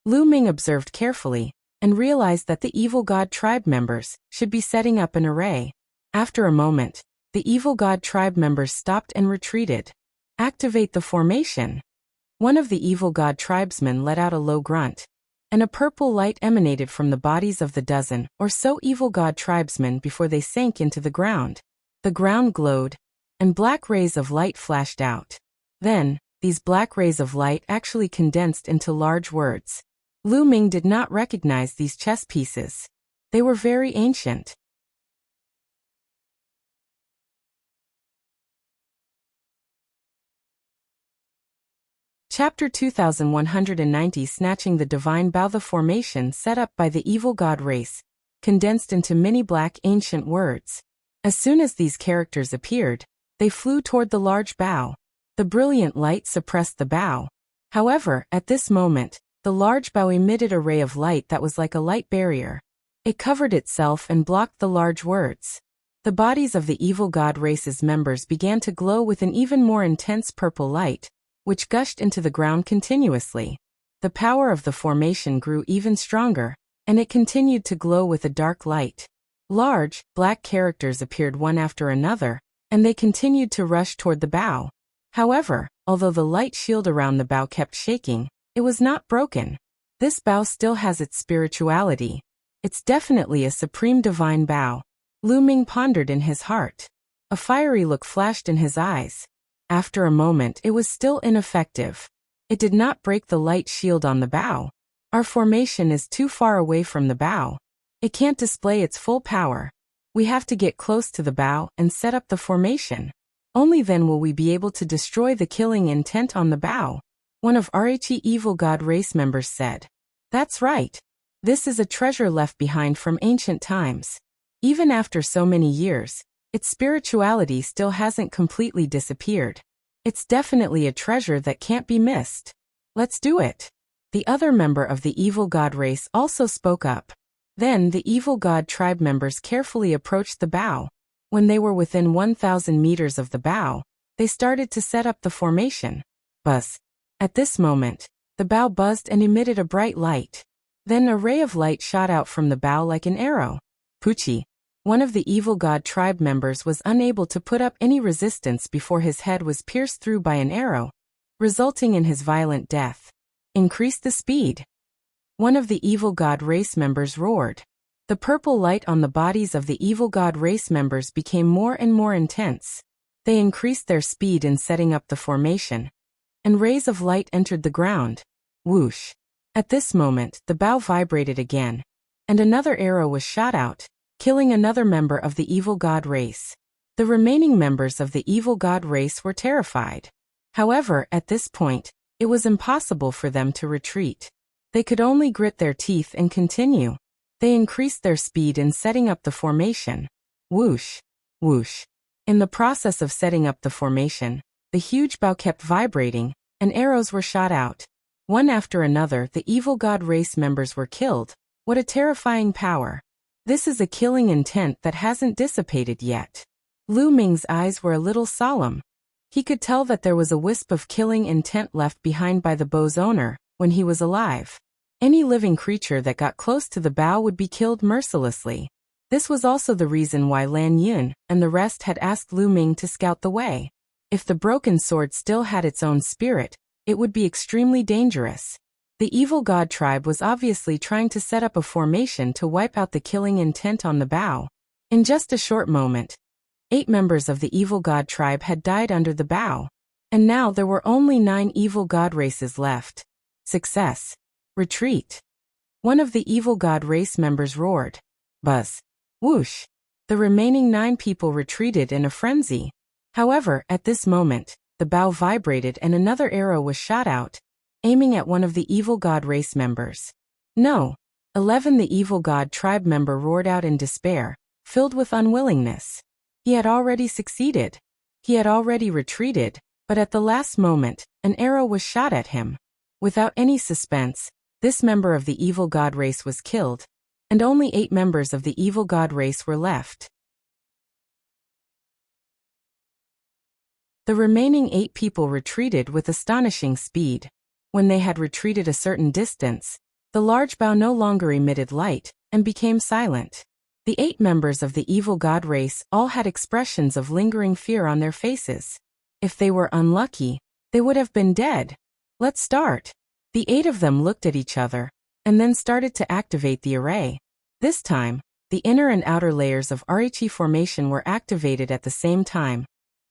Lu Ming observed carefully, and realized that the evil god tribe members should be setting up an array. After a moment, the evil god tribe members stopped and retreated. Activate the formation. One of the evil god tribesmen let out a low grunt, and a purple light emanated from the bodies of the dozen or so evil god tribesmen before they sank into the ground. The ground glowed, and black rays of light flashed out. Then, these black rays of light actually condensed into large words. Lu Ming did not recognize these chess pieces. They were very ancient. Chapter 2190 Snatching the Divine Bow. The formation set up by the evil god race, condensed into many black ancient words. As soon as these characters appeared, they flew toward the large bow. The brilliant light suppressed the bow. However, at this moment, the large bow emitted a ray of light that was like a light barrier. It covered itself and blocked the large words. The bodies of the evil god race's members began to glow with an even more intense purple light, which gushed into the ground continuously. The power of the formation grew even stronger, and it continued to glow with a dark light. Large, black characters appeared one after another, and they continued to rush toward the bow. However, although the light shield around the bow kept shaking, it was not broken. This bow still has its spirituality. It's definitely a supreme divine bow. Lu Ming pondered in his heart. A fiery look flashed in his eyes. After a moment, it was still ineffective. It did not break the light shield on the bow. Our formation is too far away from the bow. It can't display its full power. We have to get close to the bow and set up the formation. Only then will we be able to destroy the killing intent on the bow. One of RHE evil god race members said. That's right. This is a treasure left behind from ancient times. Even after so many years, its spirituality still hasn't completely disappeared. It's definitely a treasure that can't be missed. Let's do it. The other member of the evil god race also spoke up. Then the evil god tribe members carefully approached the bow. When they were within 1,000 meters of the bow, they started to set up the formation. Buzz. At this moment, the bow buzzed and emitted a bright light. Then a ray of light shot out from the bow like an arrow. Pucci. One of the evil god tribe members was unable to put up any resistance before his head was pierced through by an arrow, resulting in his violent death. Increase the speed. One of the evil god race members roared. The purple light on the bodies of the evil god race members became more and more intense. They increased their speed in setting up the formation, and rays of light entered the ground. Whoosh. At this moment, the bow vibrated again, and another arrow was shot out, killing another member of the evil god race. The remaining members of the evil god race were terrified. However, at this point, It was impossible for them to retreat. They could only grit their teeth and continue. They increased their speed in setting up the formation. Whoosh, whoosh. In the process of setting up the formation, the huge bow kept vibrating, and arrows were shot out. One after another, the evil god race members were killed. What a terrifying power. This is a killing intent that hasn't dissipated yet. Lu Ming's eyes were a little solemn. He could tell that there was a wisp of killing intent left behind by the bow's owner when he was alive. Any living creature that got close to the bow would be killed mercilessly. This was also the reason why LAN Yun and the rest had asked Lu Ming to scout the way. If the broken sword still had its own spirit, it would be extremely dangerous. The evil god tribe was obviously trying to set up a formation to wipe out the killing intent on the bow. In just a short moment, 8 members of the evil god tribe had died under the bow. And now there were only 9 evil god races left. Success. Retreat. One of the evil god race members roared. Buzz. Whoosh. The remaining 9 people retreated in a frenzy. However, at this moment, the bow vibrated and another arrow was shot out, aiming at one of the evil god race members. No. 11 The evil god tribe member roared out in despair, filled with unwillingness. He had already succeeded. He had already retreated, but at the last moment, an arrow was shot at him. Without any suspense, this member of the evil god race was killed, and only 8 members of the evil god race were left. The remaining 8 people retreated with astonishing speed. When they had retreated a certain distance, the large bow no longer emitted light and became silent. The 8 members of the evil god race all had expressions of lingering fear on their faces. If they were unlucky, they would have been dead. Let's start. The 8 of them looked at each other, and then started to activate the array. This time, the inner and outer layers of Arichi formation were activated at the same time,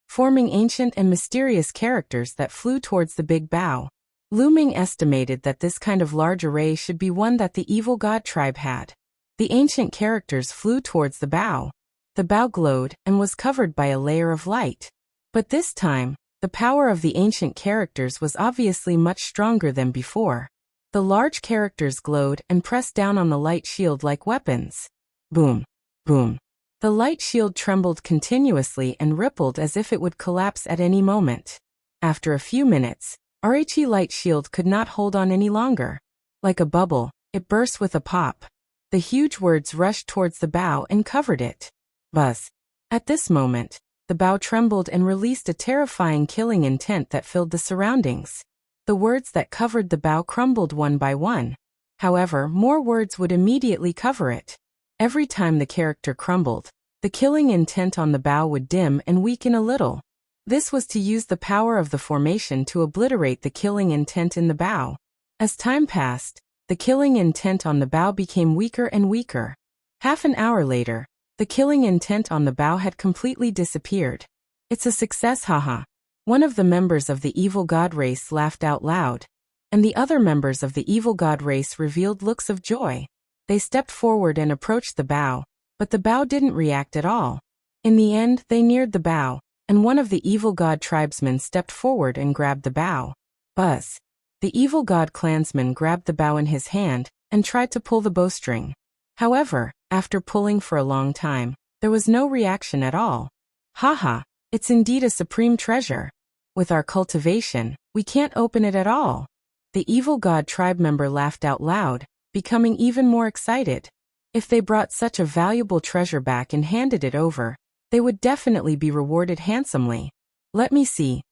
forming ancient and mysterious characters that flew towards the big bow. Lu Ming estimated that this kind of large array should be one that the evil god tribe had. The ancient characters flew towards the bow. The bow glowed and was covered by a layer of light. But this time, the power of the ancient characters was obviously much stronger than before. The large characters glowed and pressed down on the light shield like weapons. Boom, boom. The light shield trembled continuously and rippled as if it would collapse at any moment. After a few minutes, Arichi light shield could not hold on any longer. Like a bubble, it burst with a pop. The huge words rushed towards the bow and covered it. Buzz. At this moment, the bow trembled and released a terrifying killing intent that filled the surroundings. The words that covered the bow crumbled one by one. However, more words would immediately cover it. Every time the character crumbled, the killing intent on the bow would dim and weaken a little. This was to use the power of the formation to obliterate the killing intent in the bow. As time passed, the killing intent on the bow became weaker and weaker. Half an hour later, the killing intent on the bow had completely disappeared. It's a success, haha. One of the members of the evil god race laughed out loud, and the other members of the evil god race revealed looks of joy. They stepped forward and approached the bow, but the bow didn't react at all. In the end, they neared the bow, and one of the evil god tribesmen stepped forward and grabbed the bow. Buzz. The evil god clansman grabbed the bow in his hand and tried to pull the bowstring. However, after pulling for a long time, there was no reaction at all. Haha, it's indeed a supreme treasure. With our cultivation, we can't open it at all. The evil god tribe member laughed out loud, becoming even more excited. If they brought such a valuable treasure back and handed it over, they would definitely be rewarded handsomely. Let me see.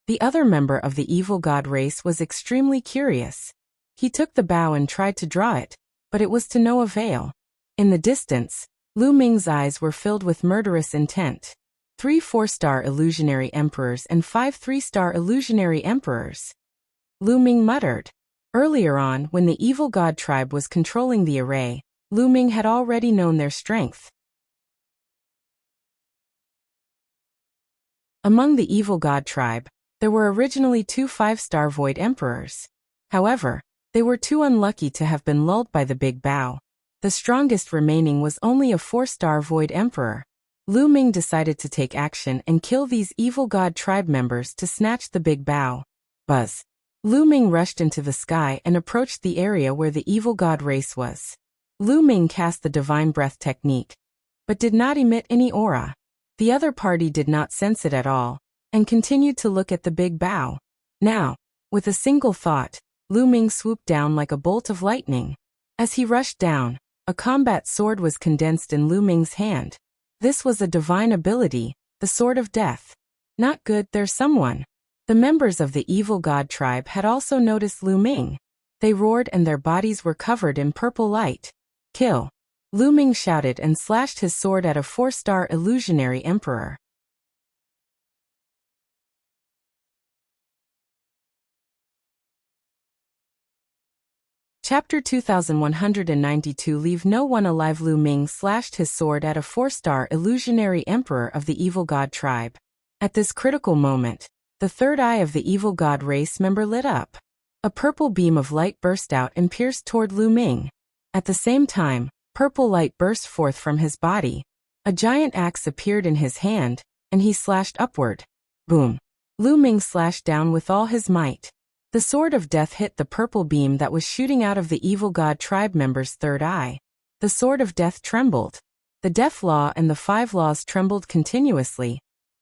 The other member of the evil god race was extremely curious. He took the bow and tried to draw it, but it was to no avail. In the distance, Lu Ming's eyes were filled with murderous intent. 3 4-star illusionary emperors and 5 3-star illusionary emperors. Lu Ming muttered. Earlier on, when the evil god tribe was controlling the array, Lu Ming had already known their strength. Among the evil god tribe, there were originally 2 5-star void emperors. However, they were too unlucky to have been lulled by the big bow. The strongest remaining was only a 4-star void emperor. Lu Ming decided to take action and kill these evil god tribe members to snatch the big bow. Buzz. Lu Ming rushed into the sky and approached the area where the evil god race was. Lu Ming cast the divine breath technique, but did not emit any aura. The other party did not sense it at all, and continued to look at the big bow. Now, with a single thought, Lu Ming swooped down like a bolt of lightning. As he rushed down, a combat sword was condensed in Lu Ming's hand. This was a divine ability, the Sword of Death. Not good, there's someone. The members of the evil god tribe had also noticed Lu Ming. They roared and their bodies were covered in purple light. Kill! Lu Ming shouted and slashed his sword at a 4-star illusionary emperor. Chapter 2192 Leave no one alive. Lu Ming slashed his sword at a 4-star illusionary emperor of the evil god tribe. At this critical moment, the third eye of the evil god race member lit up. A purple beam of light burst out and pierced toward Lu Ming. At the same time, purple light burst forth from his body. A giant axe appeared in his hand, and he slashed upward. Boom! Lu Ming slashed down with all his might. The sword of death hit the purple beam that was shooting out of the evil god tribe member's third eye. The sword of death trembled. The death law and the 5 laws trembled continuously,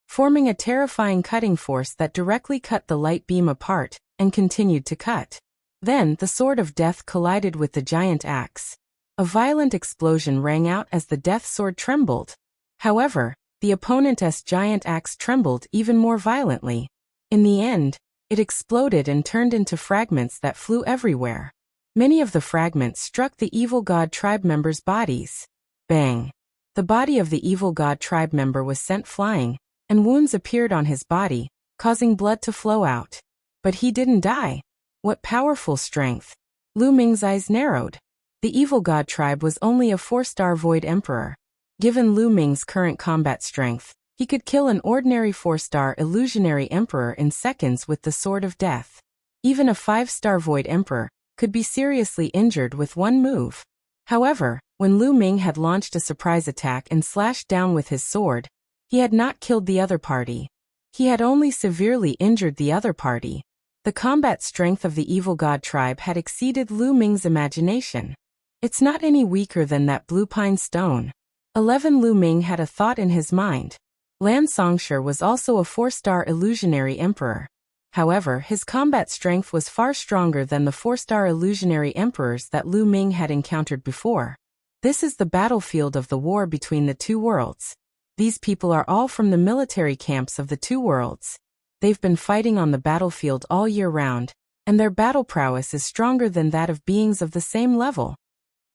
forming a terrifying cutting force that directly cut the light beam apart, and continued to cut. Then the sword of death collided with the giant axe. A violent explosion rang out as the death sword trembled. However, the opponent's giant axe trembled even more violently. In the end, it exploded and turned into fragments that flew everywhere. Many of the fragments struck the evil god tribe members' bodies. Bang! The body of the evil god tribe member was sent flying, and wounds appeared on his body, causing blood to flow out. But he didn't die. What powerful strength! Lu Ming's eyes narrowed. The evil god tribe was only a 4-star void emperor. Given Lu Ming's current combat strength, he could kill an ordinary 4-star illusionary emperor in seconds with the sword of death. Even a 5-star void emperor could be seriously injured with one move. However, when Lu Ming had launched a surprise attack and slashed down with his sword, he had not killed the other party. He had only severely injured the other party. The combat strength of the evil god tribe had exceeded Lu Ming's imagination. It's not any weaker than that blue pine stone. 11 Lu Ming had a thought in his mind. Lan Yun was also a 4-star illusionary emperor. However, his combat strength was far stronger than the 4-star illusionary emperors that Lu Ming had encountered before. This is the battlefield of the war between the two worlds. These people are all from the military camps of the two worlds. They've been fighting on the battlefield all year round, and their battle prowess is stronger than that of beings of the same level.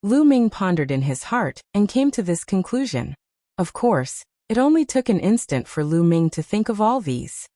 Lu Ming pondered in his heart and came to this conclusion. Of course, it only took an instant for Lu Ming to think of all these.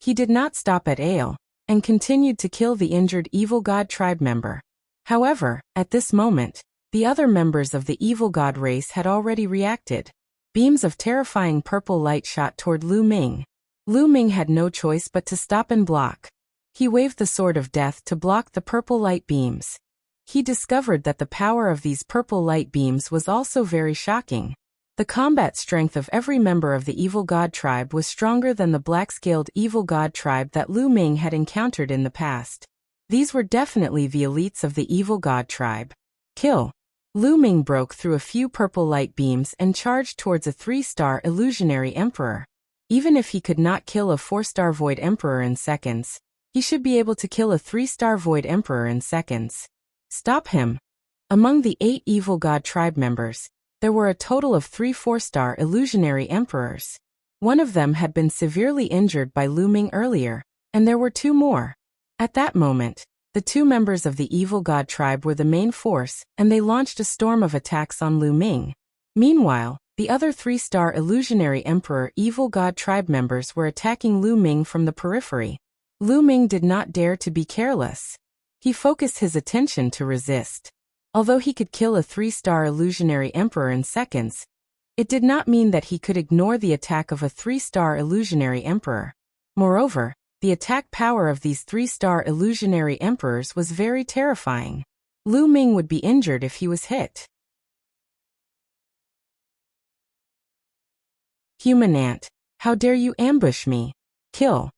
He did not stop at Ale, and continued to kill the injured evil god tribe member. However, at this moment, the other members of the evil god race had already reacted. Beams of terrifying purple light shot toward Lu Ming. Lu Ming had no choice but to stop and block. He waved the sword of death to block the purple light beams. He discovered that the power of these purple light beams was also very shocking. The combat strength of every member of the evil god tribe was stronger than the black-scaled evil god tribe that Lu Ming had encountered in the past. These were definitely the elites of the evil god tribe. Kill! Lu Ming broke through a few purple light beams and charged towards a 3-star illusionary emperor. Even if he could not kill a 4-star void emperor in seconds, he should be able to kill a 3-star void emperor in seconds. Stop him! Among the 8 evil god tribe members, there were a total of 3 4-star illusionary emperors. One of them had been severely injured by Lu Ming earlier, and there were 2 more. At that moment, the 2 members of the evil god tribe were the main force, and they launched a storm of attacks on Lu Ming. Meanwhile, the other 3-star illusionary emperor evil god tribe members were attacking Lu Ming from the periphery. Lu Ming did not dare to be careless. He focused his attention to resist. Although he could kill a 3-star illusionary emperor in seconds, it did not mean that he could ignore the attack of a 3-star illusionary emperor. Moreover, the attack power of these 3-star illusionary emperors was very terrifying. Lu Ming would be injured if he was hit. Human ant, how dare you ambush me? Kill!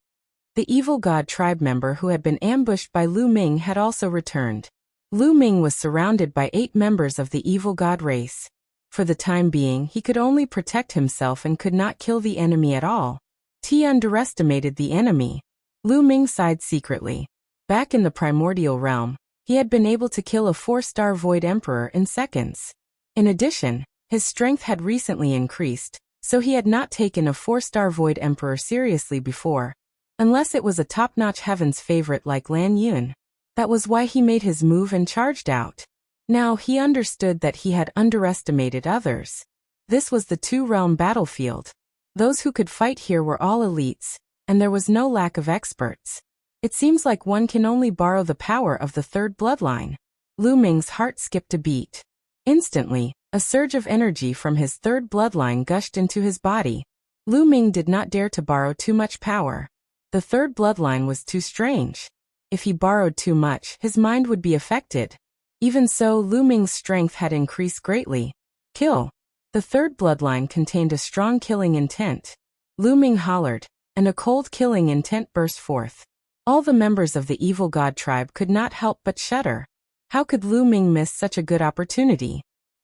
The evil god tribe member who had been ambushed by Lu Ming had also returned. Lu Ming was surrounded by 8 members of the evil god race. For the time being, he could only protect himself and could not kill the enemy at all. He underestimated the enemy. Lu Ming sighed secretly. Back in the primordial realm, he had been able to kill a 4-star Void Emperor in seconds. In addition, his strength had recently increased, so he had not taken a 4-star Void Emperor seriously before, unless it was a top-notch Heaven's favorite like LAN Yun. That was why he made his move and charged out. Now he understood that he had underestimated others. This was the 2-realm battlefield. Those who could fight here were all elites, and there was no lack of experts. It seems like one can only borrow the power of the 3rd bloodline. Lu Ming's heart skipped a beat. Instantly, a surge of energy from his 3rd bloodline gushed into his body. Lu Ming did not dare to borrow too much power. The 3rd bloodline was too strange. If he borrowed too much, his mind would be affected. Even so, Lu Ming's strength had increased greatly. Kill. The 3rd bloodline contained a strong killing intent. Lu Ming hollered, and a cold killing intent burst forth. All the members of the evil god tribe could not help but shudder. How could Lu Ming miss such a good opportunity?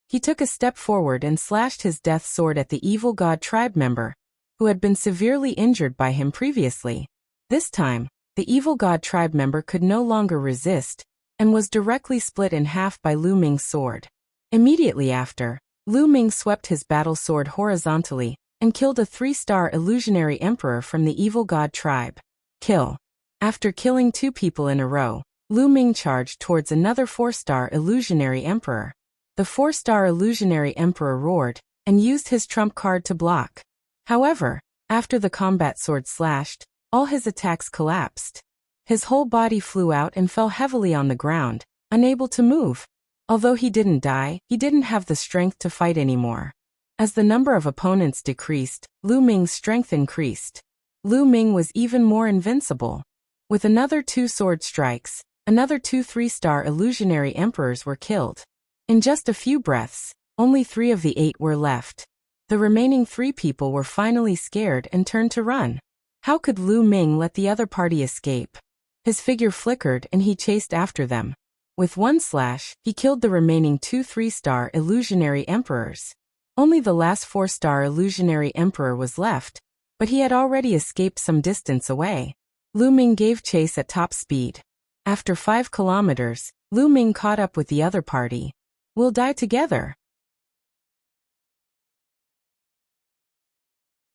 He took a step forward and slashed his death sword at the evil god tribe member, who had been severely injured by him previously. This time, the evil god tribe member could no longer resist, and was directly split in half by Lu Ming's sword. Immediately after, Lu Ming swept his battle sword horizontally, and killed a 3-star illusionary emperor from the evil god tribe. Kill. After killing 2 people in a row, Lu Ming charged towards another 4-star illusionary emperor. The 4-star illusionary emperor roared, and used his trump card to block. However, after the combat sword slashed, all his attacks collapsed. His whole body flew out and fell heavily on the ground, unable to move. Although he didn't die, he didn't have the strength to fight anymore. As the number of opponents decreased, Lu Ming's strength increased. Lu Ming was even more invincible. With another 2 sword strikes, another 2 3-star illusionary emperors were killed. In just a few breaths, only 3 of the 8 were left. The remaining 3 people were finally scared and turned to run. How could Lu Ming let the other party escape? His figure flickered and he chased after them. With one slash, he killed the remaining 2 3-star illusionary emperors. Only the last 4-star illusionary emperor was left, but he had already escaped some distance away. Lu Ming gave chase at top speed. After 5 kilometers, Lu Ming caught up with the other party. We'll die together.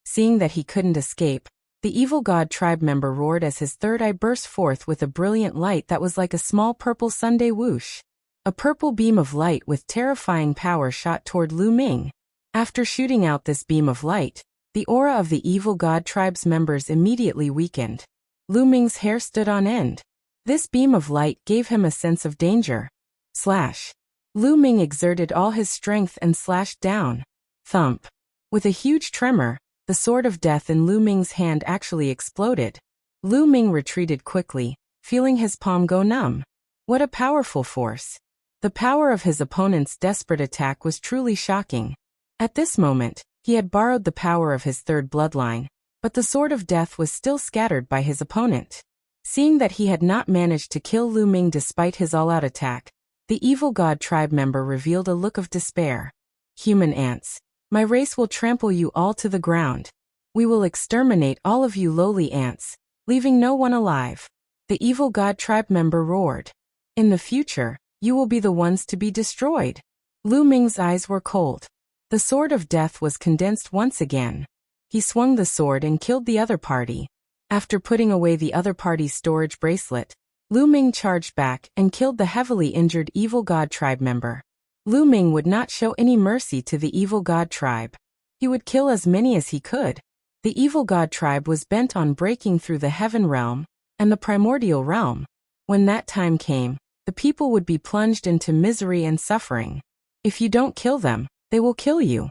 Seeing that he couldn't escape, the evil god tribe member roared as his 3rd eye burst forth with a brilliant light that was like a small purple Sunday whoosh. A purple beam of light with terrifying power shot toward Lu Ming. After shooting out this beam of light, the aura of the evil god tribe's members immediately weakened. Lu Ming's hair stood on end. This beam of light gave him a sense of danger. Slash. Lu Ming exerted all his strength and slashed down. Thump. With a huge tremor, the sword of death in Lu Ming's hand actually exploded. Lu Ming retreated quickly, feeling his palm go numb. What a powerful force. The power of his opponent's desperate attack was truly shocking. At this moment, he had borrowed the power of his 3rd bloodline, but the sword of death was still scattered by his opponent. Seeing that he had not managed to kill Lu Ming despite his all-out attack, the evil god tribe member revealed a look of despair. Human ants. My race will trample you all to the ground. We will exterminate all of you lowly ants, leaving no one alive. The evil god tribe member roared. In the future, you will be the ones to be destroyed. Lu Ming's eyes were cold. The sword of death was condensed once again. He swung the sword and killed the other party. After putting away the other party's storage bracelet, Lu Ming charged back and killed the heavily injured evil god tribe member. Lu Ming would not show any mercy to the evil god tribe. He would kill as many as he could. The evil god tribe was bent on breaking through the heaven realm and the primordial realm. When that time came, the people would be plunged into misery and suffering. If you don't kill them, they will kill you.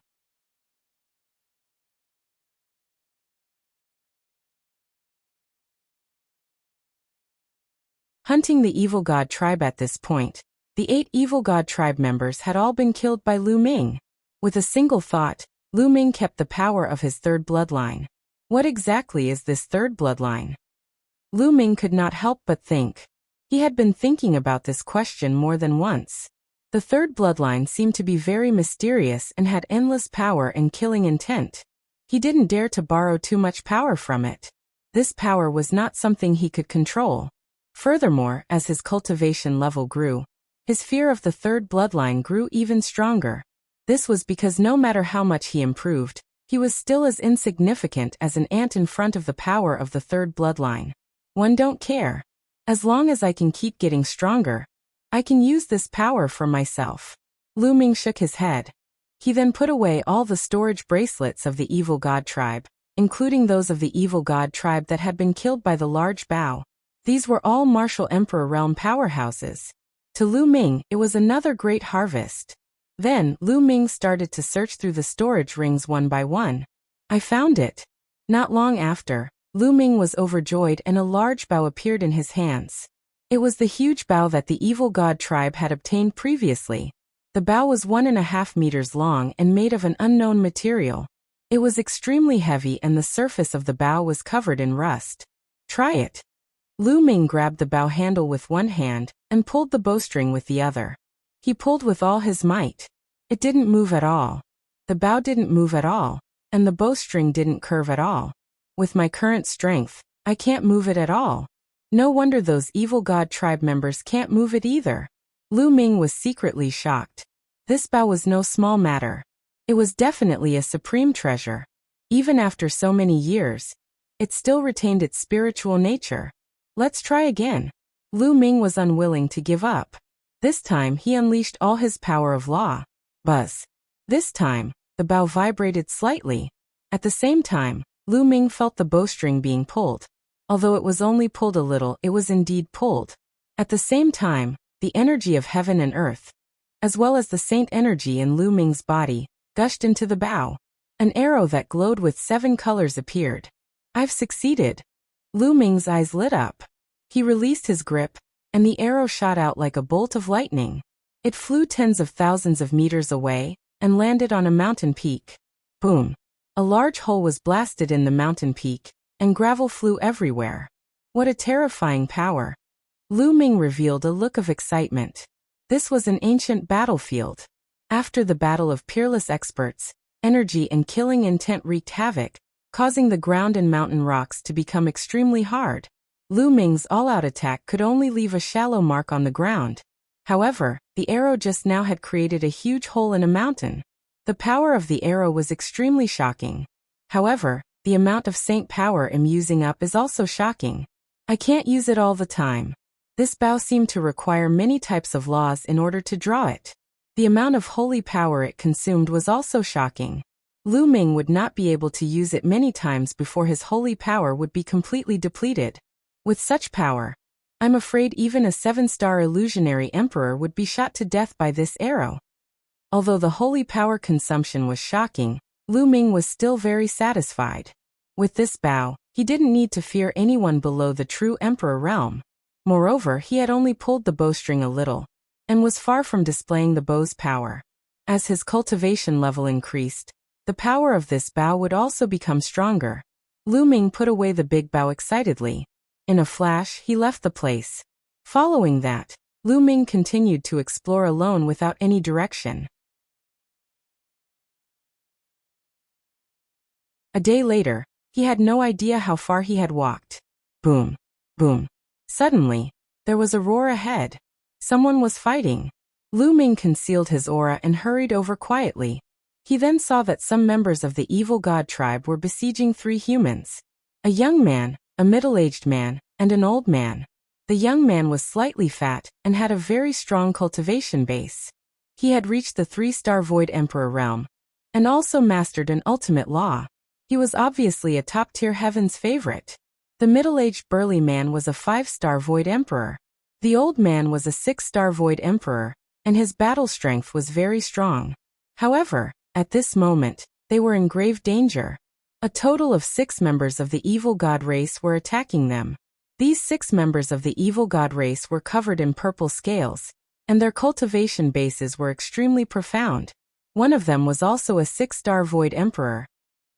Hunting the evil god tribe at this point, the 8 evil god tribe members had all been killed by Lu Ming. With a single thought, Lu Ming kept the power of his 3rd bloodline. What exactly is this 3rd bloodline? Lu Ming could not help but think. He had been thinking about this question more than once. The third bloodline seemed to be very mysterious and had endless power and killing intent. He didn't dare to borrow too much power from it. This power was not something he could control. Furthermore, as his cultivation level grew, his fear of the third bloodline grew even stronger. This was because no matter how much he improved, he was still as insignificant as an ant in front of the power of the third bloodline. One don't care. As long as I can keep getting stronger, I can use this power for myself. Lu Ming shook his head. He then put away all the storage bracelets of the evil god tribe, including those of the evil god tribe that had been killed by the large Bao. These were all martial emperor realm powerhouses. To Lu Ming, it was another great harvest. Then, Lu Ming started to search through the storage rings one by one. I found it. Not long after, Lu Ming was overjoyed and a large Bao appeared in his hands. It was the huge Bao that the evil god tribe had obtained previously. The Bao was 1.5 meters long and made of an unknown material. It was extremely heavy and the surface of the Bao was covered in rust. Try it. Lu Ming grabbed the Bao handle with one hand and pulled the bowstring with the other. He pulled with all his might. It didn't move at all. The Bao didn't move at all, and the bowstring didn't curve at all. With my current strength, I can't move it at all. No wonder those evil god tribe members can't move it either. Lu Ming was secretly shocked. This Bao was no small matter. It was definitely a supreme treasure. Even after so many years, it still retained its spiritual nature. Let's try again. Lu Ming was unwilling to give up. This time he unleashed all his power of law. Buzz. This time, the Bao vibrated slightly. At the same time, Lu Ming felt the bowstring being pulled. Although it was only pulled a little, it was indeed pulled. At the same time, the energy of heaven and earth, as well as the saint energy in Lu Ming's body, gushed into the Bao. An arrow that glowed with 7 colors appeared. I've succeeded. Lu Ming's eyes lit up. He released his grip, and the arrow shot out like a bolt of lightning. It flew tens of thousands of meters away, and landed on a mountain peak. Boom! A large hole was blasted in the mountain peak, and gravel flew everywhere. What a terrifying power! Lu Ming revealed a look of excitement. This was an ancient battlefield. After the battle of peerless experts, energy and killing intent wreaked havoc, causing the ground and mountain rocks to become extremely hard. Lu Ming's all-out attack could only leave a shallow mark on the ground. However, the arrow just now had created a huge hole in a mountain. The power of the arrow was extremely shocking. However, the amount of saint power I'm using up is also shocking. I can't use it all the time. This Bao seemed to require many types of laws in order to draw it. The amount of holy power it consumed was also shocking. Lu Ming would not be able to use it many times before his holy power would be completely depleted. With such power, I'm afraid even a 7-star illusionary emperor would be shot to death by this arrow. Although the holy power consumption was shocking, Lu Ming was still very satisfied. With this Bao, he didn't need to fear anyone below the true emperor realm. Moreover, he had only pulled the bowstring a little, and was far from displaying the bow's power. As his cultivation level increased, the power of this Bao would also become stronger. Lu Ming put away the big Bao excitedly. In a flash, he left the place. Following that, Lu Ming continued to explore alone without any direction. A day later, he had no idea how far he had walked. Boom! Boom! Suddenly, there was a roar ahead. Someone was fighting. Lu Ming concealed his aura and hurried over quietly. He then saw that some members of the evil god tribe were besieging 3 humans. A young man, a middle-aged man, and an old man. The young man was slightly fat and had a very strong cultivation base. He had reached the 3-star Void Emperor realm, and also mastered an ultimate law. He was obviously a top-tier heaven's favorite. The middle-aged burly man was a 5-star Void Emperor. The old man was a 6-star Void Emperor, and his battle strength was very strong. However, at this moment, they were in grave danger. A total of 6 members of the evil god race were attacking them. These 6 members of the evil god race were covered in purple scales, and their cultivation bases were extremely profound. One of them was also a 6-star Void Emperor,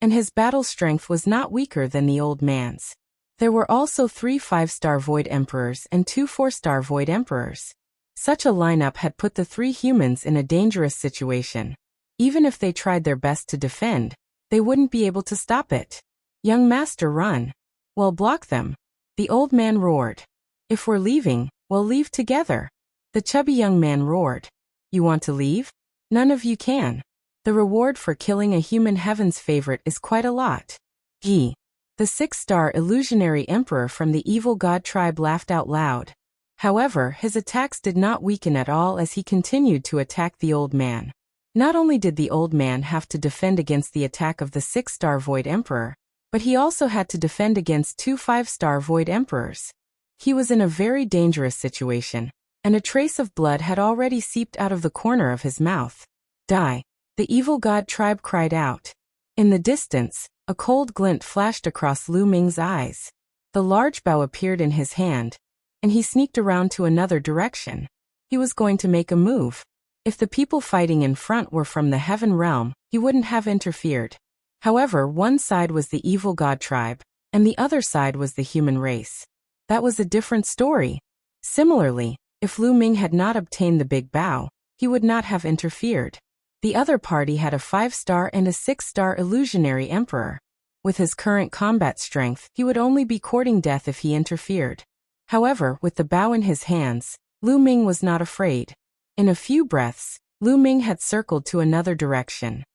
and his battle strength was not weaker than the old man's. There were also 3 5-star Void Emperors and 2 4-star Void Emperors. Such a lineup had put the 3 humans in a dangerous situation. Even if they tried their best to defend, they wouldn't be able to stop it. "Young master, run." "Well, block them." The old man roared. "If we're leaving, we'll leave together." The chubby young man roared. "You want to leave? None of you can. The reward for killing a human heaven's favorite is quite a lot." Gee. The 6-star illusionary emperor from the evil god tribe laughed out loud. However, his attacks did not weaken at all as he continued to attack the old man. Not only did the old man have to defend against the attack of the 6-star Void Emperor, but he also had to defend against 2 5-star Void Emperors. He was in a very dangerous situation, and a trace of blood had already seeped out of the corner of his mouth. "Die!" the evil god tribe cried out. In the distance, a cold glint flashed across Lu Ming's eyes. The large bow appeared in his hand, and he sneaked around to another direction. He was going to make a move. If the people fighting in front were from the heaven realm, he wouldn't have interfered. However, one side was the evil god tribe, and the other side was the human race. That was a different story. Similarly, if Lu Ming had not obtained the big bow, he would not have interfered. The other party had a 5-star and a 6-star illusionary emperor. With his current combat strength, he would only be courting death if he interfered. However, with the bow in his hands, Lu Ming was not afraid. In a few breaths, Lu Ming had circled to another direction.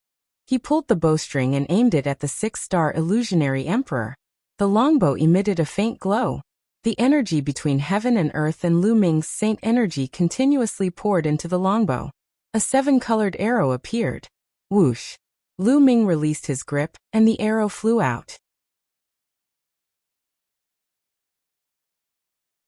He pulled the bowstring and aimed it at the 6-star illusionary emperor. The longbow emitted a faint glow. The energy between heaven and earth and Lu Ming's saint energy continuously poured into the longbow. A 7-colored arrow appeared. Whoosh! Lu Ming released his grip, and the arrow flew out.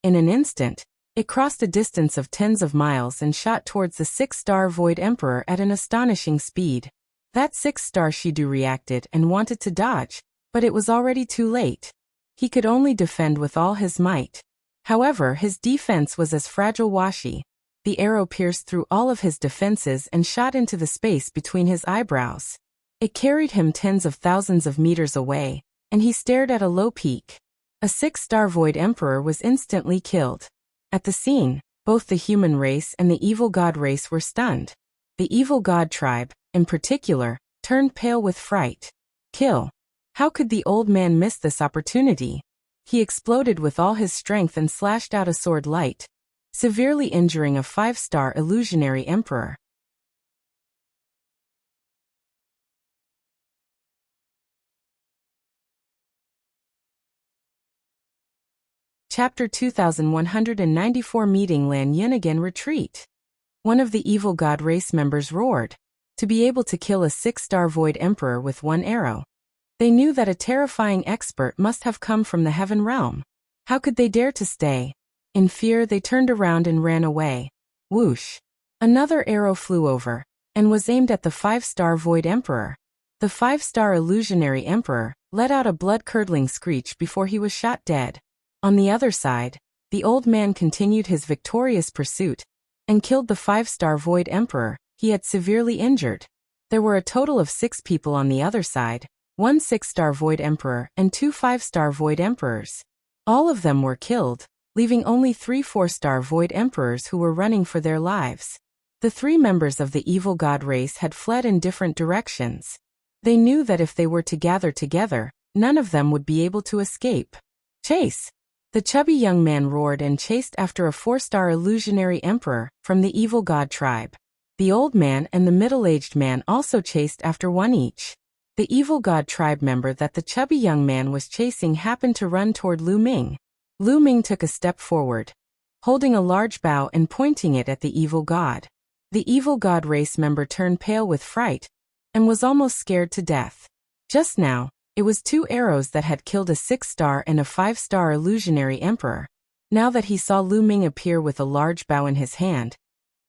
In an instant, it crossed a distance of tens of miles and shot towards the 6-star Void Emperor at an astonishing speed. That 6-star Shidu reacted and wanted to dodge, but it was already too late. He could only defend with all his might. However, his defense was as fragile washi. The arrow pierced through all of his defenses and shot into the space between his eyebrows. It carried him tens of thousands of meters away, and he stared at a low peak. A 6-star Void Emperor was instantly killed. At the scene, both the human race and the evil god race were stunned. The evil god tribe, in particular, turned pale with fright. Kill. How could the old man miss this opportunity? He exploded with all his strength and slashed out a sword light, severely injuring a 5-star illusionary emperor. Chapter 2194 Meeting LAN Yun again retreat. One of the evil god race members roared. To be able to kill a 6-star Void Emperor with one arrow. They knew that a terrifying expert must have come from the heaven realm. How could they dare to stay? In fear, they turned around and ran away. Whoosh! Another arrow flew over, and was aimed at the 5-star Void Emperor. The 5-star illusionary emperor let out a blood-curdling screech before he was shot dead. On the other side, the old man continued his victorious pursuit, and killed the 5-star Void Emperor he had severely injured. There were a total of 6 people on the other side, 1 6-star Void Emperor and 2 5-star Void Emperors. All of them were killed, leaving only 3 4-star Void Emperors who were running for their lives. The 3 members of the evil god race had fled in different directions. They knew that if they were to gather together, none of them would be able to escape. Chase! The chubby young man roared and chased after a 4-star illusionary emperor from the evil god tribe. The old man and the middle-aged man also chased after one each. The evil god tribe member that the chubby young man was chasing happened to run toward Lu Ming. Lu Ming took a step forward, holding a large bow and pointing it at the evil god. The evil god race member turned pale with fright, and was almost scared to death. Just now, it was 2 arrows that had killed a 6-star and a 5-star illusionary emperor. Now that he saw Lu Ming appear with a large bow in his hand,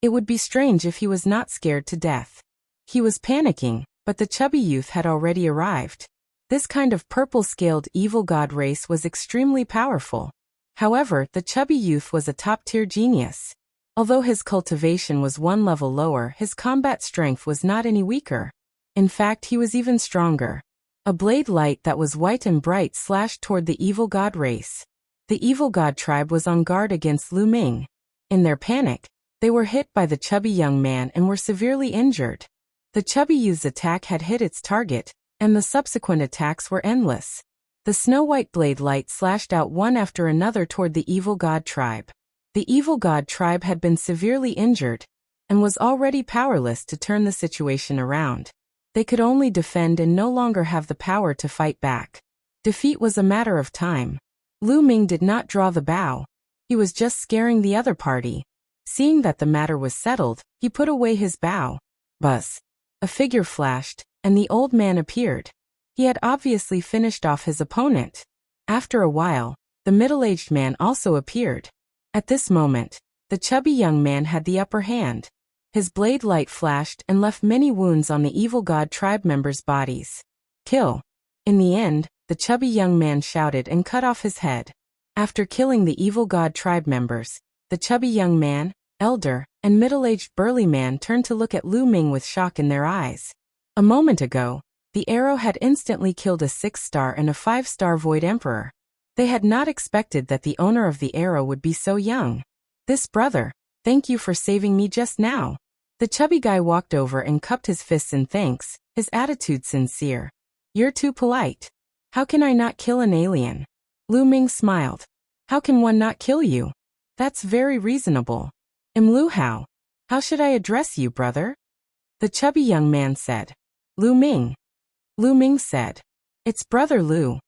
it would be strange if he was not scared to death. He was panicking, but the chubby youth had already arrived. This kind of purple-scaled evil god race was extremely powerful. However, the chubby youth was a top-tier genius. Although his cultivation was 1 level lower, his combat strength was not any weaker. In fact, he was even stronger. A blade light that was white and bright slashed toward the evil god race. The evil god tribe was on guard against Lu Ming. In their panic, they were hit by the chubby young man and were severely injured. The chubby youth's attack had hit its target, and the subsequent attacks were endless. The snow-white blade light slashed out one after another toward the evil god tribe. The evil god tribe had been severely injured, and was already powerless to turn the situation around. They could only defend and no longer have the power to fight back. Defeat was a matter of time. Lu Ming did not draw the bow. He was just scaring the other party. Seeing that the matter was settled, he put away his bow. Buzz. A figure flashed, and the old man appeared. He had obviously finished off his opponent. After a while, the middle-aged man also appeared. At this moment, the chubby young man had the upper hand. His blade light flashed and left many wounds on the evil god tribe members' bodies. Kill. In the end, the chubby young man shouted and cut off his head. After killing the evil god tribe members, the chubby young man, elder, and middle-aged burly man turned to look at Lu Ming with shock in their eyes. A moment ago, the arrow had instantly killed a 6-star and a 5-star Void Emperor. They had not expected that the owner of the arrow would be so young. This brother, thank you for saving me just now. The chubby guy walked over and cupped his fists in thanks, his attitude sincere. You're too polite. How can I not kill an alien? Lu Ming smiled. How can one not kill you? That's very reasonable. Lu Hao. How should I address you, brother? The chubby young man said. Lu Ming. Lu Ming said. It's brother Lu.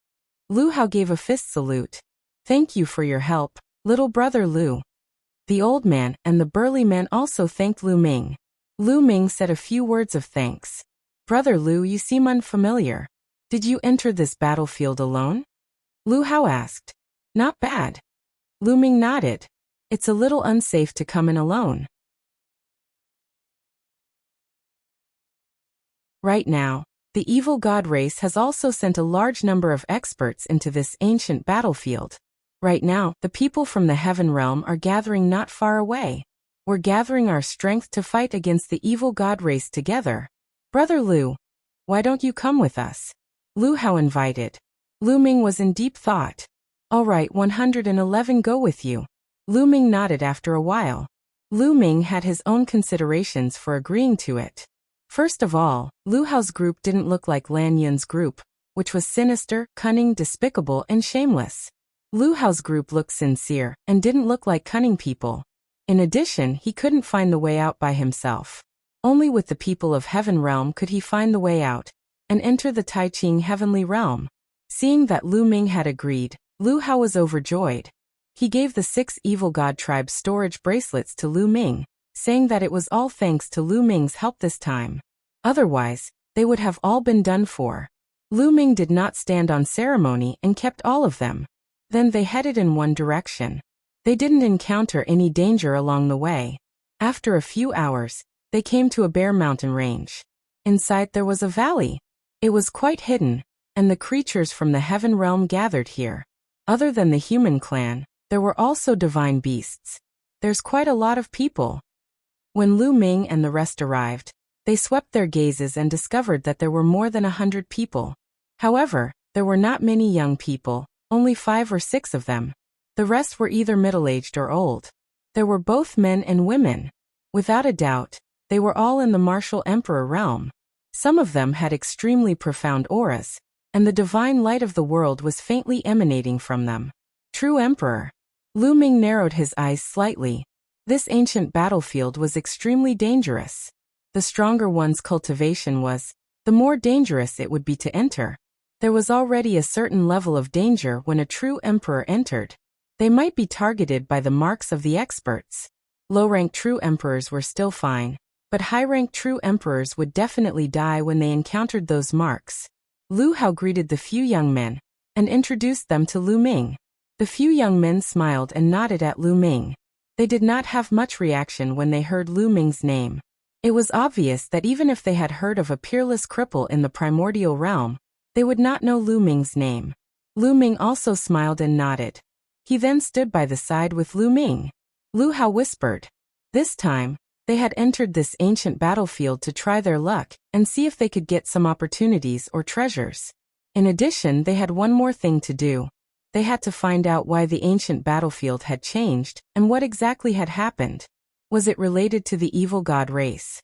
Lu Hao gave a fist salute. Thank you for your help, little brother Lu. The old man and the burly man also thanked Lu Ming. Lu Ming said a few words of thanks. Brother Lu, you seem unfamiliar. Did you enter this battlefield alone? Lu Hao asked. Not bad. Lu Ming nodded. It's a little unsafe to come in alone. Right now, the evil god race has also sent a large number of experts into this ancient battlefield. Right now, the people from the heaven realm are gathering not far away. We're gathering our strength to fight against the evil god race together. Brother Lu, why don't you come with us? Lu Hao invited. Lu Ming was in deep thought. All right, 111 go with you. Lu Ming nodded after a while. Lu Ming had his own considerations for agreeing to it. First of all, Lu Hao's group didn't look like LAN Yun's group, which was sinister, cunning, despicable, and shameless. Lu Hao's group looked sincere and didn't look like cunning people. In addition, he couldn't find the way out by himself. Only with the people of Heaven Realm could he find the way out and enter the Tai Ching Heavenly Realm. Seeing that Lu Ming had agreed, Lu Hao was overjoyed. He gave the 6 evil god tribes storage bracelets to Lu Ming, saying that it was all thanks to Lu Ming's help this time. Otherwise, they would have all been done for. Lu Ming did not stand on ceremony and kept all of them. Then they headed in one direction. They didn't encounter any danger along the way. After a few hours, they came to a bare mountain range. Inside there was a valley. It was quite hidden, and the creatures from the heaven realm gathered here. Other than the human clan, there were also divine beasts. There's quite a lot of people. When Lu Ming and the rest arrived, they swept their gazes and discovered that there were more than 100 people. However, there were not many young people, only 5 or 6 of them. The rest were either middle-aged or old. There were both men and women. Without a doubt, they were all in the martial emperor realm. Some of them had extremely profound auras, and the divine light of the world was faintly emanating from them. True emperor. Lu Ming narrowed his eyes slightly. This ancient battlefield was extremely dangerous. The stronger one's cultivation was, the more dangerous it would be to enter. There was already a certain level of danger when a true emperor entered. They might be targeted by the marks of the experts. Low-ranked true emperors were still fine, but high-ranked true emperors would definitely die when they encountered those marks. Lu Hao greeted the few young men and introduced them to Lu Ming. The few young men smiled and nodded at Lu Ming. They did not have much reaction when they heard Lu Ming's name. It was obvious that even if they had heard of a peerless cripple in the primordial realm, they would not know Lu Ming's name. Lu Ming also smiled and nodded. He then stood by the side with Lu Ming. Lu Hao whispered. This time, they had entered this ancient battlefield to try their luck and see if they could get some opportunities or treasures. In addition, they had one more thing to do. They had to find out why the ancient battlefield had changed, and what exactly had happened. Was it related to the evil god race?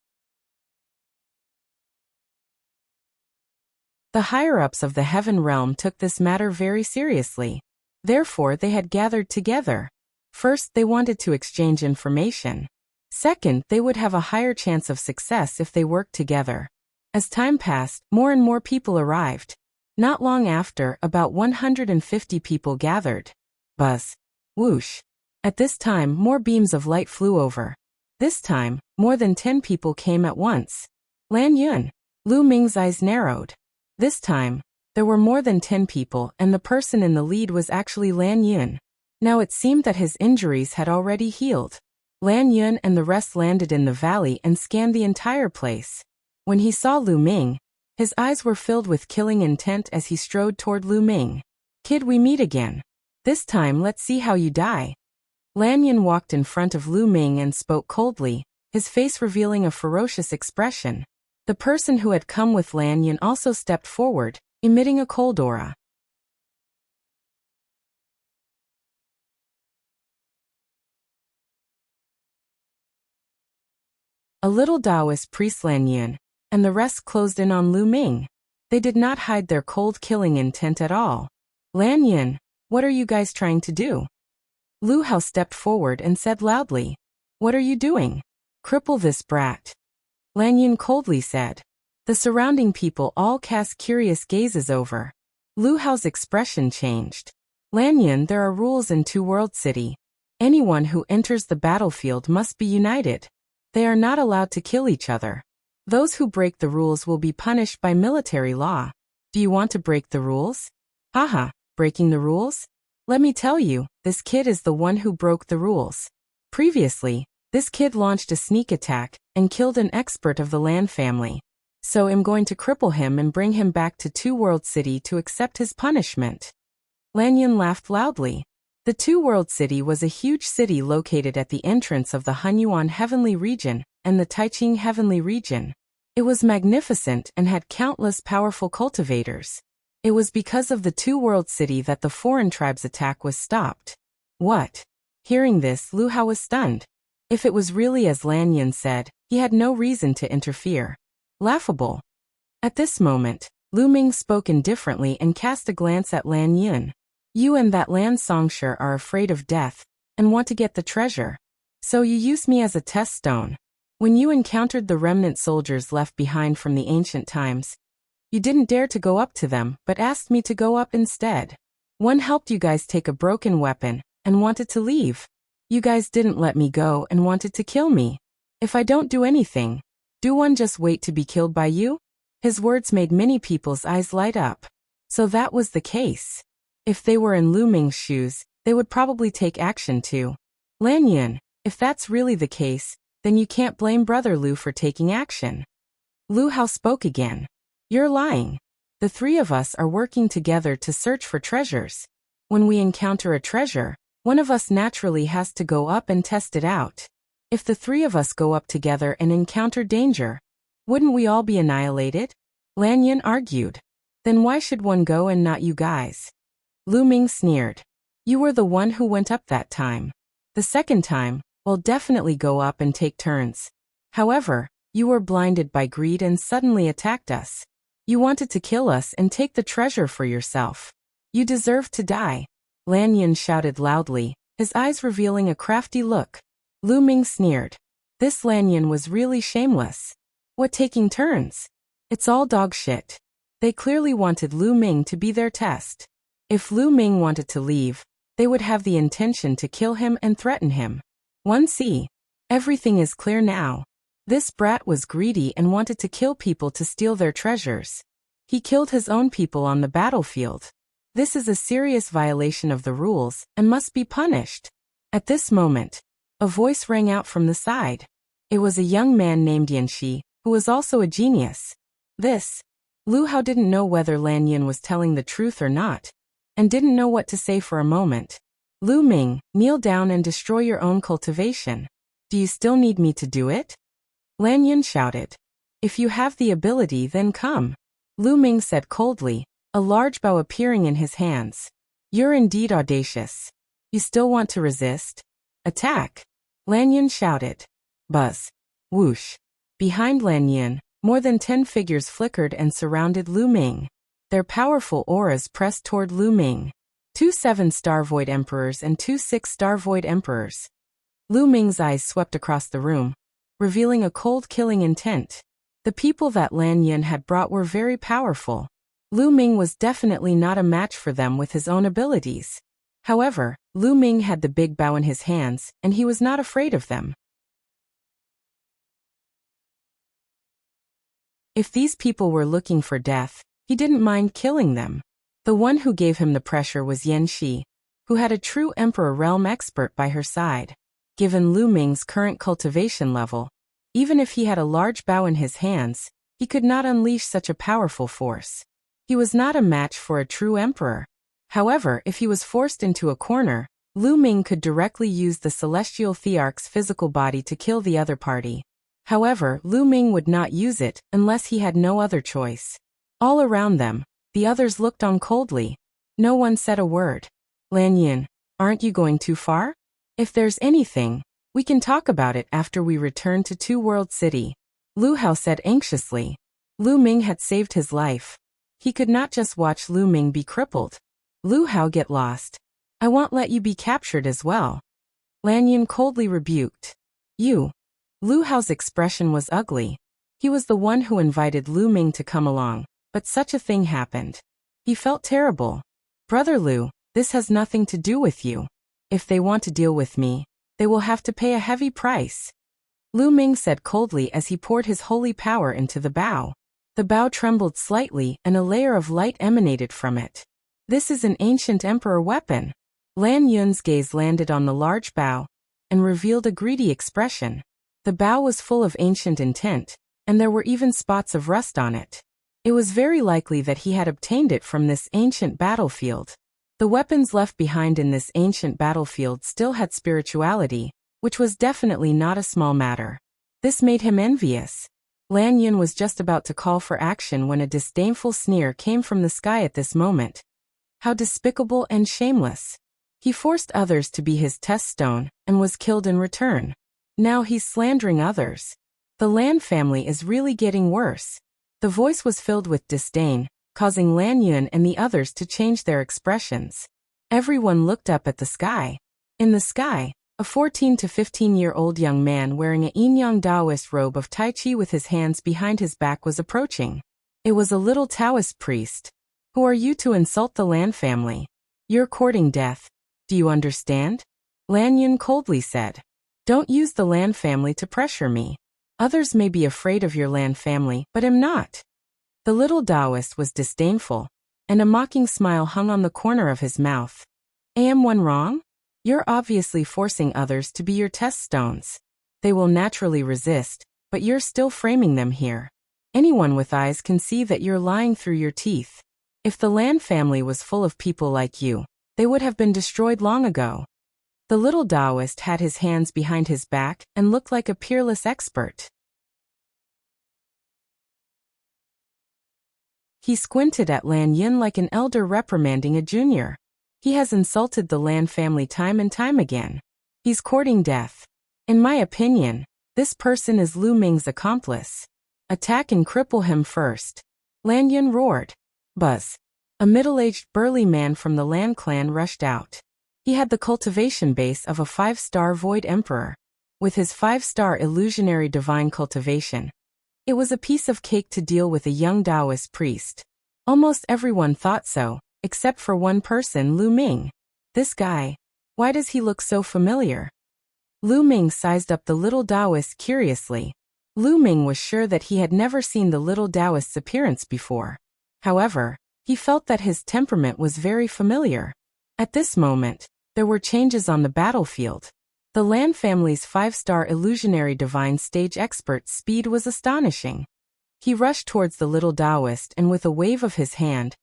The higher-ups of the heaven realm took this matter very seriously. Therefore, they had gathered together. First, they wanted to exchange information. Second, they would have a higher chance of success if they worked together. As time passed, more and more people arrived. Not long after, about 150 people gathered. Buzz. Whoosh. At this time, more beams of light flew over. This time, more than 10 people came at once. LAN Yun. Lu Ming's eyes narrowed. This time, there were more than 10 people, and the person in the lead was actually LAN Yun. Now it seemed that his injuries had already healed. LAN Yun and the rest landed in the valley and scanned the entire place. When he saw Lu Ming, his eyes were filled with killing intent as he strode toward Lu Ming. Kid, we meet again. This time, let's see how you die. LAN Yun walked in front of Lu Ming and spoke coldly, his face revealing a ferocious expression. The person who had come with LAN Yun also stepped forward, emitting a cold aura. A little Daoist priest LAN Yun, and the rest closed in on Lu Ming. They did not hide their cold killing intent at all. LAN Yun, what are you guys trying to do? Lu Hao stepped forward and said loudly. What are you doing? Cripple this brat. LAN Yun coldly said. The surrounding people all cast curious gazes over. Lu Hao's expression changed. LAN Yun, there are rules in Two World City. Anyone who enters the battlefield must be united. They are not allowed to kill each other. Those who break the rules will be punished by military law. Do you want to break the rules? Haha, breaking the rules? Let me tell you, this kid is the one who broke the rules. Previously, this kid launched a sneak attack and killed an expert of the Lan family. So I'm going to cripple him and bring him back to Two World City to accept his punishment. LAN Yun laughed loudly. The Two World City was a huge city located at the entrance of the Hunyuan Heavenly Region and the Taiching Heavenly Region. It was magnificent and had countless powerful cultivators. It was because of the Two World City that the foreign tribe's attack was stopped. What? Hearing this, Lu Hao was stunned. If it was really as LAN Yun said, he had no reason to interfere. Laughable. At this moment, Lu Ming spoke indifferently and cast a glance at LAN Yun. You and that Lan Songshire are afraid of death and want to get the treasure. So you used me as a test stone. When you encountered the remnant soldiers left behind from the ancient times, you didn't dare to go up to them but asked me to go up instead. One helped you guys take a broken weapon and wanted to leave. You guys didn't let me go and wanted to kill me. If I don't do anything, do one just wait to be killed by you? His words made many people's eyes light up. So that was the case. If they were in Lu Ming's shoes, they would probably take action too. LAN Yun, if that's really the case, then you can't blame Brother Lu for taking action. Lu Hao spoke again. You're lying. The three of us are working together to search for treasures. When we encounter a treasure, one of us naturally has to go up and test it out. If the three of us go up together and encounter danger, wouldn't we all be annihilated? LAN Yun argued. Then why should one go and not you guys? Lu Ming sneered. You were the one who went up that time. The second time, we'll definitely go up and take turns. However, you were blinded by greed and suddenly attacked us. You wanted to kill us and take the treasure for yourself. You deserve to die. LAN Yun shouted loudly, his eyes revealing a crafty look. Lu Ming sneered. This LAN Yun was really shameless. What taking turns? It's all dog shit. They clearly wanted Lu Ming to be their test. If Lu Ming wanted to leave, they would have the intention to kill him and threaten him. 1C. Everything is clear now. This brat was greedy and wanted to kill people to steal their treasures. He killed his own people on the battlefield. This is a serious violation of the rules and must be punished. At this moment, a voice rang out from the side. It was a young man named Yanxi, who was also a genius. Lu Hao didn't know whether LAN Yun was telling the truth or not, and didn't know what to say for a moment. Lu Ming, kneel down and destroy your own cultivation. Do you still need me to do it? LAN Yun shouted. If you have the ability, then come. Lu Ming said coldly, a large bow appearing in his hands. You're indeed audacious. You still want to resist? Attack! LAN Yun shouted. Buzz. Whoosh. Behind LAN Yun, more than 10 figures flickered and surrounded Lu Ming. Their powerful auras pressed toward Lu Ming. 2 7-star Void Emperors and 2 6-star Void Emperors. Lu Ming's eyes swept across the room, revealing a cold killing intent. The people that LAN Yun had brought were very powerful. Lu Ming was definitely not a match for them with his own abilities. However, Lu Ming had the big bow in his hands, and he was not afraid of them. If these people were looking for death, he didn't mind killing them. The one who gave him the pressure was Yan Shi, who had a true Emperor realm expert by her side. Given Lu Ming's current cultivation level, even if he had a large bow in his hands, he could not unleash such a powerful force. He was not a match for a true emperor. However, if he was forced into a corner, Lu Ming could directly use the Celestial Thearch's physical body to kill the other party. However, Lu Ming would not use it unless he had no other choice. All around them, the others looked on coldly. No one said a word. LAN Yun, aren't you going too far? If there's anything, we can talk about it after we return to Two World City. Lu Hao said anxiously. Lu Ming had saved his life. He could not just watch Lu Ming be crippled. Lu Hao, get lost. I won't let you be captured as well. LAN Yun coldly rebuked. You. Lu Hao's expression was ugly. He was the one who invited Lu Ming to come along, but such a thing happened. He felt terrible. Brother Lu, this has nothing to do with you. If they want to deal with me, they will have to pay a heavy price. Lu Ming said coldly as he poured his holy power into the bow. The bow trembled slightly and a layer of light emanated from it. This is an ancient emperor weapon. LAN Yun's gaze landed on the large bow and revealed a greedy expression. The bow was full of ancient intent, and there were even spots of rust on it. It was very likely that he had obtained it from this ancient battlefield. The weapons left behind in this ancient battlefield still had spirituality, which was definitely not a small matter. This made him envious. LAN Yun was just about to call for action when a disdainful sneer came from the sky at this moment. How despicable and shameless. He forced others to be his test stone and was killed in return. Now he's slandering others. The Lan family is really getting worse. The voice was filled with disdain, causing LAN Yun and the others to change their expressions. Everyone looked up at the sky. In the sky, a 14 to 15-year-old young man wearing a yin-yang Daoist robe of Tai Chi with his hands behind his back was approaching. It was a little Taoist priest. Who are you to insult the Lan family? You're courting death. Do you understand? LAN Yun coldly said. Don't use the Lan family to pressure me. Others may be afraid of your Lan family, but am not. The little Daoist was disdainful, and a mocking smile hung on the corner of his mouth. Am one wrong? You're obviously forcing others to be your test stones. They will naturally resist, but you're still framing them here. Anyone with eyes can see that you're lying through your teeth. If the Lan family was full of people like you, they would have been destroyed long ago. The little Daoist had his hands behind his back and looked like a peerless expert. He squinted at LAN Yun like an elder reprimanding a junior. He has insulted the Lan family time and time again. He's courting death. In my opinion, this person is Lu Ming's accomplice. Attack and cripple him first. LAN Yun roared. Buzz. A middle-aged burly man from the Lan clan rushed out. He had the cultivation base of a 5-star Void Emperor. With his 5-star illusionary divine cultivation, it was a piece of cake to deal with a young Daoist priest. Almost everyone thought so, except for one person, Lu Ming. This guy, why does he look so familiar? Lu Ming sized up the little Daoist curiously. Lu Ming was sure that he had never seen the little Daoist's appearance before. However, he felt that his temperament was very familiar. At this moment, there were changes on the battlefield. The Lan family's 5-star illusionary divine stage expert's speed was astonishing. He rushed towards the little Daoist and with a wave of his hand,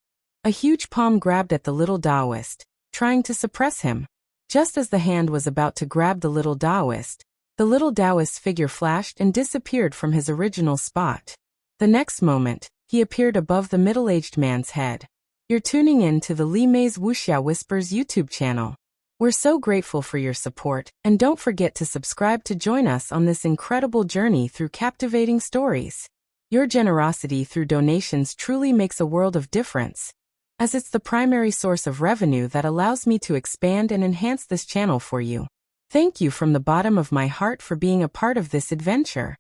a huge palm grabbed at the little Daoist, trying to suppress him. Just as the hand was about to grab the little Daoist's figure flashed and disappeared from his original spot. The next moment, he appeared above the middle-aged man's head. You're tuning in to the Li Mei's Wuxia Whispers YouTube channel. We're so grateful for your support, and don't forget to subscribe to join us on this incredible journey through captivating stories. Your generosity through donations truly makes a world of difference, as it's the primary source of revenue that allows me to expand and enhance this channel for you. Thank you from the bottom of my heart for being a part of this adventure.